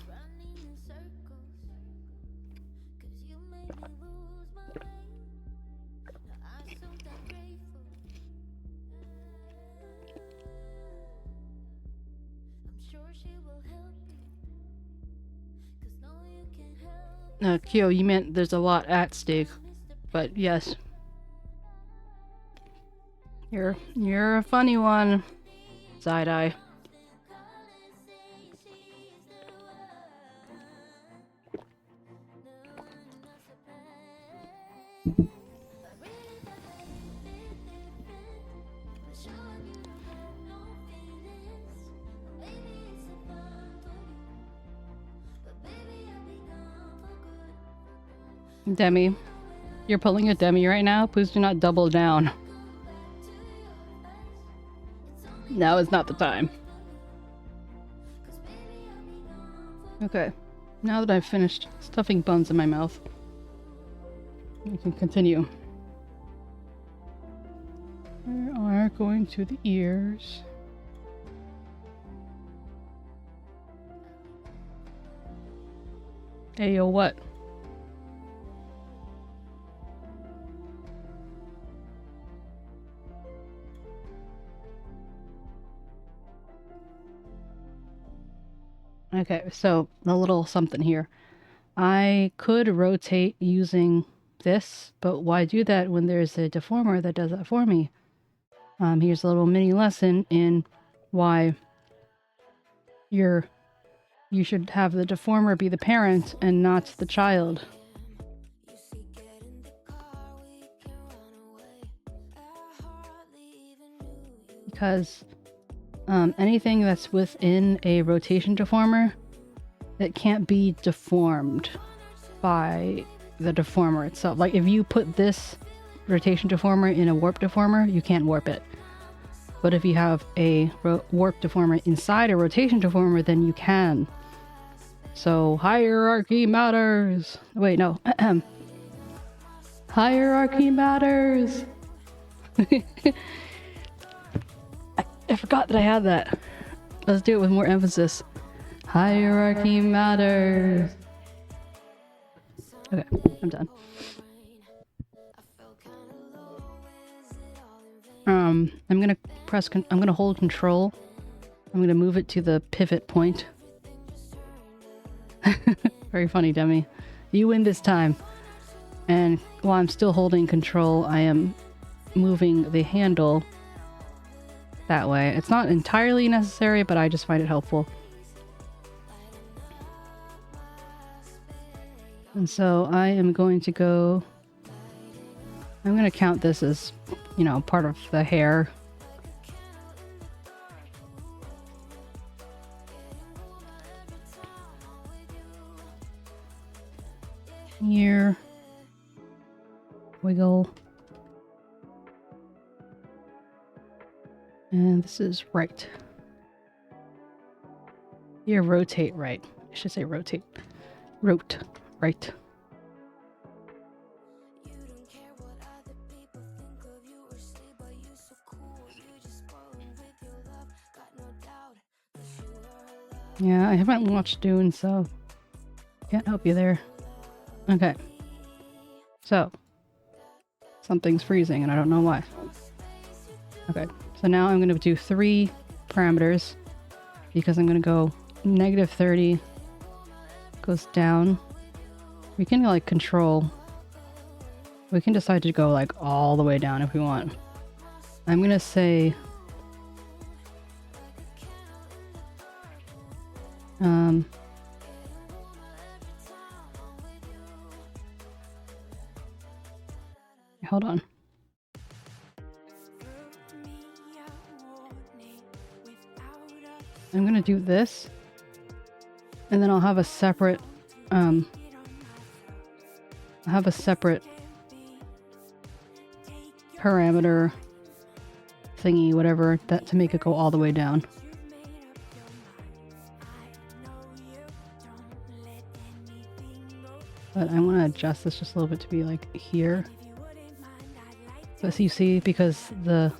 Kyo, you meant there's a lot at stake, but yes. You're a funny one. Side-eye. Demi, you're pulling a Demi right now? Please do not double down. Now is not the time. Okay, now that I've finished stuffing buns in my mouth, we can continue. We are going to the ears. Hey, yo, what? Okay, so a little something here. I could rotate using this, but why do that when there's a deformer that does that for me? Here's a little mini lesson in why you should have the deformer be the parent and not the child. Because anything that's within a rotation deformer, it can't be deformed by the deformer itself. Like if you put this rotation deformer in a warp deformer, you can't warp it. But if you have a warp deformer inside a rotation deformer, then you can. So hierarchy matters. Wait, no. Hierarchy matters. I forgot that I had that. Let's do it with more emphasis. Hierarchy matters. Okay, I'm done. I'm gonna hold control. I'm gonna move it to the pivot point. Very funny, Demi. You win this time. And while I'm still holding control, I am moving the handle that way. It's not entirely necessary, but I just find it helpful. And so I am going to go... I'm going to count this as, you know, part of the hair. Here. Wiggle. And this is right. Here, rotate right. I should say rotate. Rote. Right. Yeah, I haven't watched Dune, so can't help you there. Okay. So, something's freezing and I don't know why. Okay, so now I'm going to do 3 parameters because I'm going to go -30 goes down. We can like control. We can decide to go like all the way down if we want. I'm going to say hold on. I'm gonna do this, and then I'll have a separate parameter thingy, whatever, that to make it go all the way down. But I want to adjust this just a little bit to be like here. But you see, because the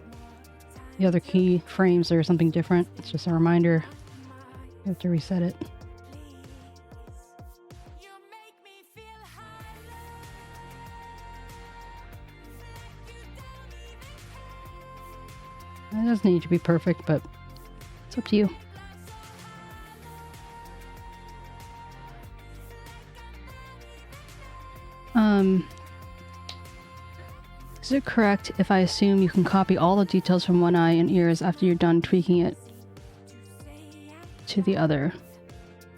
other key frames are something different, it's just a reminder. You have to reset it. It doesn't need to be perfect, but it's up to you. Is it correct if I assume you can copy all the details from one eye and ears after you're done tweaking it to the other?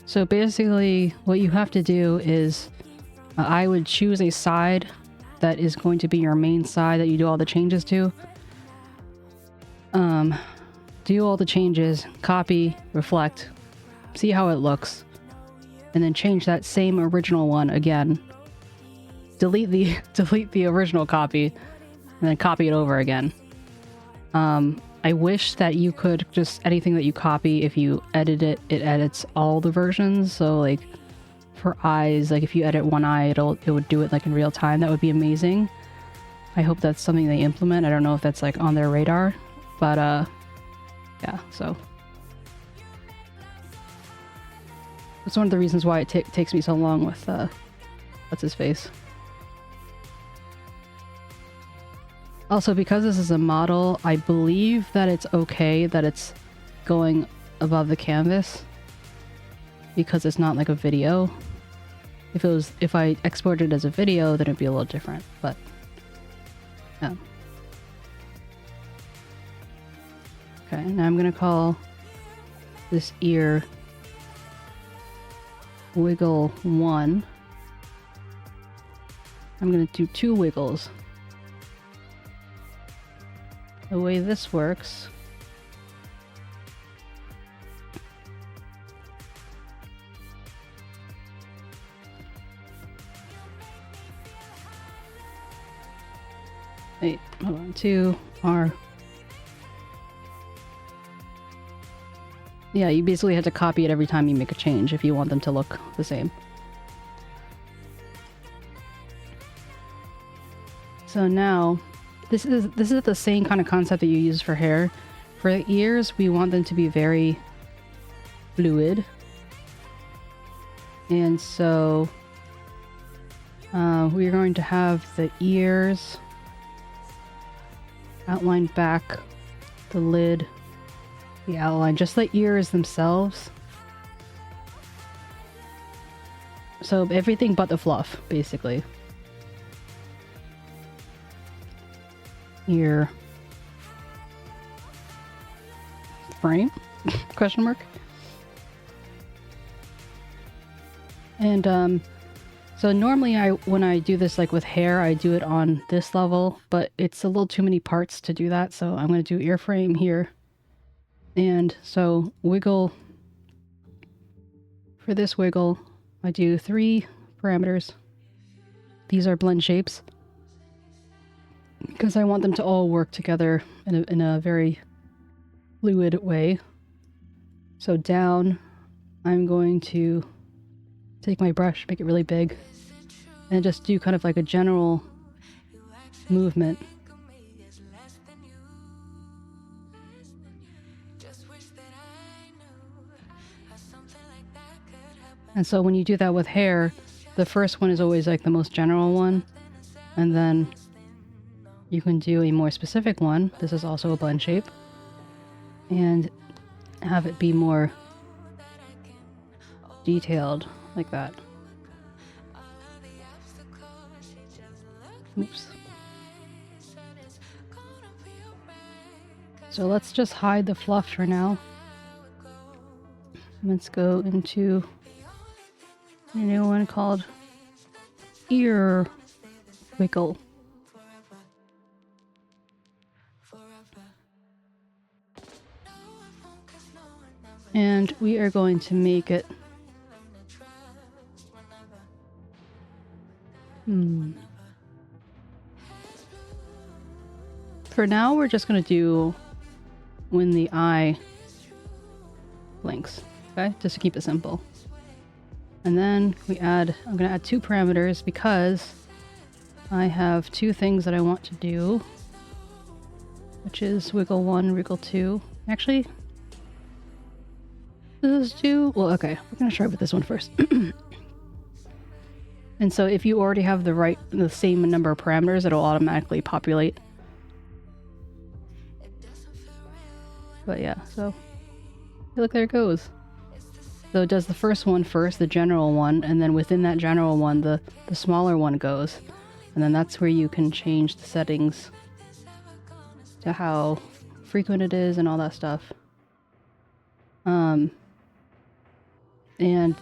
So basically what you have to do is I would choose a side that is going to be your main side that you do all the changes to. Do all the changes, copy, reflect, see how it looks, and then change that same original one again. Delete the original copy, and then copy it over again. I wish that you could just, anything that you copy, if you edit it, it edits all the versions. So like for eyes, like if you edit one eye, it would do it like in real time. That would be amazing. I hope that's something they implement. I don't know if that's like on their radar, but yeah, so that's one of the reasons why it takes me so long with what's his face. Also, because this is a model, I believe that it's okay that it's going above the canvas because it's not like a video. If I exported it as a video, then it'd be a little different, but yeah. Okay, now I'm gonna call this ear wiggle 1. I'm gonna do 2 wiggles. The way this works wait, hold on, 2 R. Yeah, you basically have to copy it every time you make a change if you want them to look the same. So now, this is the same kind of concept that you use for hair. For the ears, we want them to be very fluid. And so we're going to have the ears outlined back, the lid, the outline, just the ears themselves. So everything but the fluff, basically. Ear frame? Question mark. And so normally when I do this like with hair, I do it on this level, but it's a little too many parts to do that, so I'm going to do ear frame here. And so wiggle, for this wiggle, I do 3 parameters. These are blend shapes, because I want them to all work together in a very fluid way. So down, I'm going to take my brush, make it really big, and just do kind of like a general movement. And so when you do that with hair, the first one is always like the most general one, and then you can do a more specific one. This is also a blend shape, and have it be more detailed like that. Oops. So let's just hide the fluff for now. Let's go into a new one called ear wiggle. And we are going to make it... For now, we're just going to do when the eye blinks, okay? Just to keep it simple. And then we add, I'm going to add 2 parameters because I have 2 things that I want to do, which is wiggle 1, wiggle 2. Actually, this is 2. Well, okay, we're going to try with this one first. And so if you already have the same number of parameters, it'll automatically populate. But yeah, so look, there it goes. So it does the first one first, the general one, and then within that general one, the smaller one goes. And then that's where you can change the settings to how frequent it is and all that stuff. And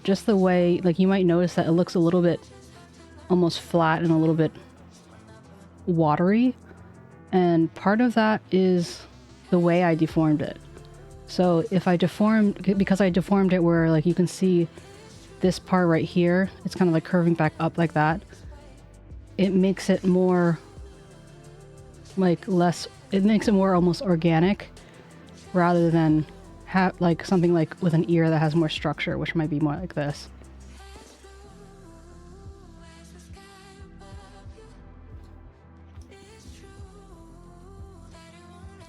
just the way, like, you might notice that it looks a little bit almost flat and a little bit watery. And part of that is the way I deformed it. So if I because I deformed it where, like, you can see this part right here, it's kind of like curving back up like that. It makes it more it makes it more almost organic rather than have like something like with an ear that has more structure, which might be more like this.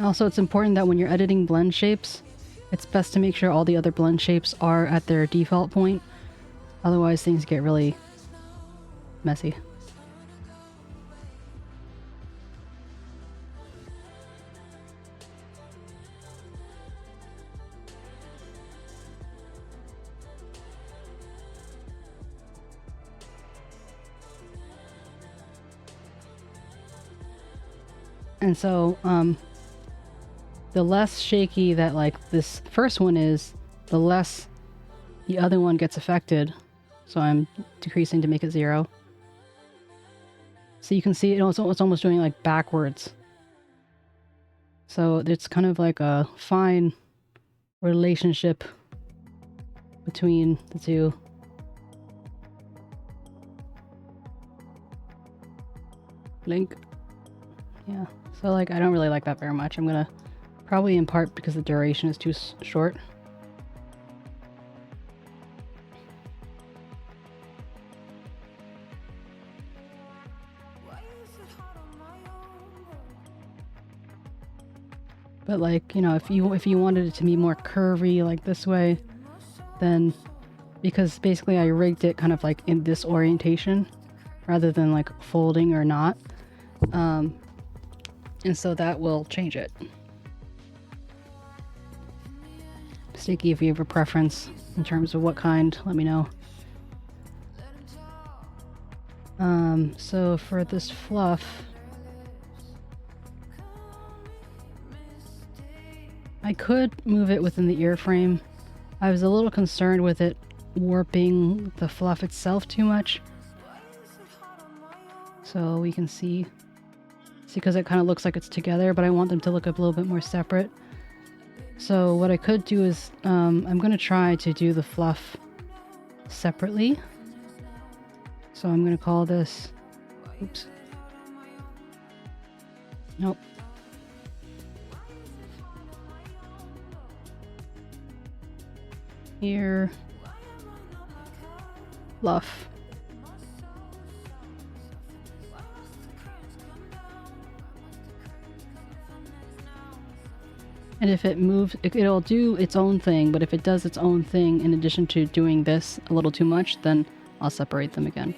Also, it's important that when you're editing blend shapes, it's best to make sure all the other blend shapes are at their default point. Otherwise, things get really messy. And so, the less shaky that, like, this first one is, the less the other one gets affected. So I'm decreasing to make it 0. So you can see it's almost doing like backwards. So it's kind of like a fine relationship between the two. Blink. Yeah. So, like, I don't really like that very much. I'm gonna probably in part because the duration is too short. But, like, you know, if you wanted it to be more curvy like this way, then because basically I rigged it kind of like in this orientation rather than like folding or not. And so that will change it. Steaky, if you have a preference in terms of what kind, let me know. So for this fluff, I could move it within the ear frame. I was a little concerned with it warping the fluff itself too much. So we can see because it kind of looks like it's together, but I want them to look a little bit more separate. So what I could do is, I'm going to try to do the fluff separately. So I'm going to call this, oops. Nope. Here, fluff. And if it moves, it'll do its own thing, but if it does its own thing in addition to doing this a little too much, then I'll separate them again.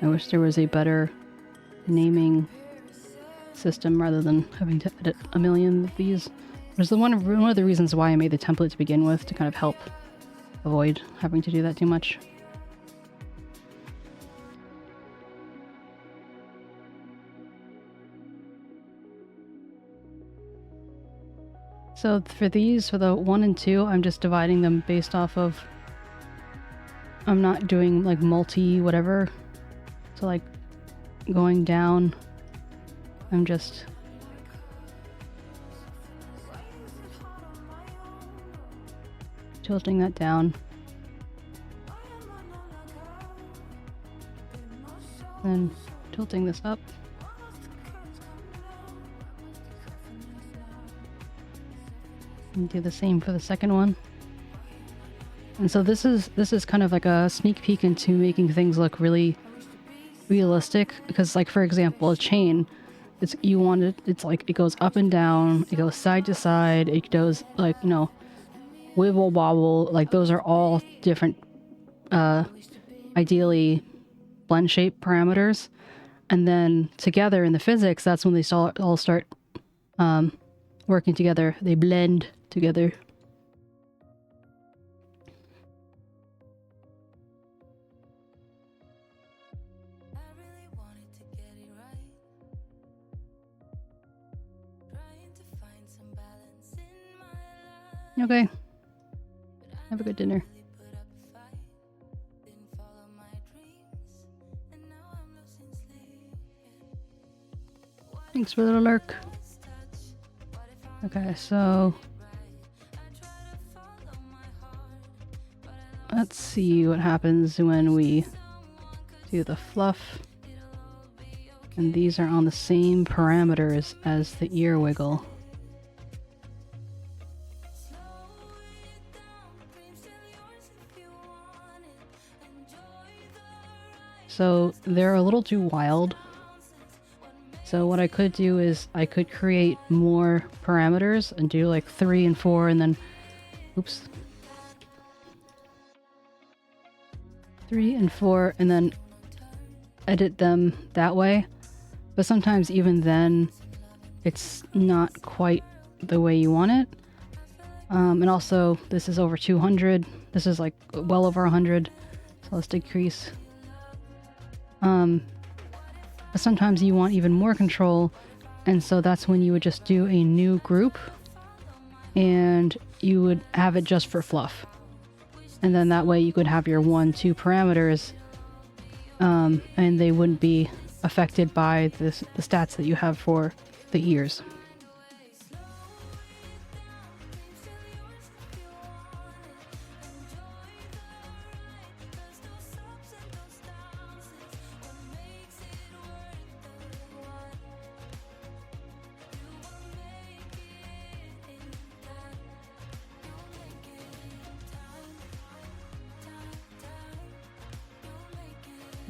I wish there was a better naming system rather than having to edit a million of these. Which is one of the reasons why I made the template to begin with, to kind of help avoid having to do that too much. So for these, for the 1 and 2, I'm just dividing them based off of, I'm not doing like multi whatever. So like going down, I'm just tilting that down. Then tilting this up. And do the same for the second one. And so this is kind of like a sneak peek into making things look really realistic, because like for example, a chain, it's like it goes up and down, it goes side to side, it goes like, you know, wibble wobble, like those are all different ideally blend shape parameters, and then together in the physics, that's when they all start working together. They blend together. I really wanted to get it right. Trying to find some balance in my life. Okay. Have a good dinner. Really put up a fight. Didn't follow my dreams. And now I'm losing sleep. Thanks for the lurk. Okay, so let's see what happens when we do the fluff. And these are on the same parameters as the ear wiggle. So they're a little too wild. So what I could do is I could create more parameters and do like 3 and 4 and then, oops. 3 and 4 and then edit them that way. But sometimes even then, it's not quite the way you want it. And also this is over 200. This is like well over 100. So let's decrease. But sometimes you want even more control, and so that's when you would just do a new group and you would have it just for fluff, and then that way you could have your 1, 2 parameters, and they wouldn't be affected by the stats that you have for the ears.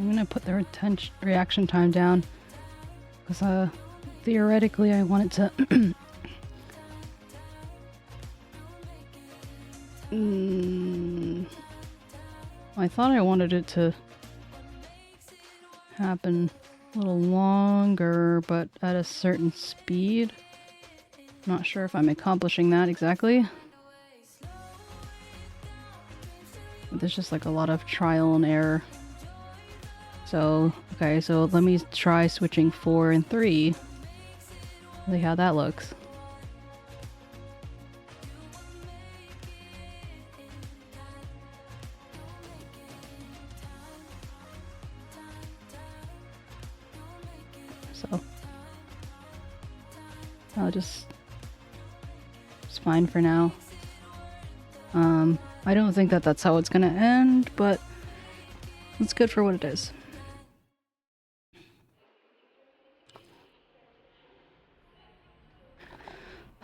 I'm gonna put the reaction time down because theoretically I want it to I thought I wanted it to happen a little longer, but at a certain speed. Not sure if I'm accomplishing that exactly. But there's just like a lot of trial and error. So, okay, so let me try switching 4 and 3. See how that looks. So, it's fine for now. I don't think that that's how it's gonna end, but it's good for what it is.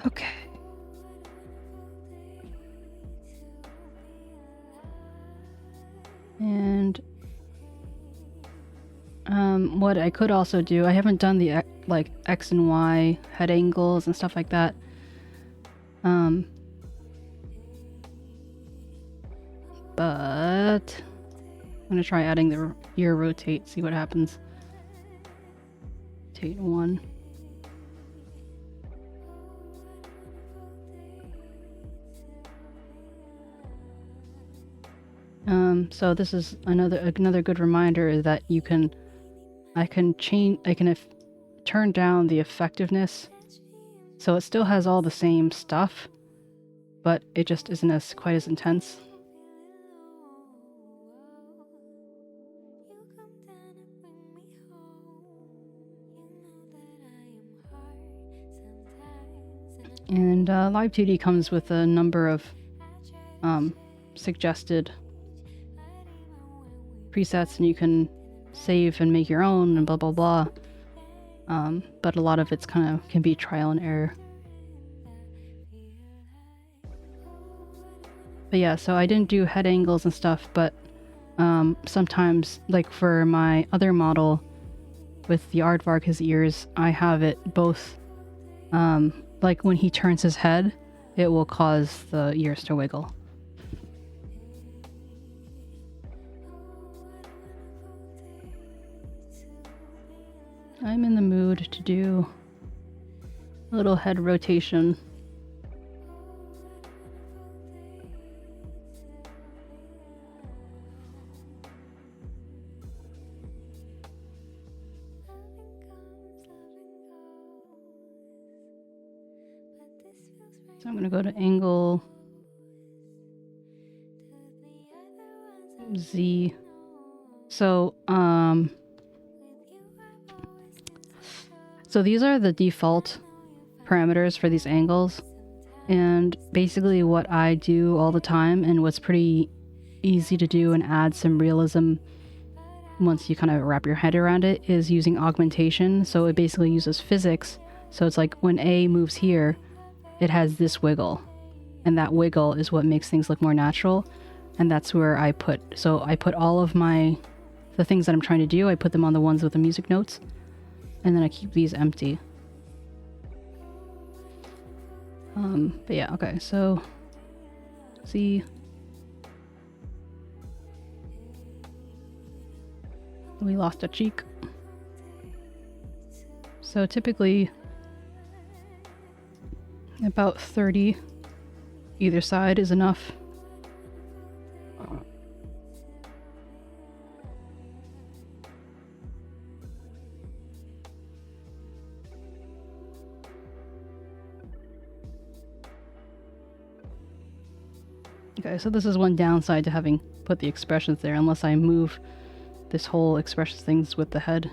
Okay. And what I could also do, I haven't done the like X and Y head angles and stuff like that. But I'm gonna try adding the ear rotate, see what happens. Rotate 1. So this is another good reminder that I can turn down the effectiveness, so it still has all the same stuff, but it just isn't quite as intense. And Live 2D comes with a number of suggested presets, and you can save and make your own and blah blah blah. But a lot of it's kind of can be trial and error. But yeah, so I didn't do head angles and stuff, but sometimes, like for my other model with the aardvark, his ears, I have it both, like when he turns his head, it will cause the ears to wiggle. I'm in the mood to do a little head rotation. So I'm gonna go to angle Z. So these are the default parameters for these angles, and basically what I do all the time, and what's pretty easy to do and add some realism once you kind of wrap your head around it, is using augmentation. So it basically uses physics. So it's like when A moves here, it has this wiggle, and that wiggle is what makes things look more natural. And that's where I put all of the things that I'm trying to do, I put them on the ones with the music notes, and then I keep these empty. But yeah, okay, so see, we lost a cheek. So typically about 30 either side is enough. Okay, so this is one downside to having put the expressions there, unless I move this whole expressions things with the head,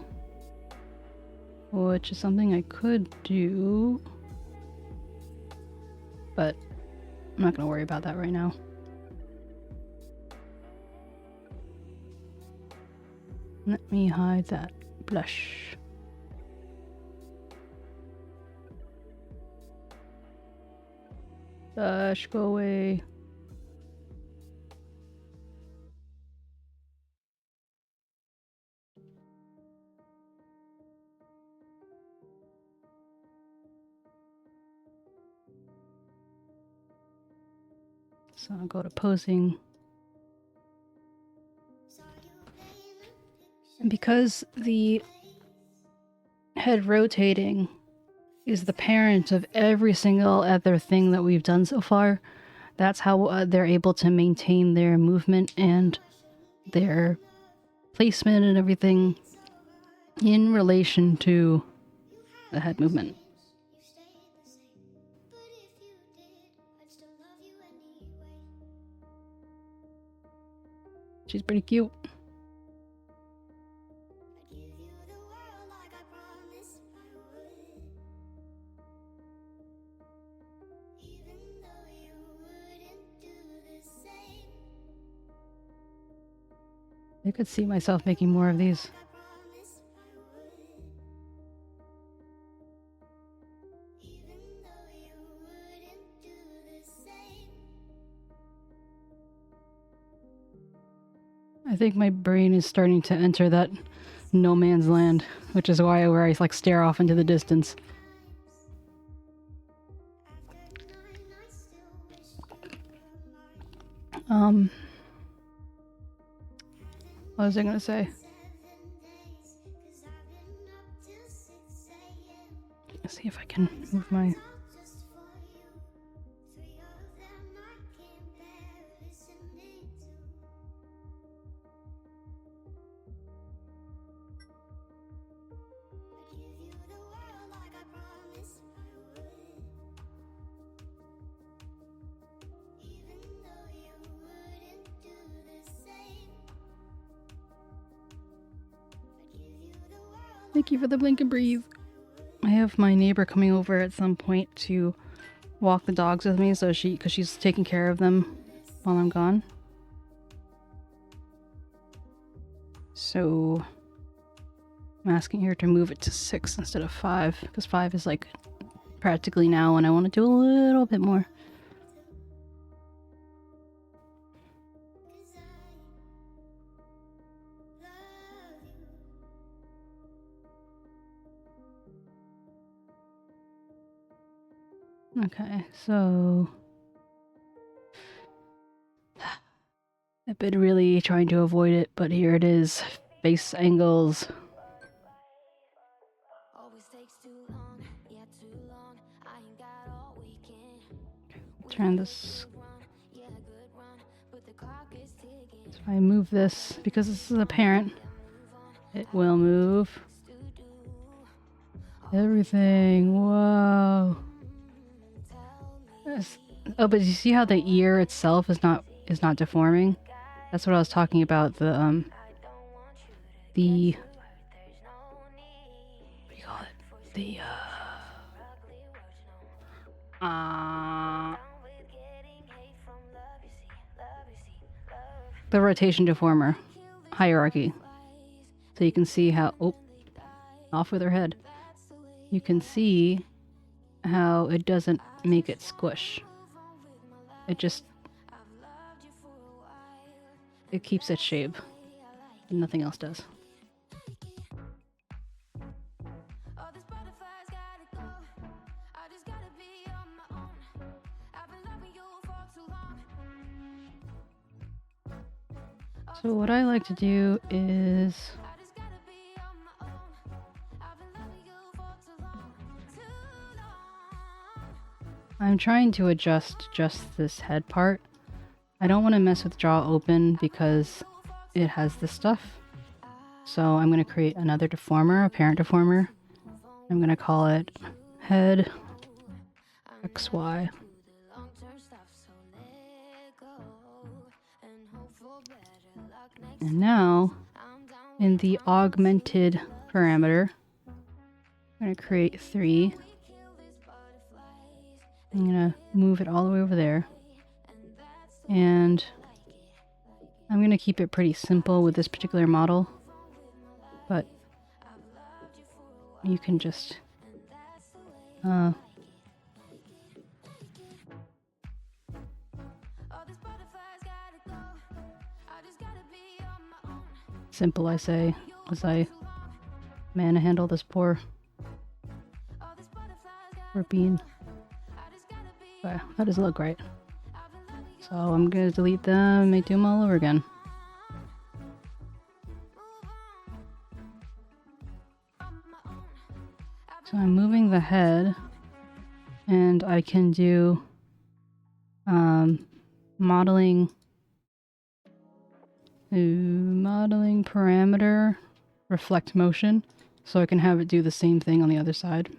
which is something I could do, but I'm not going to worry about that right now. Let me hide that blush. Blush, go away. So I'll go to posing. And because the head rotating is the parent of every single other thing that we've done so far, that's how they're able to maintain their movement and their placement and everything in relation to the head movement. She's pretty cute. I could see myself making more of these. I think my brain is starting to enter that no man's land, which is why I like stare off into the distance. What was I gonna say? Let's see if I can move my... Thank you for the blink and breathe. I have my neighbor coming over at some point to walk the dogs with me, so because she's taking care of them while I'm gone. So I'm asking here to move it to 6 instead of 5, because 5 is like practically now, and I want to do a little bit more. Okay, so I've been really trying to avoid it, but here it is. Face angles. Always takes too long, yeah, too long. I ain't got all weekend. Turn this. Yeah, good run, but the clock is ticking. So if I move this, because this is apparent, it will move. Everything. Whoa. Oh, but you see how the ear itself is not deforming? That's what I was talking about. The what do you call it? The rotation deformer hierarchy. So you can see how off with her head. You can see how it doesn't make it squish. It keeps its shape, and nothing else does. So what I like to do is I'm trying to adjust just this head part. I don't want to mess with jaw open because it has this stuff. So I'm going to create another deformer, a parent deformer. I'm going to call it head XY. And now in the augmented parameter, I'm going to create 3. I'm going to move it all the way over there. And I'm going to keep it pretty simple with this particular model. But you can just simple, I say, as I manhandle this poor bean. Okay, that doesn't look right. So I'm going to delete them and make them all over again. So I'm moving the head, and I can do modeling parameter, reflect motion, so I can have it do the same thing on the other side.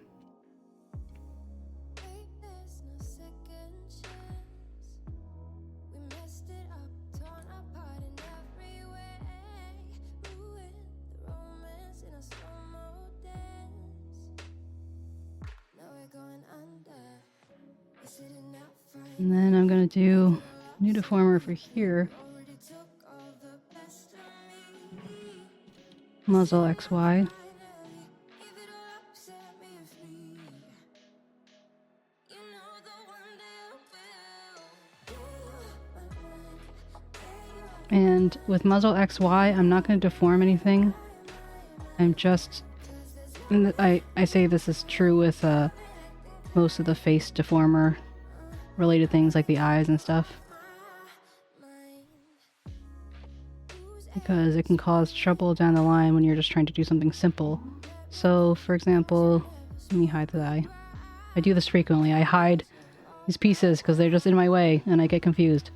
And then I'm going to do new deformer for here. Muzzle XY. And with muzzle XY, I'm not going to deform anything. I'm just... I say this is true with most of the face deformer related things like the eyes and stuff, because it can cause trouble down the line when you're just trying to do something simple. So for example, let me hide the eye. I do this frequently. I hide these pieces because they're just in my way and I get confused.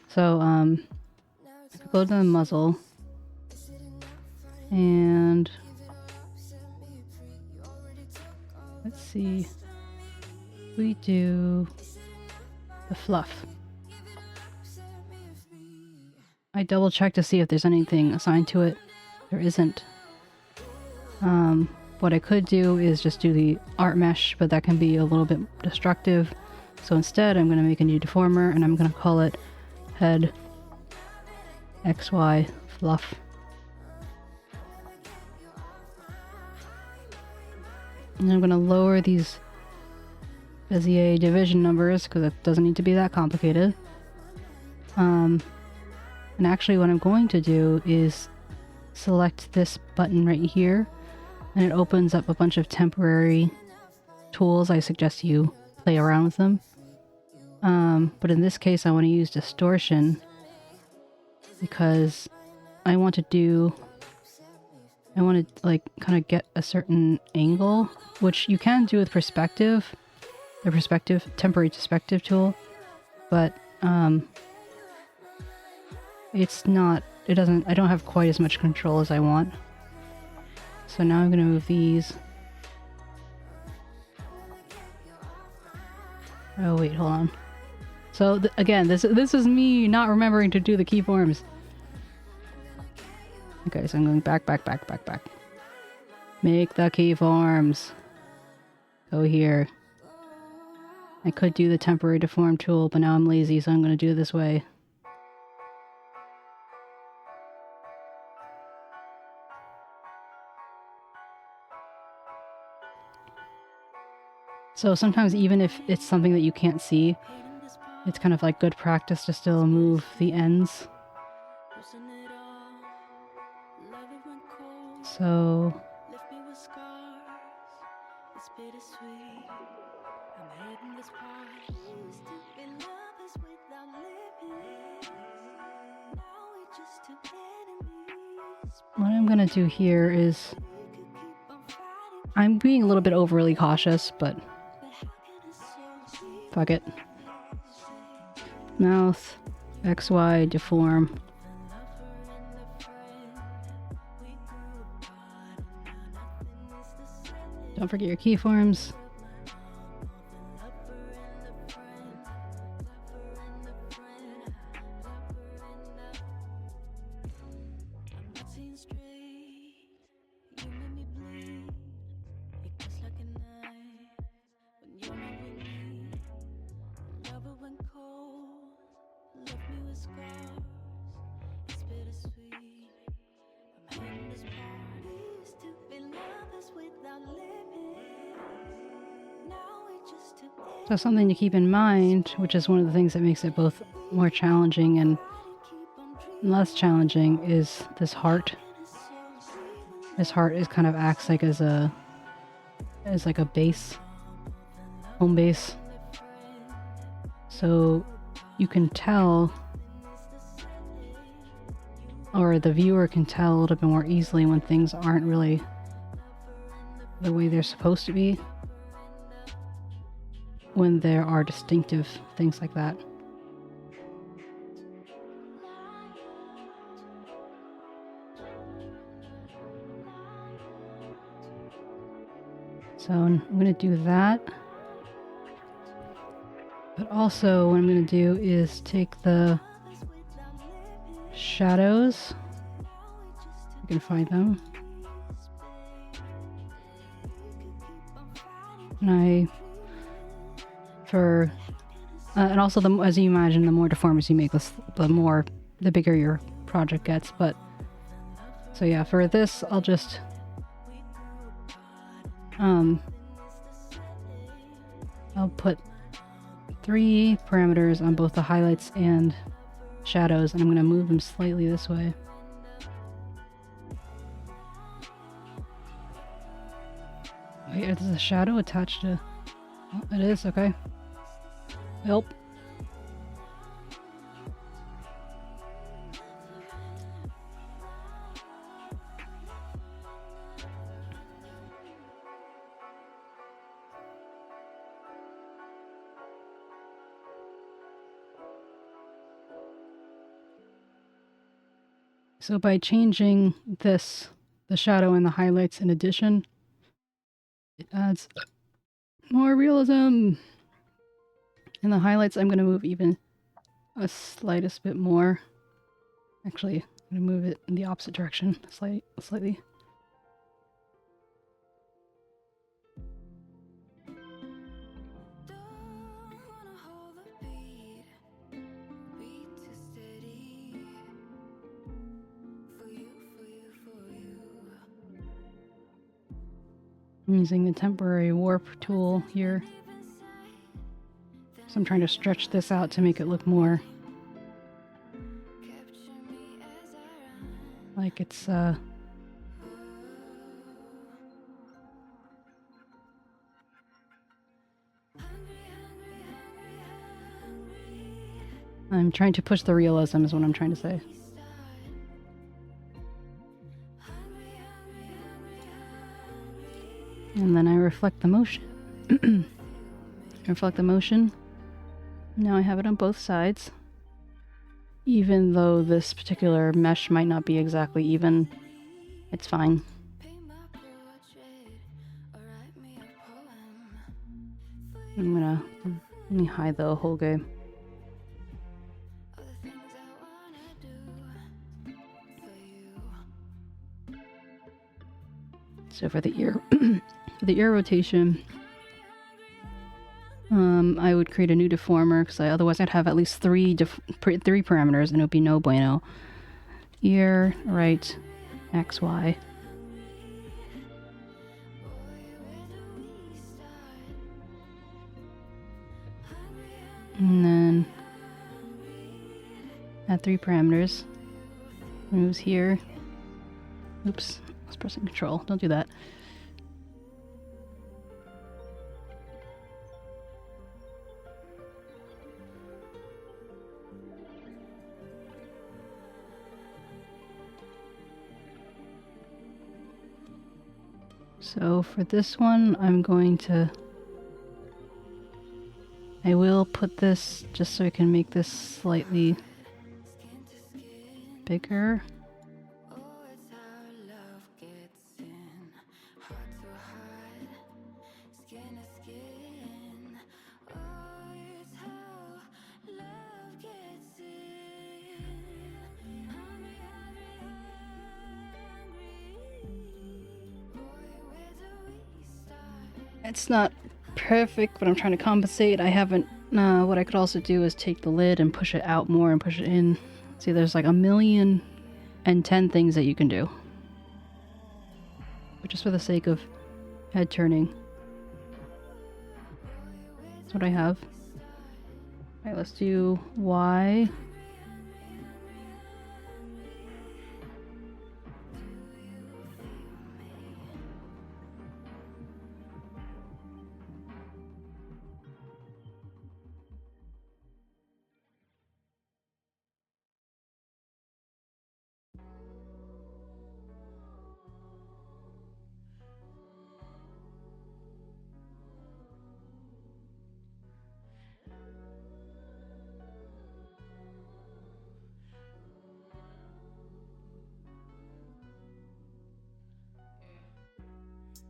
So if I go to the muzzle and let's see, we do the fluff. I double check to see if there's anything assigned to it. There isn't. What I could do is just do the art mesh, but that can be a little bit destructive. So instead I'm going to make a new deformer and I'm going to call it head XY fluff. And I'm going to lower these Bezier division numbers because it doesn't need to be that complicated. And actually what I'm going to do is select this button right here, and it opens up a bunch of temporary tools. I suggest you play around with them. But in this case I want to use distortion because I want to like kind of get a certain angle, which you can do with perspective, the temporary perspective tool, but I don't have quite as much control as I want. So now I'm going to move these. Oh wait, hold on. So again, this is me not remembering to do the keyforms. Okay, so I'm going back. Make the keyforms. Go here. I could do the temporary deform tool, but now I'm lazy, so I'm going to do it this way. So sometimes even if it's something that you can't see, it's kind of like good practice to still move the ends. So what I'm gonna do here is I'm being a little bit overly cautious, but fuck it. Mouth, XY, deform. Don't forget your keyforms. So something to keep in mind, which is one of the things that makes it both more challenging and less challenging, is this heart. This heart is kind of acts like as like a base, home base. So you can tell, or the viewer can tell a little bit more easily when things aren't really the way they're supposed to be, when there are distinctive things like that. So I'm going to do that. But also what I'm going to do is take the shadows. You can find them. And and also as you imagine, the more deformities you make, the bigger your project gets. But so yeah, for this I'll just I'll put 3 parameters on both the highlights and shadows, and I'm going to move them slightly this way. Wait, is the shadow attached to... Oh, it is, okay. Help. So by changing this, the shadow and the highlights in addition, it adds more realism. And the highlights I'm going to move even a slightest bit more. Actually, I'm going to move it in the opposite direction slightly. I'm using the temporary warp tool here. So I'm trying to stretch this out to make it look more like it's I'm trying to push the realism is what I'm trying to say. And then I reflect the motion. Reflect the motion. Now I have it on both sides. Even though this particular mesh might not be exactly even, it's fine. Let me hide the whole game. So for the ear, for the ear rotation, I would create a new deformer because otherwise I'd have at least three parameters and it would be no bueno. Ear, right, X, Y. And then add 3 parameters. Moves here. Oops, I was pressing control. Don't do that. So for this one, I will put this just so I can make this slightly bigger. It's not perfect, but I'm trying to compensate. I haven't, what I could also do is take the lid and push it out more and push it in. See, there's like 1,000,010 things that you can do. But just for the sake of head turning. That's what I have. Alright, let's do Y.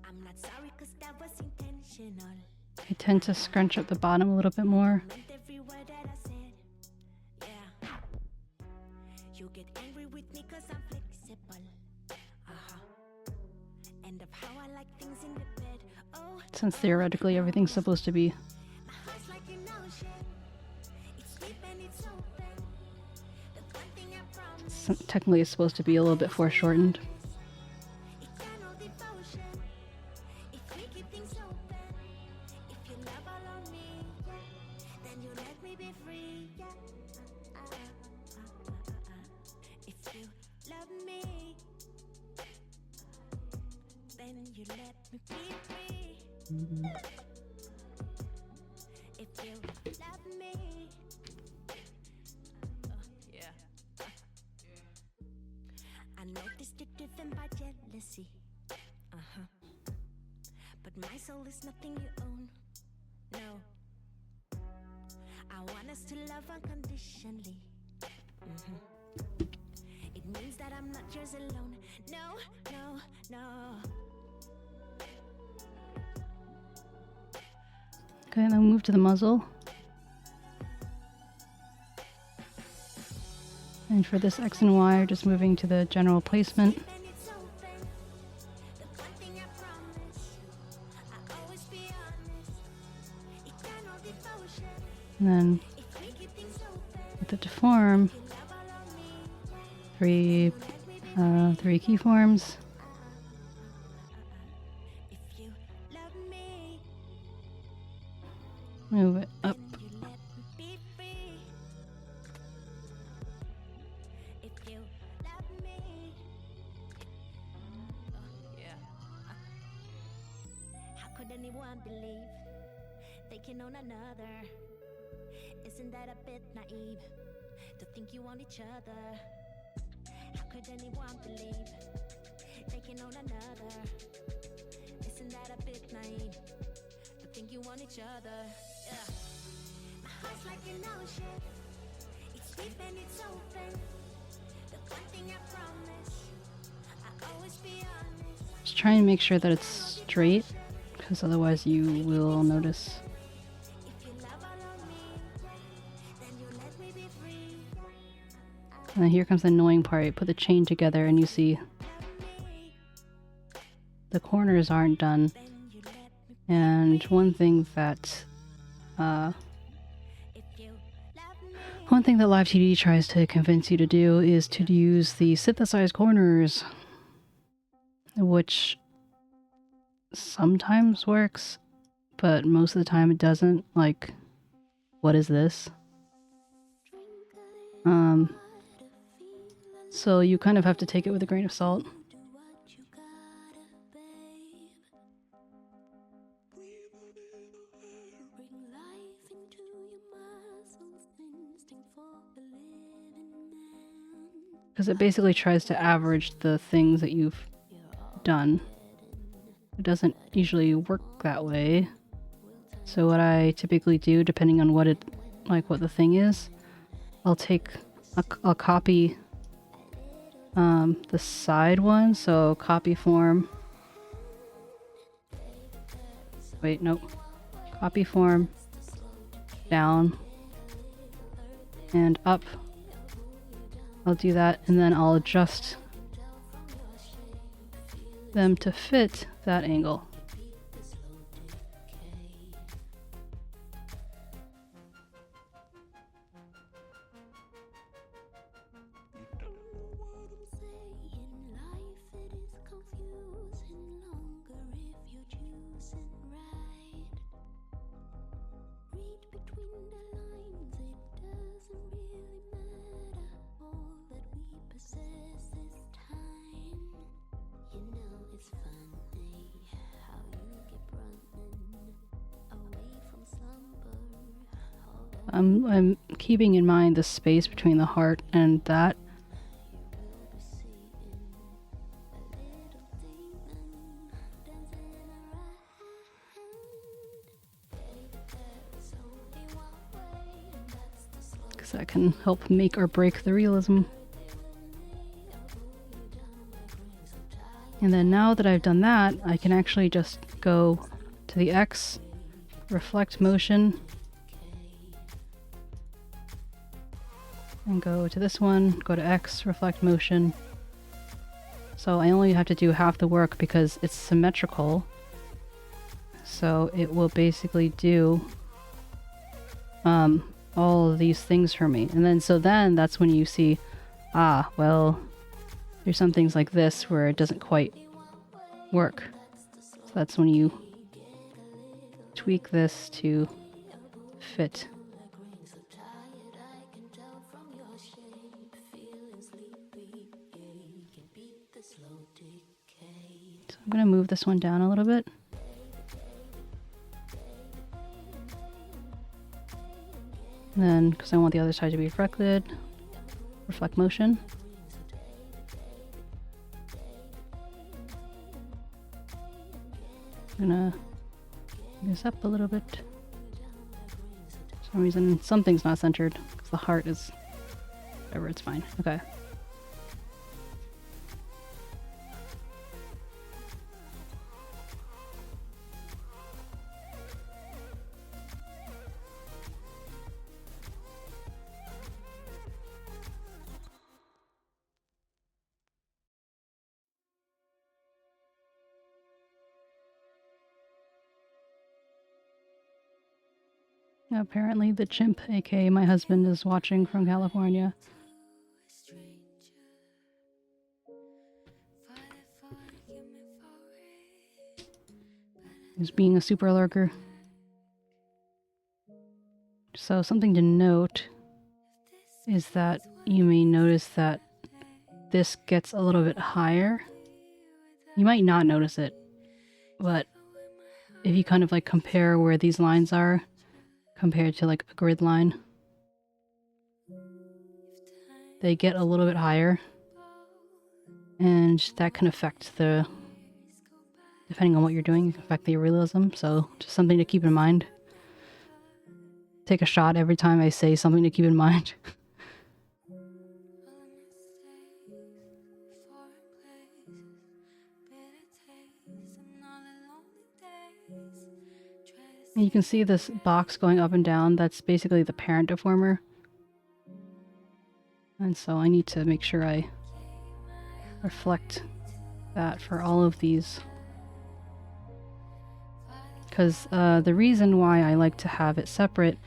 I'm not sorry 'cause that was intentional. I tend to scrunch up the bottom a little bit more. Meant every word that I said. Yeah. You get angry with me 'cause I'm flexible. And of how I like things in the bed. Oh, Since theoretically everything's supposed to be my heart's like an ocean. It's deep and it's open. The one thing I promise. technically it's supposed to be a little bit foreshortened. Eternal devotion. If we keep things open. If you love all on me, then you let me be free. If you love me, then you let me be free. If you love me, yeah. I noticed you're driven by jealousy. But my soul is nothing you own. No. I want us to love unconditionally. It means that I'm not yours alone. No, no, no. Okay, then move to the muzzle. And for this X and Y, just moving to the general placement. Then it's open. The one thing I promise, I always be honest. Eternal devotion. And then If we keep things open, with the deform, you love all on me. three keyforms. If you Move it up. Anyone believe they can own another? Isn't that a bit naive to think you want each other? How could anyone believe they can own another? Isn't that a bit naive to think you want each other? Yeah. My heart's like an ocean, it's deep and it's open. The one thing I promise, I always be honest. Just try and make sure that it's straight, because otherwise you will notice. And then here comes the annoying part. You put the chain together and you see the corners aren't done. And one thing that Live TD tries to convince you to do is to use the synthesized corners, which sometimes works, but most of the time it doesn't. Like, what is this? So you kind of have to take it with a grain of salt. Because it basically tries to average the things that you've done. It doesn't usually work that way. So what I typically do, depending on what the thing is, I'll copy the side one, so copy form. Wait, nope. Copy form, down, and up. I'll do that, and then I'll adjust them to fit that angle. I'm keeping in mind the space between the heart and that. Because that can help make or break the realism. And then now that I've done that, I can actually just go to the X, reflect motion, and go to this one, go to X, reflect motion. So I only have to do half the work because it's symmetrical. So it will basically do all of these things for me. And then that's when you see, well, there's some things like this where it doesn't quite work. So that's when you tweak this to fit. So I'm going to move this one down a little bit. And then, because I want the other side to be reflected, reflect motion. I'm gonna move this up a little bit. For some reason, something's not centered, because the heart is, whatever, it's fine. Okay. Apparently the chimp, aka my husband, is watching from California. He's being a super lurker. So something to note is that you may notice that this gets a little bit higher. You might not notice it, but if you kind of like compare where these lines are compared to like a grid line, they get a little bit higher, and that can affect the, depending on what you're doing, it can affect the realism. So just something to keep in mind. Take a shot every time I say something to keep in mind. And you can see this box going up and down. That's basically the parent deformer. And so I need to make sure I reflect that for all of these. Because the reason why I like to have it separate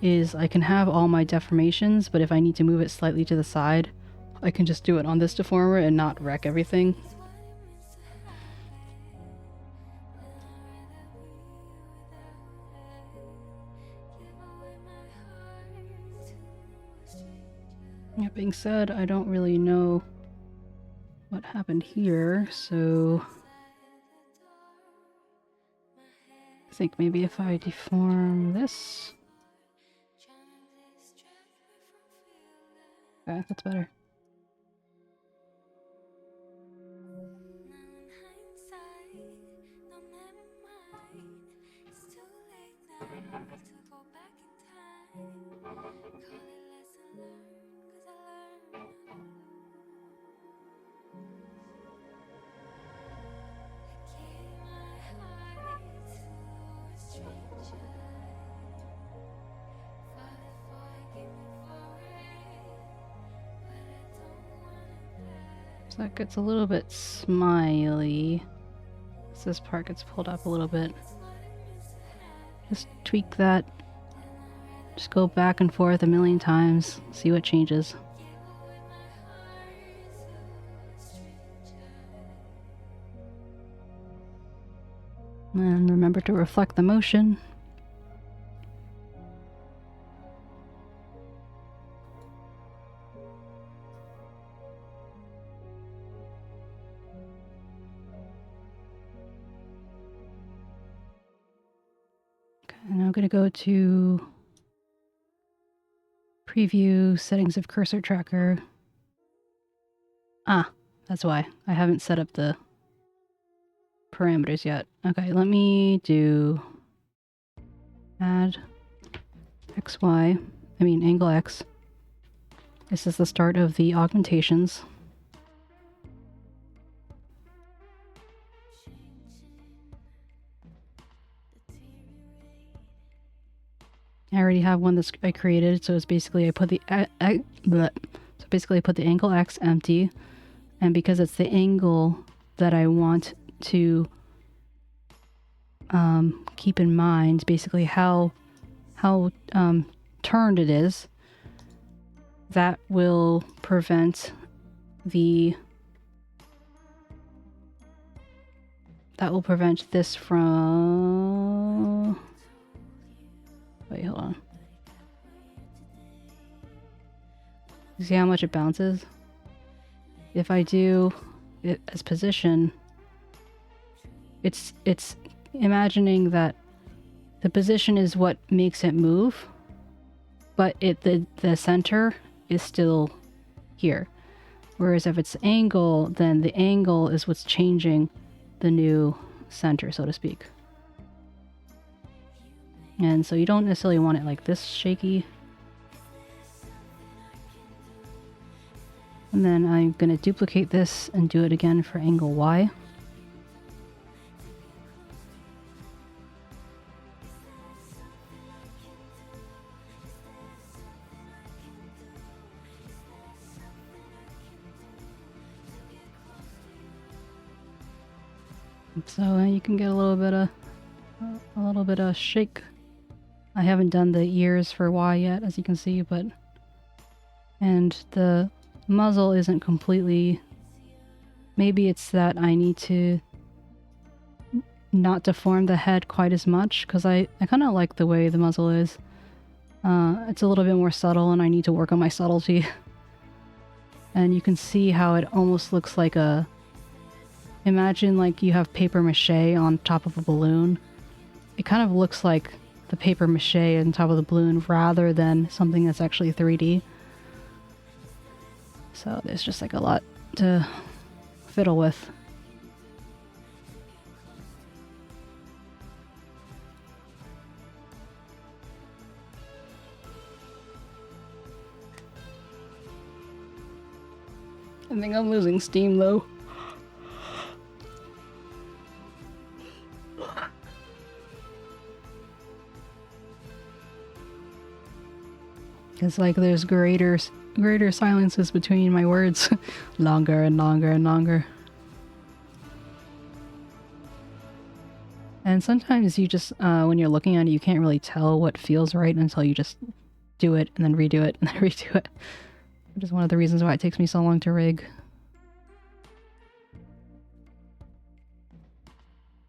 is I can have all my deformations, but if I need to move it slightly to the side, I can just do it on this deformer and not wreck everything. That being said, I don't really know what happened here, so I think maybe if I deform this. Okay, that's better. So that gets a little bit smiley. So this part gets pulled up a little bit. Just tweak that. Just go back and forth a million times. See what changes. And remember to reflect the motion. And I'm going to go to preview settings of cursor tracker. Ah, that's why I haven't set up the parameters yet. Okay, let me do add angle X. This is the start of the augmentations. I already have one that I created, so it's basically I put the I put the angle X empty, and because it's the angle that I want to keep in mind, basically how turned it is, that will prevent this from. Wait, hold on. You see how much it bounces? If I do it as position, it's imagining that the position is what makes it move, but the center is still here. Whereas if it's angle, then the angle is what's changing the new center, so to speak. And so you don't necessarily want it like this shaky. And then I'm going to duplicate this and do it again for angle Y. So you can get a little bit of shake. I haven't done the ears for Y yet, as you can see, and the muzzle isn't completely. Maybe it's that I need to not deform the head quite as much, because I kind of like the way the muzzle is. It's a little bit more subtle and I need to work on my subtlety. And you can see how it almost looks like a... Imagine like you have paper mache on top of a balloon. It kind of looks like the paper mache on top of the balloon rather than something that's actually 3D. So there's just like a lot to fiddle with. I think I'm losing steam though. It's like there's greater silences between my words. Longer and longer and longer. And sometimes you just, when you're looking at it, you can't really tell what feels right until you just do it and then redo it and then redo it. Which is one of the reasons why it takes me so long to rig.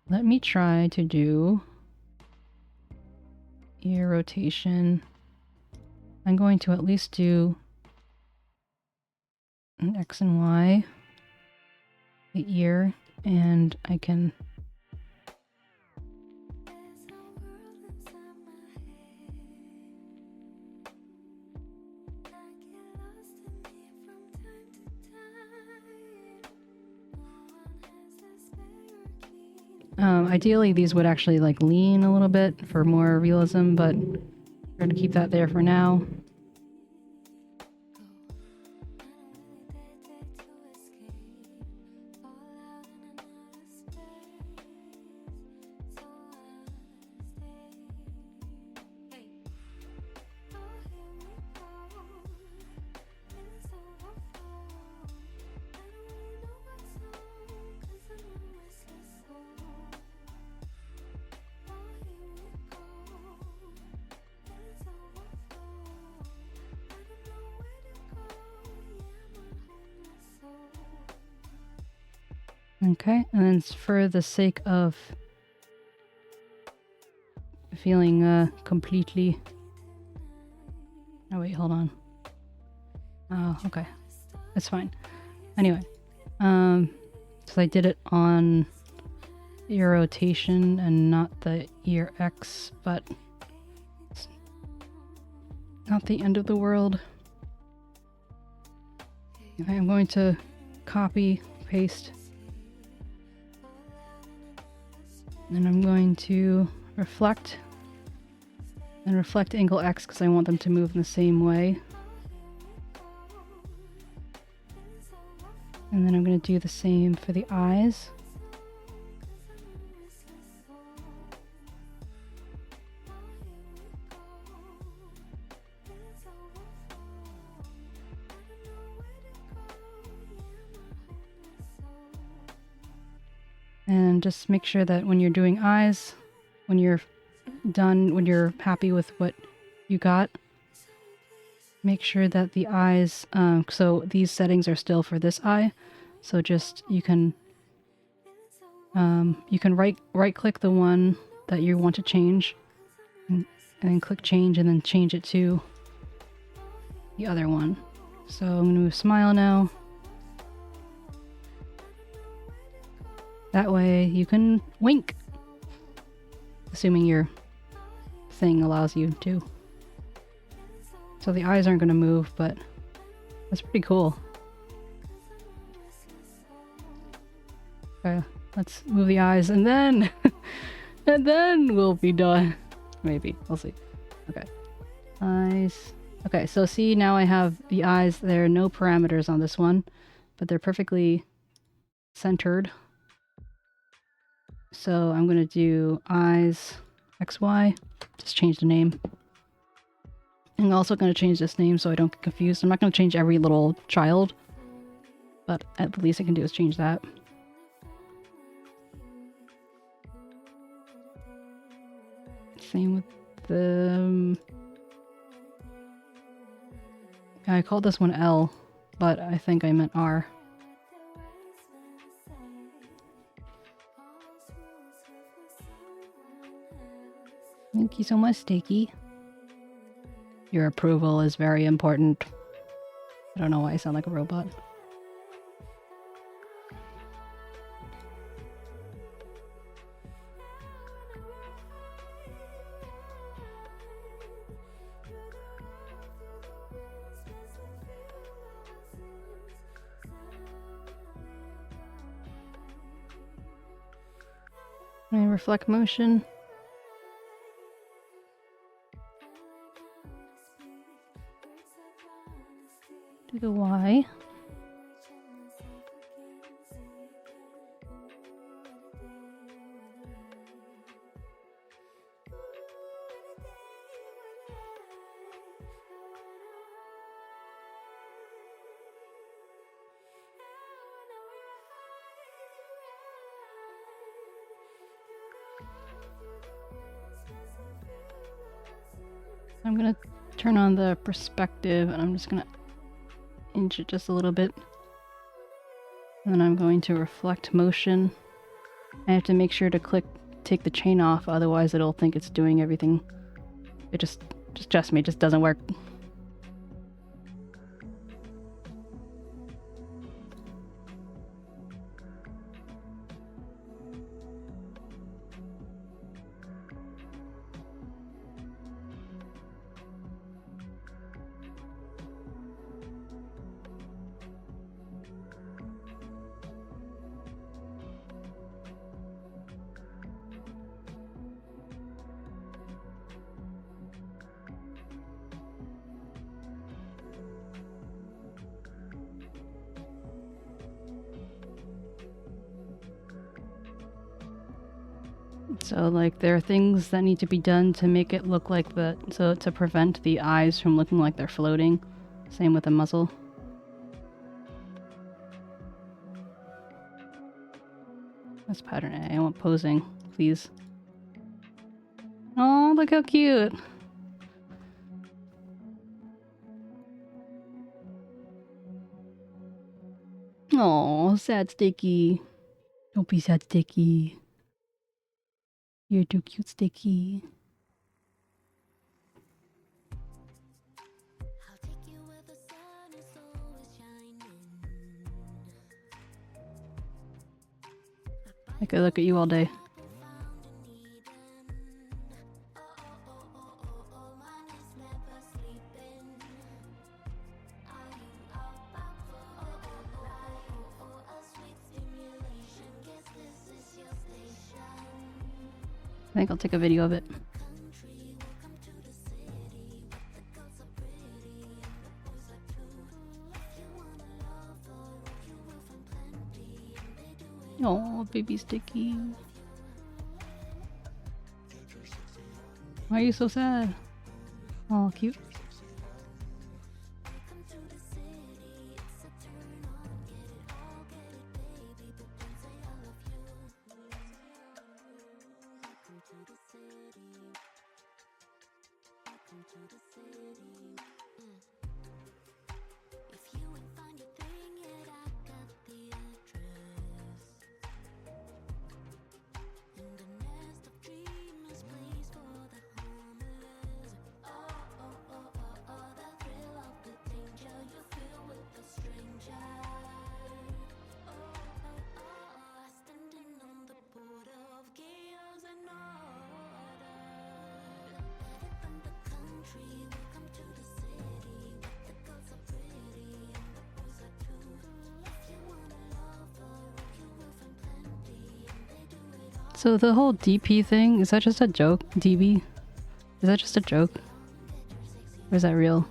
Let me try to do ear rotation. I'm going to at least do an X and Y, the ear, and I can ideally these would actually like lean a little bit for more realism, but we're going to keep that there for now. Okay, and then for the sake of feeling completely... Oh wait, hold on. Oh, okay. That's fine. Anyway, so I did it on ear rotation and not the ear X, but it's not the end of the world. I am going to copy, paste, and I'm going to reflect and reflect angle X because I want them to move in the same way. And then I'm going to do the same for the eyes. And just make sure that when you're doing eyes, when you're done, when you're happy with what you got, make sure that the eyes, so these settings are still for this eye. So just, you can right click the one that you want to change and then click change and then change it to the other one. So I'm going to move smile now. That way you can wink, assuming your thing allows you to. So the eyes aren't going to move, but that's pretty cool. Okay, let's move the eyes and then and then we'll be done. Maybe, we'll see. Okay, eyes. Okay, so see, now I have the eyes. There are no parameters on this one, but they're perfectly centered. So I'm going to do eyes XY, just change the name. And I'm also going to change this name so I don't get confused. I'm not going to change every little child, but at the least I can do is change that. Same with the... I called this one L, but I think I meant R. Thank you so much, Steaky. Your approval is very important. I don't know why I sound like a robot. Let me reflect motion. Do the Y. I'm gonna turn on the perspective and I'm just gonna inch it just a little bit. And then I'm going to reflect motion. I have to make sure to take the chain off, otherwise it'll think it's doing everything. It just trust me, it just doesn't work. So like there are things that need to be done to make it look like so to prevent the eyes from looking like they're floating. Same with the muzzle. That's pattern A. I want posing, please. Oh, look how cute. Oh, sad Sticky. Don't be sad, Sticky. You're too cute, Sticky. I'll take you where the sun is always shining. I could look at you all day. I think I'll take a video of it. Oh, baby Sticky. Why are you so sad? Oh, cute. So the whole DP thing, is that just a joke? DB? Is that just a joke? Or is that real?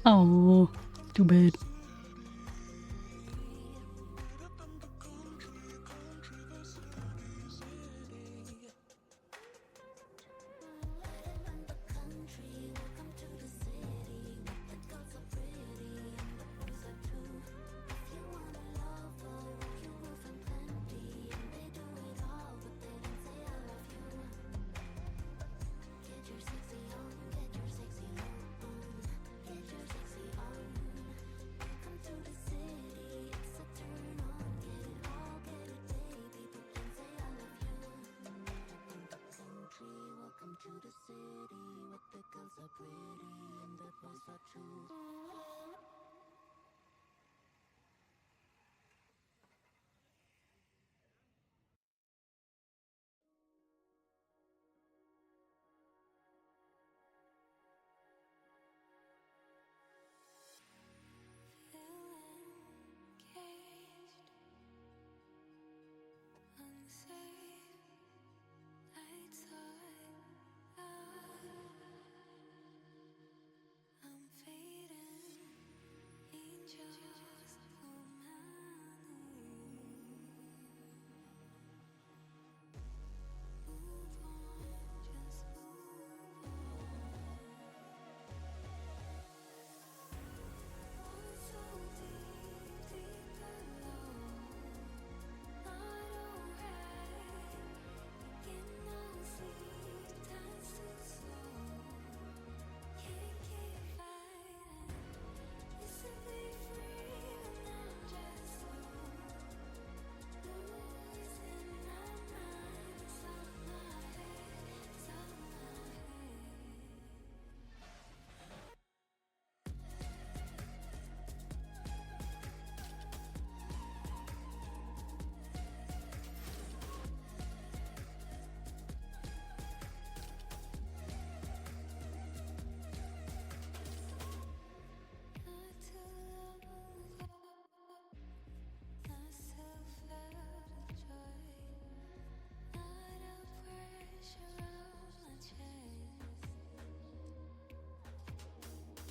Oh, too bad.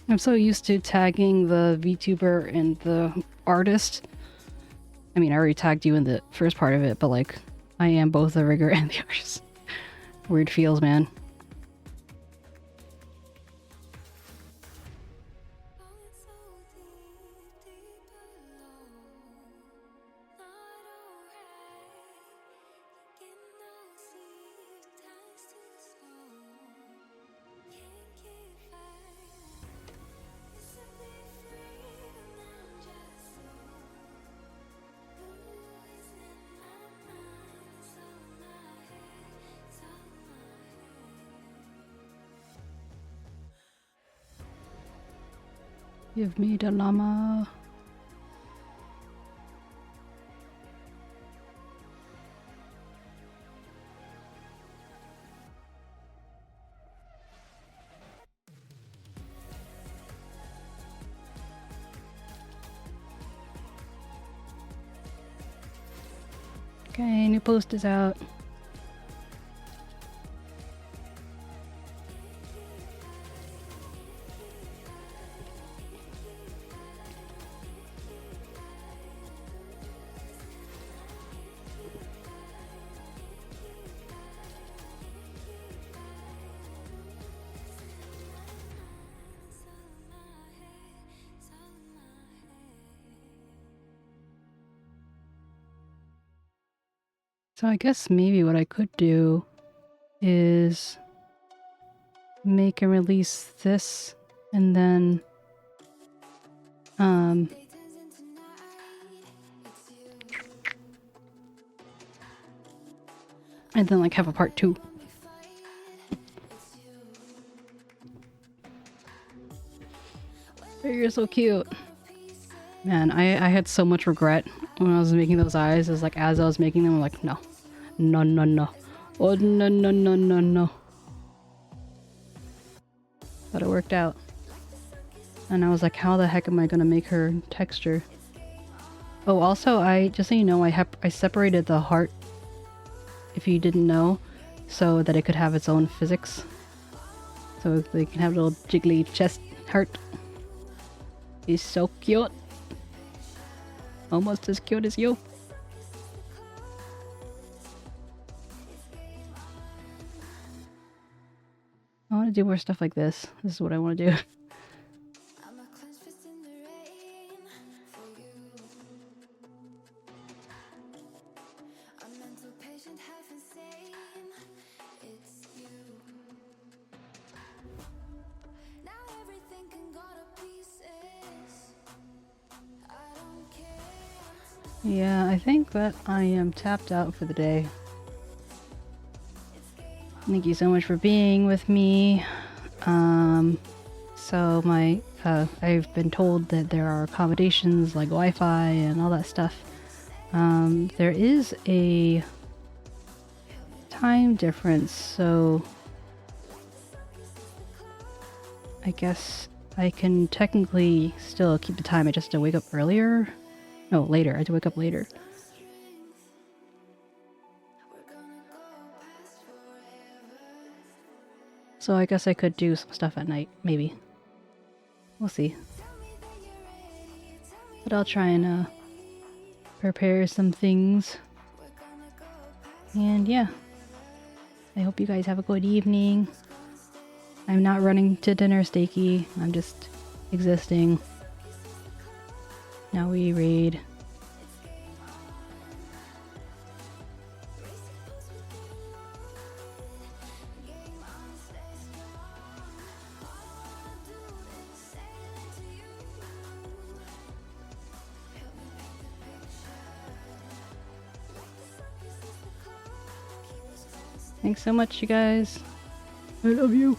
I'm so used to tagging the VTuber and the artist. I mean, I already tagged you in the first part of it, but like, I am both the rigger and the artist. Weird feels, man. Falling so deep, deep below. Not alright. Get no sleep, time's too slow. Can't keep fighting. It's simply freedom, I'm just so losing my mind. It's all in my head, it's all in my head. Give me the llama. Okay, new post is out. So I guess maybe what I could do is make and release this and then like have a part 2. You're so cute. Man, I had so much regret when I was making those eyes. It was like, as I was making them, I'm like, no. No, no, no. Oh, no, no, no, no, no. But it worked out. And I was like, how the heck am I gonna make her texture? Oh, also, just so you know, I separated the heart, if you didn't know, so that it could have its own physics. So they can have a little jiggly chest heart. He's so cute. Almost as cute as you. I want to do more stuff like this. This is what I want to do. I'm a clenched fist in the rain for you. A mental patient, half insane. It's you. Now everything can go to pieces. I don't care. Yeah, I think that I am tapped out for the day. Thank you so much for being with me. So I've been told that there are accommodations like Wi-Fi and all that stuff. There is a time difference, so I guess I can technically still keep the time. I just have to wake up earlier. No, later. I have to wake up later. So I guess I could do some stuff at night, maybe. We'll see. But I'll try and prepare some things. And yeah. I hope you guys have a good evening. I'm not running to dinner, Steaky. I'm just existing. Now we raid. Thanks so much, you guys. I love you.